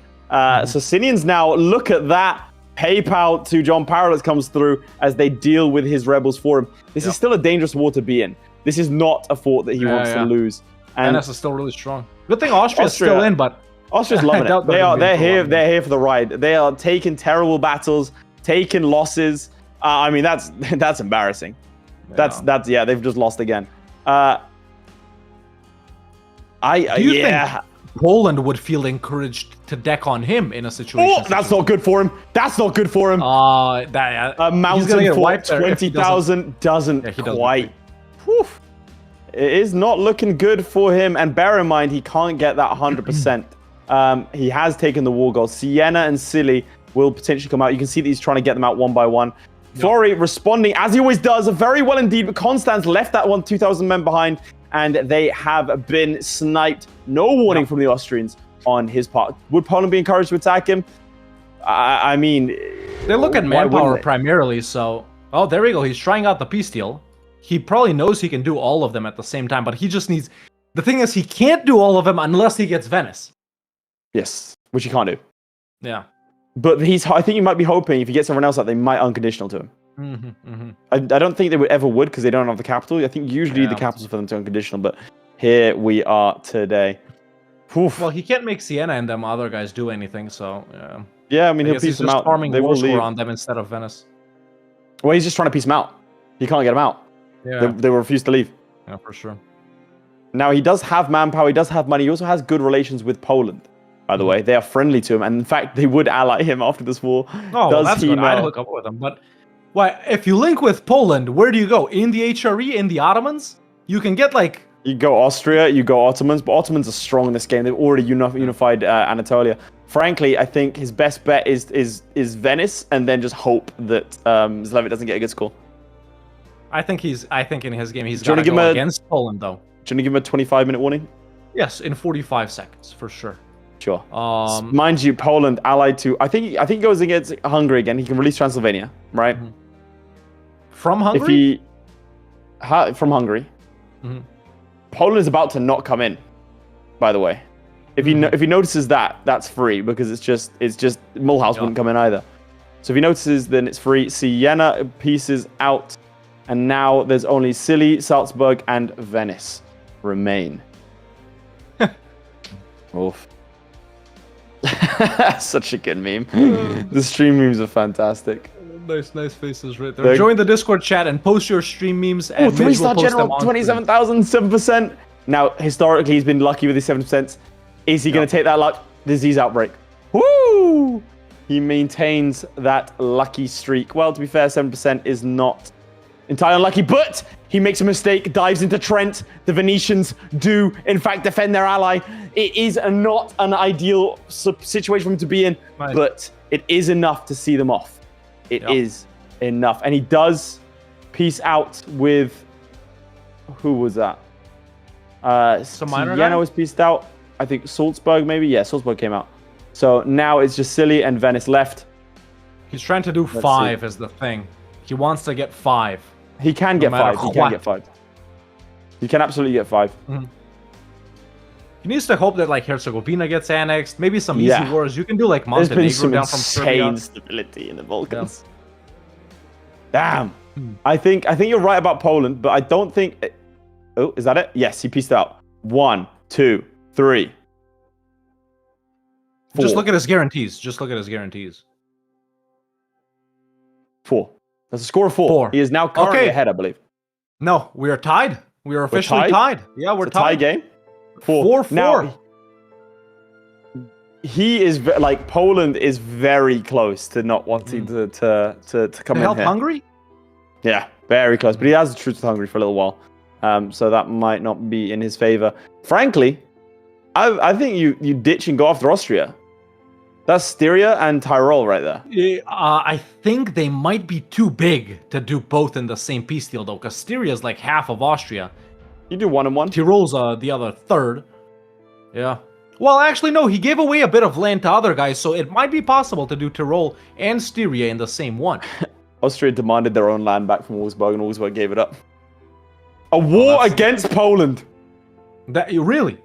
Socinians now, look at that. PayPal to John Parrott comes through as they deal with his rebels for him. This is still a dangerous war to be in. This is not a fort that he wants to lose. And Venice is still really strong. Good thing Austria's still in, but Austria's loving I doubt it. they're gonna be They're in for here. long. They're here for the ride. They are taking terrible battles, taking losses. I mean, that's embarrassing. That's They've just lost again. Do you think Poland would feel encouraged to deck on him in a situation. Oh, that's not good for him. That's not good for him. A A mountain fort 20,000 doesn't he doesn't quite. Whew. It is not looking good for him. And bear in mind, he can't get that 100%. He has taken the war goal. Sienna and Silly will potentially come out. You can see that he's trying to get them out one by one. Florry responding, as he always does, very well indeed. But Constance left that 2,000 men behind, and they have been sniped. No warning from the Austrians on his part. Would Poland be encouraged to attack him? I mean... They look at why wouldn't manpower they? primarily, so... Oh, there we go. He's trying out the peace deal. He probably knows he can do all of them at the same time, but he just needs... The thing is, he can't do all of them unless he gets Venice. Yes, which he can't do. Yeah. But I think he might be hoping if he gets someone else out, they might unconditional to him. I don't think they would ever would because they don't have the capital. I think usually the capital's for them to unconditional, but here we are today. Oof. Well, he can't make Siena and them other guys do anything, so yeah. Yeah, I mean, he'll guess piece he's them just out. farming They war will score leave. on them instead of Venice. Well, he's just trying to piece them out. He can't get them out. Yeah, They will refuse to leave. yeah, for sure. Now, he does have manpower. He does have money. He also has good relations with Poland, by the way. They are friendly to him. And in fact, they would ally him after this war. Oh, well, that's good. I'd hook up with them. But why? If you link with Poland, where do you go? In the HRE, in the Ottomans? You can get like... You go Austria, you go Ottomans, but Ottomans are strong in this game. They've already unified Anatolia. Frankly, I think his best bet is Venice, and then just hope that Zlewikk doesn't get a good score. I think in his game he's Do you got wanna to give go him a- against Poland, though. Do you want to give him a 25-minute warning? Yes, in 45 seconds, for sure. Sure. Mind you, Poland allied to... I think he goes against Hungary again. He can release Transylvania, right? From If Hungary? from Hungary. Mhm. Poland is about to not come in, by the way. If he if he notices that, that's free because it's just Mulhouse wouldn't come in either. So if he notices, then it's free. Siena pieces out, and now there's only Silly, Salzburg, and Venice remain. Oof. Such a good meme. The stream memes are fantastic. Nice faces right there. Join the Discord chat and post your stream memes. And Oh, Midge will three-star post general, them on stream. 27,000, 7%. Now, historically, he's been lucky with his 7%. Is he going to take that luck? Disease outbreak. Woo! He maintains that lucky streak. Well, to be fair, 7% is not entirely unlucky, but he makes a mistake, dives into Trent. The Venetians do, in fact, defend their ally. It is not an ideal situation for him to be in, Right. but it is enough to see them off. It is enough. And he does peace out with... Who was that? Some minor Siena guy? was pieced out. I think Salzburg, maybe? Yeah, Salzburg came out. So now it's just Silly and Venice left. He's trying to do 5 is the thing. He wants to get 5. He can get matter 5. He what. can get 5. He can absolutely get 5. He needs to hope that like Herzegovina gets annexed. Maybe some easy wars. You can do like There's been Montenegro some down from Serbia. insane stability in the Balkans. Damn. I think you're right about Poland, but I don't think... Oh, is that it? Yes, he pieced out. 1, 2, 3. 4. Just look at his guarantees. Just look at his guarantees. 4. That's a score of 4. 4. He is now currently Okay. ahead, I believe. No, we are tied. We are officially tied. Yeah, we're It's a tie tied. game. 4-4. Now, he is like Poland is very close to not wanting to come To in help here. Hungary? Yeah, very close. But he has the truce with Hungary for a little while, so that might not be in his favor. Frankly, I think you ditch and go after Austria. That's Styria and Tyrol right there. I think they might be too big to do both in the same peace deal, though, because Styria is like half of Austria. You do 1 and 1. Tyrol's the other third. Yeah. Well, actually, no. He gave away a bit of land to other guys, so it might be possible to do Tyrol and Styria in the same one. Austria demanded their own land back from Augsburg, and Augsburg gave it up. A war against Poland. That really?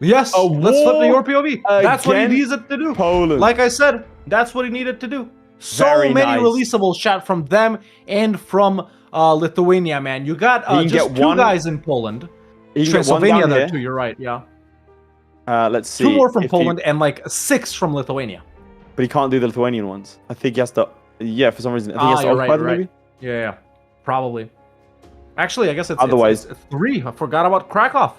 Yes. A Let's flip war the your POV. That's what he against needed to do. Poland. Like I said, that's what he needed to do. So Very many nice. releasable shot from them and from Lithuania, man. You got He can just get 2 one- guys in Poland. He can get 1 Transylvania down there here. too. You're right. Yeah. Let's see. 2 more from if he- Poland and like 6 from Lithuania. But he can't do the Lithuanian ones. I think he has to... Yeah, for some reason. I think he has to you're occupy them, right. maybe? Yeah, probably. Actually, I guess it's Otherwise- it's 3. I forgot about Krakow.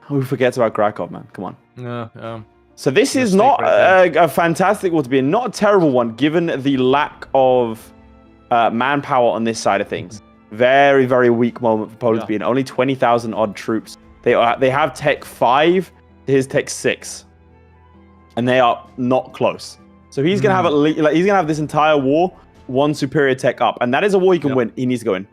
Who forgets about Krakow, man? Come on. Yeah. So this is Mistake not right a fantastic war to be in, not a terrible one, given the lack of manpower on this side of things. Very, very weak moment for Poland to be in. Only 20,000 odd troops. They have tech 5 to his tech 6, and they are not close. So he's gonna have he's gonna have this entire war 1 superior tech up, and that is a war he can win. He needs to go in.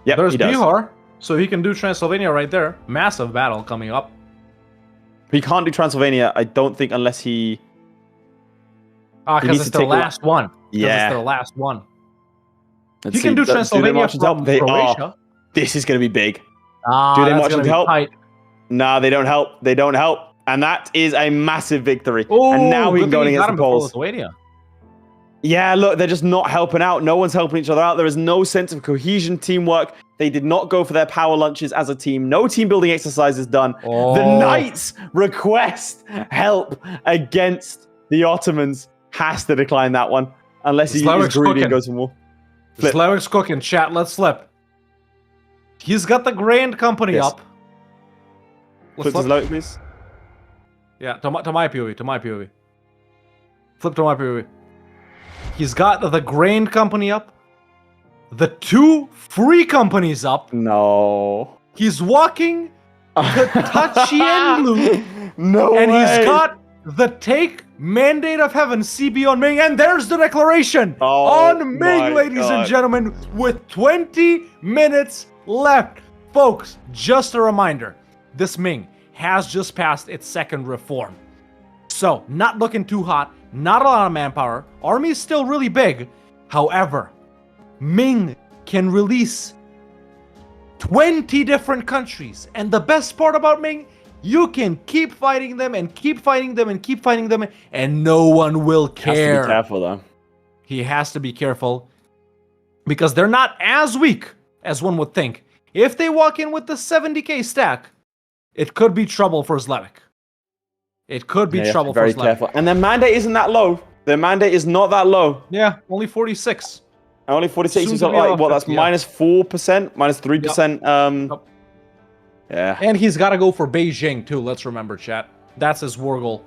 Yep, There's he does. Bihar, so he can do Transylvania right there. Massive battle coming up. He can't do Transylvania, I don't think, unless he. Because needs it's to the take last one. Yeah. It's the last one. Let's He can see. do Do they Transylvania march into help? from They Croatia. are. This is gonna be big. Do they That's march gonna into be help? tight. Nah, they don't help. They don't help. And that is a massive victory. Oh, And now we can good go thing he against got the him before Poles. Lithuania. Yeah, look, they're just not helping out. No one's helping each other out. There is no sense of cohesion, teamwork. They did not go for their power lunches as a team. No team building exercises done. Oh. The Knights request help against the Ottomans. Has to decline that one. Unless he is Zlewikk's greedy cooking. and goes for more. Flip. Zlewikk's cooking. Chat, let's flip. He's got the Grand Company Yes. up. Flip Let's to flip. Zlewikk, please. Yeah, to my POV, to my POV. Flip to my POV. He's got the Grand Company up. The 2 free companies up. No. He's walking to Tachienlu. No And way. he's got the take Mandate of Heaven, CB on Ming, and there's the declaration Oh on my Ming, ladies God. and gentlemen, with 20 minutes left. Folks, just a reminder, this Ming has just passed its 2nd reform. So, not looking too hot, not a lot of manpower, army is still really big. However, Ming can release 20 different countries, and the best part about Ming, you can keep fighting them and keep fighting them and keep fighting them, and no one will Has to care. be careful, though. He has to be careful because they're not as weak as one would think. If they walk in with the 70k stack, it could be trouble for Zlewikk. It could be Yeah, you have to trouble be very for Zlewikk. careful. And their mandate isn't that low. Their mandate is not that low. Yeah, only 46. Only 46. Soon He's to got be like, about what, that's 50, yeah. minus 4%, minus 3%. Yep. Yeah. And he's got to go for Beijing too, let's remember, chat. That's his war goal.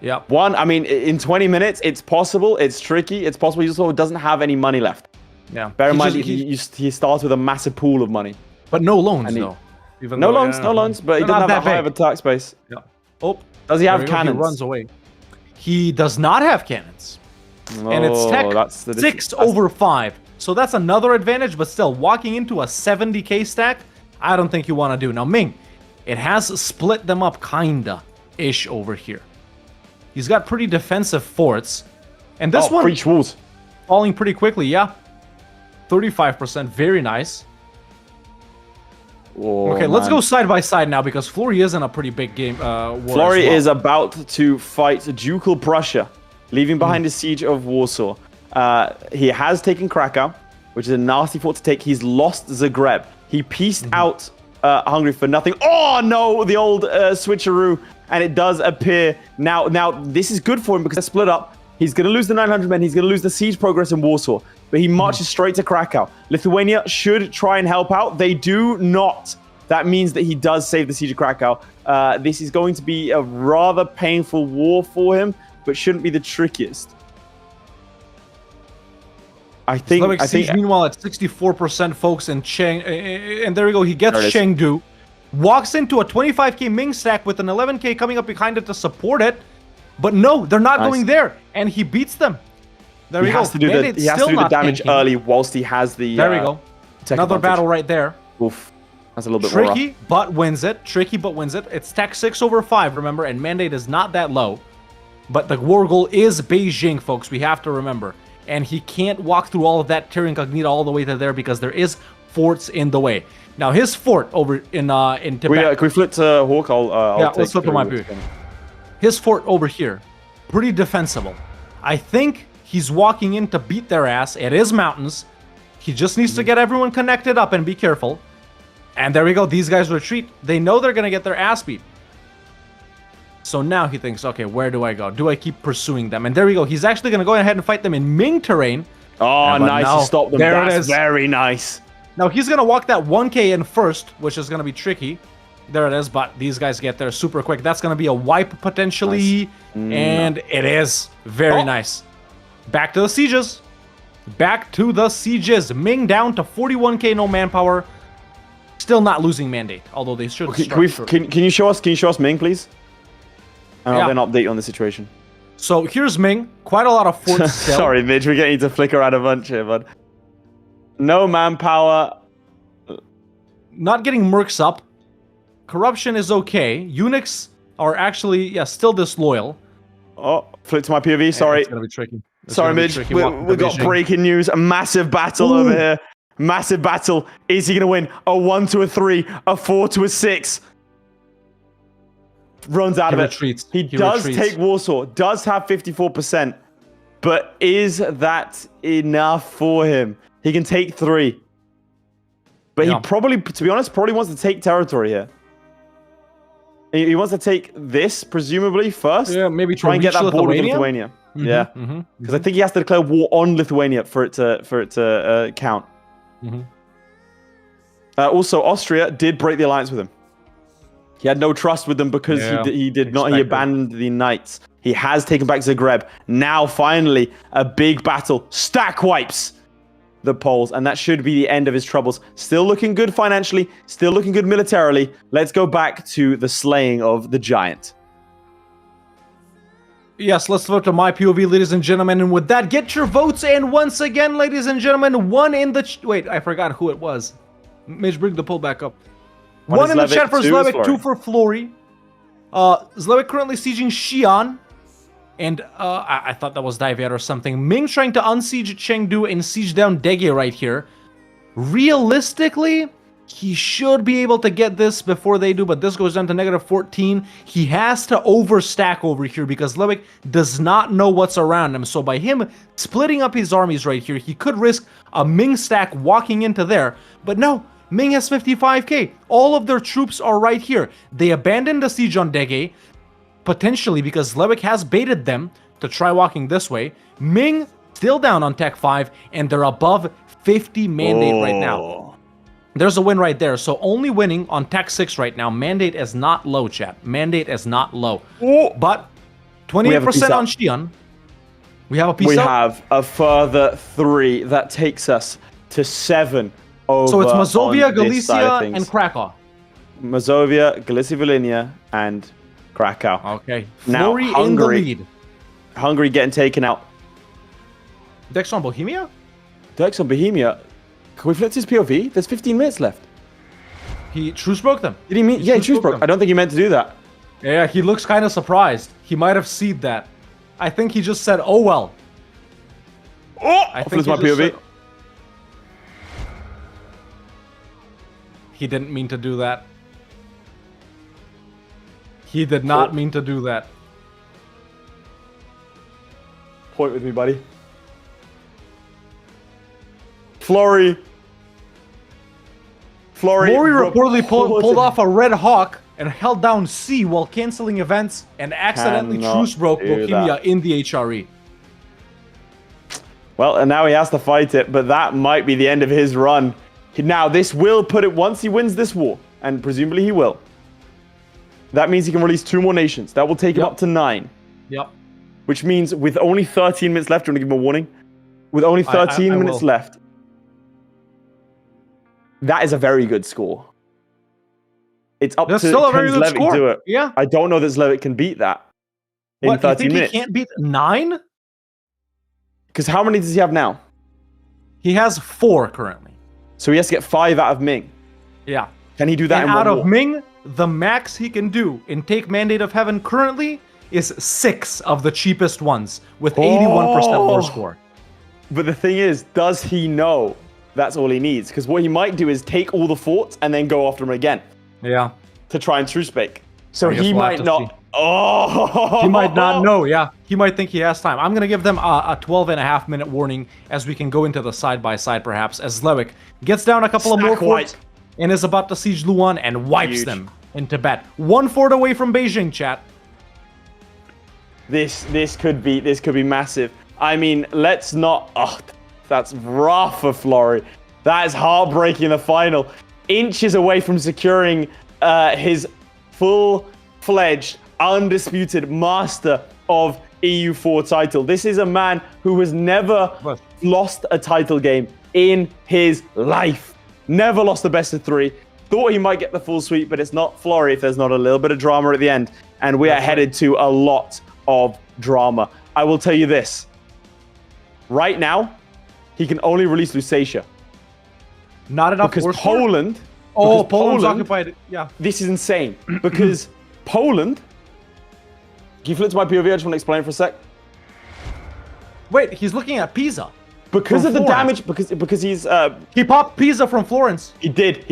Yep. I mean, in 20 minutes, it's possible. It's tricky. It's possible he also doesn't have any money left. Yeah. Bear in He mind, just- he starts with a massive pool of money. But no loans, And he- though. Even No though- loans, yeah, no loans, but he They're doesn't not have that that high of a big. attack space. Yeah. Oh, Does he there have we go, cannons? He runs away. He does not have cannons. And it's Oh, tech that's the 6 over 5. So that's another advantage, but still, walking into a 70k stack, I don't think you want to do. Now, Ming, it has split them up kinda-ish over here. He's got pretty defensive forts. And this one breach walls. falling pretty quickly, yeah. 35%, very nice. Oh, Okay, let's man. go side by side now because Florry is in a pretty big game. War Florry as well. is about to fight Ducal Prussia, leaving behind the siege of Warsaw. He has taken Krakow, which is a nasty fort to take. He's lost Zagreb. He pieced out Hungary for nothing. Oh no, the old switcheroo, and it does appear now. Now this is good for him because they're split up. He's going to lose the 900 men. He's going to lose the siege progress in Warsaw, but he marches straight to Krakow. Lithuania should try and help out. They do not. That means that he does save the siege of Krakow. This is going to be a rather painful war for him, but shouldn't be the trickiest. I think. Zlewikk siege, meanwhile, at 64%, folks, in Cheng, and there we go. He gets There it is. Chengdu, walks into a 25k Ming stack with an 11k coming up behind it to support it, but no, they're not Nice. going there, and he beats them. There He we go. has to do Mandate's he has to still do the not damage tanking. early whilst he has the. There we go. tech Another advantage. battle right there. Oof. That's a little bit more rough. Tricky, but wins it. Tricky, but wins it. It's tech 6 over 5, remember, and Mandate is not that low. But the war goal is Beijing, folks. We have to remember. And he can't walk through all of that Terra Incognita all the way to there because there is forts in the way. Now, his fort over in Tibet. Can we flip to Hawk? I'll Yeah, take let's flip to my what's view. going on. His fort over here, pretty defensible. I think he's walking in to beat their ass. It is mountains. He just needs to get everyone connected up and be careful. And there we go. These guys retreat. They know they're going to get their ass beat. So now he thinks, okay, where do I go? Do I keep pursuing them? And there we go. He's actually going to go ahead and fight them in Ming terrain. Oh, Yeah, but nice. now- He stopped them. there it That's is. very nice. Now he's going to walk that 1k in first, which is going to be tricky. There it is, but these guys get there super quick. That's going to be a wipe potentially, and it is. Very nice. Back to the sieges. Back to the sieges. Ming down to 41k, no manpower. Still not losing mandate, although they should start. Can you show us Ming, please? And I'll then update you on the situation. So here's Ming. Quite a lot of forts still. Sorry, Midge, we're getting you to flicker out a bunch here, bud. No manpower. Not getting mercs up. Corruption is okay. Eunuchs are actually, still disloyal. Oh, flip to my POV, sorry. It's gonna be tricky. Sorry, Midge. We've got breaking news. A massive battle over here. Massive battle. Is he going to win? A 1 to a 3, a 4 to a 6. Runs out of it. He does take Warsaw. Does have 54%. But is that enough for him? He can take 3. But he probably, to be honest, wants to take territory here. He wants to take this, presumably, first. Yeah, maybe try and get that border with Lithuania. Yeah, because I think he has to declare war on Lithuania for it to count. Also, Austria did break the alliance with him. He had no trust with them because he did not. He abandoned the knights. He has taken back Zagreb. Now, finally, a big battle. Stack wipes the Poles, and that should be the end of his troubles. Still looking good financially. Still looking good militarily. Let's go back to the slaying of the giant. Yes, let's vote to my POV, ladies and gentlemen. And with that, get your votes. And once again, ladies and gentlemen, one in the... Wait, I forgot who it was. Mitch, bring the poll back up. One in the chat for Zlewikk, 2 for Florry. Zlewikk currently sieging Xi'an. And I thought that was Daiviat or something. Ming trying to unsiege Chengdu and siege down Dege right here. Realistically, he should be able to get this before they do, but this goes down to -14. He has to overstack over here because Zlewikk does not know what's around him. So by him splitting up his armies right here, he could risk a Ming stack walking into there. But no, Ming has 55k. All of their troops are right here. They abandoned the siege on Dege, potentially because Zlewikk has baited them to try walking this way. Ming still down on Tech 5, and they're above 50 mandate right now. There's a win right there. So only winning on Tech 6 right now. Mandate is not low, chat. Mandate is not low. But 28% on Xi'an. We have a piece We have a further 3. That takes us to 7 over. So it's Mazovia, Galicia, and Krakow. Mazovia, Galicia, Volhynia, and Krakow. Okay. Now, Florry in the lead. Hungary getting taken out. Dex on Bohemia? Dex on Bohemia. Can we flip his POV? There's 15 minutes left. He truce broke them. Did he mean? Yeah, he truce broke. I don't think he meant to do that. Yeah, he looks kind of surprised. He might have seen that. I think he just said, "Oh well." I think my POV. He didn't mean to do that. He did not mean to do that. Point with me, buddy. Florry reportedly pulled off a Red Hawk and held down C while canceling events and accidentally truce broke Bohemia in the HRE. Well, and now he has to fight it, but that might be the end of his run. Now, this will put it, once he wins this war, and presumably he will, that means he can release 2 more nations. That will take him up to 9. Yep. Which means with only 13 minutes left, do you want to give him a warning? With only 13 minutes left, that is a very good score. It's up to still a very good Zlewikk score. do it. Yeah. I don't know that Zlewikk can beat that in 13 minutes. He can't beat 9? Because how many does he have now? He has 4 currently. So he has to get 5 out of Ming. Yeah. Can he do that and in out one of war? Ming, the max he can do in Take Mandate of Heaven currently is 6 of the cheapest ones with 81% war score. But the thing is, does he know that's all he needs? Because what he might do is take all the forts and then go after him again. Yeah. To try and truce break. So he we'll might not. see. Oh! He might not know, yeah. He might think he has time. I'm going to give them a 12.5 minute warning as we can go into the side-by-side perhaps, as Zlewikk gets down a couple of more forts and is about to siege Luan and wipes them in Tibet. 1 fort away from Beijing, chat. This could be massive. I mean, let's not. Oh, that's rough for Florry. That is heartbreaking in the final. Inches away from securing his full-fledged, undisputed master of EU4 title. This is a man who has never lost a title game in his life. Never lost the best of 3. Thought he might get the full sweep, but it's not Florry if there's not a little bit of drama at the end. And we are headed to a lot of drama. I will tell you this. Right now, he can only release Lusatia. Not enough because force for it? Poland... Oh, because Poland's Poland, occupied. Yeah. This is insane. Because Poland... Can you flip to my POV? I just want to explain for a sec. Wait, he's looking at Pisa. Because From of the Florence. damage, because he's... He popped Pisa from Florence. He did.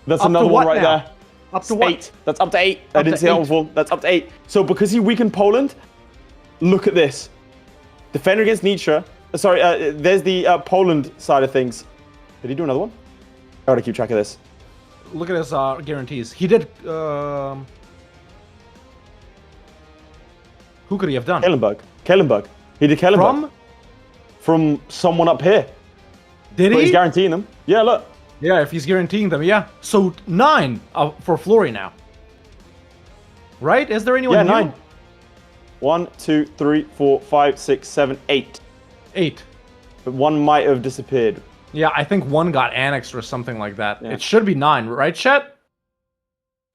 That's Up to another one what right now? there. Up to what? 8. That's up to 8. I Up didn't to see that 8. one before. That's up to 8. So because he weakened Poland, look at this. Defender against Nietzsche. Sorry, there's the Poland side of things. Did he do another one? I gotta keep track of this. Look at his guarantees. He did... Who could he have done? Kellenberg. He did Kellenberg. From someone up here. Did But he? he's guaranteeing them. Yeah, look. Yeah, if he's guaranteeing them, yeah. So 9 for Florry now. Right? Is there anyone Yeah, new? 9. 1, 2, 3, 4, 5, 6, 7, 8. 8. But one might have disappeared. Yeah, I think 1 got annexed or something like that. Yeah. It should be 9, right, Chet?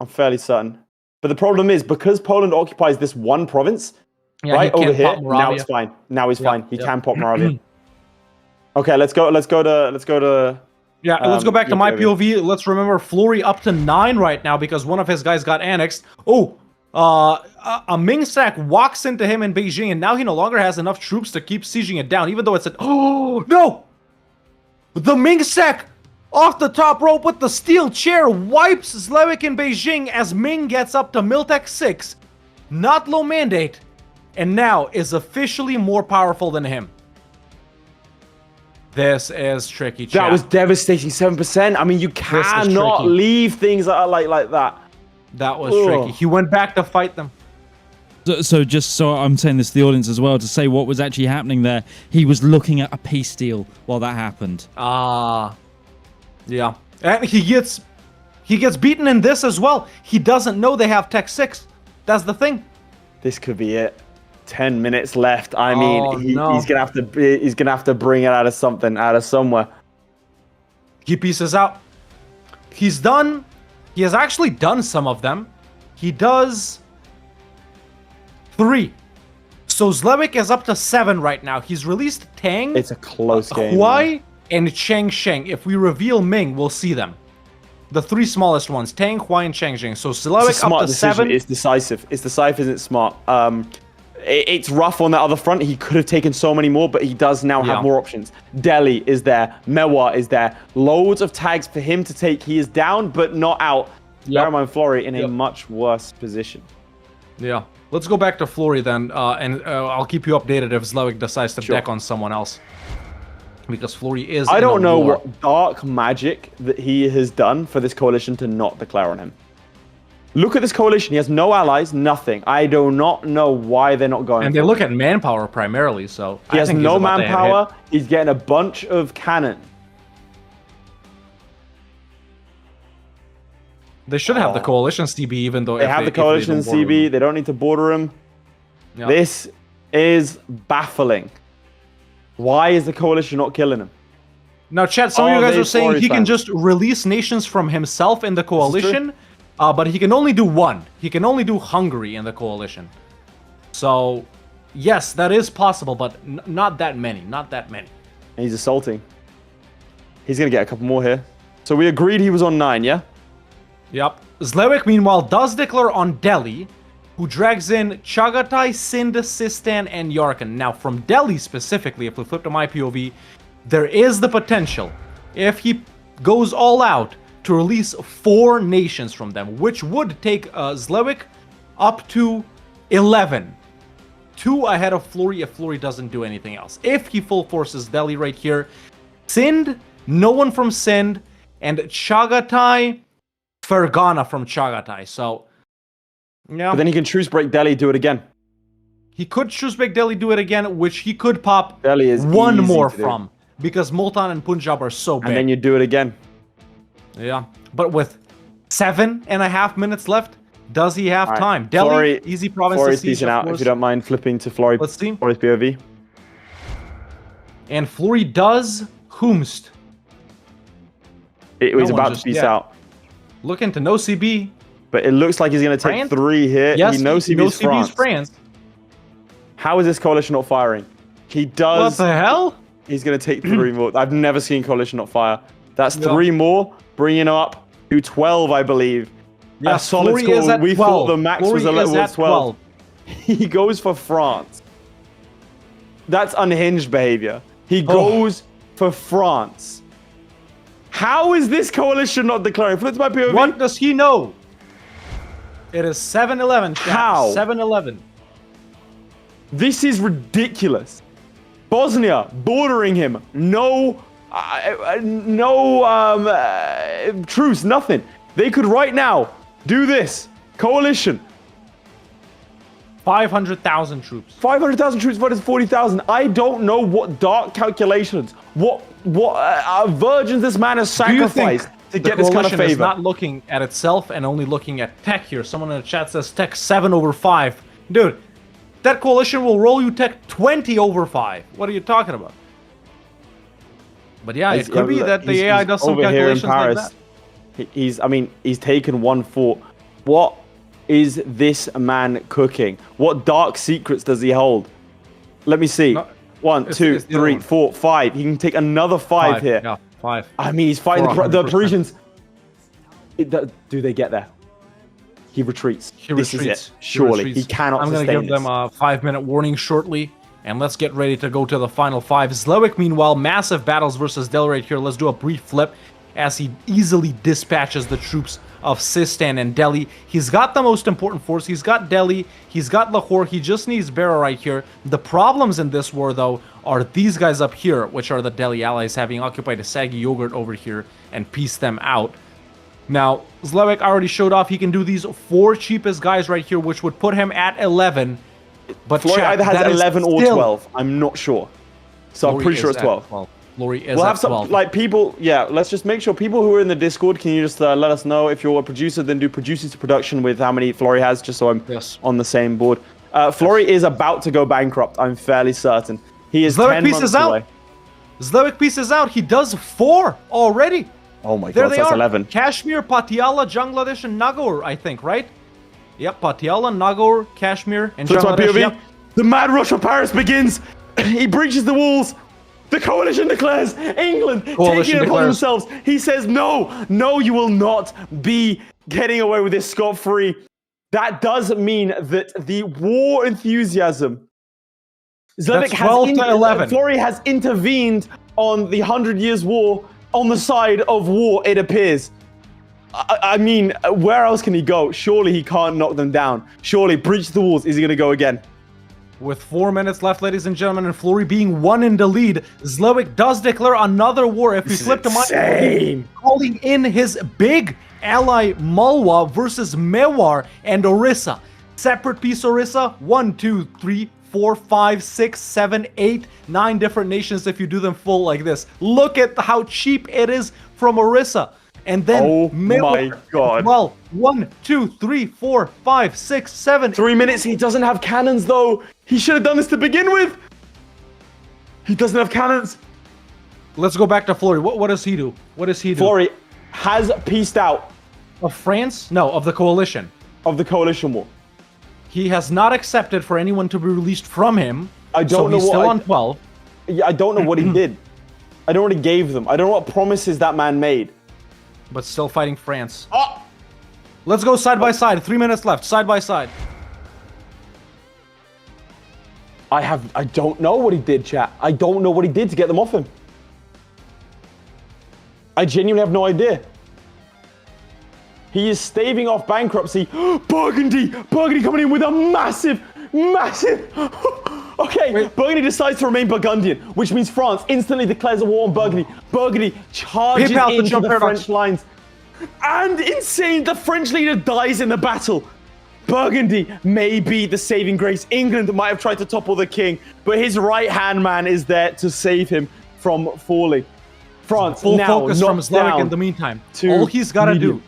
I'm fairly certain. But the problem is, because Poland occupies this one province, Yeah, right he over can't here, pop now Moravia. it's fine. Now he's fine. He yeah. can pop Moravia. Okay, let's go to... Yeah, let's go back to my POV. POV. Let's remember Florry up to 9 right now because one of his guys got annexed. Oh, a Ming sack walks into him in Beijing, and now he no longer has enough troops to keep sieging it down, even though it's an... Oh, no! The Ming sack off the top rope with the steel chair wipes Zlewikk in Beijing as Ming gets up to Miltech 6. Not low mandate, and now is officially more powerful than him. This is tricky, chat. That was devastating, 7%. I mean, you cannot tricky. leave things that are like that. That was Ugh. tricky. He went back to fight them. So just so I'm saying this to the audience as well, to say what was actually happening there, he was looking at a peace deal while that happened. Yeah. And he gets beaten in this as well. He doesn't know they have Tech 6. That's the thing. This could be it. 10 minutes left. I Oh, mean, no. he's gonna have to bring it out of somewhere. He pieces out. He's done. He has actually done some of them. He does 3. So Zlewikk is up to 7 right now. He's released Tang, It's a close game. man. Huai, and Chang Sheng. If we reveal Ming, we'll see them. The 3 smallest ones, Tang, Huai, and Chang Sheng. So It's a Zlewikk up smart to decision. 7. It's decisive. It's decisive, isn't it? Smart. It's rough on that other front. He could have taken so many more, but he does now Yeah. have more options. Delhi is there. Mewar is there. Loads of tags for him to take. He is down, but not out. Yep. Bear in mind, Florry in a Yep. much worse position. Yeah. Let's go back to Florry then, and I'll keep you updated if Zlewikk decides to Sure. deck on someone else. Because Florry is I in don't a know war. what dark magic that he has done for this coalition to not declare on him. Look at this coalition. He has no allies, nothing. I do not know why they're not going. And they look at manpower primarily, so He I has think no he's about to hit manpower. hit. He's getting a bunch of cannon. They should have the coalition CB, even though They have the coalition CB. They don't need to border him. Yeah. This is baffling. Why is the coalition not killing him? Now, chat, some of Oh, you guys they are saying Florry he can fans. just release nations from himself in the true. coalition, but he can only do 1. He can only do Hungary in the coalition. So, yes, that is possible, but not that many. Not that many. And he's assaulting. He's going to get a couple more here. So we agreed he was on 9, yeah? Yep. Zlewikk, meanwhile, does declare on Delhi, who drags in Chagatai, Sind, Sistan, and Yarkand. Now, from Delhi specifically, if we flip to my POV, there is the potential, if he goes all out, to release 4 nations from them, which would take Zlewikk up to 11. 2 ahead of Florry if Florry doesn't do anything else. If he full forces Delhi right here, Sind, no one from Sind, and Chagatai, Fergana from Chagatai. So, yeah. But then he can truce break Delhi, do it again. He could choose Big Delhi, do it again, which he could pop Delhi is one easy more to do. from. Because Multan and Punjab are so big. And then you do it again. Yeah. But with 7.5 minutes left. Does he have All right. time? Delhi, Florry, easy province to Florry's siege, peacing of out. If course. you don't mind flipping to Florry. Let's see. Florry's POV. And Florry does whomst. He's No one about to just peace yet. out. Looking to no CB. But it looks like he's going to take France? 3 here. Yes, he knows he CB's knows France. How is this coalition not firing? He What does. the hell? He's going to take 3 more. I've never seen coalition not fire. That's Yeah. 3 more, bringing him up to 12, I believe. Yeah, a solid Florry score. is at We 12. thought the max Florry was is at 12. He goes for France. That's unhinged behavior. He goes for France. How is this coalition not declaring? Flip to my POV. What does he know? It is 7-11. chat. How? 7-11. This is ridiculous. Bosnia bordering him. No truce, nothing. They could right now do this. Coalition. 500,000 troops. 500,000 troops versus 40,000. I don't know what dark calculations, what virgins this man has Do you think sacrificed to the get this kind of coalition is favor. not looking at itself and only looking at tech here? Someone in the chat says tech 7/5. Dude, that coalition will roll you tech 20/5. What are you talking about? But yeah, it could be that the AI does some over here in calculations like Paris. that. He's taken 1 fort. What is this man cooking? What dark secrets does he hold? Let me see. No, 1, 2, it's the other 3, one. 4, 5. He can take another 5 here. Yeah, 5. I mean, he's fighting the 400%. Parisians. Do they get there? He retreats. He This retreats. is it. Surely. retreats. He cannot I'm gonna sustain give them this. a 5-minute warning shortly. And let's get ready to go to the final 5. Zlewikk, meanwhile, massive battles versus Del right here. Let's do a brief flip as he easily dispatches the troops of Sistan and Delhi. He's got the most important force. He's got Delhi. He's got Lahore. He just needs Berar right here. The problems in this war, though, are these guys up here, which are the Delhi allies, having occupied a saggy yogurt over here and pieced them out. Now, Zlewikk already showed off he can do these 4 cheapest guys right here, which would put him at 11. But Florry chat, either has that is 11 or still- 12. I'm not sure. So I'm Florry pretty sure is it's at 12. Florry is We'll at have some 12. like people. Yeah, let's just make sure people who are in the Discord. Can you just let us know if you're a producer? Then do producers to production with how many Florry has, just so I'm Yes. on the same board. Florry is about to go bankrupt. I'm fairly certain. He is Zlewikk 10 pieces months out. away. Zlewikk pieces out. He does 4 already. Oh my There god, they that's are. 11. Kashmir, Patiala, Bangladesh, and Nagaur, I think, right? Yep, Patiala, Nagaur, Kashmir, and Flip to my Bangladesh. POV. Yep. The mad rush of Paris begins. He breaches the walls. The coalition declares England Coalition taking it upon declares. themselves. He says, no, you will not be getting away with this scot-free. That does mean that the war enthusiasm. Zlewikk That's 12 to 11. Florry has intervened on the 100 Years' War on the side of war, it appears. I mean, where else can he go? Surely he can't knock them down. Surely, breach the walls. Is he going to go again? With 4 minutes left, ladies and gentlemen, and Florry being 1 in the lead, Zlewikk does declare another war. If we This is flip to my insane. calling in his big ally Malwa versus Mewar and Orissa. Separate piece Orissa, 1, 2, 3, 4, 5, 6, 7, 8, 9 different nations if you do them full like this. Look at how cheap it is from Orissa. And then Oh Mewar my God. as well, 1, 2, 3, 4, 5, 6, 7. 3 minutes. He doesn't have cannons, though. He should have done this to begin with. He doesn't have cannons. Let's go back to Florry. What does he do? What does he do? Florry has pieced out Of France? No, of the coalition. of the coalition war. He has not accepted for anyone to be released from him. I don't so know he's what still I- on 12. Yeah, I don't know what he did. I don't know what he gave them. I don't know what promises that man made. But still fighting France. Oh! Let's go side by side. 3 minutes left. Side by side. I don't know what he did, chat. I don't know what he did to get them off him. I genuinely have no idea. He is staving off bankruptcy. Burgundy coming in with a massive. Okay, Wait. Burgundy decides to remain Burgundian, which means France instantly declares a war on Burgundy. Burgundy charges PayPal to into jump the paradox. French lines. And insane, the French leader dies in the battle. Burgundy may be the saving grace. England might have tried to topple the king, but his right-hand man is there to save him from falling. France Full now focus from knocked Zlewikk down in the meantime. to All he's got to do medium.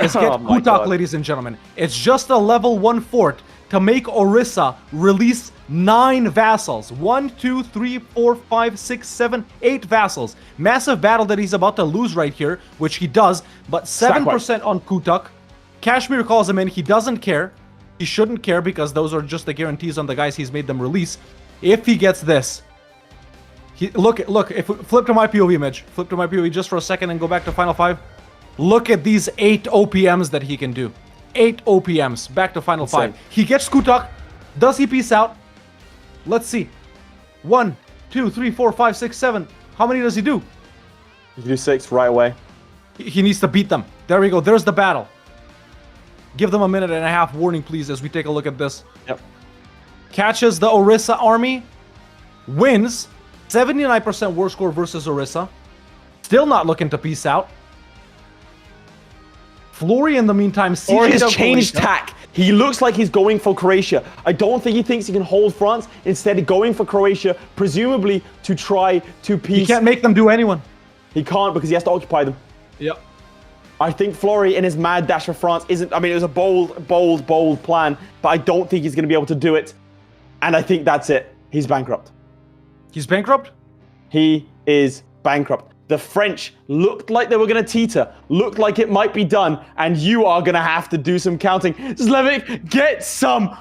is get Oh my Kutak, God. ladies and gentlemen. It's just a level 1 fort to make Orisa release 9 vassals. 1, 2, 3, 4, 5, 6, 7, 8 vassals. Massive battle that he's about to lose right here, which he does, but 7% on Kutak. Kashmir calls him in. He doesn't care. He shouldn't care because those are just the guarantees on the guys he's made them release. If he gets this, look, if we flip to my POV image, flip to my POV just for a second and go back to Final 5. Look at these 8 OPMs that he can do. 8 OPMs, back to Final 5. He gets Kutak. Does he peace out? Let's see. 1, 2, 3, 4, 5, 6, 7. How many does he do? You can do 6 right away. He needs to beat them. There we go. There's the battle. Give them a minute and a half warning, please, as we take a look at this. Yep. Catches the Orisa army. Wins. 79% war score versus Orisa. Still not looking to peace out. Florry, in the meantime, Or he's out changed Croatia. tack. He looks like he's going for Croatia. I don't think he thinks he can hold France. Instead, going for Croatia, presumably to try to peace. He can't make them do anyone. He can't because he has to occupy them. Yep. I think Florry in his mad dash for France isn't. I mean, it was a bold plan, but I don't think he's going to be able to do it. And I think that's it. He's bankrupt. He's bankrupt? He is bankrupt. The French looked like they were going to teeter, looked like it might be done, and you are going to have to do some counting. Zlewikk, get some.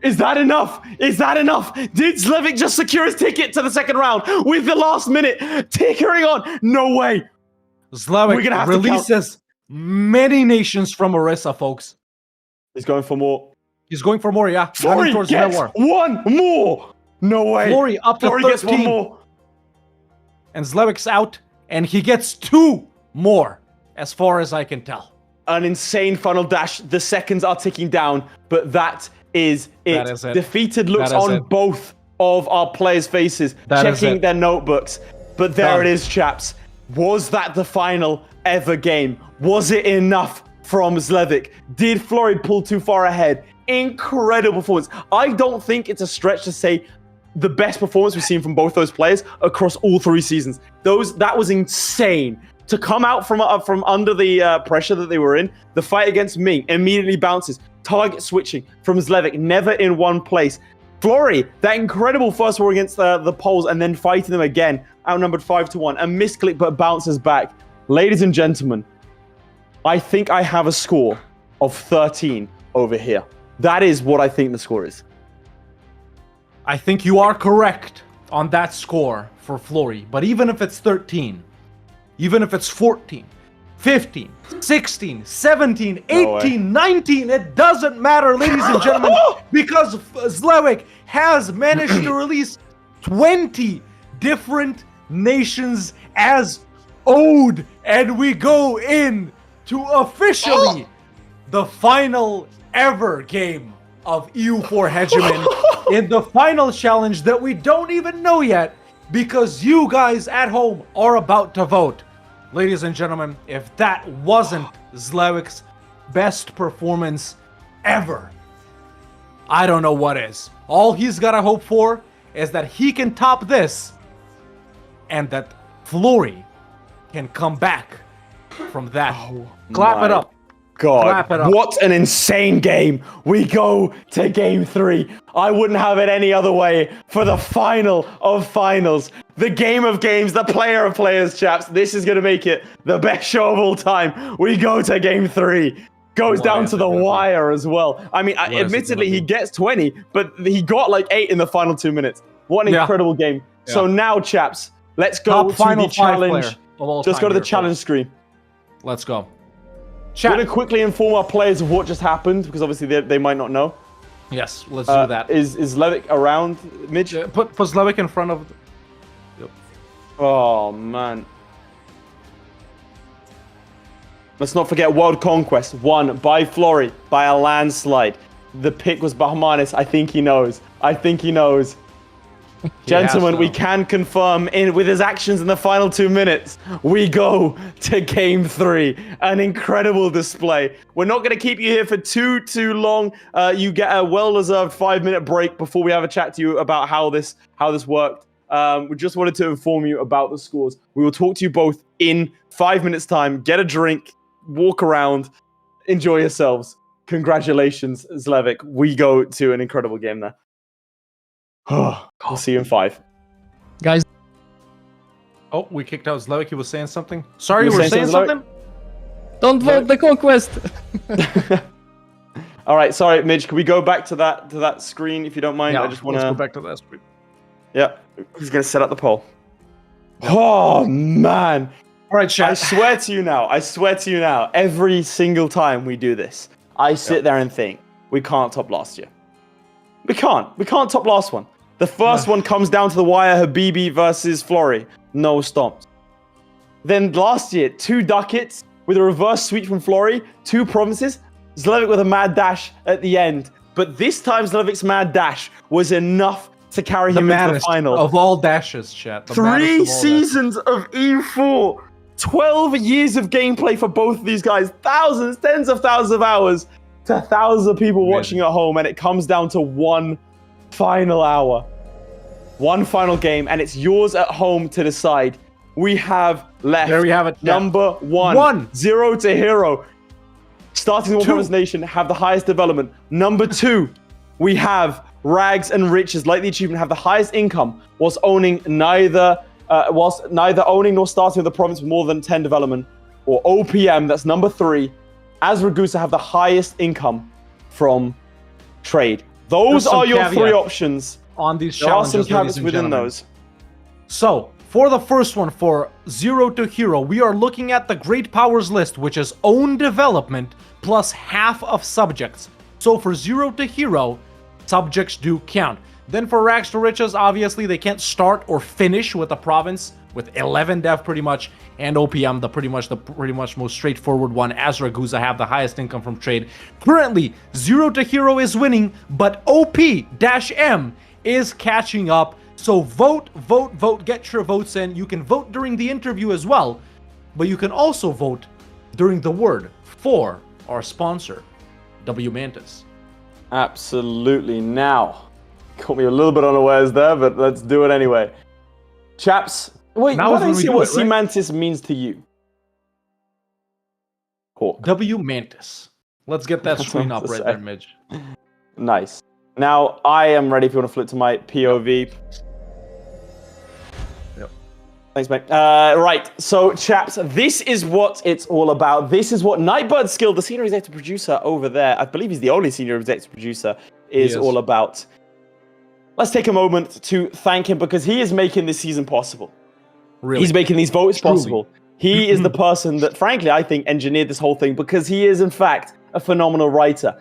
Is that enough? Is that enough? Did Zlewikk just secure his ticket to the second round with the last minute tickering on? No way. Zlewikk releases many nations from Orisa, folks. He's going for more. He's going for more, yeah. Running Florry towards gets war. one more. No way. Florry up to Florry 13. gets one more. And Zlewick's out, and he gets 2 more, as far as I can tell. An insane funnel dash. The seconds are ticking down, but that is it. That is it. Defeated looks That is on it. both of our players' faces, That is checking it. their notebooks. But there Done. it is, chaps. Was that the final ever game? Was it enough from Zlewikk? Did Florry pull too far ahead? Incredible performance. I don't think it's a stretch to say the best performance we've seen from both those players across all 3 seasons. That was insane. To come out from under the pressure that they were in, the fight against Ming immediately bounces. Target switching from Zlewikk, never in one place. Florry, that incredible first war against the Poles and then fighting them again, outnumbered 5-1. A misclick but bounces back. Ladies and gentlemen, I think I have a score of 13 over here. That is what I think the score is. I think you are correct on that score for Florry. But even if it's 13, even if it's 14, 15, 16, 17, 18, 19, it doesn't matter, ladies and gentlemen, because Zlewikk has managed to release 20 different nations as owed. And we go in to officially the final ever game of EU4 Hegemon in the final challenge that we don't even know yet because you guys at home are about to vote. Ladies and gentlemen, if that wasn't Zlewick's best performance ever, I don't know what is. All he's got to hope for is that he can top this and that Florry can come back from that. Clap it my up. God, Clap it up. what an insane game. We go to game 3. I wouldn't have it any other way for the final of finals. The game of games, the player of players, chaps. This is going to make it the best show of all time. We go to game 3. Goes down to the wire as well. I mean, admittedly, he gets 20, but he got like 8 in the final 2 minutes. What an incredible game. So now, chaps, let's go Top to final the 5 challenge. player of all Just time go to the here, challenge folks. screen. Let's go. I'm going to quickly inform our players of what just happened, because obviously they might not know. Yes, let's do that. Is Zlewikk around, Midge? Put Zlewikk in front of... Oh, man. Let's not forget World Conquest, won by Florry, by a landslide. The pick was Bahmanis. I think he knows. I think he knows. Gentlemen, we can confirm with his actions in the final 2 minutes, we go to game 3. An incredible display. We're not going to keep you here for too long. You get a well-deserved 5-minute break before we have a chat to you about how this worked. We just wanted to inform you about the scores. We will talk to you both in 5 minutes' time. Get a drink, walk around, enjoy yourselves. Congratulations, Zlewikk. We go to an incredible game there. We'll see you in 5. Guys, Oh, we kicked out Zlewikk. He was saying something. Sorry, you You were were saying saying something? don't vote the conquest. All right, sorry, Midge. Can we go back to that screen if you don't mind? Yeah, I just want let's go to. back to that screen. Yeah, who's gonna set up the poll? Oh man! All right, I chat. swear to you now. Every single time we do this, I sit there and think we can't top last year. We can't top last one. The first one comes down to the wire. Habibi versus Florry. No stomps. Then last year, 2 ducats with a reverse sweep from Florry, 2 provinces. Zlewikk with a mad dash at the end. But this time, Zlewick's mad dash was enough to carry The him into the maddest final. of all dashes, chat. The 3 maddest of all dashes. seasons of EU4. 12 years of gameplay for both of these guys. Thousands, tens of thousands of hours to thousands of people watching at home. And it comes down to one final hour. One final game. And it's yours at home to decide. We have left. There we have it. Number 1. 0 to hero. Starting the One Nation have the highest development. Number 2, we have Rags and Riches, like the achievement, have the highest income whilst neither owning nor starting with a province with more than 10 development. Or OPM, that's number 3. As Ragusa have the highest income from trade. Those are your 3 options. On these There are some challenges, ladies caveats and within gentlemen. those. So, for the first one, for 0 to hero, we are looking at the Great Powers list, which is own development plus half of subjects. So for 0 to hero, subjects do count. Then for Rags to Riches, obviously they can't start or finish with a province with 11 dev pretty much, and OPM, the pretty much most straightforward one, as Ragusa have the highest income from trade. Currently, 0 to hero is winning, but OP-M is catching up. So vote, get your votes in. You can vote during the interview as well, but you can also vote during the word for our sponsor, W Mantis. Absolutely. Now, caught me a little bit unawares there, but let's do it anyway. Chaps, wait, Now why is don't when you we see do what it, C right? Mantis means to you? Hawk. W Mantis. Let's get that That's screen what up to right say. there, Midge. Nice. Now, I am ready if you want to flip to my POV. Yep. Thanks, mate. Right, so chaps, this is what it's all about. This is what Nightbird Skill, the senior executive producer over there, I believe he's the only senior executive producer, is all about. Let's take a moment to thank him because he is making this season possible. Really? He's making these votes Truly. possible. He is the person that, frankly, I think engineered this whole thing because he is, in fact, a phenomenal writer.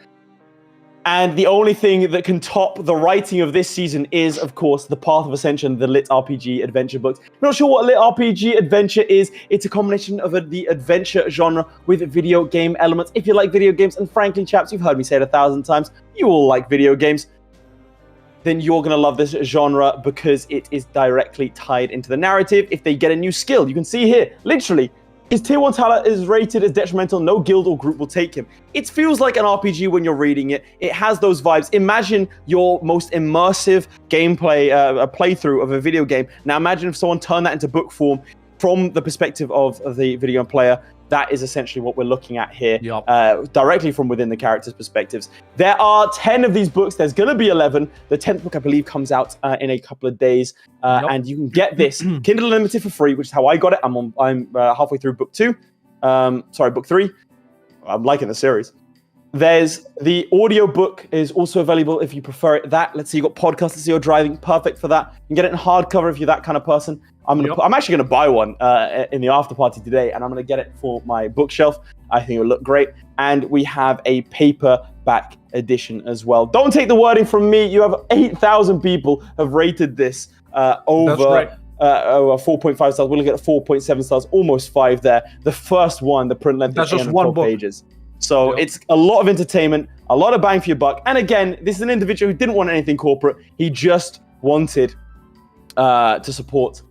And the only thing that can top the writing of this season is, of course, the Path of Ascension, the Lit RPG adventure books. I'm not sure what Lit RPG adventure is. It's a combination of the adventure genre with video game elements. If you like video games, and frankly, chaps, you've heard me say it 1,000 times, you all like video games, then you're going to love this genre because it is directly tied into the narrative. If they get a new skill, you can see here, literally, his tier 1 talent is rated as detrimental. No guild or group will take him. It feels like an RPG when you're reading it. It has those vibes. Imagine your most immersive gameplay, a playthrough of a video game. Now imagine if someone turned that into book form from the perspective of the video game player. That is essentially what we're looking at here, directly from within the characters' perspectives. There are 10 of these books. There's going to be 11. The 10th book, I believe, comes out in a couple of days. And you can get this Kindle Unlimited for free, which is how I got it. I'm halfway through book 2. Book 3. I'm liking the series. There's the audio book is also available if you prefer it. Let's say you got podcasts, let's say you're driving, perfect for that. You can get it in hardcover if you're that kind of person. I'm actually going to buy one in the after party today, and I'm going to get it for my bookshelf. I think it will look great. And we have a paperback edition as well. Don't take the wording from me. You have 8,000 people have rated this over 4.5 stars. We're looking at 4.7 stars, almost 5 there. The first one, the print length, That's is just one book. pages. So it's a lot of entertainment, a lot of bang for your buck. And again, this is an individual who didn't want anything corporate. He just wanted to support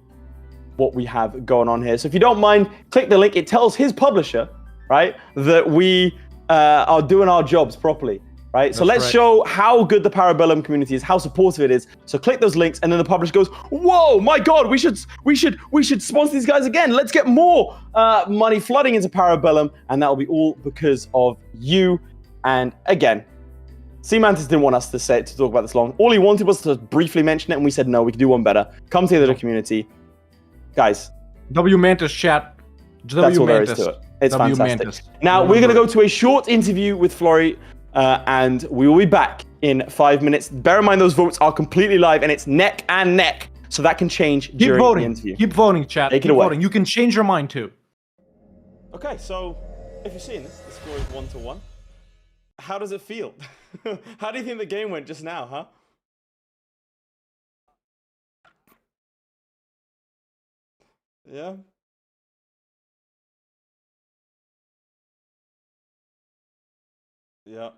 what we have going on here. So if you don't mind, click the link. It tells his publisher, right, that we are doing our jobs properly, right? So That's let's right. show how good the Parabellum community is, how supportive it is. So click those links, and then the publisher goes, "Whoa, my God, we should sponsor these guys again. Let's get more money flooding into Parabellum, and that will be all because of you." And again, C-Mantis didn't want us to talk about this long. All he wanted was to briefly mention it, and we said no, we could do one better. Come to the other community, guys. W Mantis chat. That's all there is to it. It's W fantastic. Mantis. Now, we're going to Remember go to a short interview with Florry, and we will be back in 5 minutes. Bear in mind, those votes are completely live, and it's neck and neck, so that can change Keep during voting. the interview. Keep voting, chat. Take it Keep away. voting. You can change your mind too. Okay, so if you're seeing this, the score is 1-1. How does it feel? How do you think the game went just now, huh? Yeah? Yeah.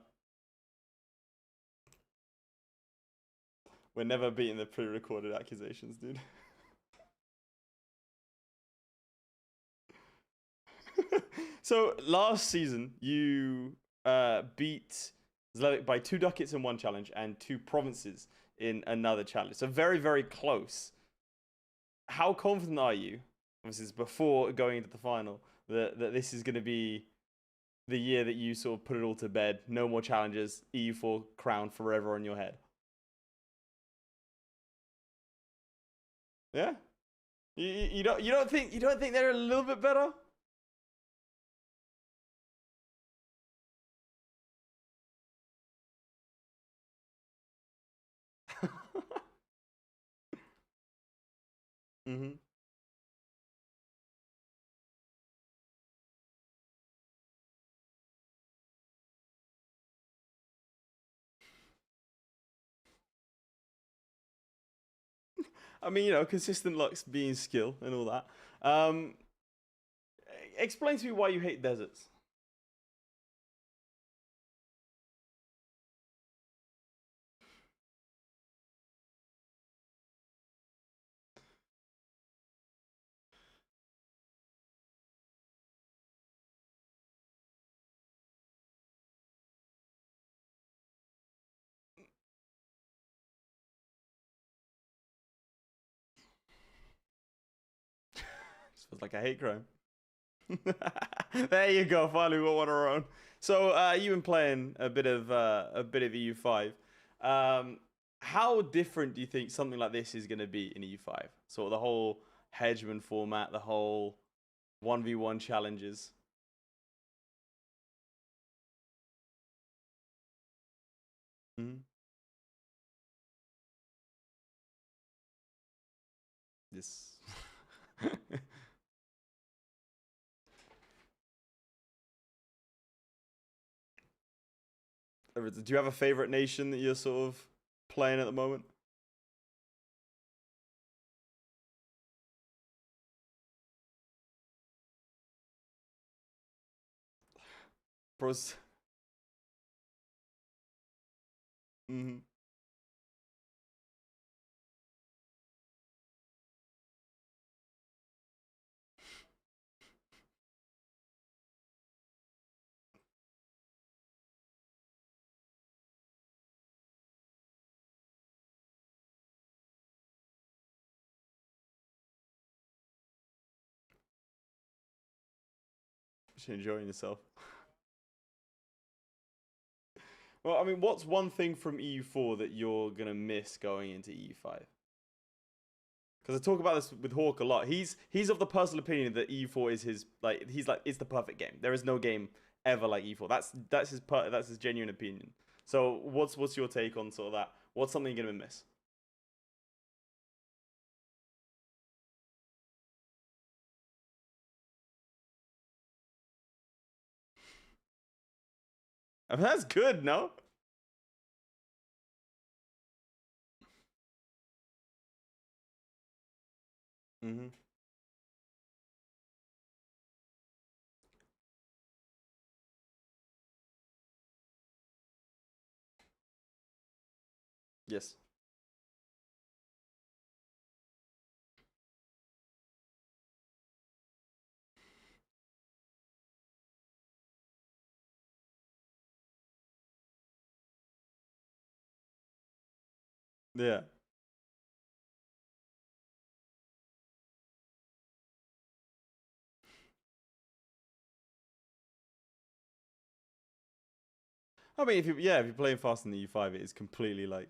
We're never beating the pre-recorded accusations, dude. So last season, you beat Zlewikk by 2 ducats in one challenge and 2 provinces in another challenge. So very, very close. How confident are you, this is before going into the final, that this is going to be the year that you sort of put it all to bed? No more challenges, EU4 crown forever on your head. Yeah? You don't think they're a little bit better? Mm-hmm. I mean, you know, consistent luck's being skill and all that. Explain to me why you hate deserts. Feels like a hate crime. There you go. Finally, we got one of our own. So you've been playing a bit of EU5. How different do you think something like this is going to be in EU5? Sort of the whole Hegemon format, the whole 1v1 challenges. Mm-hmm. Yes. Do you have a favorite nation that you're sort of playing at the moment? Pros. Mm-hmm. Just enjoying yourself. Well, I mean, what's one thing from EU4 that you're gonna miss going into EU5? Because I talk about this with Hawk a lot. He's of the personal opinion that EU4 is his it's the perfect game. There is no game ever like EU4. That's his genuine opinion. So what's your take on sort of that? What's something you're gonna miss? I mean, that's good, no? Mm-hmm. Yes. Yeah. I mean, if you're playing fast in the U5, it is completely like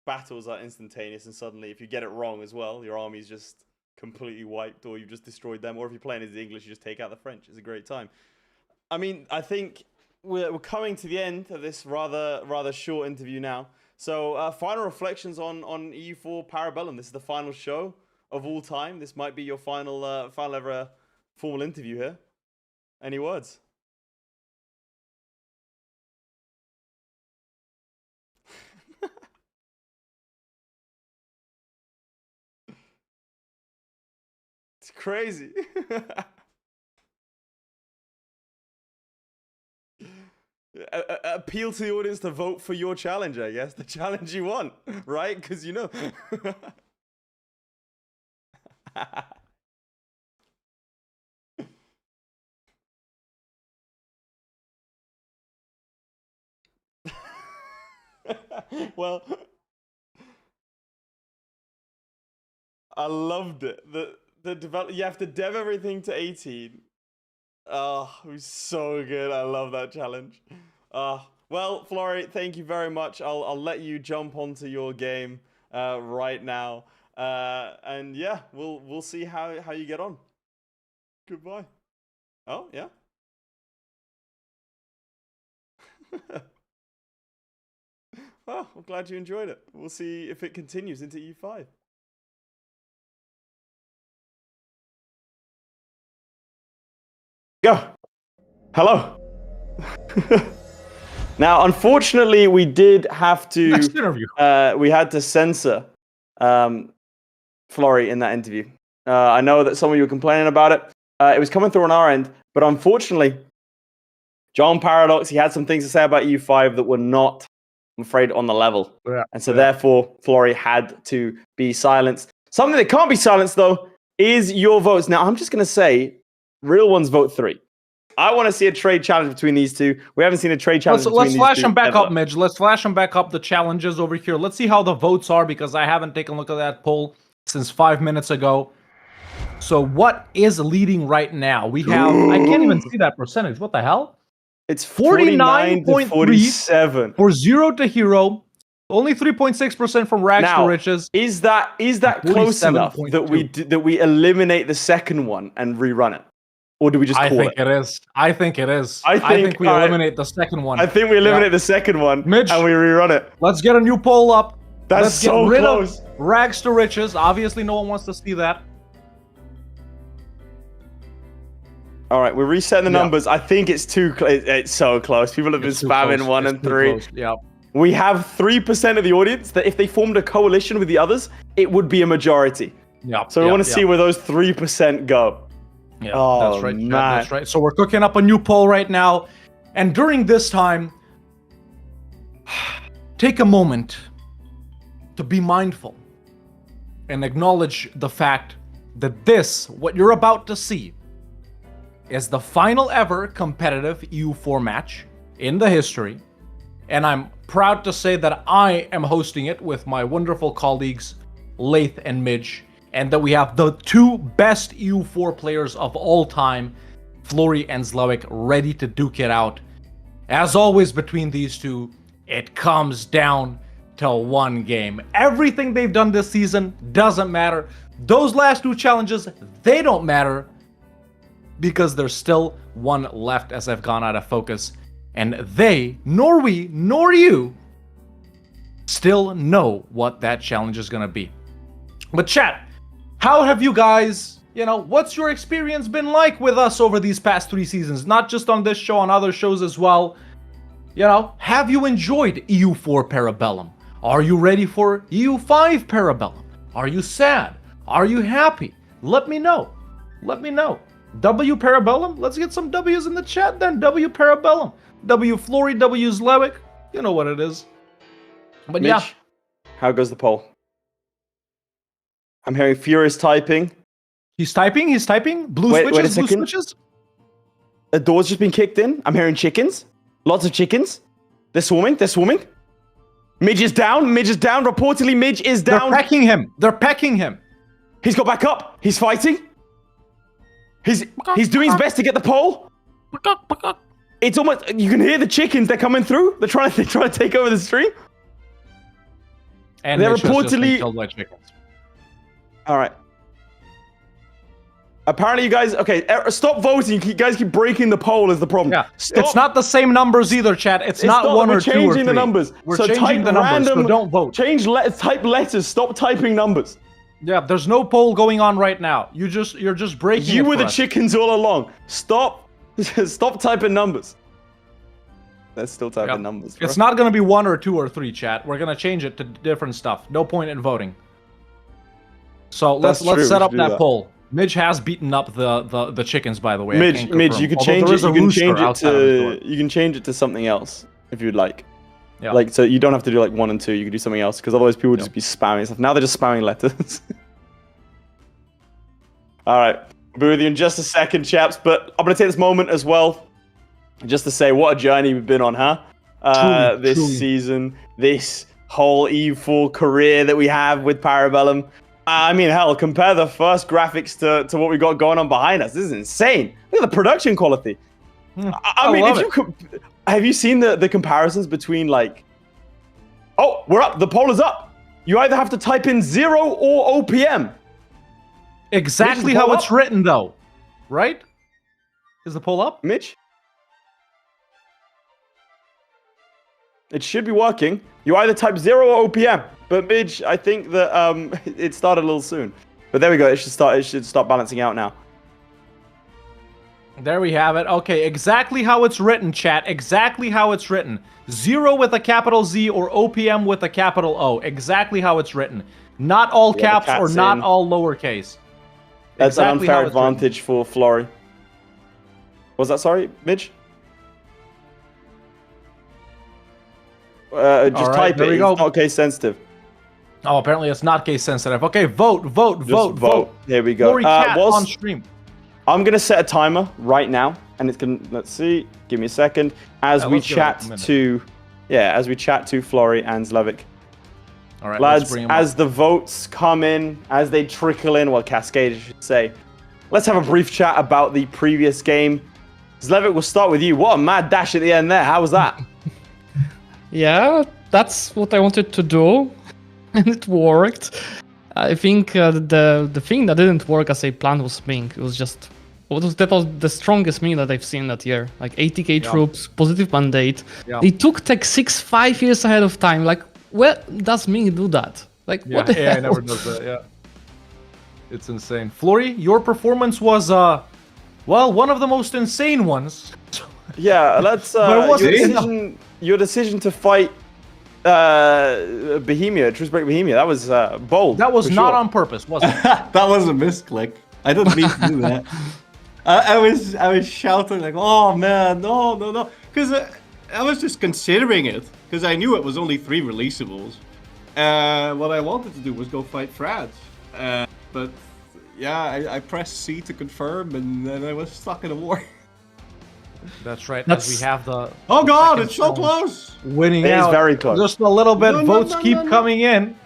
battles are instantaneous, and suddenly if you get it wrong as well, your army's just completely wiped, or you've just destroyed them. Or if you're playing as the English, you just take out the French. It's a great time. I mean, I think we're coming to the end of this rather short interview now. So final reflections on EU4 Parabellum. This is the final show of all time. This might be your final ever formal interview here. Any words? It's crazy. Appeal to the audience to vote for your challenge, I guess. The challenge you want, right? Because you know. Well, I loved it. You have to dev everything to 18. Oh, it was so good. I love that challenge. Well, Florry, thank you very much. I'll let you jump onto your game right now. And yeah, we'll see how you get on. Goodbye. Oh, yeah. Well, I'm glad you enjoyed it. We'll see if it continues into E5. Go. Hello. Now, unfortunately, we did have to. Next interview. We had to censor Florry in that interview. I know that some of you were complaining about it. It was coming through on our end, but unfortunately, John Paradox, he had some things to say about EU5 that were not, I'm afraid, on the level. Yeah. And so therefore, Florry had to be silenced. Something that can't be silenced, though, is your votes. Now, I'm just going to say, real ones vote 3. I want to see a trade challenge between these two. We haven't seen a trade challenge between these two. Let's flash them back ever. up, Midge. Let's flash them back up, the challenges over here. Let's see how the votes are, because I haven't taken a look at that poll since 5 minutes ago. So what is leading right now? We have, I can't even see that percentage. What the hell? It's 49 to 47. For 0 to hero. Only 3.6% from rags to Now, riches. is that close enough that we eliminate the second one and rerun it? Or do we just call it? I think it is. I think we eliminate the second one. I think we eliminate the second one Mitch, and we rerun it. Let's get a new poll up. That's Let's so get rid close. of rags to riches. Obviously, no one wants to see that. All right, we're resetting the numbers. I think it's it's so close. People have been spamming 1 and 3. Yeah. We have 3% of the audience that if they formed a coalition with the others, it would be a majority. Yeah. So we want to see where those 3% go. Yeah, Oh, that's right. man. That's right. So we're cooking up a new poll right now. And during this time, take a moment to be mindful and acknowledge the fact that what you're about to see, is the final ever competitive EU4 match in the history. And I'm proud to say that I am hosting it with my wonderful colleagues, Laith and Midge, and that we have the 2 best EU4 players of all time, Florry and Zlewikk, ready to duke it out. As always, between these two, it comes down to 1 game. Everything they've done this season doesn't matter. Those last 2 challenges, they don't matter, because there's still 1 left as I've gone out of focus. And they, nor we, nor you, still know what that challenge is going to be. But chat, how have you guys, what's your experience been like with us over these past 3 seasons? Not just on this show, on other shows as well. Have you enjoyed EU4 Parabellum? Are you ready for EU5 Parabellum? Are you sad? Are you happy? Let me know. Let me know. W Parabellum? Let's get some W's in the chat then. W Parabellum. W Florry, W Zlewikk. You know what it is. But Mitch, how goes the poll? I'm hearing Furious typing. He's typing. Blue Wait a switches, blue second. switches. A door's just been kicked in. I'm hearing chickens. Lots of chickens. They're swarming. Midge is down. Midge is down. Reportedly, Midge is They're down. pecking him. They're pecking him. He's got back up. He's fighting. He's doing his best to get the pole. It's almost, you can hear the chickens. They're coming through. They're trying to take over the stream. And They're Mitch has just been reportedly- killed by chickens. All right. Apparently, you guys. Okay, stop voting. You guys keep breaking the poll. Is the problem? Yeah, Stop. it's not the same numbers either, chat. It's not one we're or two or changing the three. numbers. We're So changing type the numbers, so random- don't vote. Type letters. Stop typing numbers. Yeah, there's no poll going on right now. You're just breaking. You it were for the us. chickens all along. Stop. Stop typing numbers. They're still typing Yep. numbers. Bro. It's not gonna be 1 or 2 or 3, chat. We're gonna change it to different stuff. No point in voting. So let's That's true, set we up should do that that. poll. Midge has beaten up the chickens, by the way. I Midge, can Midge, confirm. you could Although change there it. is a You can rooster change it outside of his door. to. You can change it to something else if you'd like. Yeah. Like, so you don't have to do like 1 and 2. You can do something else because otherwise people would just be spamming stuff. Now they're just spamming letters. All right, I'll be with you in just a second, chaps. But I'm gonna take this moment as well, just to say what a journey we've been on, huh? This truly. season, this whole EU4 career that we have with Parabellum. I mean, hell, compare the first graphics to what we got going on behind us. This is insane. Look at the production quality. I mean, love if you have you seen the comparisons between like, oh, we're up. The poll is up. You either have to type in 0 or OPM. Exactly Mitch, how poll it's up? written, though. Right? Is the poll up? Mitch? It should be working. You either type 0 or OPM. But Midge, I think that it started a little soon. But there we go. It should start balancing out now. There we have it. Okay, exactly how it's written, chat. Exactly how it's written. 0 with a capital Z or OPM with a capital O. Exactly how it's written. Not all Yeah, the caps or cat's not in. all lowercase. That's Exactly an how unfair it's written. advantage for Florry. Was that sorry, Midge? Just Alright, type there it. we It's go. not case sensitive. Oh, apparently it's not case sensitive. Okay, vote. Just vote. Here we go. Florry cat whilst- on stream. I'm gonna set a timer right now, and it's gonna. Let's see. Give me a second as we let's give it a chat minute. to. Yeah, as we chat to Florry and Zlewikk. All right, let's Lads, bring him as up. the votes come in, as they trickle in, well, cascade, I should say. Let's have a brief chat about the previous game. Zlewikk, we'll start with you. What a mad dash at the end there. How was that? Yeah, that's what I wanted to do, and it worked. I think the thing that didn't work as a plan was Ming. It was just that was the strongest Ming that I've seen that year. Like 80k troops, positive mandate. Yeah. They took Tech 6 5 years ahead of time. Like, where does Ming do that? Like, Yeah, what the AI hell? never does that. Yeah, it's insane. Florry, your performance was well, one of the most insane ones. Yeah, let's. But it wasn't Your decision to fight Bohemia, Truthbreak Bohemia, that was bold. That was for not sure. on purpose, was it? That was a misclick. I didn't mean to do that. I was shouting like, "Oh man, no!" Because I was just considering it because I knew it was only 3 releasables. What I wanted to do was go fight France, but yeah, I pressed C to confirm, and then I was stuck in a war. That's right. As That's- we have the Oh god, second it's so round close! winning It is out. very close. Just a little bit. No, no, Votes no, keep no, no. coming in.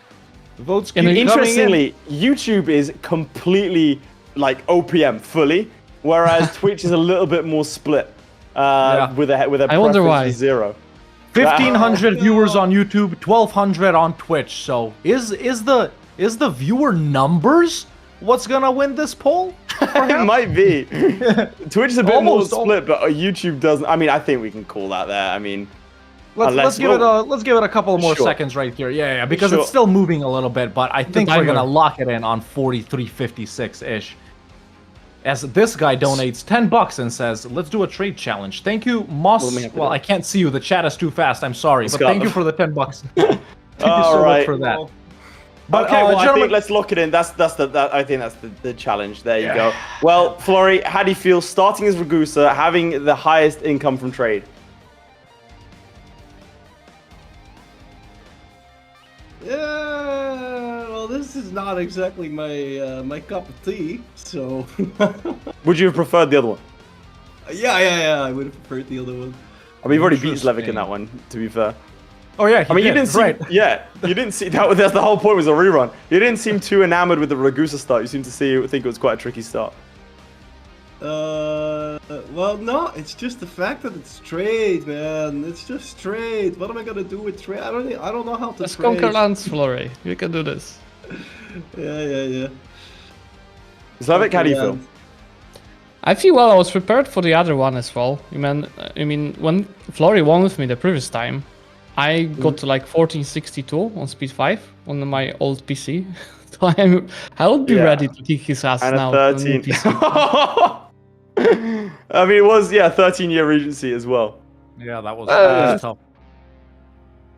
Votes keep And coming in. Interestingly, YouTube is completely like OPM fully, whereas Twitch is a little bit more split with a I wonder preference why. for 0. 1,500 no. viewers on YouTube, 1,200 on Twitch. So is the viewer numbers what's gonna win this poll? It might be. Twitch is a bit Almost, more split, but YouTube doesn't. I mean, I think we can call that there. I mean, Let's Unless- give it a couple more Sure. seconds right here. Yeah, because Sure. it's still moving a little bit, but I think we're timer. gonna lock it in on 43.56 ish. As this guy donates $10 and says, "Let's do a trade challenge." Thank you, Moss. What do we have to Well, do? I can't see you. The chat is too fast. I'm sorry, but go. thank you for the $10. Thank you All so right. much for that. But okay, well, I gentlemen, think let's lock it in. I think that's the challenge. There you go. Well, Florry, how do you feel starting as Ragusa, having the highest income from trade? Yeah, well, this is not exactly my cup of tea. So, Would you have preferred the other one? yeah, I would have preferred the other one. I mean, you've already beat Zlewikk in Interesting. that one, to be fair. Oh yeah, I mean, you didn't seem, right. yeah, you didn't see that's the whole point was a rerun. You didn't seem too enamored with the Ragusa start. You seemed to think it was quite a tricky start. Well, no, it's just the fact that it's trade, man. It's just trade. What am I gonna do with trade? I don't know how to Let's trade. conquer lands, Florry. You can do this. Yeah. Zlewikk, how do you feel? I feel well. I was prepared for the other one as well. I mean, when Florry won with me the previous time, I got to like 1462 on speed 5 on my old PC. So I would be ready to kick his ass and now. a 13. I mean, it was 13-year regency as well. Yeah, that was tough.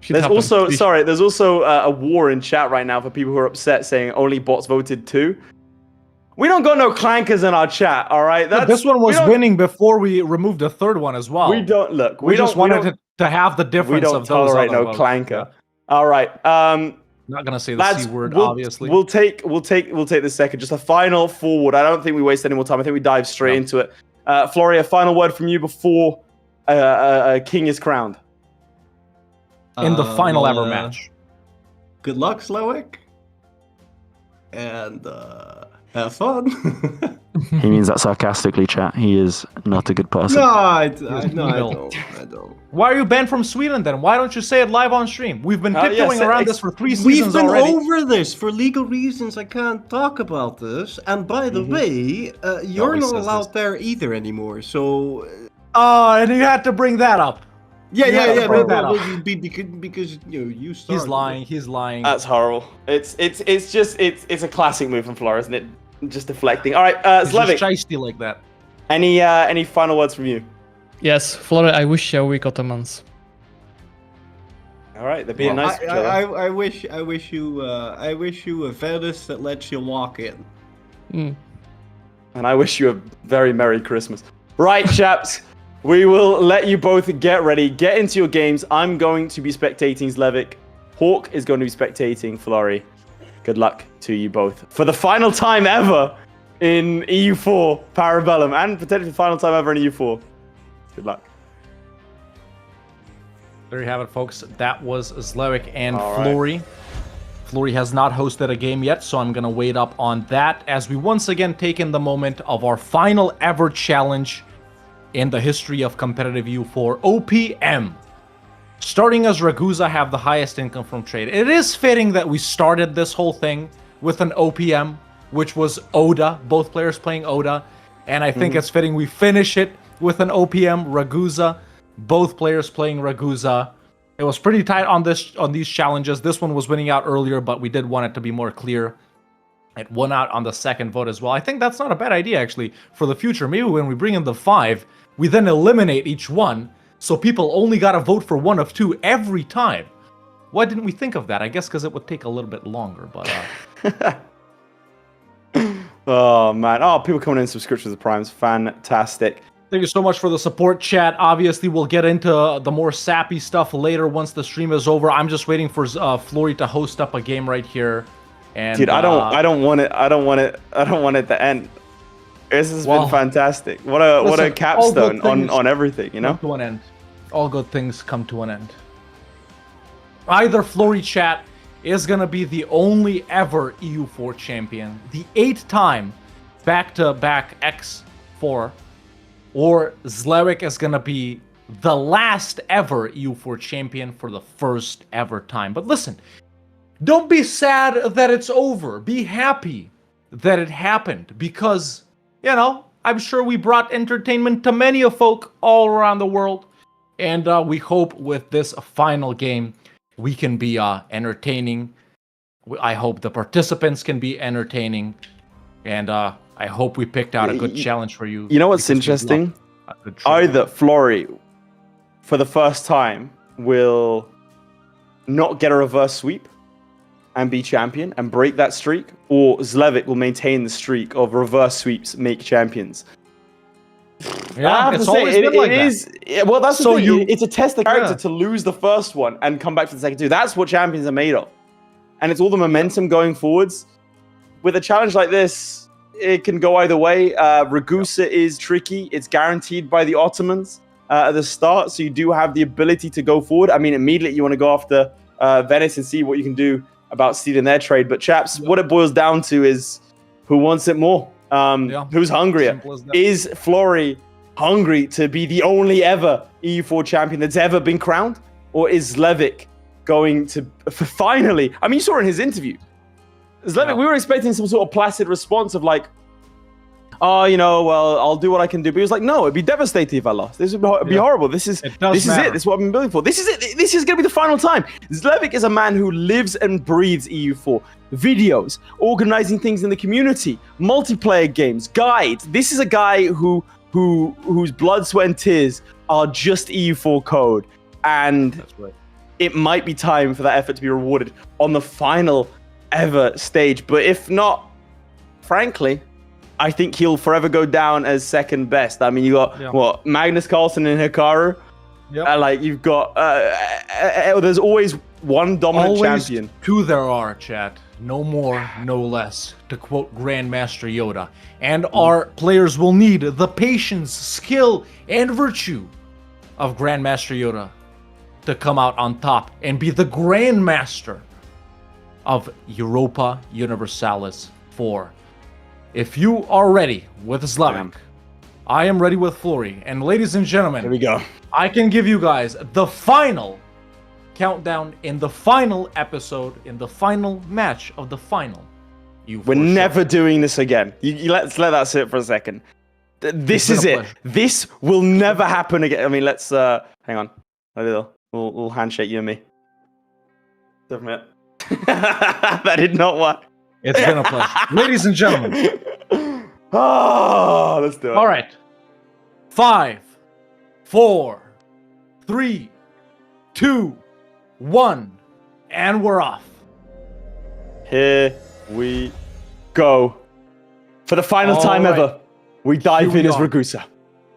Shit There's happens. also a war in chat right now for people who are upset saying only bots voted 2. We don't got no clankers in our chat, all right? This one was winning before we removed the third one as well. We don't look. We just wanted to have the difference. We don't of those tolerate other no votes. clanker. Yeah. All right. Not gonna say the Lads, C word, we'll, obviously. We'll take this second. Just a final forward. I don't think we waste any more time. I think we dive straight into it. Florry, a final word from you before a king is crowned. In the final ever match. Good luck, Zlewikk. And have fun. He means that sarcastically, chat. He is not a good person. No, I don't. Why are you banned from Sweden then? Why don't you say it live on stream? We've been tiptoeing around this for 3 We've seasons been already. over this. For legal reasons, I can't talk about this. And by the way, you're Always not says allowed this. there either anymore. So Oh, and you had to bring that up. yeah. bring that up. Because you started. He's lying. That's horrible. It's a classic move from Florry, isn't it? Just deflecting. All right, He's just Zlewikk. shiesty like that. Any final words from you? Yes, Florry, I wish you a week Ottomans. All right, they're being nice to each other. I wish you a Venice that lets you walk in. And I wish you a very Merry Christmas. Right, chaps. We will let you both get ready. Get into your games. I'm going to be spectating Zlewikk. Hawk is going to be spectating Florry. Good luck to you both. For the final time ever in EU4 Parabellum, and potentially the final time ever in EU4. Good luck. There you have it, folks. That was Zlewikk and All right. Florry. Florry has not hosted a game yet, so I'm going to wait up on that as we once again take in the moment of our final ever challenge in the history of competitive EU4, OPM. Starting as Ragusa have the highest income from trade. It is fitting that we started this whole thing with an OPM, which was Oda, both players playing Oda, and I think it's fitting we finish it with an OPM, Ragusa, both players playing Ragusa. It was pretty tight on these challenges. This one was winning out earlier, but we did want it to be more clear. It won out on the second vote as well. I think that's not a bad idea, actually, for the future. Maybe when we bring in the 5, we then eliminate each one, so people only got to vote for one of 2 every time. Why didn't we think of that? I guess because it would take a little bit longer, but... Oh, man. Oh, people coming in subscriptions to Primes. Fantastic. Thank you so much for the support, chat. Obviously, we'll get into the more sappy stuff later once the stream is over. I'm just waiting for Florry to host up a game right here. And, Dude, I don't want it to end. This has been fantastic. What a capstone on everything, you know? Come to an end. All good things come to an end. Either Florry, chat, is going to be the only ever EU4 champion, the 8th-time back-to-back X4, or Zlewikk is going to be the last ever EU4 champion for the first ever time. But listen, don't be sad that it's over. Be happy that it happened because, you know, I'm sure we brought entertainment to many a folk all around the world. And we hope with this final game, we can be entertaining. I hope the participants can be entertaining. And I hope we picked out a good challenge for you. You know what's interesting? Either Florry, for the first time, will not get a reverse sweep and be champion and break that streak, or Zlewikk will maintain the streak of reverse sweeps make champions. Yeah, it's always been like that. Well, that's the thing. It's a test of character to lose the first one and come back for the second two. That's what champions are made of. And it's all the momentum going forwards. With a challenge like this, it can go either way. Ragusa is tricky. It's guaranteed by the Ottomans. at the start, so you do have the ability to go forward. I mean, immediately you want to go after Venice and see what you can do about stealing their trade. But chaps, what it boils down to is who wants it more? Who's hungrier? Is Florry hungry to be the only ever EU4 champion that's ever been crowned? Or is Zlewikk going to finally... I mean, you saw in his interview. Zlewikk, we were expecting some sort of placid response of like, oh, you know, well, I'll do what I can do. But he was like, no, it'd be devastating if I lost. This would be horrible. This is it. This is what I've been building for. This is it. This is going to be the final time. Zlewikk is a man who lives and breathes EU4. Videos, organizing things in the community, multiplayer games, guides. This is a guy whose blood, sweat, and tears are just EU4 code. And it might be time for that effort to be rewarded on the final ever stage. But if not, frankly, I think he'll forever go down as second best. I mean, you got Magnus Carlsen and Hikaru. Like you've got there's always one dominant champion. Two there are, chat. No more, no less. To quote Grandmaster Yoda. And our players will need the patience, skill, and virtue of Grandmaster Yoda to come out on top and be the Grandmaster of Europa Universalis 4. If you are ready with Zlewikk, I am ready with Florry. And ladies and gentlemen, here we go. I can give you guys the final countdown in the final episode, in the final match of the final EU4 We're never doing this again. Let's let that sit for a second. This is it. This will never happen again. I mean, let's hang on. A little. We'll handshake, you and me. Submit. That did not work. It's been a pleasure. Ladies and gentlemen. Oh, let's do it. All right. 5, 4, 3, 2, 1, and we're off. Here we go. For the final time ever, we dive in as Ragusa.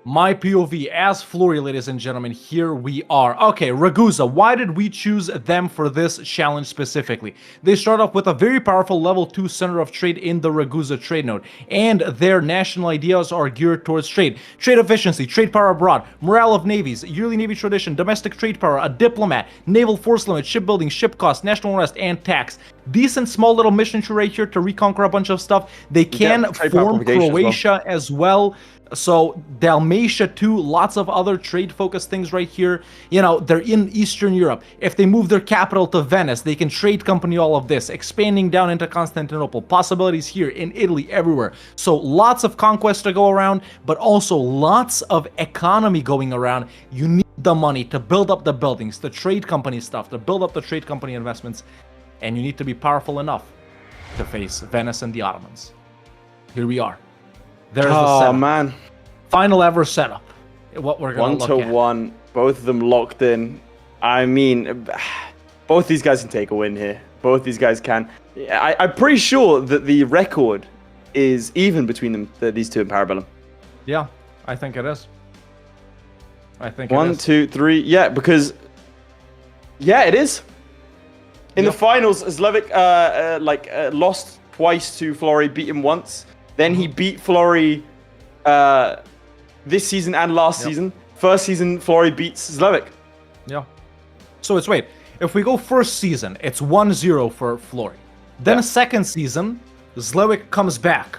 My POV as Florry, ladies and gentlemen, here we are. Okay, Ragusa, why did we choose them for this challenge specifically? They start off with a very powerful level 2 center of trade in the Ragusa trade node, and their national ideas are geared towards trade. Trade efficiency, trade power abroad, morale of navies, yearly navy tradition, domestic trade power, a diplomat, naval force limit, shipbuilding, ship cost, national unrest, and tax. Decent small little mission tree right here to reconquer a bunch of stuff. They can form Croatia as well. So Dalmatia too, lots of other trade-focused things right here. You know, they're in Eastern Europe. If they move their capital to Venice, they can trade company all of this, expanding down into Constantinople, possibilities here in Italy, everywhere. So lots of conquest to go around, but also lots of economy going around. You need the money to build up the buildings, the trade company stuff, to build up the trade company investments, and you need to be powerful enough to face Venice and the Ottomans. Here we are. There's the setup. Man. Final ever setup. What we're going to look at. 1-1. Both of them locked in. I mean, both these guys can take a win here. Both these guys can. I'm pretty sure that the record is even between them, these two in Parabellum. Yeah, I think it is. I think 1, 2, 3. Yeah, because... Yeah, it is. In the finals, Zlewikk lost twice to Florry, beat him once. Then he beat Florry this season and last season. First season, Florry beats Zlewikk. Yeah. So wait. If we go first season, it's 1-0 for Florry. Then second season, Zlewikk comes back.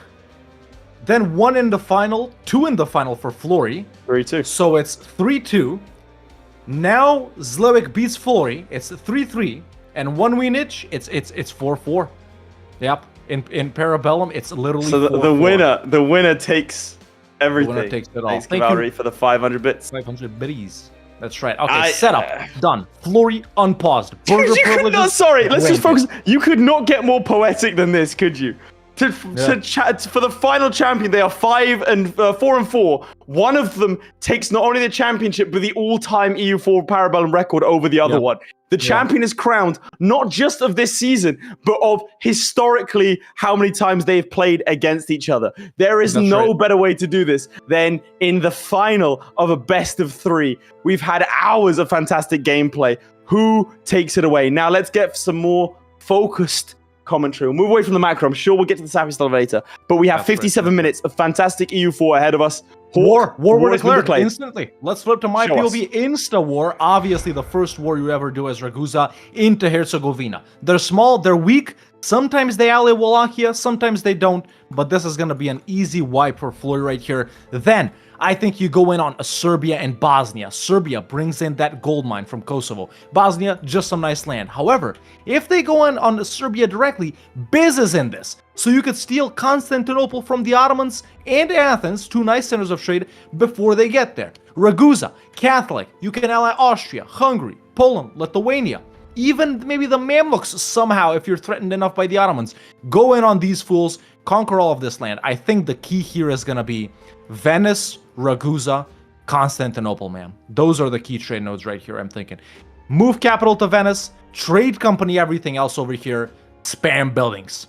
Then 1 in the final, 2 in the final for Florry. 3-2. So it's 3-2. Now Zlewikk beats Florry. It's 3-3. And 1 win each, it's 4-4. Yep. In Parabellum, it's literally so the winner takes everything. The winner takes it all. Thanks, Cavalry, for the 500 bits. 500 bitties. That's right. Okay, setup done. Florry unpaused. Sorry, let's just focus. You could not get more poetic than this, could you? To chat for the final champion, they are 4-4. One of them takes not only the championship but the all-time EU4 Parabellum record over the other one. The champion is crowned not just of this season, but of historically how many times they've played against each other. There is no better way to do this than in the final of a best of 3. We've had hours of fantastic gameplay. Who takes it away? Now let's get some more focused commentary. We'll move away from the macro. I'm sure we'll get to the Sappy stuff later. But we have 57 minutes of fantastic EU4 ahead of us. War were has been declared instantly. Let's flip to my Show us. POV. Insta war. Obviously, the first war you ever do as Ragusa into Herzegovina. They're small, they're weak. Sometimes they ally Wallachia, sometimes they don't. But this is gonna be an easy wipe for Florry right here. Then I think you go in on Serbia and Bosnia. Serbia brings in that gold mine from Kosovo. Bosnia, just some nice land. However, if they go in on Serbia directly, Biz is in this. So you could steal Constantinople from the Ottomans and Athens, two nice centers of trade, before they get there. Ragusa, Catholic, you can ally Austria, Hungary, Poland, Lithuania. Even maybe the Mamluks somehow, if you're threatened enough by the Ottomans. Go in on these fools, conquer all of this land. I think the key here is going to be Venice, Ragusa, Constantinople, man. Those are the key trade nodes right here, I'm thinking. Move capital to Venice, trade company everything else over here, spam buildings.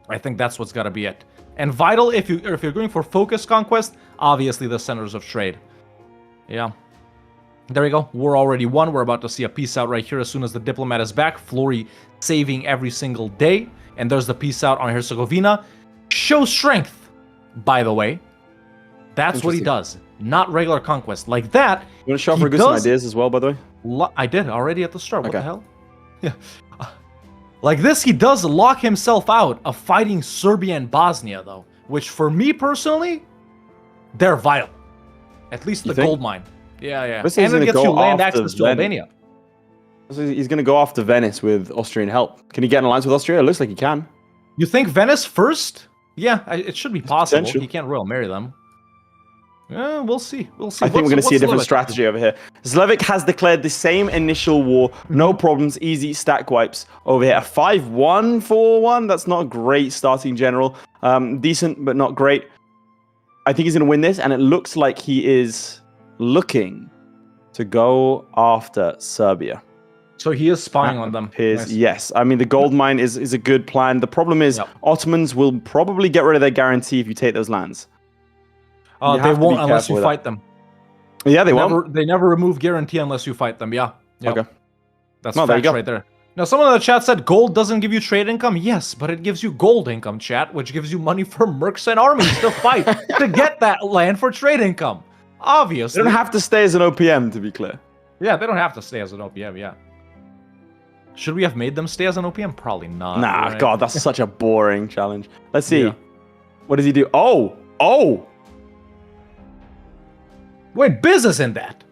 I think that's what's got to be it. And vital, if you're going for focus conquest, obviously the centers of trade. Yeah. There we go. We're already won. We're about to see a peace out right here as soon as the diplomat is back. Florry saving every single day. And there's the peace out on Herzegovina. Show strength, by the way. That's what he does. Not regular conquest. Like that. You want to show off Ragusa some ideas as well, by the way? I did already at the start. What the hell? Yeah. Like this, he does lock himself out of fighting Serbia and Bosnia, though. Which, for me personally, they're vital. At least the gold mine. Yeah. And it gets you land access to Albania. He's going to go after Venice with Austrian help. Can he get an alliance with Austria? It looks like he can. You think Venice first? Yeah, it should be possible. He can't royal marry them. Yeah, we'll see. I think we're going to see a different strategy over here. Zlewikk has declared the same initial war. No problems. Easy stack wipes over here. A 5-1, 4-1. That's not a great starting general. Decent, but not great. I think he's going to win this, and it looks like he is looking to go after Serbia. So he is spying on them. Nice. Yes. I mean, the gold mine is a good plan. The problem is Ottomans will probably get rid of their guarantee if you take those lands. They won't unless you fight them. Yeah, they won't. They never remove guarantee unless you fight them. Yeah. Yep. Okay. That's facts right there. Now, someone in the chat said gold doesn't give you trade income. Yes, but it gives you gold income, chat, which gives you money for mercs and armies to fight to get that land for trade income. Obviously. They don't have to stay as an OPM, to be clear. Yeah, they don't have to stay as an OPM, yeah. Should we have made them stay as an OPM? Probably not. Nah, right? God, that's such a boring challenge. Let's see. Yeah. What does he do? Oh! Wait, Biz is in that.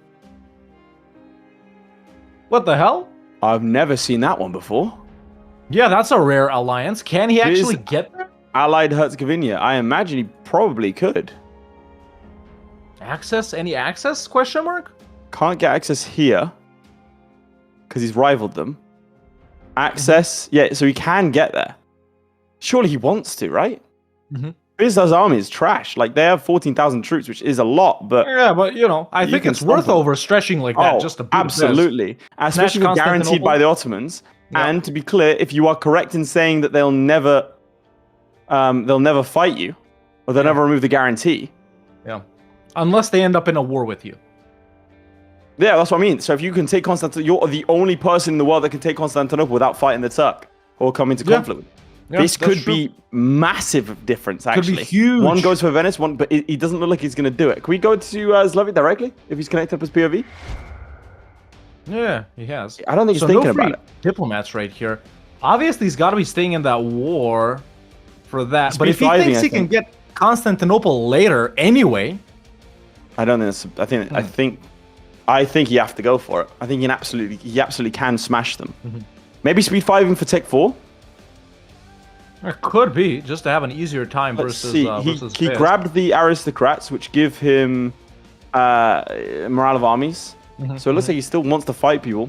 What the hell? I've never seen that one before. Yeah, that's a rare alliance. Can he actually get there? Allied Herzegovina. I imagine he probably could. Access? Any access? Question mark? Can't get access here. Because he's rivaled them. Access? Yeah, so he can get there. Surely he wants to, right? Biz's army is trash. Like, they have 14,000 troops, which is a lot, but... Yeah, but, I think it's worth overstretching like that just to boot absolutely. Especially with guaranteed by the Ottomans. Yep. And to be clear, if you are correct in saying that they'll never fight you, or they'll never remove the guarantee. Yeah. Unless they end up in a war with you. Yeah, that's what I mean. So if you can take Constantinople, you're the only person in the world that can take Constantinople without fighting the Turk or come into conflict with. Yeah, this could be massive difference, actually. Could be huge. One goes for Venice, but he doesn't look like he's going to do it. Can we go to Zlewikk directly, if he's connected up his POV? Yeah, he has. I don't think he's thinking about it. Diplomats right here. Obviously, he's got to be staying in that war for that. But if he thinks he can get Constantinople later anyway... I don't think that's... I think you have to go for it. I think he absolutely can smash them. Maybe speed 5 for Tech 4? It could be, just to have an easier time versus he grabbed the aristocrats, which give him morale of armies. So it looks like he still wants to fight people.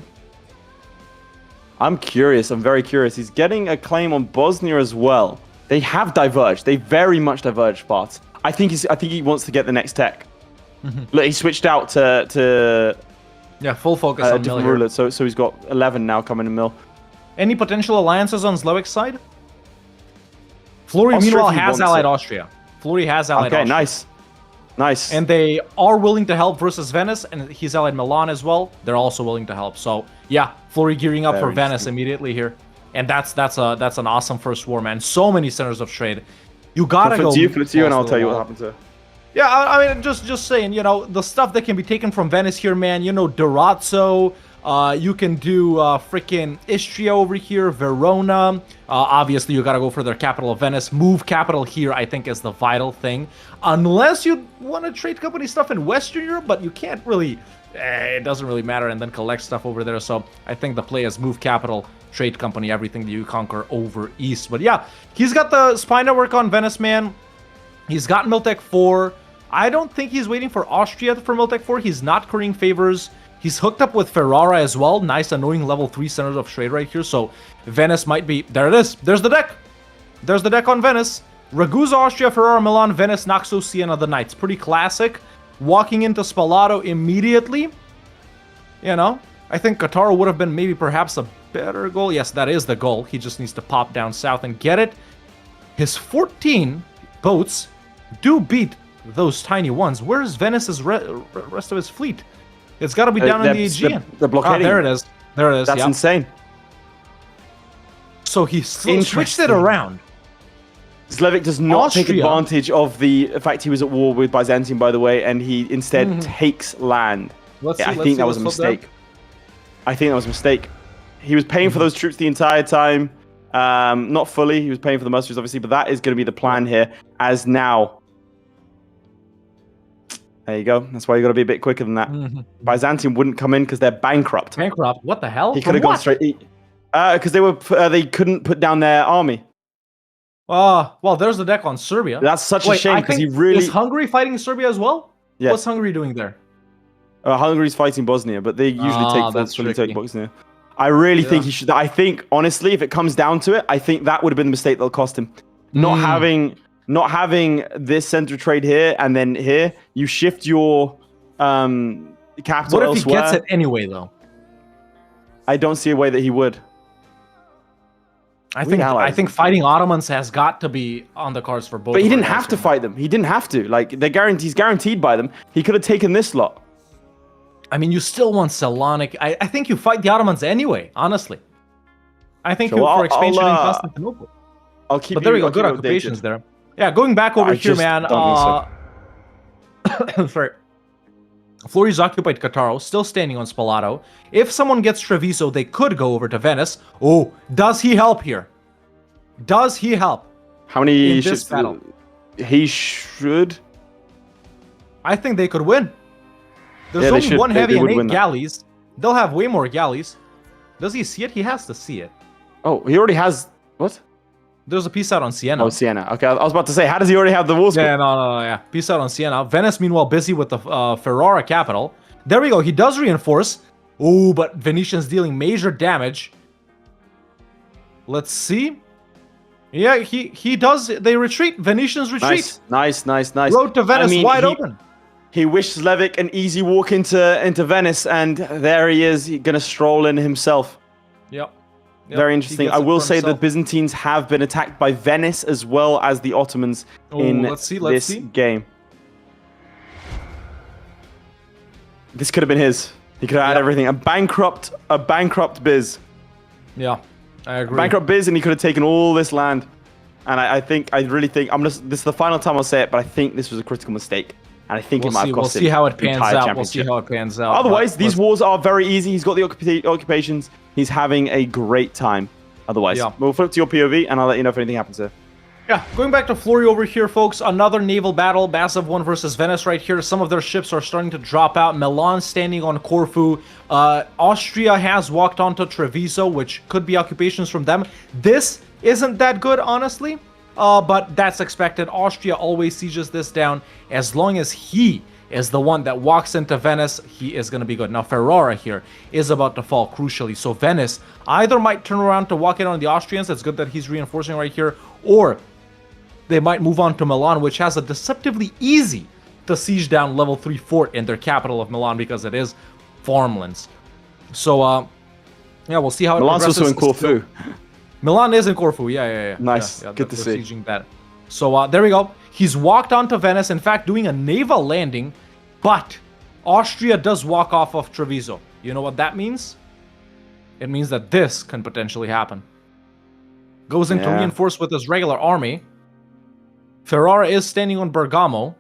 I'm curious. I'm very curious. He's getting a claim on Bosnia as well. They have diverged. They very much diverged paths. I think he wants to get the next tech. Look, he switched out to full focus on different rulers. So he's got 11 now coming in mill. Any potential alliances on Zlewick's side? Florry, meanwhile, has allied Austria. Florry has allied Austria. Okay, nice. And they are willing to help versus Venice, and he's allied Milan as well. They're also willing to help. So, yeah, Florry gearing up for Venice immediately here. And that's an awesome first war, man. So many centers of trade. You gotta go. Flip to you, and I'll tell you what happened to. Yeah, I mean, just saying, you know, the stuff that can be taken from Venice here, man. You know, Durazzo. You can do freaking Istria over here, Verona. Obviously, you gotta go for their capital of Venice. Move capital here, I think, is the vital thing. Unless you want to trade company stuff in Western Europe, but you can't really. It doesn't really matter, and then collect stuff over there. So I think the play is move capital, trade company, everything that you conquer over east. But yeah, he's got the spy network on Venice, man. He's got Miltech 4. I don't think he's waiting for Austria for Miltech 4. He's not currying favors. He's hooked up with Ferrara as well. Nice, annoying level 3 centers of trade right here. So Venice might be... There it is. There's the deck. There's the deck on Venice. Ragusa, Austria, Ferrara, Milan, Venice, Naxos, Siena, the Knights. Pretty classic. Walking into Spalato immediately. You know, I think Qatar would have been maybe perhaps a better goal. Yes, that is the goal. He just needs to pop down south and get it. His 14 boats do beat those tiny ones. Where's Venice's rest of his fleet? It's got to be down in the Aegean. They're blockading. There it is. There it is. That's insane. So he switched it around. Zlewikk does not take advantage of the fact he was at war with Byzantium, by the way, and he instead takes land. I think that was a mistake. I think that was a mistake. He was paying for those troops the entire time. Not fully. He was paying for the mercenaries, obviously, but that is going to be the plan here. As now, there you go. That's why you got to be a bit quicker than that. Byzantium wouldn't come in because they're bankrupt. Bankrupt? What the hell? He could have gone straight. Because they couldn't put down their army. Well, there's the deck on Serbia. That's such a shame because he really... Is Hungary fighting Serbia as well? Yeah. What's Hungary doing there? Hungary's fighting Bosnia, but they usually take Bosnia. I really think he should... I think, honestly, if it comes down to it, I think that would have been the mistake that'll cost him. Not having this center trade here and then here, you shift your capital elsewhere. What if he gets it anyway, though? I don't see a way that he would. I think fighting Ottomans has got to be on the cards for both. But he didn't have to fight them. He didn't have to. Like, he's guaranteed by them. He could have taken this lot. I mean, you still want Salonik. I think you fight the Ottomans anyway, honestly. I think for expansion in Constantinople. I'll keep But there we go, good occupations there. Yeah, going back over here, man. Sorry. Florry's occupied Cattaro, still standing on Spalato. If someone gets Treviso, they could go over to Venice. Oh, does he help here? Does he help? How many in this battle? He should. I think they could win. There's only one heavy and 8 galleys. They'll have way more galleys. Does he see it? He has to see it. Oh, he already has... What? There's a piece out on Siena. Oh, Siena. Okay, I was about to say, how does he already have the war score? Yeah, no. Piece out on Siena. Venice, meanwhile, busy with the Ferrara capital. There we go. He does reinforce. Oh, but Venetian's dealing major damage. Let's see. Yeah, he does. They retreat. Venetians retreat. Nice. Road to Venice wide open. He wished Zlewikk an easy walk into Venice, and there he is. He's going to stroll in himself. Yep. Very interesting. I will say that Byzantines have been attacked by Venice as well as the Ottomans in this game. This could have been his. He could have had everything. A bankrupt Biz. Yeah, I agree. Bankrupt Biz, and he could have taken all this land. And I really think this is the final time I'll say it, but I think this was a critical mistake. And I think it might have cost him. We'll see how it pans out. Otherwise, these wars are very easy. He's got the occupations. He's having a great time. Otherwise, we'll flip to your POV, and I'll let you know if anything happens there. Yeah, going back to Florry over here, folks. Another naval battle, massive one versus Venice right here. Some of their ships are starting to drop out. Milan standing on Corfu. Austria has walked onto Treviso, which could be occupations from them. This isn't that good, honestly. But that's expected. Austria always sieges this down. As long as he is the one that walks into Venice, he is going to be good. Now, Ferrara here is about to fall, crucially. So Venice either might turn around to walk in on the Austrians. It's good that he's reinforcing right here. Or they might move on to Milan, which has a deceptively easy to siege down level 3 fort in their capital of Milan because it is farmlands. So, yeah, we'll see how it progresses. Milan's also in Corfu. Milan is in Corfu, yeah. Nice, good to see. That. So there we go. He's walked onto Venice, in fact, doing a naval landing, but Austria does walk off of Treviso. You know what that means? It means that this can potentially happen. Goes in to reinforce with his regular army. Ferrara is standing on Bergamo.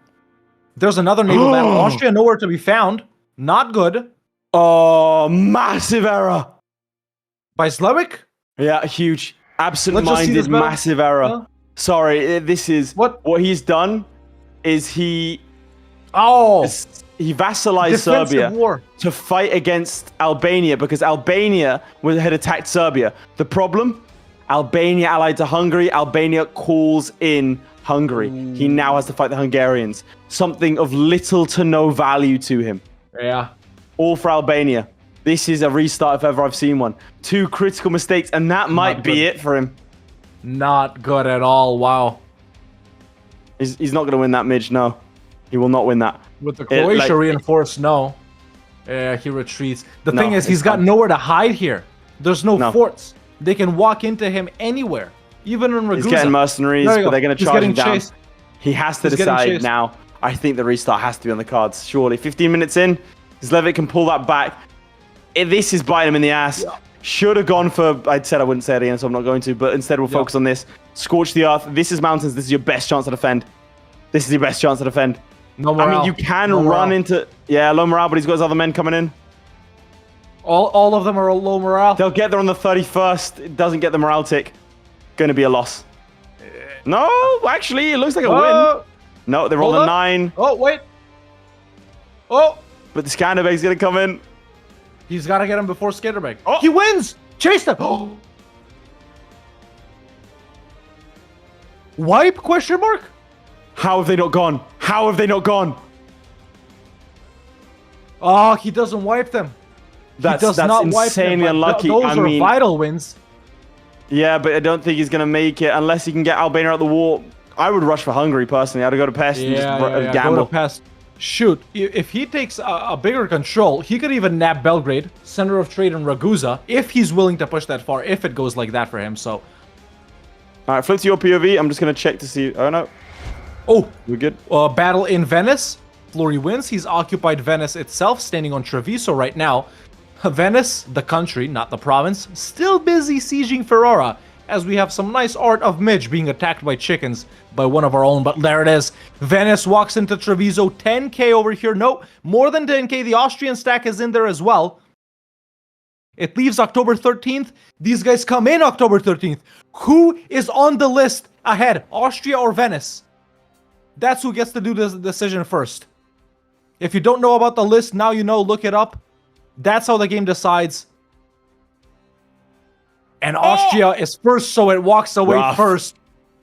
There's another naval battle. Austria nowhere to be found. Not good. Oh, massive error. By Zlewikk? Yeah, huge. Let's just see Absent-minded, this battle. massive error. Huh? Sorry, this is... What? What he's done is he vassalized Defensive Serbia war. to fight against Albania because Albania had attacked Serbia. The problem? Albania allied to Hungary. Albania calls in Hungary. He now has to fight the Hungarians. Something of little to no value to him. Yeah. All for Albania. This is a restart if ever I've seen one. 2 critical mistakes, and that might be it for him. Not good at all. Wow. He's not going to win that, Midge. No. He will not win that. With the Croatia reinforced, no. Yeah, he retreats. The thing is, he's got nowhere to hide here. There's no forts. They can walk into him anywhere, even in Ragusa. He's getting mercenaries, but they're going to charge him down. Chased. He has to decide now. I think the restart has to be on the cards, surely. 15 minutes in, Zlewikk can pull that back. This is biting him in the ass. Yeah. Should have gone for... I said I wouldn't say it again, so I'm not going to, but instead we'll focus on this. Scorch the earth. This is mountains. This is your best chance to defend. This is your best chance to defend. No morale. I mean, you can run into... Yeah, low morale, but he's got his other men coming in. All of them are low morale. They'll get there on the 31st. It doesn't get the morale tick. Going to be a loss. No, actually, it looks like a win. No, they rolled a 9. Oh, wait. Oh. But the Skanderbeg's going to come in. He's got to get him before Skanderbeg. Oh. He wins. Chase them. Oh. Wipe? Question mark? How have they not gone? How have they not gone? Oh, he doesn't wipe them. That's insanely unlucky. Those are vital wins. Yeah, but I don't think he's going to make it unless he can get Albania out of the war. I would rush for Hungary, personally. I'd go to Pest and just gamble. Go to Pest. Shoot, if he takes a bigger control, he could even nab Belgrade, center of trade in Ragusa, if he's willing to push that far, if it goes like that for him, so... Alright, flip to your POV. I'm just going to check to see... Oh, no. Oh! We're good. Battle in Venice. Florry wins. He's occupied Venice itself, standing on Treviso right now. Venice, the country, not the province, still busy sieging Ferrara, as we have some nice art of Midge being attacked by chickens by one of our own, but there it is. Venice walks into Treviso, 10k over here. No, more than 10k. The Austrian stack is in there as well. It leaves October 13th. These guys come in October 13th. Who is on the list ahead, Austria or Venice? That's who gets to do this decision first. If you don't know about the list, now you know, look it up. That's how the game decides. And Austria is first, so it walks away first.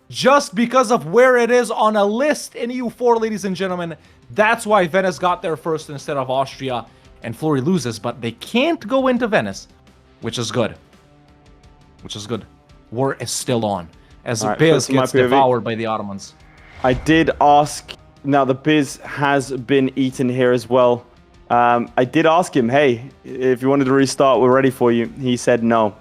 Just because of where it is on a list in EU4, ladies and gentlemen. That's why Venice got there first instead of Austria. And Florry loses, but they can't go into Venice. Which is good. Which is good. War is still on. As Biz gets devoured by the Ottomans. I did ask... Now, the Biz has been eaten here as well. I did ask him, hey, if you wanted to restart, we're ready for you. He said no.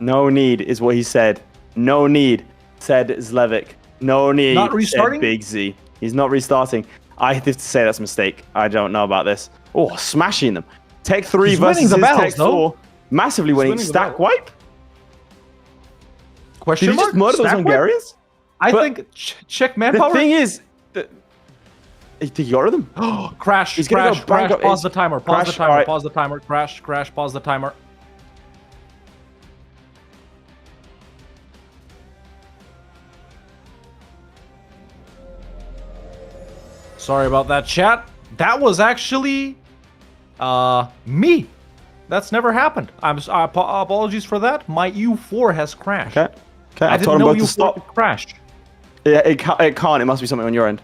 No need is what he said. No need, said Zlewikk. No need, not restarting? Said Big Z. He's not restarting. I have to say that's a mistake. I don't know about this. Oh, smashing them. Tech 3 versus the battles, Tech 4. Massively winning. Stack wipe? Question Did he mark? just murder those Hungarians? I think check manpower. The thing is... Did he order them? Crash, He's crash, gonna crash, pause the timer, pause the timer, right. pause the timer, crash, crash, pause the timer. Sorry about that, chat. That was actually me. That's never happened. Apologies for that. My EU4 has crashed. Okay. I didn't know EU4 could crash. Yeah, it can't. It must be something on your end.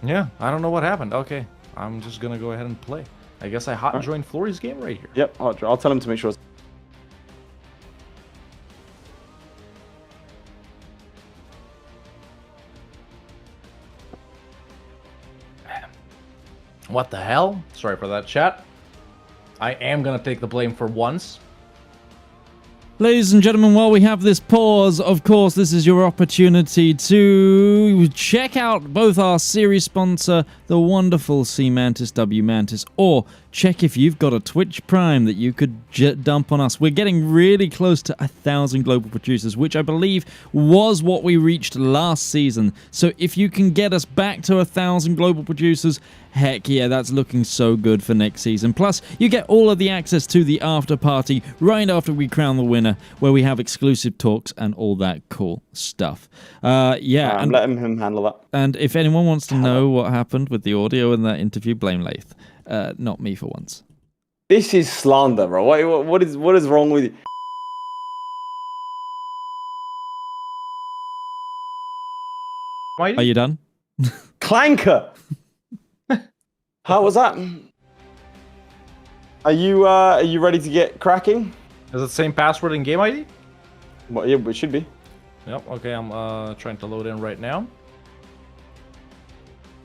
Yeah, I don't know what happened. Okay, I'm just gonna go ahead and play. I guess I hot joined Florry's game right here. Yep, I'll tell him to make sure. What the hell? Sorry for that, chat. I am gonna take the blame for once. Ladies and gentlemen, while we have this pause, of course, this is your opportunity to check out both our series sponsor, the wonderful C Mantis W Mantis, or check if you've got a Twitch Prime that you could dump on us. We're getting really close to 1,000 global producers, which I believe was what we reached last season. So if you can get us back to 1,000 global producers, heck yeah, that's looking so good for next season. Plus, you get all of the access to the after party right after we crown the winner, where we have exclusive talks and all that cool stuff. Yeah, I'm letting him handle that. and if anyone wants to know what happened with the audio in that interview, blame Lath. Not me for once. This is slander, bro. What is wrong with you? Are you done? Clanker. How was that? Are you ready to get cracking? Is it the same password in game ID? Well, yeah, it should be. Yep, okay, I'm trying to load in right now.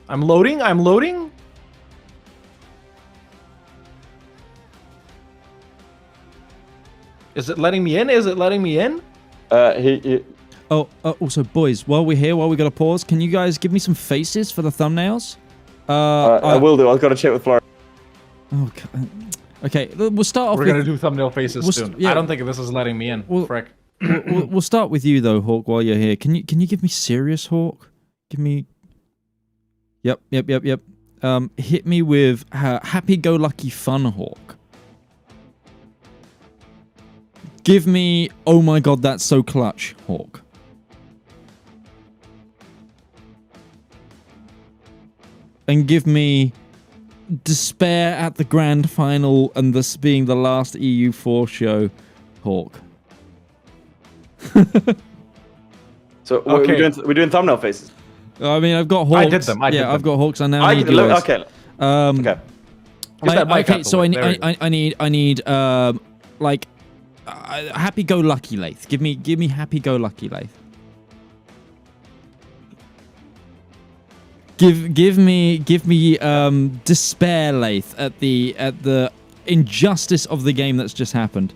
I'm loading. Is it letting me in? Oh, also, boys, while we got to pause, can you guys give me some faces for the thumbnails? I will do. I've got to check with Florry. Okay, we'll start off We're with... gonna do thumbnail faces soon. yeah. I don't think this is letting me in. Frick. we'll start with you, though, Hawk, while you're here. Can you give me serious, Hawk? Give me... Yep. Hit me with happy-go-lucky fun, Hawk. Give me, oh my god, that's so clutch, Hawk. And give me despair at the grand final and this being the last EU4 show, Hawk. So Okay. we're doing thumbnail faces. I mean, I've got Hawks. I did them. I've got Hawks. I now need yours. Okay. Okay. Get that mic Okay. out the So way. I need like happy-go-lucky Lath. Give me happy-go-lucky Lath. Give me despair Lath at the injustice of the game that's just happened.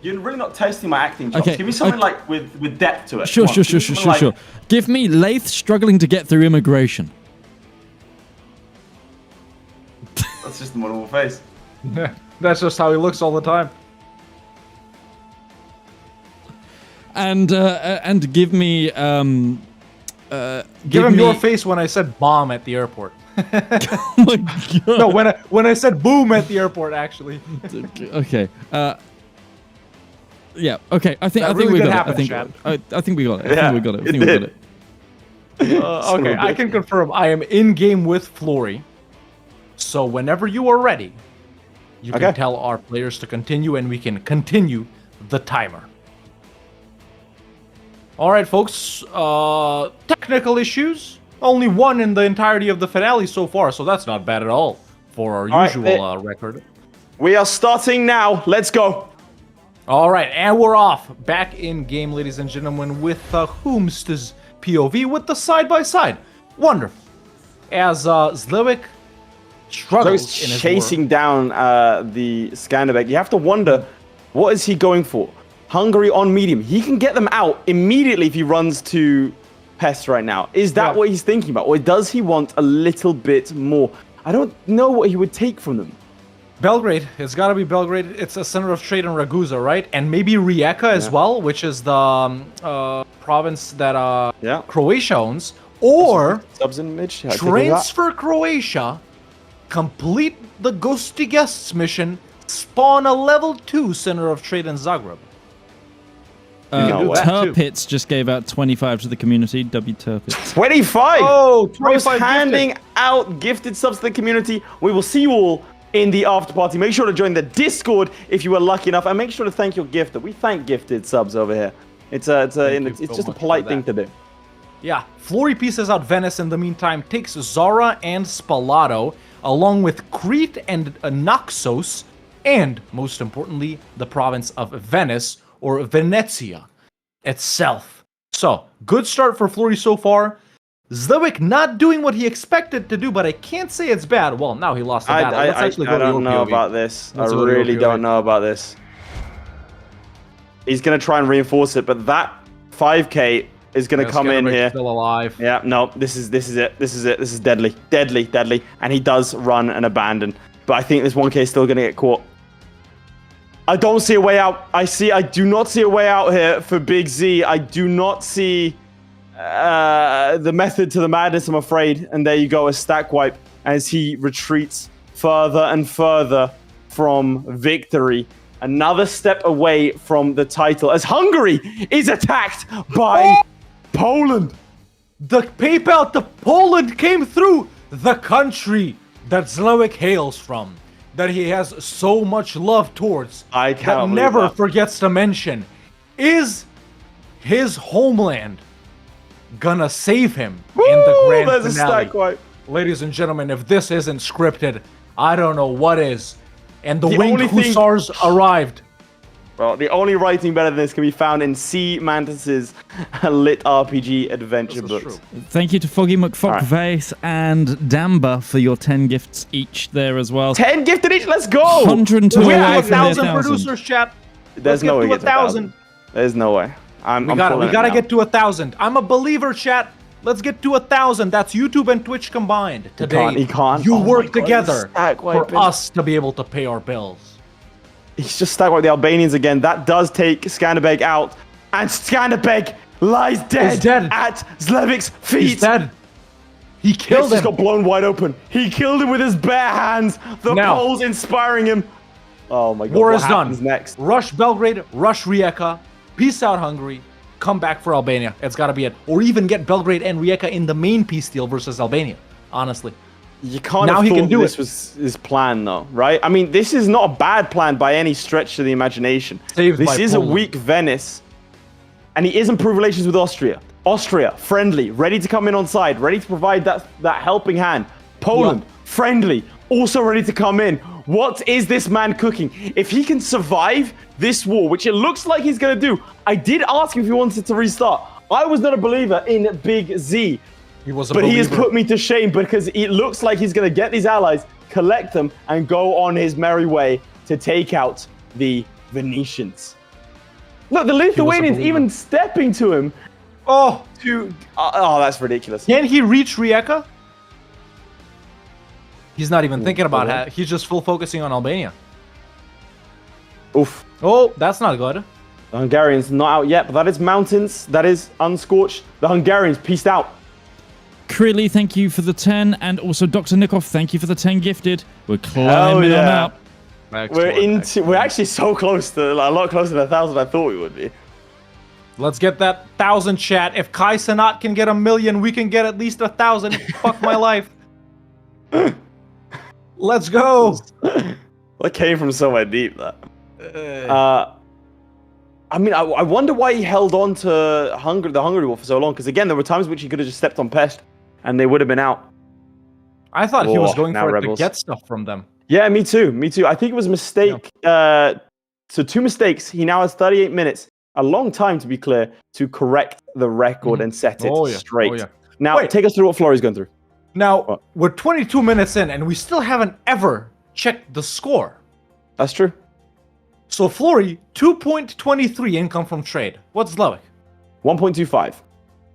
You're really not tasting my acting chops. Okay, Give me something like with depth to it. Sure. Come on, give me something like- Give me Lath struggling to get through immigration. That's just the normal face. That's just how he looks all the time. And give me Give him your face when I said bomb at the airport. Oh my god. No, when I said boom at the airport, actually. Okay. Yeah. Okay. I think really we did got happen, it. I think we got it. I think we got it. Okay, I can confirm I am in game with Florry. So whenever you are ready, you can tell our players to continue, and we can continue the timer. All right, folks. Technical issues. Only one in the entirety of the finale so far, so that's not bad at all for our usual record. We are starting now. Let's go. All right, and we're off. Back in game, ladies and gentlemen, with Whomsta's POV with the side-by-side. Wonderful. As Zlewikk struggles So in he's his chasing down the Skanderbeg. You have to wonder, what is he going for? Hungary on medium. He can get them out immediately if he runs to Pest right now. Is that what he's thinking about? Or does he want a little bit more? I don't know what he would take from them. Belgrade. It's got to be Belgrade. It's a center of trade in Ragusa, right? And maybe Rijeka as well, which is the province that Croatia owns. Or Subs in mid. transfer Croatia, complete the Ghosty Guests mission, spawn a level 2 center of trade in Zagreb. Turpits just gave out 25 to the community. W Turpits. 25! Oh, 25 25 handing out gifted subs to the community. We will see you all in the after party. Make sure to join the Discord if you were lucky enough, and make sure to thank your gifter. We thank gifted subs over here. It's just a polite thing to do. Yeah, Florry pieces out Venice in the meantime, takes Zara and Spalato, along with Crete and Naxos, and, most importantly, the province of Venice, or Venezia itself. So, good start for Florry so far. Zlewikk not doing what he expected to do, but I can't say it's bad. Well, now he lost the battle. Let's actually go I to don't your know POV. about this. Let's I go to your really POV. don't know about this. He's going to try and reinforce it, but that 5k is going to come in Skeletor's here. Still alive. Yeah, no, this is it. This is deadly. Deadly. And he does run and abandon. But I think this 1k is still going to get caught. I don't see a way out. I do not see a way out here for Big Z. I do not see the method to the madness, I'm afraid. And there you go, a stack wipe as he retreats further and further from victory. Another step away from the title as Hungary is attacked by Poland. The PayPal to Poland came through. The country that Zlewikk hails from, that he has so much love towards, I cannot that believe never that. forgets to mention, is his homeland gonna save him in the grand There's a finale? stack wipe. Ladies and gentlemen, if this isn't scripted, I don't know what is. And the The winged only thing- hussars arrived. Well, the only writing better than this can be found in C. Mantis's lit RPG adventure This is books. true. Thank you to Foggy McFockface and Damba for your 10 gifts each there as well. 10 gifted each, let's go! 102 We away have from their 1,000 1,000. producers, chat. There's Let's no get way to we get to 1,000. There's no way. I'm We pulling it gotta now. get to 1,000. I'm a believer, chat. Let's get to 1,000. That's YouTube and Twitch combined. Today, He can't. you Oh my work God, together he's stack for wiping. us to be able to pay our bills. He's just stacked with the Albanians again. That does take Skanderbeg out. And Skanderbeg lies dead, dead. at Zlewick's feet. He's dead. He killed Just him. got blown wide open. He killed him with his bare hands. The Now- Poles inspiring him. Oh my God. War what is done. happens next? Rush Belgrade, rush Rijeka, peace out Hungary, come back for Albania. It's gotta be it. Or even get Belgrade and Rijeka in the main peace deal versus Albania. Honestly. You can't Now have he thought can do this it. was his plan, though, right? I mean, this is not a bad plan by any stretch of the imagination. Saved this by is Poland. a weak Venice, and he is improved relations with Austria. Austria, friendly, ready to come in on side, ready to provide that helping hand. Poland, friendly, also ready to come in. What is this man cooking? If he can survive this war, which it looks like he's going to do, I did ask him if he wanted to restart. I was not a believer in Big Z. He was a But he has believer. put me to shame because it looks like he's going to get these allies, collect them, and go on his merry way to take out the Venetians. Look, the Lithuanians believer. even stepping to him Oh, that's ridiculous. can he reach Rijeka? He's not even thinking about it. He's just full focusing on Albania. Oof. Oh, that's not good. The Hungarians not out yet, but that is mountains. That is unscorched. The Hungarians peaced out. Krilly, thank you for the 10. And also Dr. Nikov, thank you for the 10 gifted. We're climbing on yeah. up. We're actually so close to, a lot closer to 1,000 I thought we would be. Let's get that 1,000 chat. If Kai Sanat can get 1,000,000, we can get at least 1,000. Fuck my life. Let's go. That came from somewhere deep, that. I mean, I wonder why he held on to the Hungary war for so long. Because again, there were times which he could have just stepped on Pest, and they would have been out. I thought he was going now for it rebels. to get stuff from them. Yeah, me too. I think it was a mistake. So 2 mistakes. He now has 38 minutes, a long time to be clear, to correct the record and set it straight. Oh, yeah. Now, Wait. take us through what Florry's going through. Now, What? we're 22 minutes in, and we still haven't ever checked the score. That's true. So Florry, 2.23 income from trade. What's Zlewikk? 1.25.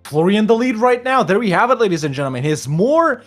Florry in the lead right now. There we have it, ladies and gentlemen. His more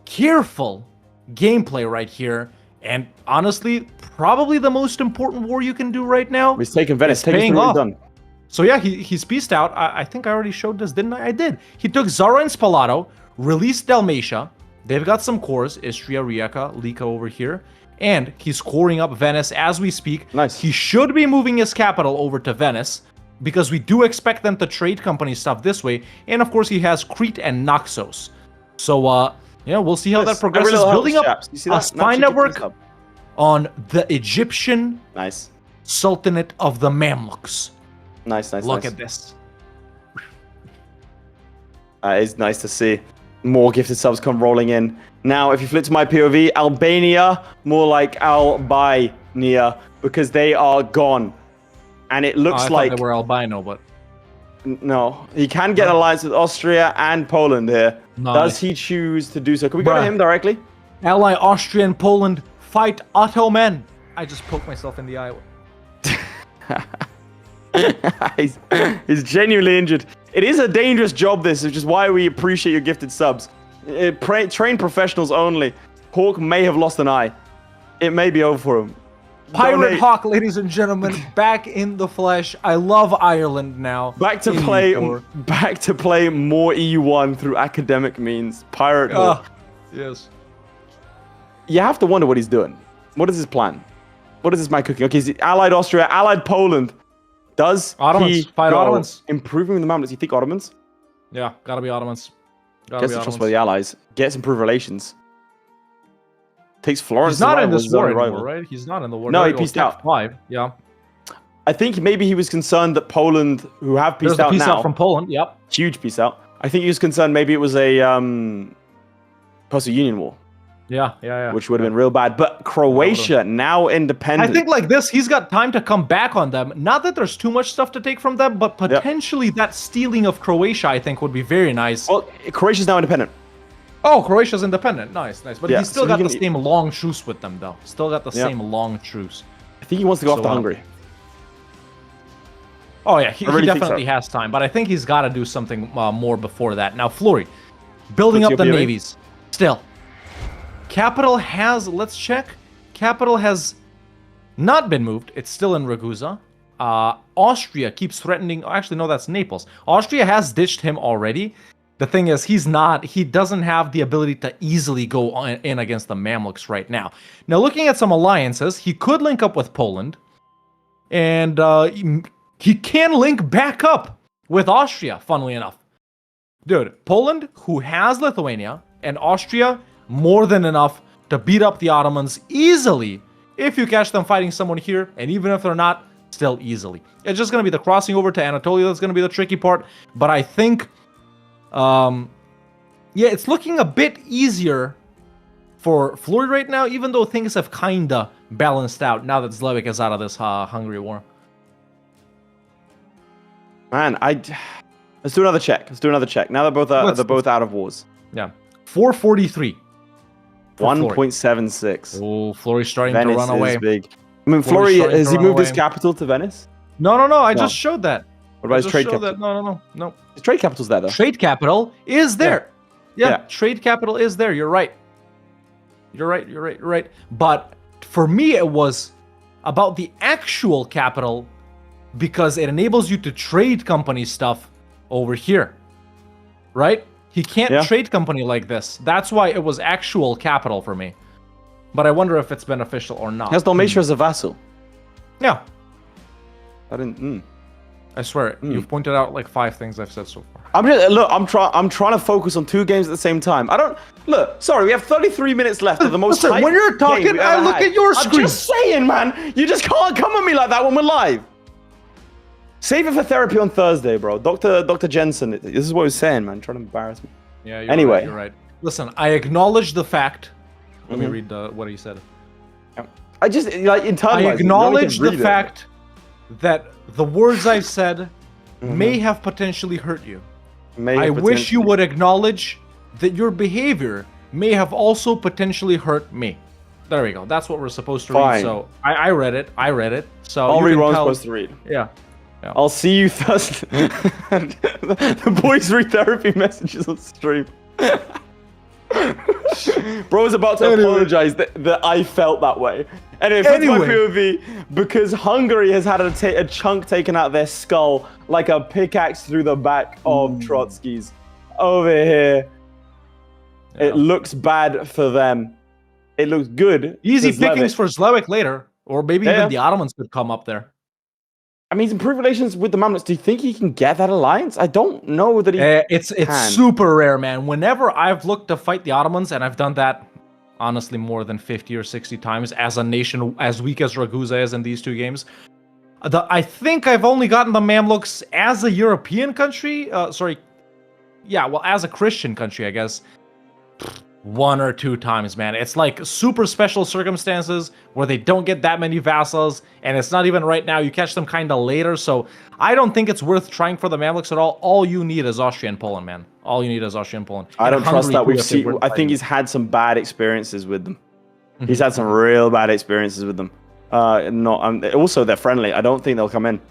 careful gameplay right here. And honestly, probably the most important war you can do right now. He's taken Venice. It's Take us paying through what off. he's done. So yeah, he's pieced out. I think I already showed this, didn't I? I did. He took Zara and Spalato, released Dalmatia. They've got some cores, Istria, Rijeka, Lika over here. And he's coring up Venice as we speak. Nice. He should be moving his capital over to Venice because we do expect them to trade company stuff this way. And of course, he has Crete and Naxos. So, yeah, we'll see how Nice. that progresses. Every little Building helps, up chaps. You see a that? spy Naturally network keeps us up. on the Egyptian Nice. Sultanate of the Mamluks. Nice. Look at this. It's nice to see more gifted subs come rolling in. Now, if you flip to my POV, Albania, more like Albania, because they are gone. And it Oh, I looks thought like... they were albino, but No, he can get an alliance with Austria and Poland here. Nice. Does he choose to do so? Can we go to Bruh. him directly? Ally Austria and Poland fight Ottoman. I just poked myself in the eye. he's genuinely injured. It is a dangerous job, this, which is why we appreciate your gifted subs. Trained professionals only. Hawk may have lost an eye. It may be over for him. Pirate Donate. Hawk, ladies and gentlemen, back in the flesh. I love Ireland now. Back to in play EU4. more EU1 through academic means. Pirate Hawk. Yes. You have to wonder what he's doing. What is his plan? What is this man cooking? Okay, he's allied Austria, allied Poland. Does Ottomans. he Fight go Ottomans. improving the Mamluks? You think Ottomans? Yeah, gotta be Ottomans. Gotta Gets be the trust Ottomans. by the allies. Gets improved relations. Takes Florence. He's not to in rival, this his own war rival. anymore, right? He's not in the war. No, There he you go, peaced step out. 5. Yeah. I think maybe he was concerned that Poland, who have There's peaced the out peace now, out from Poland. Yep. huge peace out. I think he was concerned maybe it was a post-Union war, Yeah. which would have been real bad. But Croatia, now independent. I think like this, he's got time to come back on them. Not that there's too much stuff to take from them, but potentially that stealing of Croatia, I think, would be very nice. Well, Croatia's now independent. Oh, Croatia's independent. Nice. But Yeah, he's still so got he the can- same long truce with them, though. Still got the Yeah. same long truce. I think he wants to go after So, Hungary. Oh, yeah, he really think definitely so. has time. But I think he's got to do something more before that. Now, Florry, building up the Ethiopia, right? navies. Still. Capital has, let's check. Capital has not been moved. It's still in Ragusa. Austria keeps threatening. Actually, no, that's Naples. Austria has ditched him already. The thing is, he doesn't have the ability to easily go in against the Mamluks right now. Now, looking at some alliances, he could link up with Poland. And he can link back up with Austria, funnily enough. Dude, Poland, who has Lithuania, and Austria, more than enough to beat up the Ottomans easily if you catch them fighting someone here, and even if they're not, still easily. It's just going to be the crossing over to Anatolia that's going to be the tricky part, but I think, it's looking a bit easier for Florry right now, even though things have kinda balanced out now that Zlewikk is out of this Hungary war. Man, let's do another check. Now they're both out of wars. Yeah. 443. 1.76. Oh, Florry's starting Venice to run away. is big. I mean, Florry's Florry, starting has to he run moved his away. capital to Venice? No, I No. just showed that. What about his trade capital? No. His trade capital's there, though. Trade capital is there. Yeah, Yeah. trade capital is there. You're right. You're right. But for me, it was about the actual capital because it enables you to trade company stuff over here. Right? He can't trade company like this. That's why it was actual capital for me. But I wonder if it's beneficial or not. He has Dalmatia as a vassal. Yeah. I didn't. I swear, you've pointed out like 5 things I've said so far. I'm trying to focus on 2 games at the same time. Sorry, we have 33 minutes left of the most. Listen, when you're talking, game we've I ever look had. at your screen. I'm just saying, man. You just can't come at me like that when we're live. Save it for therapy on Thursday, bro. Dr. Jensen. This is what he was saying, man. Trying to embarrass me. Yeah. Anyway. You're right. Listen, I acknowledge the fact. Let me read what he said. I just internalized. I acknowledge the fact that the words I've said may have potentially hurt you. I wish you would acknowledge that your behavior may have also potentially hurt me. There we go. That's what we're supposed to read. So I read it. So I'll you read can what I'm tell- supposed to read. Yeah. I'll see you Thursday. The boys read therapy messages on stream. Bro's about to apologize that I felt that way. Anyway, that's my POV, because Hungary has had a chunk taken out of their skull like a pickaxe through the back of Trotsky's. Over here, it looks bad for them. It looks good. Easy for pickings Zlewikk. for Zlewikk later. Or maybe even the Ottomans could come up there. I mean, he's improved relations with the Mamluks. Do you think he can get that alliance? I don't know that he It's can. super rare, man. Whenever I've looked to fight the Ottomans, and I've done that, honestly, more than 50 or 60 times as a nation as weak as Ragusa is in these 2 games, I think I've only gotten the Mamluks as a European country. As a Christian country, I guess. 1 or 2 times, man. It's like super special circumstances where they don't get that many vassals, and it's not even right now. You catch them kind of later, so I don't think it's worth trying for the Mamluks at all. All you need is Austria and Poland, man. All you need is Austria and Poland. I don't trust that. We've seen. I think he's had some bad experiences with them. He's had some real bad experiences with them. Also, they're friendly. I don't think they'll come in.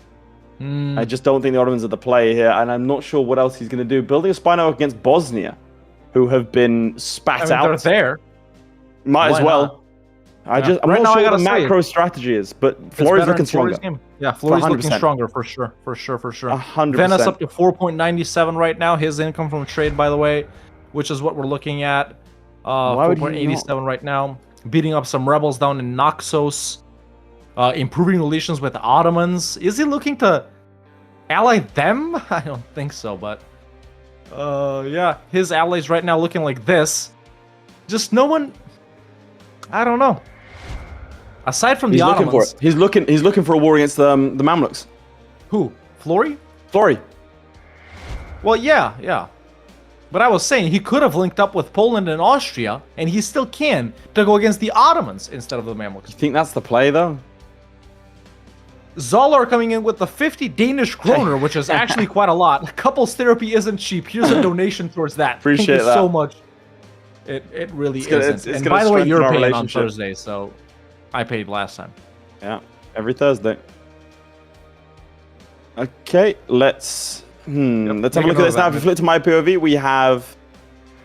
I just don't think the Ottomans are the play here, and I'm not sure what else he's going to do. Building a spy network against Bosnia, who have been spat out. They're there. Might Why as well. not? I'm Right not now, I sure what gotta the say, macro strategy is, but It's Florry's better looking in Florry's stronger. game. Yeah, Florry's looking 100%. stronger for sure. 100%. Venice up to 4.97 right now. His income from trade, by the way, which is what we're looking at. Why would he 4.87 right now. Beating up some rebels down in Naxos. Improving relations with the Ottomans. Is he looking to ally them? I don't think so, but yeah, his allies right now looking like this. Just no one. I don't know. Aside from the Ottomans, He's looking for a war against the Mamluks. who? Florry? Florry. Well, yeah. But I was saying he could have linked up with Poland and Austria, and he still can, to go against the Ottomans instead of the Mamluks. You think that's the play, though? Zolar coming in with the 50 Danish kroner, which is actually quite a lot. Couples therapy isn't cheap. Here's a donation towards that. Appreciate Thank you that. so much. It really It's gonna- isn't. it's And gonna by the way, strengthen you're our paying on relationship. Thursday, so I paid last time. Yeah, every Thursday. Okay, let's have a look at this now. If you flip to my POV, we have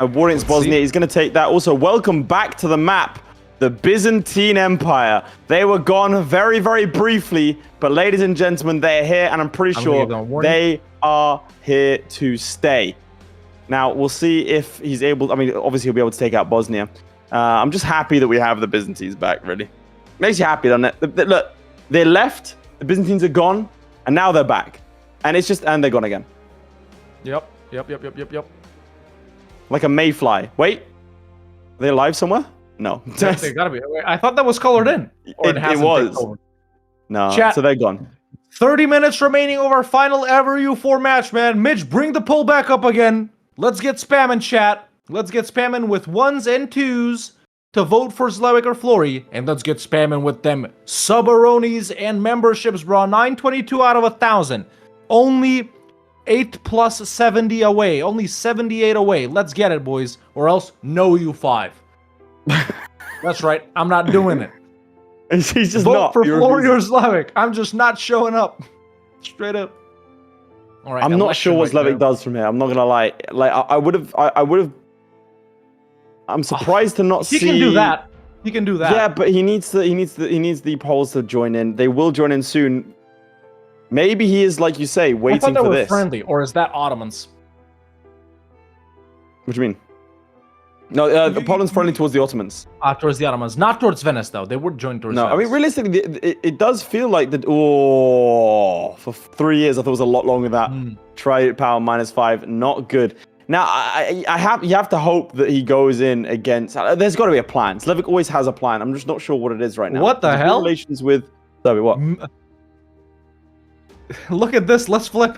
a war against Bosnia. He's going to take that. Also, welcome back to the map, the Byzantine Empire. They were gone very, very briefly, but ladies and gentlemen, they're here, and I'm pretty sure they are here to stay. Now, we'll see if he's able. I mean, obviously, he'll be able to take out Bosnia. I'm just happy that we have the Byzantines back, really. Makes you happy, doesn't it? Look, they left, the Byzantines are gone, and now they're back. And they're gone again. Yep. Like a mayfly. Wait, are they alive somewhere? No. They gotta be. I thought that was colored in. Or It hasn't was. been colored. No, Chat. so they're gone. 30 minutes remaining of our final ever U4 match, man. Mitch, bring the poll back up again. Let's get spamming, chat. Let's get spamming with 1s and 2s to vote for Zlewikk or Florry. And let's get spamming with them subaronis and memberships, bro. 922 out of 1,000. Only 8 plus 70 away. Only 78 away. Let's get it, boys. Or else, no U5. That's right. I'm not doing it. He's just Vote not. for You're Florry or refusing. Zlewikk. I'm just not showing up. Straight up. All right. I'm not sure what election right Zlewikk does from here. I'm not gonna lie. Like I would have. I'm surprised to not see. He can do that. He can do that. Yeah, but he needs the polls to join in. They will join in soon. Maybe he is, like you say, I waiting thought that for were this. friendly, or is that Ottomans? What do you mean? No, Poland's friendly towards the Ottomans. Towards the Ottomans, not towards Venice though. They would join towards. No, Venice. I mean realistically, it does feel like that. Oh, for 3 years, I thought it was a lot longer than that. Try power -5, not good. Now, you have to hope that he goes in against. There's got to be a plan. Zlewikk always has a plan. I'm just not sure what it is right now. What the There's hell? Relations with. Sorry, what? Look at this. Let's flip,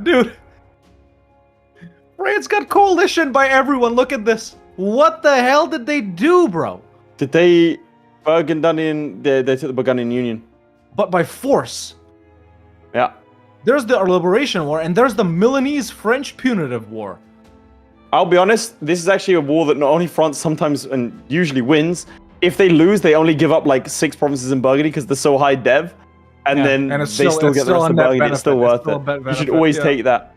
dude. France got coalition by everyone. Look at this. What the hell did they do, bro? Did they Burgundian? They took the Burgundian Union. But by force. Yeah. There's the Liberation War, and there's the Milanese-French Punitive War. I'll be honest. This is actually a war that not only France sometimes and usually wins. If they lose, they only give up like 6 provinces in Burgundy because they're so high dev, and then and they it's still still- get it's the rest still of a net Burgundy. It's still benefit. worth It's still a it. net You should benefit, always yeah. take that.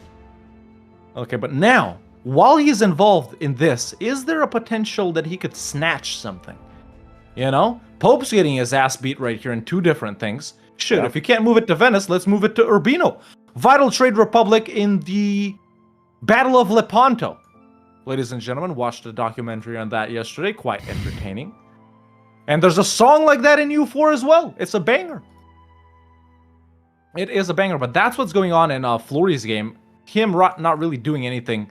Okay, but now, while he's involved in this, is there a potential that he could snatch something? You know? Pope's getting his ass beat right here in 2 different things. Shit, Yeah. if you can't move it to Venice, let's move it to Urbino. Vital Trade Republic in the Battle of Lepanto. Ladies and gentlemen, watched a documentary on that yesterday. Quite entertaining. And there's a song like that in U4 as well. It's a banger. It is a banger, but that's what's going on in Florry's game. Him not really doing anything,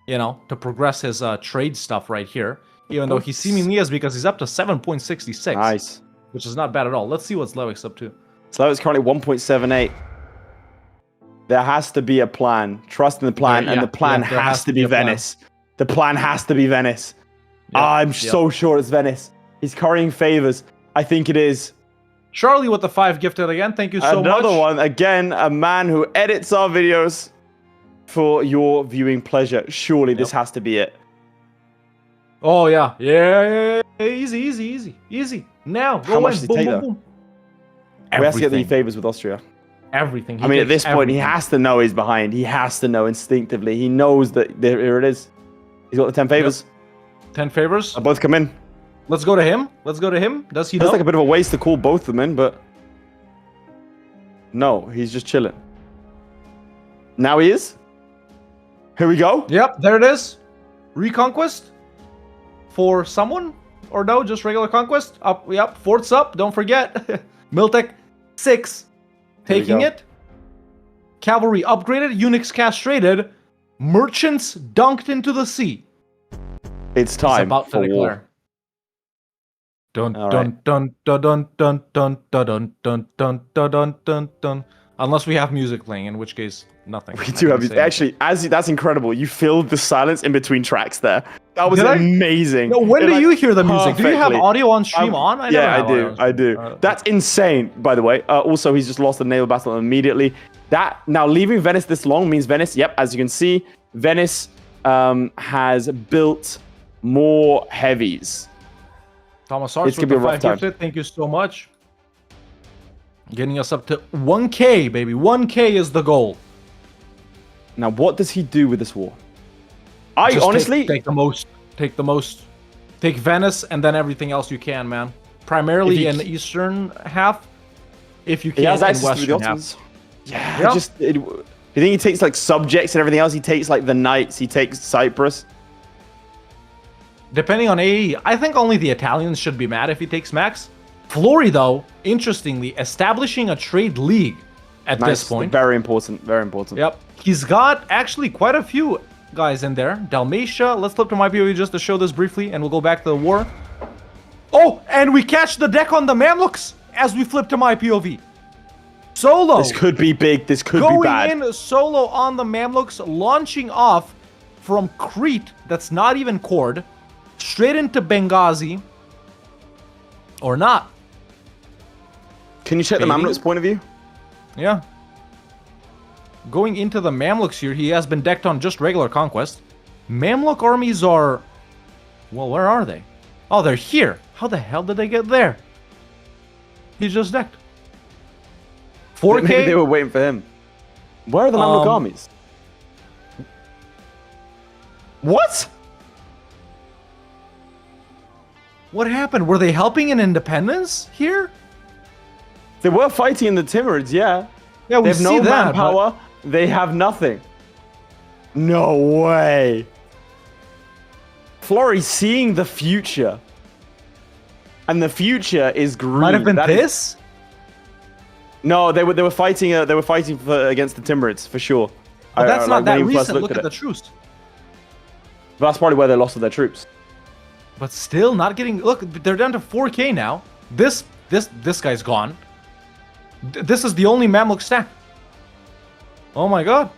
you know, to progress his trade stuff right here. Even though he seemingly is, because he's up to 7.66. Nice. Which is not bad at all. Let's see what Zlewick's up to. So it's currently 1.78. There has to be a plan. Trust in the plan, and the plan has to be Venice. The plan has to be Venice. I'm so sure it's Venice. He's currying favors. I think it is. Charlie with the 5 gifted again. Thank you so much. Another one. Again, a man who edits our videos for your viewing pleasure. Surely this has to be it. Oh, yeah. Yeah. Easy. Now, go How much in. does he Boom, take, boom, though? boom. We have to get the Everything. favors with Austria. Everything. I mean, at this point, he has to know he's behind. He has to know instinctively. He knows that here it is. He's got the 10 favors. 10 favors. They'll both come in. Let's go to him. Does he know? It's like a bit of a waste to call both of them in, but no, he's just chilling. Now he is. Here we go. Yep, there it is. Reconquest for someone? Or no, just regular conquest? Up, yep, forts up, don't forget. Miltech 6. Taking go. it. Cavalry upgraded, eunuchs castrated, merchants dunked into the sea. It's time He's about for to war. declare. Dun All dun, right. dun dun dun dun dun dun dun dun dun dun dun dun. Unless we have music playing, in which case nothing. We do have actually. That's incredible. You filled the silence in between tracks there. That was amazing. No, when It, do like, you hear the music? Do you have perfectly. audio on stream on? I never Yeah, have audio on I stream. do. That's insane, by the way. Also, he's just lost the naval battle immediately. That now leaving Venice this long means Venice. Yep, as you can see, Venice has built more heavies. Thomas Arts It's with gonna the be a rough 5 time. gifted. Thank you so much. Getting us up to 1K, baby. 1K is the goal. Now, what does he do with this war? I Just honestly, take the most. Take the most. Take Venice and then everything else you can, man. Primarily in the eastern half. If you he can, has in access to western the half. Ottomans. Yeah, Yeah. you think he takes like subjects and everything else? He takes like the knights. He takes Cyprus. Depending on AE, I think only the Italians should be mad if he takes Max. Florry, though, interestingly, establishing a trade league at this point. Very important. Very important. Yep. He's got actually quite a few guys in there. Dalmatia. Let's flip to my POV just to show this briefly, and we'll go back to the war. Oh, and we catch the deck on the Mamluks as we flip to my POV. Solo. This could be big. This could be bad. Going in solo on the Mamluks, launching off from Crete, that's not even cored, straight into Benghazi. Or not. Can you check the Baiting? Mamluks' point of view? Yeah. Going into the Mamluks here, he has been decked on just regular conquest. Mamluk armies are... Well, where are they? Oh, they're here. How the hell did they get there? He's just decked. 4K? Maybe they were waiting for him. Where are the Mamluk armies? What? What happened? Were they helping in independence here? They were fighting in the Timurids, yeah. Yeah, we They have see no that, manpower. They have nothing. No way. Florry seeing the future. And the future is green. Might have been That is- this? No, they were fighting. They were fighting against the Timurids for sure. But that's not that when we first recent. looked Look at it. the truce. But that's probably where they lost all their troops. But still not getting... Look, they're down to 4K now. This guy's gone. This is the only Mamluk stack. Oh my god.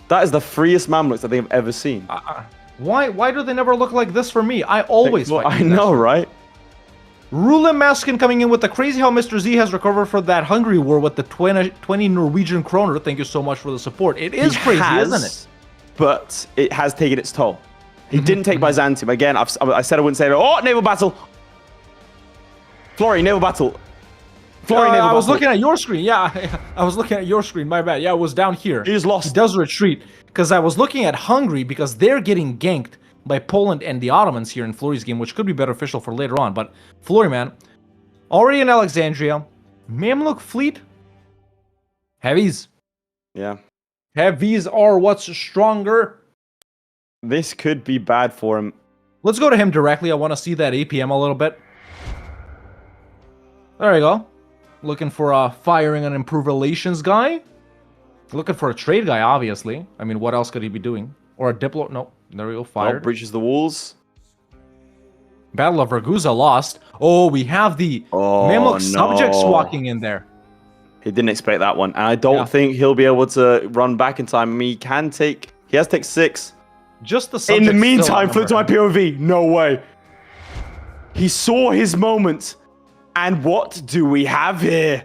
That is the freest Mamluks I think I've ever seen. Why do they never look like this for me? I always Well, fight I these know, guys. right? Rulim Maskin coming in with the crazy how Mr. Z has recovered for that Hungary war with the 20 Norwegian kroner. Thank you so much for the support. It is He crazy, has, isn't it? But it has taken its toll. He didn't take Byzantium. Again, I said I wouldn't say it. Oh, naval battle! Florry, naval battle. Florry, naval I was battle. looking at your screen. Yeah, I was looking at your screen. My bad. Yeah, it was down here. He just lost. He does retreat. Because I was looking at Hungary because they're getting ganked by Poland and the Ottomans here in Florry's game, which could be beneficial for later on. But Florry, man, already in Alexandria. Mamluk fleet. Heavies. Yeah. Heavies are what's stronger. This could be bad for him. Let's go to him directly. I want to see that APM a little bit. There we go. Looking for a firing and improve relations guy. Looking for a trade guy, obviously. I mean, what else could he be doing? Or a diplo... No, there we go. Oh, Fired. breaches the walls. Battle of Ragusa lost. Oh, we have the Oh, Mamluk no. subjects walking in there. He didn't expect that one. And I don't think he'll be able to run back in time. I mean, he has take 6. Just the In subject the meantime, still flip to my POV. No way. He saw his moment. And what do we have here?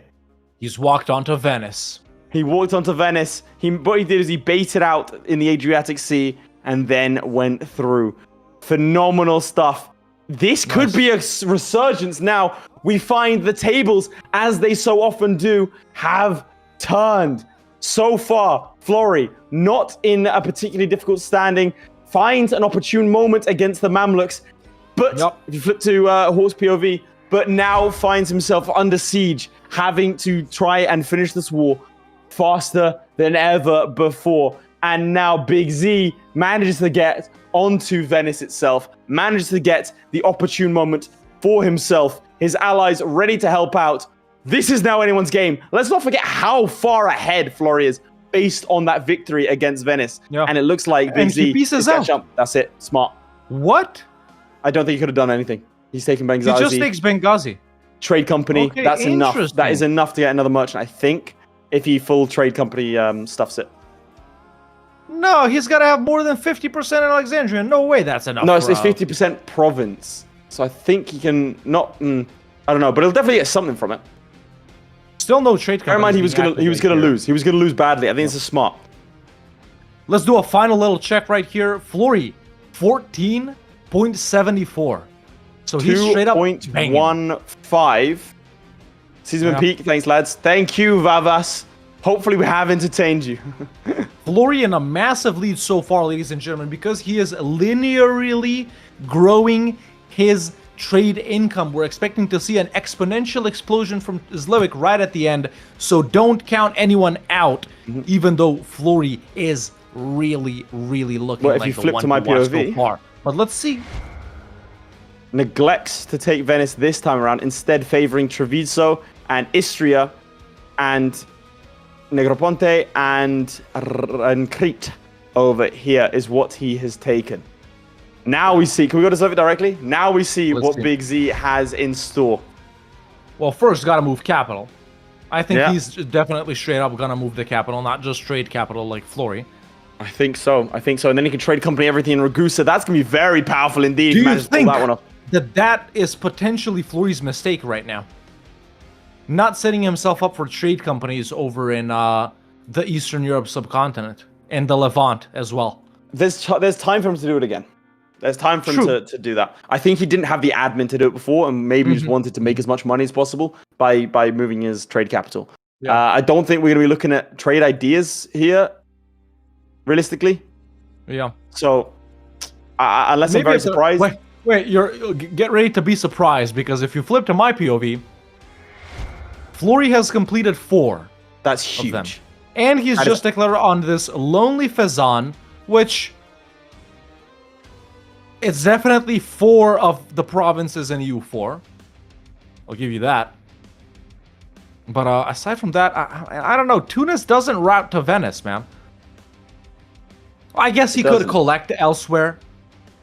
He's walked onto Venice. He walked onto Venice. What he did is he baited out in the Adriatic Sea and then went through. Phenomenal stuff. This could be a resurgence now. We find the tables, as they so often do, have turned. So far, Florry, not in a particularly difficult standing, finds an opportune moment against the Mamluks. But if you flip to Hawk's POV, but now finds himself under siege, having to try and finish this war faster than ever before. And now Big Z manages to get onto Venice itself, manages to get the opportune moment for himself, his allies ready to help out. This is now anyone's game. Let's not forget how far ahead Florry is based on that victory against Venice. And it looks like Big Z is catch up. That's it. Smart. What? I don't think he could have done anything. He's taking Benghazi. He just takes Benghazi. Trade company. Okay, that's enough. That is enough to get another merchant, I think, if he full trade company stuffs it. No, he's got to have more than 50% in Alexandria. No way that's enough. No, it's 50% province. So I think he can not... I don't know, but he'll definitely get something from it. Still no trade company. Bear in mind, he was gonna lose. He was gonna lose badly. I think this is smart. Let's do a final little check right here. Florry, 14.74. So he's straight up 2.15. Season peak. Thanks, lads. Thank you, Vavas. Hopefully we have entertained you. Florry in a massive lead so far, ladies and gentlemen, because he is linearly growing his trade income. We're expecting to see an exponential explosion from Zlewikk right at the end, so don't count anyone out, even though Florry is really looking like if you the flip one to my to watch POV, so far. But let's see. Neglects to take Venice this time around, instead favoring Treviso and Istria and Negroponte and Crete over here is what he has taken. Now we see, can we go to Zlewikk directly? Now we see what Big Z has in store. Well, first, got to move capital. I think he's definitely straight up going to move the capital, not just trade capital like Florry. I think so. And then he can trade company everything in Ragusa. That's going to be very powerful indeed. Do you think that is potentially Florry's mistake right now? Not setting himself up for trade companies over in the Eastern Europe subcontinent and the Levant as well. There's time for him to do it again. There's time for him to do that. I think he didn't have the admin to do it before, and maybe just wanted to make as much money as possible by moving his trade capital. I don't think we're going to be looking at trade ideas here, realistically. Yeah. So, unless I'm very surprised. Wait, get ready to be surprised, because if you flip to my POV, Florry has completed 4. That's huge. And he's just declared on this Lonely Fezan, which... it's definitely 4 of the provinces in EU4. I'll give you that. But aside from that, I don't know. Tunis doesn't route to Venice, man. I guess he could collect elsewhere.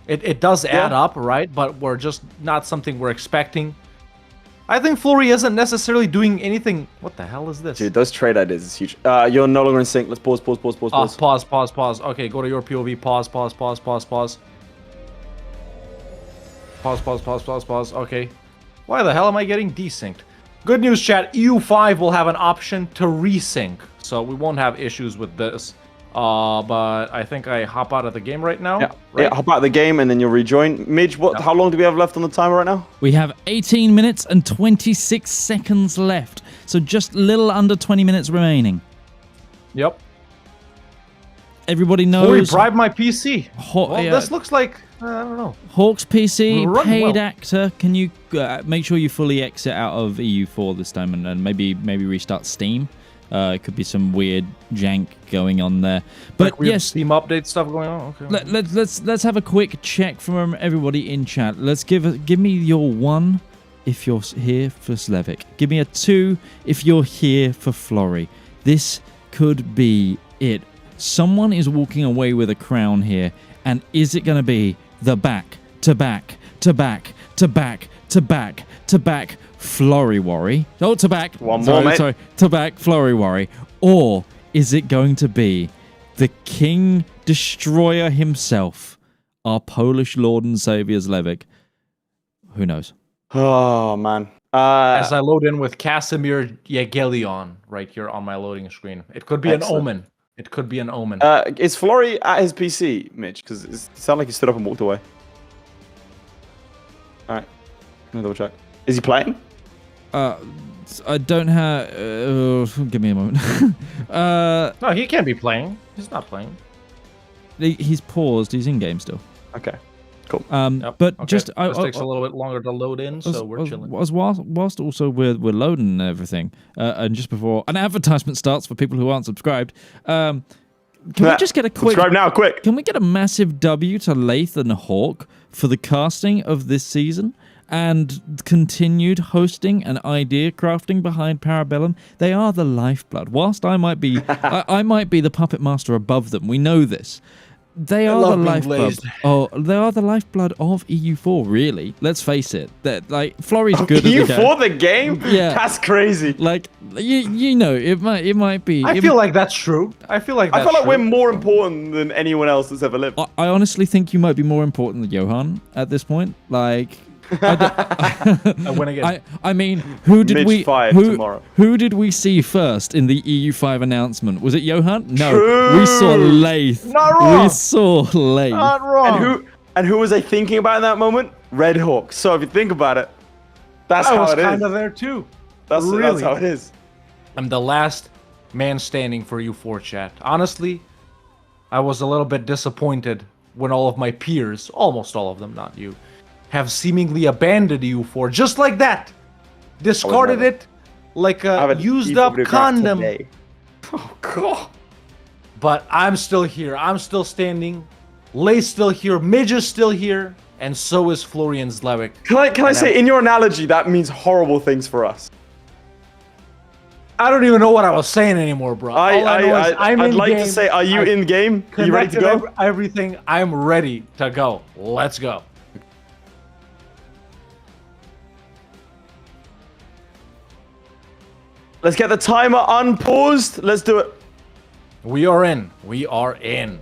It does add up, right? But we're just not something we're expecting. I think Florry isn't necessarily doing anything. What the hell is this? Dude, those trade ideas is huge. You're no longer in sync. Let's pause. Pause. Okay, go to your POV. Pause. Pause. Okay. Why the hell am I getting desynced? Good news, chat. EU5 will have an option to resync, so we won't have issues with this. But I think I hop out of the game right now. Yeah, hop out of the game and then you'll rejoin. Midge, how long do we have left on the timer right now? We have 18 minutes and 26 seconds left. So just a little under 20 minutes remaining. Yep. Everybody knows... Florry bribed my PC. This looks like... I don't know. Hawk's PC, paid actor. Can you make sure you fully exit out of EU4 this time and maybe restart Steam? It could be some weird jank going on there. But like yes, Steam update stuff going on. Okay. Let's have a quick check from everybody in chat. Let's give me your 1 if you're here for Zlewikk. Give me a 2 if you're here for Florry. This could be it. Someone is walking away with a crown here, and is it going to be the back to back to back to back to back Florry Worry? Oh, to back. One more, mate. Sorry, to back Florry Worry. Or is it going to be the King Destroyer himself, our Polish Lord and Savior Zlewikk? Who knows? Oh, man. As I load in with Casimir Jegelion right here on my loading screen. It could be Excellent. an omen. It could be an omen. Is Florry at his PC, Mitch? Because it sounded like he stood up and walked away. All right. Let me double check. Is he playing? I don't have... give me a moment. No, he can't be playing. He's not playing. He's paused. He's in-game still. Okay. Cool. Yep, But okay. just... This takes a little bit longer to load in, so we're chilling. Whilst also we're loading everything, and just before an advertisement starts for people who aren't subscribed, can we just get a quick... Subscribe now, quick! Can we get a massive W to Lath and Hawk for the casting of this season and continued hosting and idea crafting behind Parabellum? They are the lifeblood. Whilst I might be I might be the puppet master above them, we know this. They are the lifeblood. Oh, they are the lifeblood of EU4. Really, let's face it. That like Florry's good. EU4 the game? Yeah, that's crazy. Like you know, it might be. I feel like that's true. I feel like we're more important than anyone else that's ever lived. I honestly think you might be more important than Johan at this point. Like, I win again. I mean, who did Mitch fired who tomorrow. who did we see first in the EU5 announcement? Was it Johan? No, True. we saw Lath. Not wrong. We saw Lath. Not wrong. And who was I thinking about in that moment? Red Hawk. So if you think about it, that's I how was it is. kind of there too. That's really. how it is. I'm the last man standing for EU4 chat. Honestly, I was a little bit disappointed when all of my peers, almost all of them, not you, have seemingly abandoned EU4 just like that. Discarded it like a used up condom. Today. Oh god. But I'm still here. I'm still standing. Lay's still here. Midge is still here. And so is Florian Zlewikk. Can I say, in your analogy, that means horrible things for us. I don't even know what I was saying anymore, bro. I'd like to say, are you in game? Are you ready to go? Everything. I'm ready to go. Let's go. Let's get the timer unpaused. Let's do it. We are in. We are in.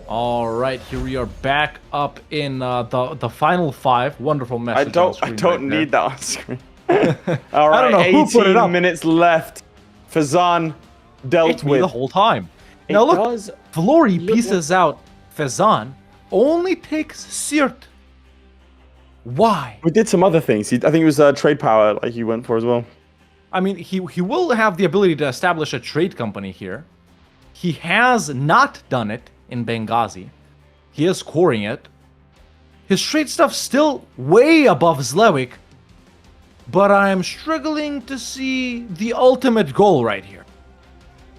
All right, here we are back up in the final 5. Wonderful message. I don't need that on screen. All I right, don't know who put it 18 up. minutes left. Fazan dealt with the whole time. Now look, Florry pieces out Fazan, only takes Sirt. Why? We did some other things. I think it was trade power, like you went for as well. I mean, he will have the ability to establish a trade company here. He has not done it in Benghazi. He is coring it. His trade stuff's still way above Zlewikk, but I am struggling to see the ultimate goal right here.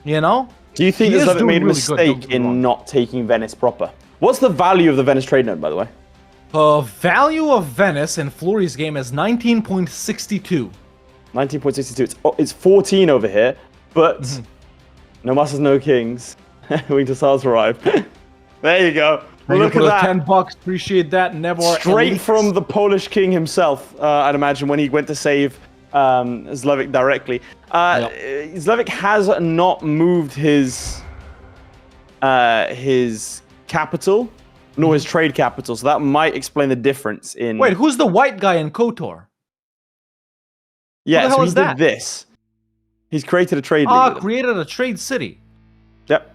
You know? Do you think Zlewikk made a mistake in not taking Venice proper? What's the value of the Venice trade note, by the way? Value of Venice in Florry's game is 19.62. 19.62. It's 14 over here, but no masters, no kings. Winter Stars arrive. There you go. Look at that. $10. Appreciate that. Never Straight from the Polish king himself, I'd imagine, when he went to save Zlewikk directly. Zlewikk has not moved his capital, nor his trade capital, so that might explain the difference in... Wait, who's the white guy in KOTOR? Yeah, so he did this. He's created a trade league. Created a trade city. Yep.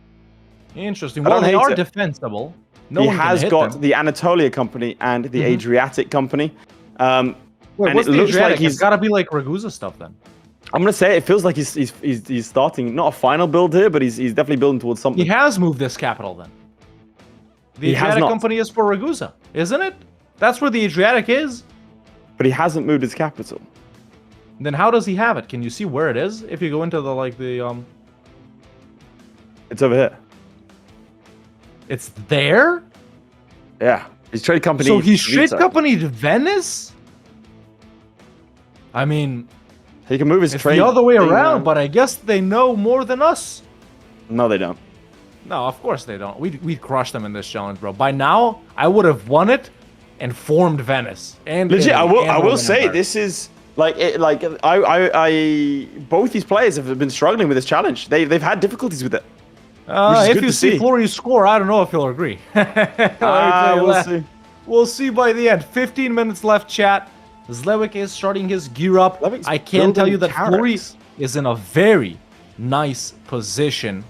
Interesting. Well, they are defensible. He has got the Anatolia company and the Adriatic company. Wait, what's the Adriatic? It's got to be like Ragusa stuff then. I'm gonna say it feels like he's starting not a final build here, but he's definitely building towards something. He has moved this capital then. The Adriatic company is for Ragusa, isn't it? That's where the Adriatic is. But he hasn't moved his capital. Then how does he have it? Can you see where it is? If you go into the It's over here. It's there? Yeah. His trade company. So he's trade company to Venice? I mean, he can move his trade. The other way around, but I guess they know more than us. No, they don't. No, of course they don't. We'd crush them in this challenge, bro. By now, I would have won it and formed Venice. And Legit, Italy, I and will Roman say Empire. this is like I both these players have been struggling with this challenge. They've had difficulties with it. Which is If good you to see see. Florry score, I don't know if you'll agree. We'll see. We'll see by the end. 15 minutes left, chat. Zlewikk is starting his gear up. Zlewick's I can tell you that building Florry carrots. is in a very nice position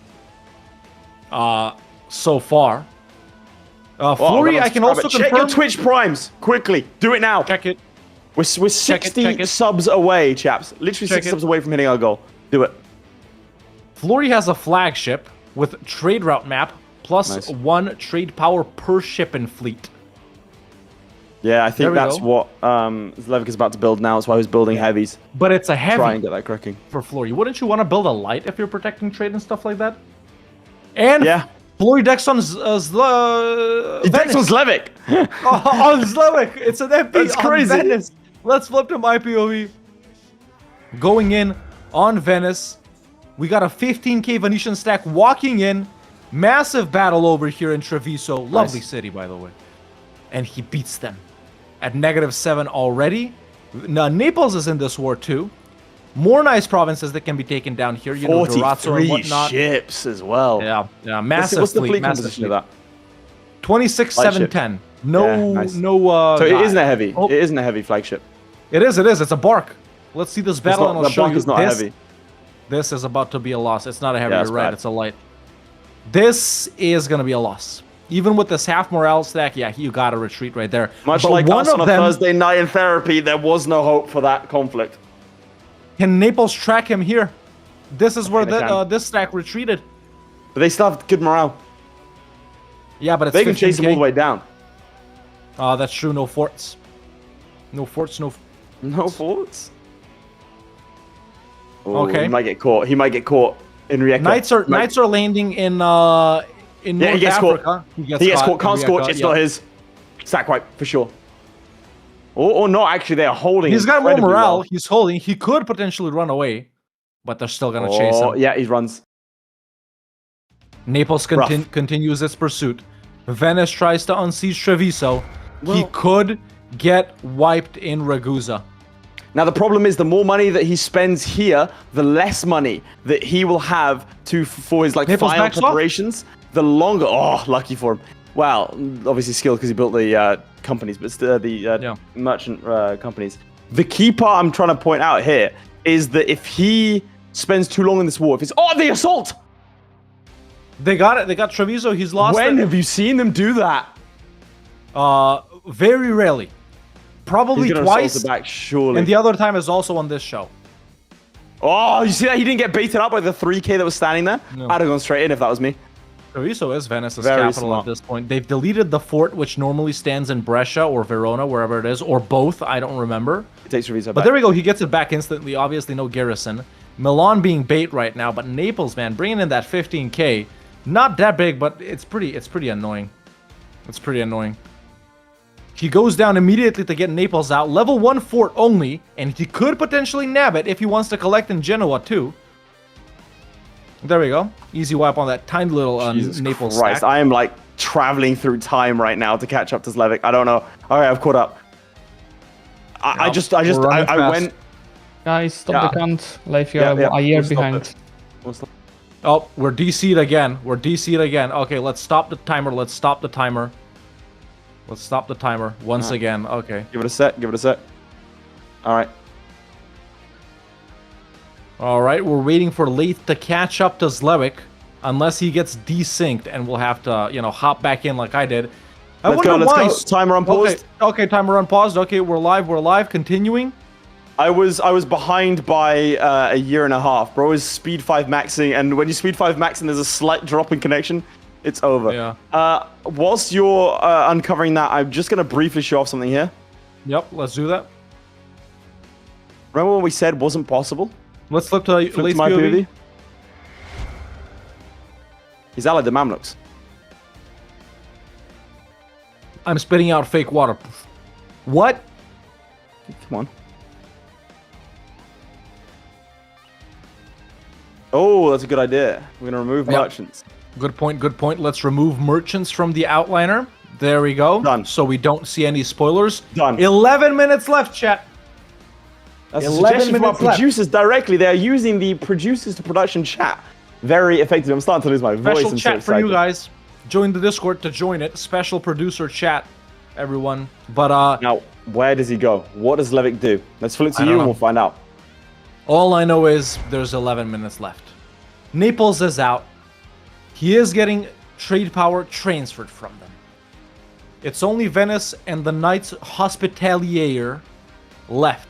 so far. Florry, I can also check confirm... your Twitch primes quickly. Do it now. Check it. We're Check 60 it. subs away, chaps. Literally Check 60 it. subs away from hitting our goal. Do it. Florry has a flagship with trade route map plus Nice. 1 trade power per ship and fleet. Yeah, I There think we that's go. what Zlewikk is about to build now. That's why he's building heavies. But it's a Try and heavy get that cracking. for Florry. Wouldn't you want to build a light if you're protecting trade and stuff like that? And Yeah. Florry decks on He decks on Zlewikk. on Zlewikk. It's an MP That's on crazy. Venice. Let's flip to my POV. Going in on Venice. We got a 15k Venetian stack walking in. Massive battle over here in Treviso. Lovely Nice. city, by the way. And he beats them at -7 already. Now, Naples is in this war too. More nice provinces that can be taken down here. You know, Durazzo and 43 whatnot. ships as well. Yeah, massive What's the fleet, fleet massive composition fleet. of that? 26, Light 7, ship. 10. No, Yeah, nice. no. So it guy. isn't a heavy. Oh. It isn't a heavy flagship. It is. It's a bark. Let's see this battle, and I'll the show bark you. is not this, heavy. This is about to be a loss. It's not a heavy. Yeah, You're it's right. bad. It's a light. This is gonna be a loss. Even with this half morale stack, yeah, you gotta retreat right there. Much But like one us on of a them, Thursday night in therapy, there was no hope for that conflict. can Naples track him here? This is where they can. this stack retreated. But they still have good morale. Yeah, but it's They can chase him all 15K. the way down. That's true. No forts. No forts. No. No forts. Oh, Okay. He might get caught. He might get caught in Rijeka. Knights are landing in North Yeah, he gets caught. Africa. He gets caught. Can't in scorch. Rijeka, It's yeah. not his. Sack wipe for sure. Or not. Actually, they are holding. He's got more incredibly morale. well. He's holding. He could potentially run away, but they're still gonna chase him. Yeah, he runs. Naples Rough. continues its pursuit. Venice tries to unsiege Treviso. he Well- could get wiped in Ragusa. Now the problem is, the more money that he spends here, the less money that he will have for his Naples final backs off? preparations. The longer. Oh, lucky for him. Well, obviously skilled because he built the companies, but still the merchant companies. The key part I'm trying to point out here is that if he spends too long in this war, if it's the assault. They got it. They got Treviso. He's lost When it. have you seen them do that? Very rarely. Probably He's gonna twice. assault it back, surely. And the other time is also on this show. Oh, you see that? He didn't get baited up by the 3k that was standing there. No. I'd have gone straight in if that was me. Treviso is Venice's Very capital smart. at this point. They've deleted the fort, which normally stands in Brescia or Verona, wherever it is, or both. I don't remember. It takes Treviso But back. there we go. He gets it back instantly. Obviously, no garrison. Milan being bait right now, but Naples, man, bringing in that 15k. Not that big, but it's pretty annoying. It's pretty annoying. He goes down immediately to get Naples out. Level 1 fort only, and he could potentially nab it if he wants to collect in Genoa too. There we go. Easy wipe on that tiny little Jesus Naples Christ, stack. I am like traveling through time right now to catch up to Zlewikk. I don't know. Okay, I've caught up. I running fast. went. Guys, stop Yeah. the count. Like you're Yeah, a year we'll stop behind. it. Oh, we're DC'd again. We're DC'd again. Okay, let's stop the timer. Let's stop the timer. Let's stop the timer once again. Okay. Give it a sec. Give it a sec. All right. All right, we're waiting for Leith to catch up to Zlewikk, unless he gets desynced, and we'll have to, hop back in like I did. Let's go. Let's go. Timer unpaused. Okay, timer unpaused. Okay, we're live. We're live. Continuing. I was behind by a year and a half. Bro is speed 5 maxing, and when you speed 5 max and there's a slight drop in connection, it's over. Yeah. Whilst you're uncovering that, I'm just gonna briefly show off something here. Yep, let's do that. Remember what we said wasn't possible? Let's flip to Flip to Leith's my POV. POV. He's allied the Mamluks. I'm spitting out fake water. What? Come on. Oh, that's a good idea. We're gonna remove Yep. merchants. Good point. Good point. Let's remove merchants from the outliner. There we go. Done. So we don't see any spoilers. Done. 11 minutes left, chat. That's a 11 suggestion from our minutes left. producers directly. They're using the producers to production chat very effectively. I'm starting to lose my voice. Special I'm chat so for you excited. guys. Join the Discord to join it. Special producer chat, everyone. But Now, where does he go? What does Zlewikk do? Let's flip it to I you don't and know. we'll find out. all I know is there's 11 minutes left. Naples is out. He is getting trade power transferred from them. It's only Venice and the Knights Hospitalier left.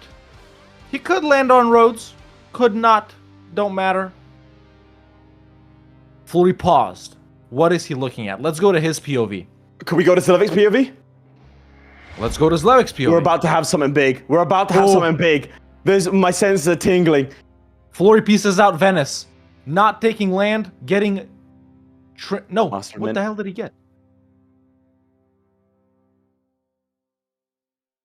He could land on Rhodes, could not, don't matter. Florry paused. What is he looking at? Let's go to his POV. Can we go to Zlewick's POV? Let's go to Zlewick's POV. We're about to have something big. We're about to have Oh. something big. My senses are tingling. Florry pieces out Venice. Not taking land, getting... No, Masterman. what the hell did he get?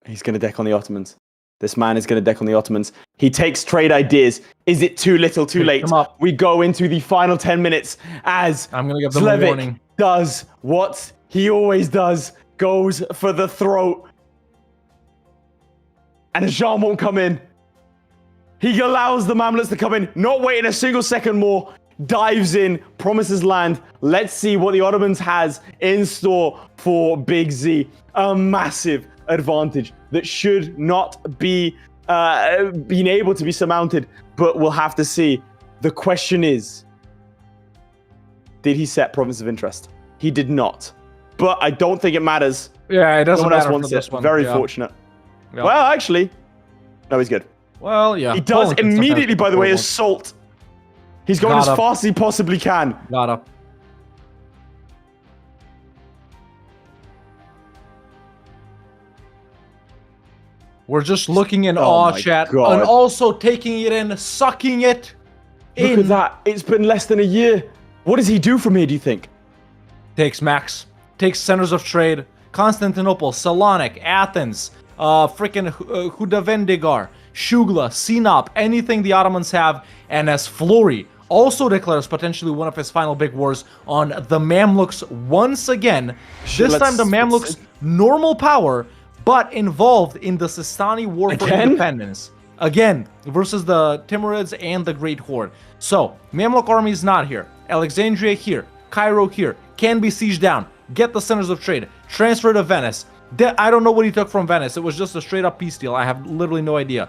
He's going to deck on the Ottomans. This man is going to deck on the Ottomans. He takes trade ideas. Is it too little, too Pick late? him up. We go into the final 10 minutes as I'm going to give them a Zlewikk warning. does what he always does. Goes for the throat. And Jean won't come in. He allows the Mamluks to come in, not waiting a single second more. Dives in, promises land. Let's see what the Ottomans has in store for Big Z. A massive advantage that should not be being able to be surmounted, but we'll have to see. The question is, did he set province of interest? He did not, but I don't think it matters. Yeah, it doesn't No one else matter wants for this it. one. Very Yeah. fortunate. Yeah. Well, actually, no, he's good. Well, yeah. He does Poland can sometimes immediately, by the way, perform assault. He's going Got as him. fast as he possibly can. well. Got up. We're just looking in Oh awe, my chat, God. and also taking it in, sucking it Look in. at that. It's been less than a year. What does he do from here, do you think? Takes Max, takes centers of trade, Constantinople, Salonik, Athens, freaking Hudavendigar, Shugla, Sinop, anything the Ottomans have, and as Florry also declares potentially one of his final big wars on the Mamluks once again. This time the Mamluks normal power, but involved in the Sistani War for Again? Independence. Again, versus the Timurids and the Great Horde. So, Mamluk army is not here. Alexandria here. Cairo here. Can be sieged down. Get the centers of trade. Transfer to Venice. I don't know what he took from Venice. It was just a straight up peace deal. I have literally no idea.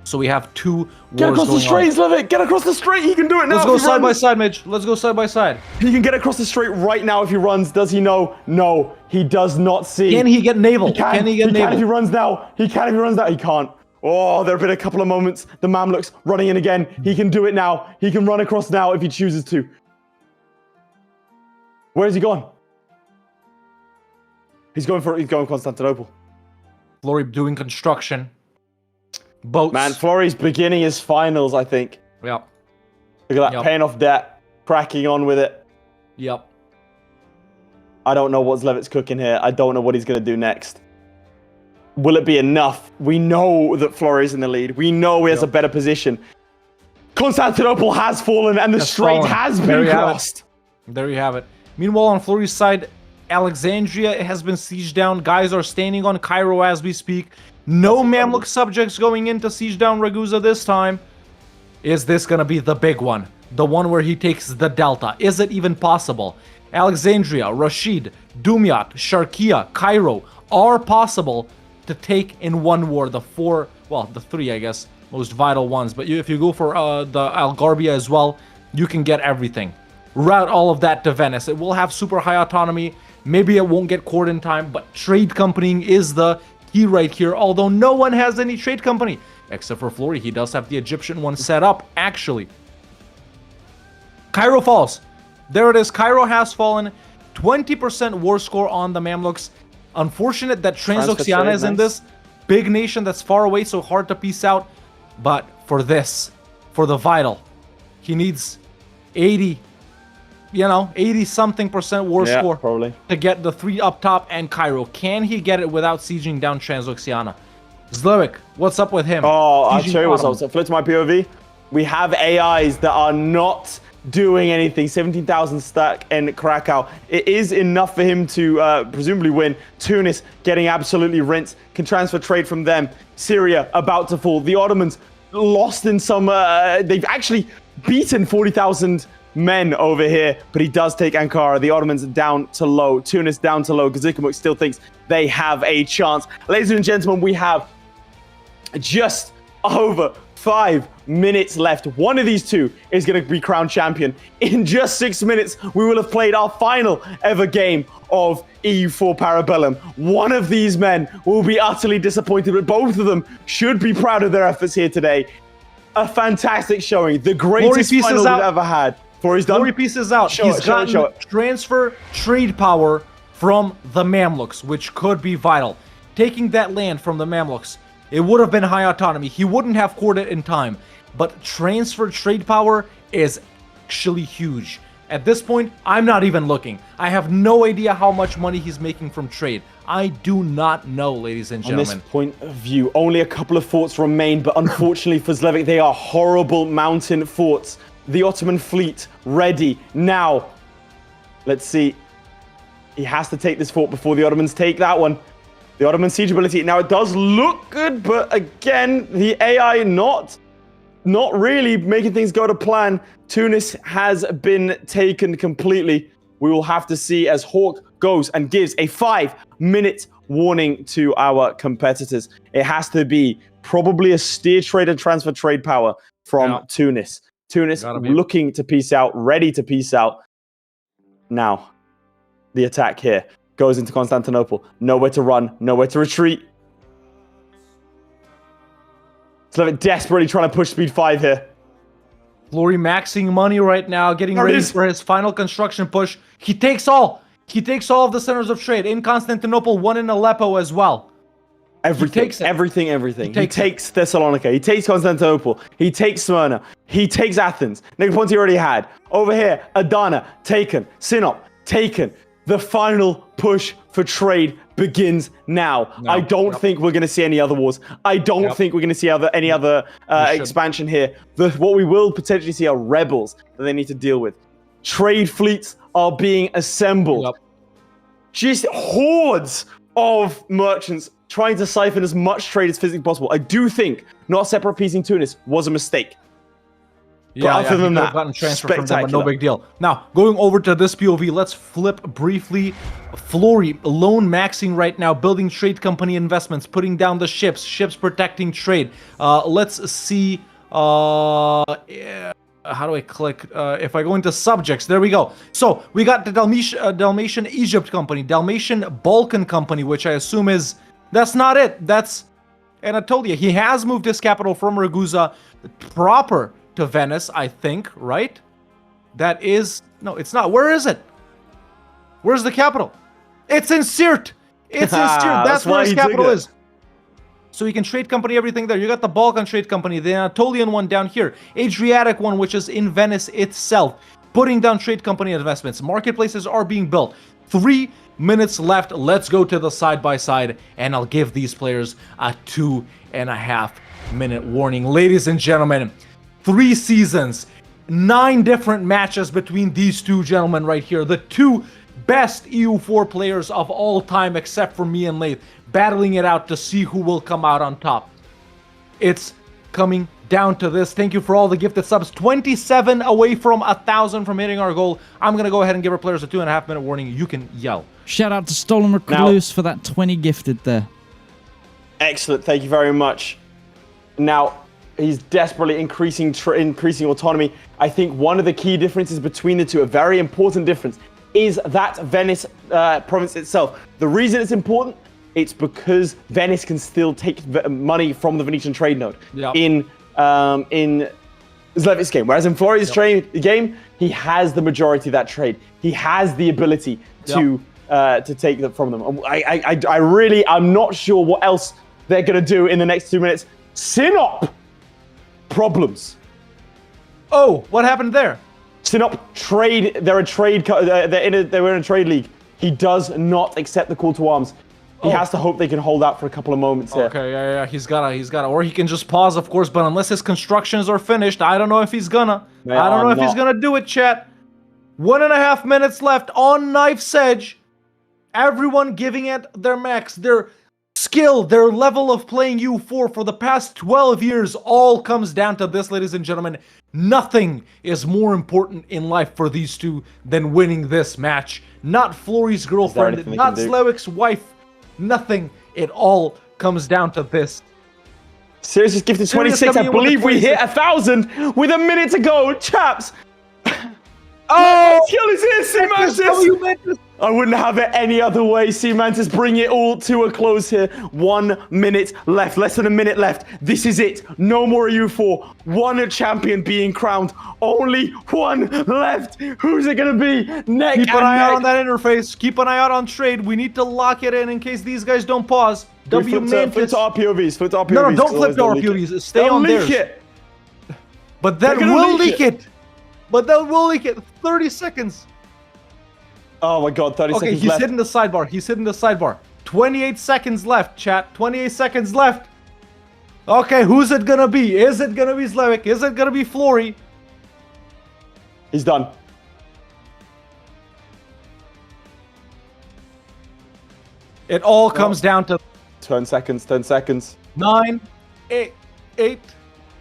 So we have two wars Get across the going strait, on. Zlewikk! Get across the strait! He can do it now! Let's go if he side by runs. side, Midge. Let's go side by side. He can get across the strait right now if he runs. Does he know? No, he does not see. Can he get naval? He can. Can he get He can if he naval? runs now. He can if he runs now. He can't. Oh, there have been a couple of moments. The Mamluks running in again. He can do it now. He can run across now if he chooses to. Where has he gone? He's going Constantinople. Florry doing construction. Boats. Man, Florry's beginning his finals, I think. Yep. Look at that, Yep. paying off debt, cracking on with it. Yep. I don't know what Zlewick's cooking here. I don't know what he's going to do next. Will it be enough? We know that Florry's in the lead. We know he has a better position. Constantinople has fallen and the Has strait fallen. has There been you have it. crossed. There you have it. Meanwhile, on Florry's side, Alexandria has been sieged down. Guys are standing on Cairo as we speak. No Mamluk subjects going in to siege down Ragusa this time. Is this going to be the big one? The one where he takes the Delta? Is it even possible? Alexandria, Rashid, Dumyat, Sharkia, Cairo are possible to take in one war. The three, I guess, most vital ones. But if you go for the Algarbia as well, you can get everything. Route all of that to Venice. It will have super high autonomy. Maybe it won't get court in time, but trade companying is the key right here. Although no one has any trade company, except for Florry. He does have the Egyptian one set up, actually. Cairo falls. There it is. Cairo has fallen. 20% war score on the Mamluks. Unfortunate that Transoxiana trade, is in nice. this. Big nation that's far away, so hard to piece out. But for this, for the vital, he needs 80-something% war Yeah, score probably. to get the 3 up top and Cairo. Can he get it without sieging down Transoxiana? Zlewikk, what's up with him? Oh, I'll Sieging show you what's Ottoman. up. So flip to my POV. We have AIs that are not doing anything. 17,000 stack in Krakow. It is enough for him to presumably win. Tunis getting absolutely rinsed. Can transfer trade from them. Syria about to fall. The Ottomans lost in some... they've actually beaten 40,000 men over here, but he does take Ankara. The Ottomans down to low. Tunis down to low. Zlewikk still thinks they have a chance. Ladies and gentlemen, we have just over 5 minutes left. One of these two is going to be crowned champion. In just 6 minutes, we will have played our final ever game of EU4 Parabellum. One of these men will be utterly disappointed, but both of them should be proud of their efforts here today. A fantastic showing. The greatest final we've ever had. Florry's done. Florry pieces out. He's gotten transfer trade power from the Mamluks, which could be vital. Taking that land from the Mamluks, it would have been high autonomy. He wouldn't have cored it in time. But transfer trade power is actually huge. At this point, I'm not even looking. I have no idea how much money he's making from trade. I do not know, ladies and gentlemen. On this point of view, only a couple of forts remain, but unfortunately for Zlewikk, they are horrible mountain forts. The Ottoman fleet ready now. Let's see. He has to take this fort before the Ottomans take that one. The Ottoman siege ability. Now, it does look good, but again, the AI not really making things go to plan. Tunis has been taken completely. We will have to see as Hawk goes and gives a 5-minute warning to our competitors. It has to be probably a steer trade and transfer trade power from Tunis. Tunis looking to peace out, ready to peace out. Now, the attack here goes into Constantinople. Nowhere to run, nowhere to retreat. Zlewikk desperately trying to push speed 5 here. Florry maxing money right now, getting ready for his final construction push. He takes all. He takes all of the centers of trade in Constantinople, one in Aleppo as well. Everything. He takes Thessalonica. He takes Constantinople. He takes Smyrna. He takes Athens. Negroponte already had. Over here, Adana taken. Sinop taken. The final push for trade begins now. I don't think we're going to see any other wars. I don't think we're going to see any other expansion here. What we will potentially see are rebels that they need to deal with. Trade fleets are being assembled. Just hordes of merchants trying to siphon as much trade as physically possible. I do think not separate piecing Tunis was a mistake. Yeah, other than that, spectacular. No big deal. Now, going over to this POV, let's flip briefly. Florry, loan maxing right now, building trade company investments, putting down the ships protecting trade. Let's see. How do I click? If I go into subjects, there we go. So we got the Dalmatian Egypt company, Dalmatian Balkan company, which I assume is, that's not it. That's Anatolia. He has moved his capital from Ragusa proper to Venice, I think, right? That is, no, it's not. Where is it? Where's the capital? It's in Sirte. It's in Sirte. That's where his capital is. So you can trade company everything there. You got the Balkan trade company, the Anatolian one down here, Adriatic one, which is in Venice itself. Putting down trade company investments. Marketplaces are being built. 3 minutes left. Let's go to the side-by-side, and I'll give these players a 2.5-minute warning. Ladies and gentlemen, 3 seasons, 9 different matches between these two gentlemen right here. The 2 best EU4 players of all time, except for me and Lathe, battling it out to see who will come out on top. It's coming down to this. Thank you for all the gifted subs. 27 away from 1,000 from hitting our goal. I'm going to go ahead and give our players a 2.5-minute warning. You can yell. Shout out to Stolen Recluse for that 20 gifted there. Excellent. Thank you very much. Now, he's desperately increasing autonomy. I think one of the key differences between the two, a very important difference, is that Venice province itself. The reason it's important, it's because Venice can still take money from the Venetian trade node in Zlewick's game. Whereas in Florry's game, he has the majority of that trade. He has the ability to take them from them. I'm not sure what else they're going to do in the next 2 minutes. Sinop! Problems. Oh, what happened there? Sinop trade. They were in a trade league. He does not accept the call to arms. He has to hope they can hold out for a couple of moments here. Okay, yeah, he's gotta, or he can just pause, of course. But unless his constructions are finished, I don't know if he's gonna. They I don't are know if he's not. gonna do it, chat. 1.5 minutes left on Knife's Edge. Everyone giving it their max, their skill, their level of playing EU4 for the past 12 years all comes down to this, ladies and gentlemen. Nothing is more important in life for these two than winning this match. Not Florry's girlfriend, anything they not can do? Zlewick's wife. Nothing. It all comes down to this. Sirius is gifted Sirius 26. I coming in with the believe we hit 26. 1,000 with a minute to go, chaps. Oh! Skill is here, C-Mantis. I wouldn't have it any other way. C-Mantis, bring it all to a close here. 1 minute left. Less than a minute left. This is it. No more EU4. One champion being crowned. Only one left. Who's it going to be? Neck Keep an and eye out neck. on that interface. Keep an eye out on trade. We need to lock it in case these guys don't pause. Flip to our POVs. Flip to our POVs. No, don't flip to our POVs. Stay on leak theirs. it. But then They're gonna we'll leak leak it. But then we'll leak it. 30 seconds. Oh my god, 30 Okay, seconds he's left. hitting the sidebar. He's hitting the sidebar. 28 seconds left, chat. 28 seconds left. Okay, who's it gonna be? Is it gonna be Zlewikk? Is it gonna be Florry? He's done. It all comes down to 10 seconds, 10 seconds. 9, 8,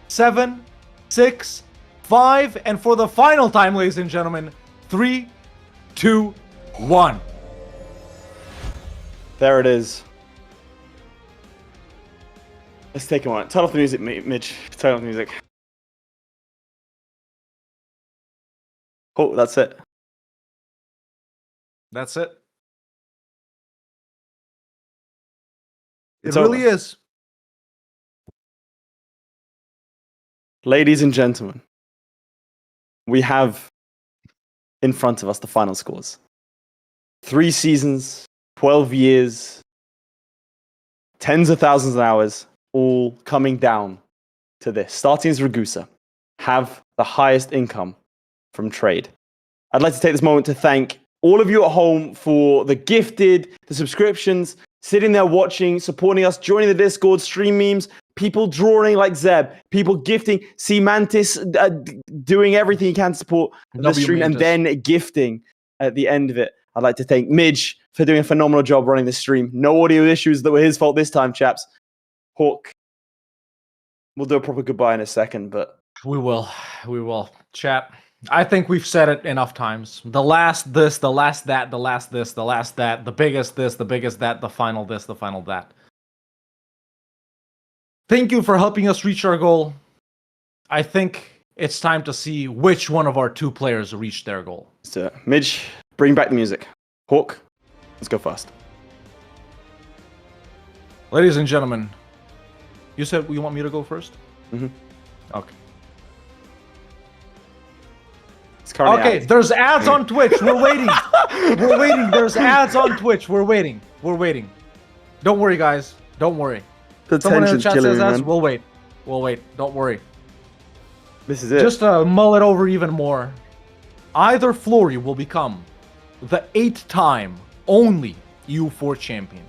7, 6, 5, and for the final time, ladies and gentlemen, 3, 2, 1. There it is. Let's take a moment. Turn off the music, Midge. Turn off the music. Oh, that's it. That's it. It's It really over. is. Ladies and gentlemen, we have in front of us the final scores. 3 seasons, 12 years, tens of thousands of hours, all coming down to this. Starting as Ragusa, have the highest income from trade. I'd like to take this moment to thank all of you at home for the gifted, the subscriptions, sitting there watching, supporting us, joining the Discord, stream memes, people drawing like Zeb, people gifting, C-Mantis doing everything he can to support the stream, and then gifting at the end of it. I'd like to thank Midge for doing a phenomenal job running the stream. No audio issues that were his fault this time, chaps. Hawk, we'll do a proper goodbye in a second, but... We will. Chat. I think we've said it enough times. The last this, the last that, the last this, the last that, the biggest this, the biggest that, the final this, the final that. Thank you for helping us reach our goal. I think it's time to see which one of our 2 players reached their goal. So, Midge, bring back the music. Hawk, let's go first. Ladies and gentlemen, you said you want me to go first? Mm-hmm. Okay. It's currently Okay, out. there's ads on Twitch. We're waiting. We're waiting. There's ads on Twitch. We're waiting. We're waiting. Don't worry, guys. Don't worry. The Someone in the tension's chat killing says me, ads. man. We'll wait. We'll wait. Don't worry. This is it. Just to mull it over even more, either Florry will become the 8-time only EU4 champion,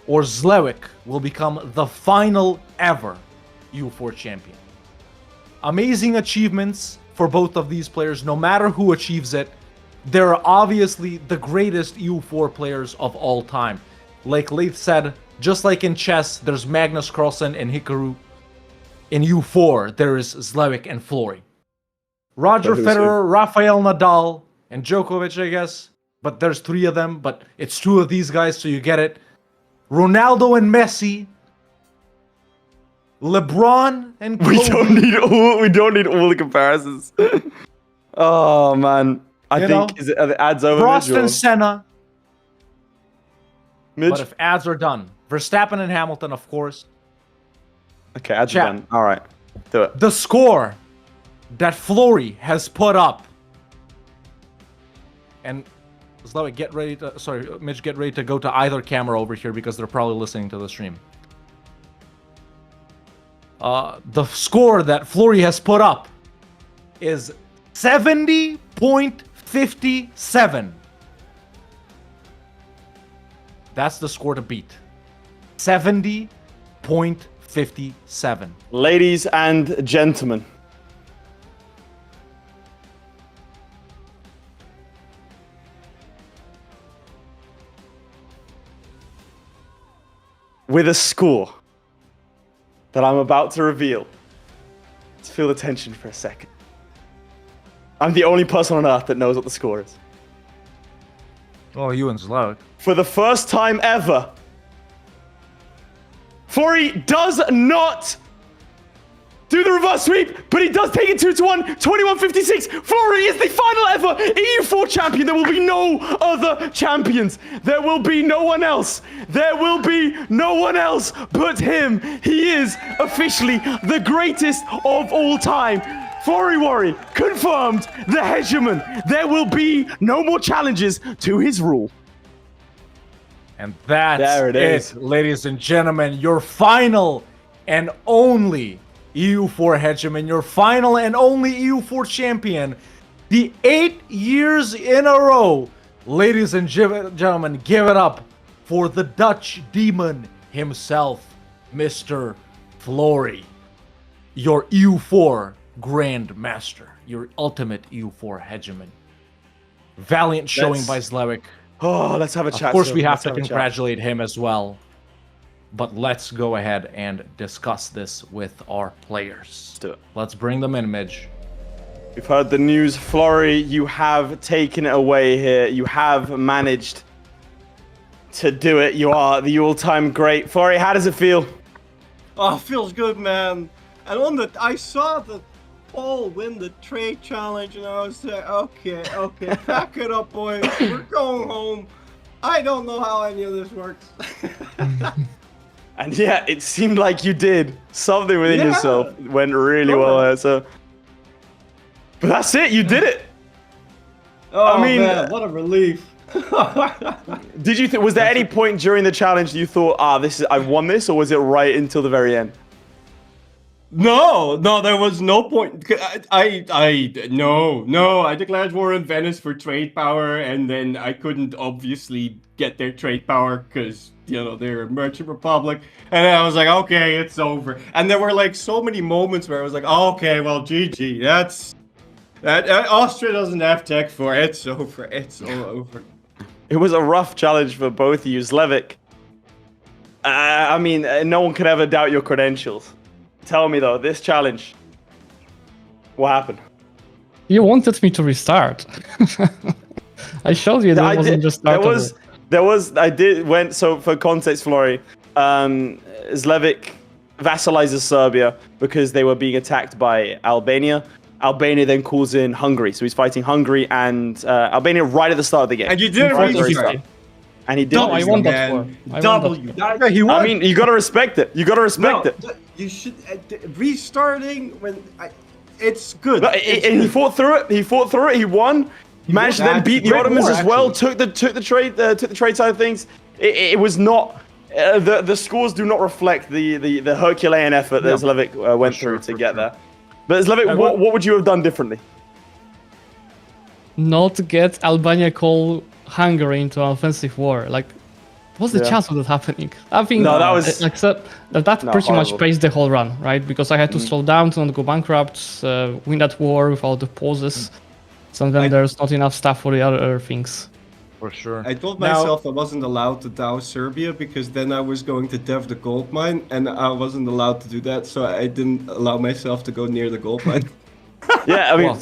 or Zlewikk will become the final ever EU4 champion. Amazing achievements for both of these players, no matter who achieves it. They're obviously the greatest EU4 players of all time. Like Leith said, just like in chess, there's Magnus Carlsen and Hikaru. In EU4, there is Zlewikk and Florry. Roger who's Federer, Rafael Nadal, and Djokovic, I guess. But there's 3 of them, but it's 2 of these guys, so you get it. Ronaldo and Messi. LeBron and Kobe. We don't need all the comparisons. Oh man. I think are the ads over. Frost Midge, or- and Senna. Midge? But if ads are done, Verstappen and Hamilton, of course. Okay, ads are Chat. done. All right. Do it. The score that Florry has put up. And Zlewikk, get ready to... Sorry, Mitch, get ready to go to either camera over here because they're probably listening to the stream. The score that Florry has put up is 70.57. That's the score to beat. 70.57. Ladies and gentlemen, with a score that I'm about to reveal, let's feel the tension for a second. I'm the only person on earth that knows what the score is. Oh, you and Zlewikk. For the first time ever, Florry does not do the reverse sweep, but he does take it 2-1, 21-56. Florry is the final ever EU4 champion. There will be no other champions. There will be no one else. There will be no one else but him. He is officially the greatest of all time. Florry Worry confirmed the Hegemon. There will be no more challenges to his rule. And that's There it is. ladies and gentlemen, your final and only EU4 Hegemon, your final and only EU4 champion, the 8 years in a row. Ladies and gentlemen, give it up for the Dutch demon himself, Mr. Florry, your EU4 Grand Master, your ultimate EU4 Hegemon. Valiant showing by Zlewikk. Oh, let's have a chat. Of course, sir. we have Let's to a chat. congratulate him as well. But let's go ahead and discuss this with our players. Let's do it. Let's bring them in, Midge. We've heard the news, Florry. You have taken it away here. You have managed to do it. You are the all-time great. Florry, how does it feel? Oh, feels good, man. And I saw the Paul win the trade challenge, and I was like, okay, pack it up, boys. We're going home. I don't know how any of this works. And yeah, it seemed like you did. Something within yourself went really well there. So, but that's it. You did it. Oh, I mean, man, what a relief. Did you? Was there any point during the challenge you thought, I've won this, or was it right until the very end? No, there was no point. I declared war in Venice for trade power, and then I couldn't obviously get their trade power because, they're a merchant republic. And then I was like, okay, it's over. And there were like so many moments where I was like, okay, well, GG, that Austria doesn't have tech for it. It's over. It's all over. It was a rough challenge for both of you, Zlewikk. I mean, no one could ever doubt your credentials. Tell me though, this challenge, what happened? You wanted me to restart. I showed you that wasn't just start over. So for context, Florry, Zlewikk vassalizes Serbia because they were being attacked by Albania. Albania then calls in Hungary, so he's fighting Hungary and Albania right at the start of the game. And you didn't restart. And he did. I won that war. He won. I mean, you gotta respect it. You gotta respect it. You should restarting when it's good. And he fought through it. He won. He managed to then beat the Ottomans as well. Took the trade side of things. It was not. The scores do not reflect the Herculean effort that Zlewikk went through to get there. But Zlewikk, what would you have done differently? Not get Albania call Hungary into an offensive war. Like, what's the chance of that happening? I think that was pretty much paced the whole run, right? Because I had to slow down to not go bankrupt, win that war without the pauses. Sometimes there's not enough stuff for the other things. For sure. I told myself I wasn't allowed to douse Serbia because then I was going to dev the gold mine, and I wasn't allowed to do that, so I didn't allow myself to go near the gold mine. Yeah, I mean,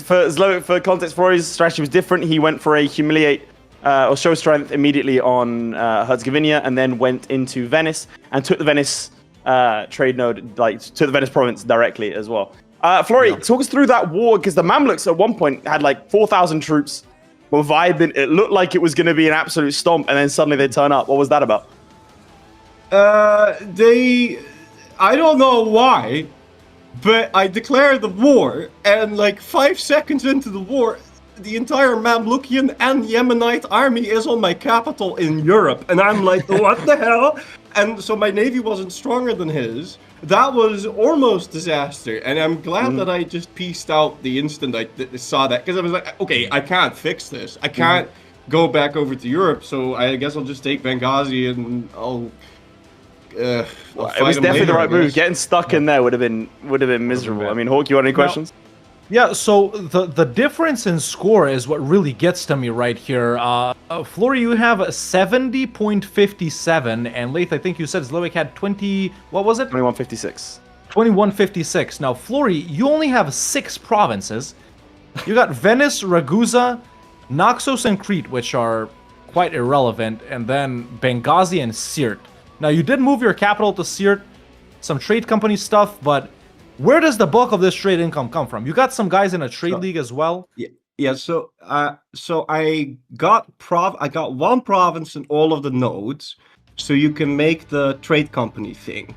for context, Florry's strategy was different. He went for a humiliate or show strength immediately on Herzegovina, and then went into Venice and took the Venice trade node, took the Venice province directly as well. Florry, talk us through that war, because the Mamluks at one point had like 4,000 troops, were vibing. It looked like it was going to be an absolute stomp, and then suddenly they turn up. What was that about? I don't know why, but I declared the war, and like 5 seconds into the war, the entire Mamlukian and Yemenite army is on my capital in Europe, and I'm like, what the hell? And so my navy wasn't stronger than his. That was almost disaster, and I'm glad that I just pieced out the instant I saw that, because I was like, okay, I can't fix this. I can't go back over to Europe. So I guess I'll just take Benghazi and I'll. It was definitely the right move. Getting stuck in there would have been miserable. I mean, Hawk, you want any questions? Yeah, so the difference in score is what really gets to me right here. Florry, you have 70.57, and Leith, I think you said Zlewikk had 20. What was it? 2156. 2156. Now, Florry, you only have 6 provinces. You got Venice, Ragusa, Naxos, and Crete, which are quite irrelevant, and then Benghazi and Sirte. Now, you did move your capital to Sirte, some trade company stuff, but where does the bulk of this trade income come from? You got some guys in a trade league as well. Yeah. So I got one province in all of the nodes, so you can make the trade company thing.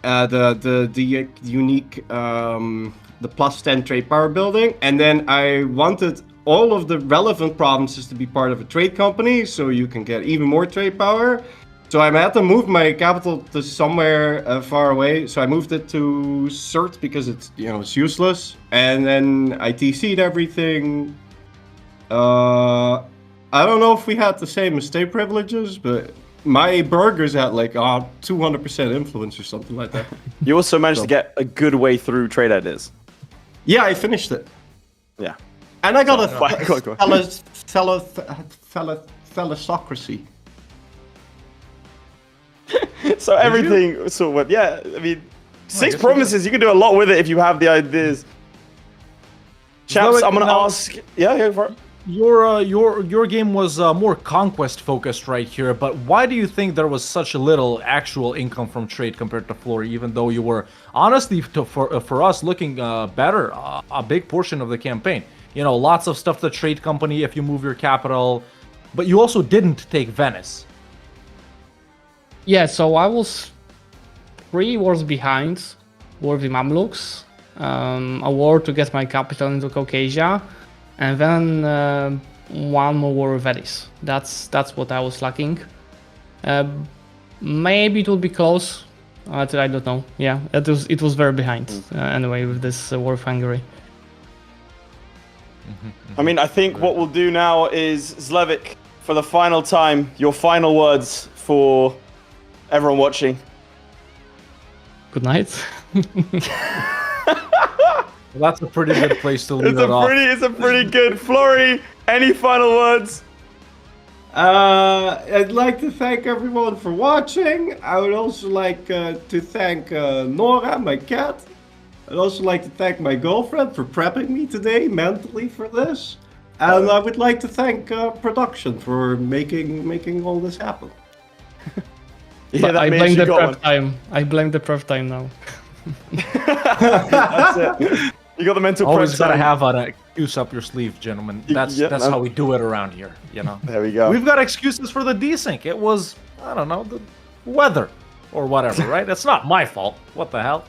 The unique the +10 trade power building, and then I wanted all of the relevant provinces to be part of a trade company, so you can get even more trade power. So I had to move my capital to somewhere far away. So I moved it to Sirte because it's it's useless, and then I TC'd everything. I don't know if we had the same estate privileges, but my burgers had like 200% influence or something like that. You also managed to get a good way through trade ideas. Yeah, I finished it. Yeah. And I got a thalassocracy. So everything sort of went, yeah, I mean, 6 promises, you can do a lot with it if you have the ideas. Chaps, I'm gonna ask, yeah, for it. Your game was more conquest focused right here, but why do you think there was such little actual income from trade compared to Florry, even though you were honestly for us looking better a big portion of the campaign? Lots of stuff to trade company if you move your capital, but you also didn't take Venice. Yeah, so I was 3 wars behind War of the Mamluks, a war to get my capital into Caucasia, and then 1 more war with Venice. That's what I was lacking. Maybe it will be close. I don't know. Yeah, it was very behind anyway with this war of Hungary. I mean, I think what we'll do now is, Zlewikk, for the final time, your final words for everyone watching. Good night. Well, that's a pretty good place to leave it off. It's a pretty good. Florry, any final words? I'd like to thank everyone for watching. I would also like to thank Nora, my cat. I'd also like to thank my girlfriend for prepping me today mentally for this. And I would like to thank production for making all this happen. Yeah, I blame the prep time. I blame the prep time now. That's it. You got the mental Always prep gotta time. have an excuse up your sleeve, gentlemen. That's how we do it around here, There we go. We've got excuses for the desync. It was, I don't know, the weather or whatever, right? It's not my fault. What the hell?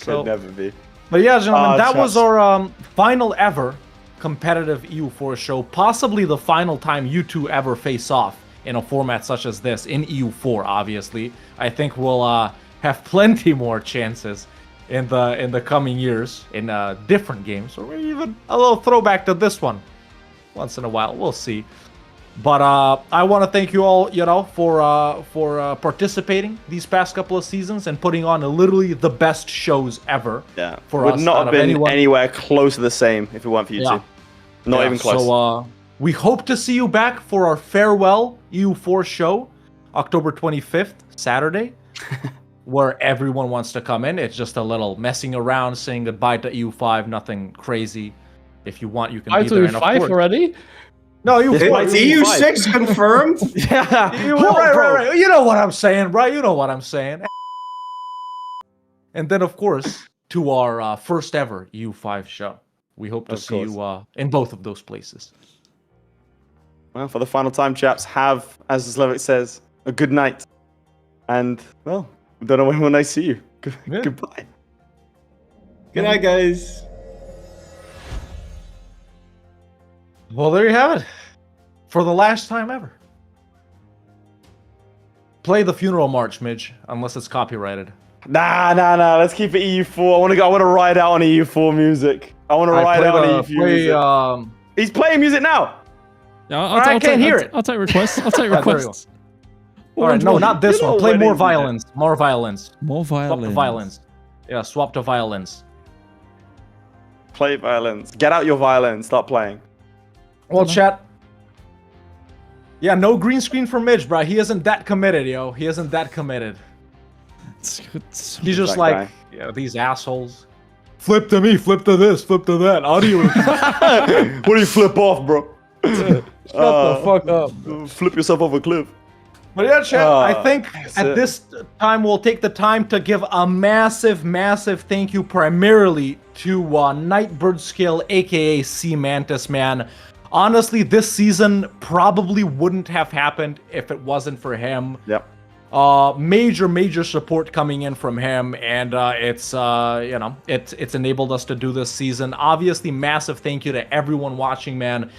Could never be. But yeah, gentlemen, that was chaps. our final ever competitive EU4 show. Possibly the final time you two ever face off in a format such as this, in EU4, obviously. I think we'll have plenty more chances in the coming years in different games, or maybe even a little throwback to this one once in a while. We'll see. But I want to thank you all, for participating these past couple of seasons and putting on literally the best shows ever. Yeah, for would us. not out have of been anyone. anywhere close to the same if it weren't for you two. Not even close. So we hope to see you back for our farewell EU4 show, October 25th, Saturday, where everyone wants to come in. It's just a little messing around, saying goodbye to EU5, nothing crazy. If you want, you can be there. EU5 already? No, EU5. EU6 confirmed? Yeah. Right. You know what I'm saying, right? You know what I'm saying. And then, of course, to our first ever EU5 show. We hope to see you in both of those places. Well, for the final time, chaps, have, as Zlewikk says, a good night. And, well, we don't know when I see you. Goodbye. Good night, guys. Well, there you have it. For the last time ever. Play the funeral march, Midge, unless it's copyrighted. Nah. Let's keep it EU4. I want to ride out on EU4 music. I want to ride out on EU4 music. He's playing music now. I can't hear it. I'll take requests. I'll take there we go. requests. All right, no, not this You're one. not Play more winning, violence. More violence. More Swap violence. to violence. Yeah, swap to violence. Play violence. Get out your violin. Start playing. Well, chat. Yeah, no green screen for Midge, bro. He isn't that committed, yo. He isn't that committed. He's just that like, guy. yeah, these assholes. Flip to me, flip to this, flip to that. Audio. What do you flip off, bro? Shut the fuck up. Flip yourself off a cliff. But yeah, chat, I think that's at it. this time we'll take the time to give a massive, massive thank you primarily to Nightbird Skill, aka Sea Mantis, man. Honestly, this season probably wouldn't have happened if it wasn't for him. Yep. Major support coming in from him, and it's you know, it's enabled us to do this season. Obviously, massive thank you to everyone watching, man.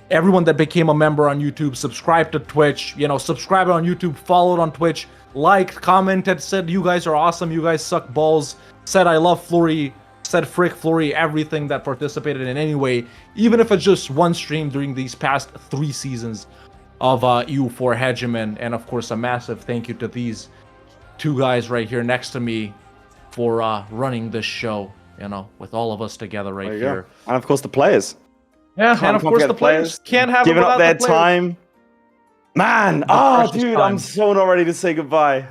Everyone that became a member on YouTube, subscribe to Twitch, you know, subscribe on YouTube, followed on Twitch, liked, commented, said you guys are awesome, you guys suck balls, said I love Florry, said frick Florry, everything that participated in any way, even if it's just one stream during these past 3 seasons of EU4 Hegemon. And of course, a massive thank you to these 2 guys right here next to me for running this show, you know, with all of us together right There you here. go. And of course the players. Yeah, Can't and of course forget the players can't have it giving up without their the players. time. Man, precious dude, time. I'm so not ready to say goodbye.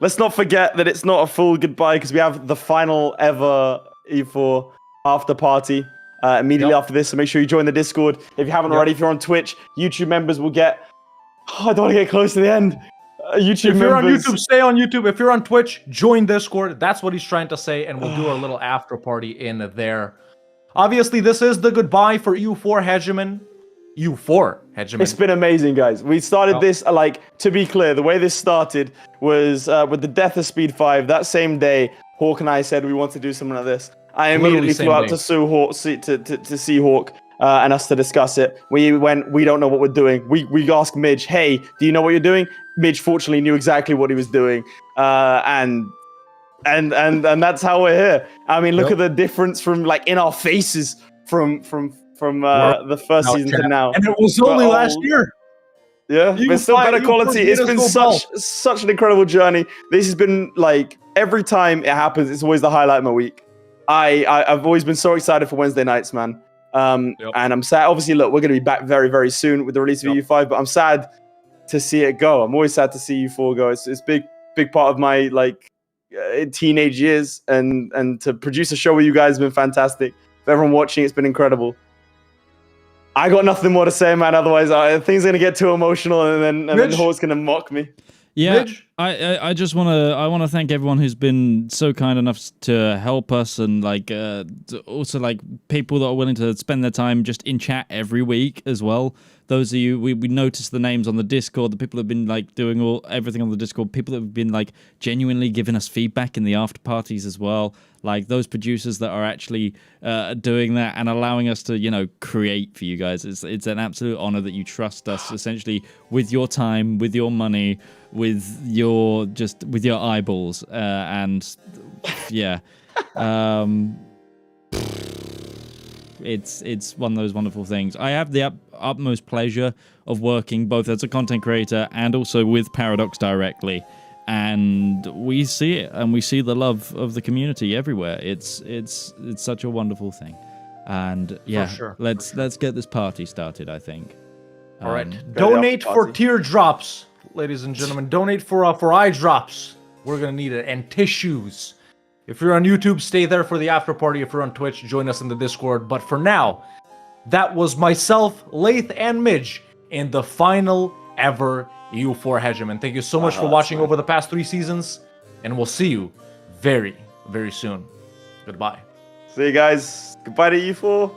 Let's not forget that it's not a full goodbye because we have the final ever E4 after party immediately after this. So make sure you join the Discord if you haven't already. If you're on Twitch, YouTube members will get. Oh, I don't want to get close to the end. YouTube If you're on members. YouTube, stay on YouTube. If you're on Twitch, join Discord. That's what he's trying to say, and we'll do our little after party in there. Obviously, this is the goodbye for EU4 Hegemon. EU4 Hegemon. It's been amazing, guys. We started this, like, to be clear, the way this started was with the death of Speed 5. That same day, Hawk and I said we want to do something like this. I immediately Literally flew out same to day. Sue Hawk, to see Hawk and us to discuss it. We went, we don't know what we're doing. We asked Midge, hey, do you know what you're doing? Midge fortunately knew exactly what he was doing. And that's how we're here. I mean, look at the difference from, like, in our faces from the first season to now. And it was only We're last all- year. Yeah, You but still fight- better you quality. forget It's us been go such an incredible journey. This has been, like, every time it happens, it's always the highlight of my week. I've always been so excited for Wednesday nights, man. And I'm sad. Obviously, look, we're going to be back very, very soon with the release of EU5, but I'm sad to see it go. I'm always sad to see EU4 go. It's big part of my, like, teenage years, and to produce a show with you guys has been fantastic. For everyone watching, it's been incredible. I got nothing more to say, man. Otherwise, things are gonna get too emotional, and then Hawk's gonna mock me. Yeah, Midge? I just wanna thank everyone who's been so kind enough to help us, and like also like people that are willing to spend their time just in chat every week as well. Those of you, we noticed the names on the Discord, the people that have been like doing everything on the Discord, people that have been like genuinely giving us feedback in the after parties as well. Like those producers that are actually doing that and allowing us to, you know, create for you guys. It's an absolute honor that you trust us essentially with your time, with your money, with your eyeballs, and yeah. It's one of those wonderful things. I have the utmost pleasure of working both as a content creator and also with Paradox directly, and we see it, and we see the love of the community everywhere. It's such a wonderful thing, and yeah, sure, let's get this party started. I think. All right, donate for party. teardrops, ladies and gentlemen. Donate for eye drops. We're gonna need it, and tissues. If you're on YouTube, stay there for the after party. If you're on Twitch, join us in the Discord. But for now, that was myself, Lath, and Midge in the final ever EU4 Hegemon. Thank you so much for watching over the past 3 seasons, and we'll see you very, very soon. Goodbye. See you guys. Goodbye to EU4.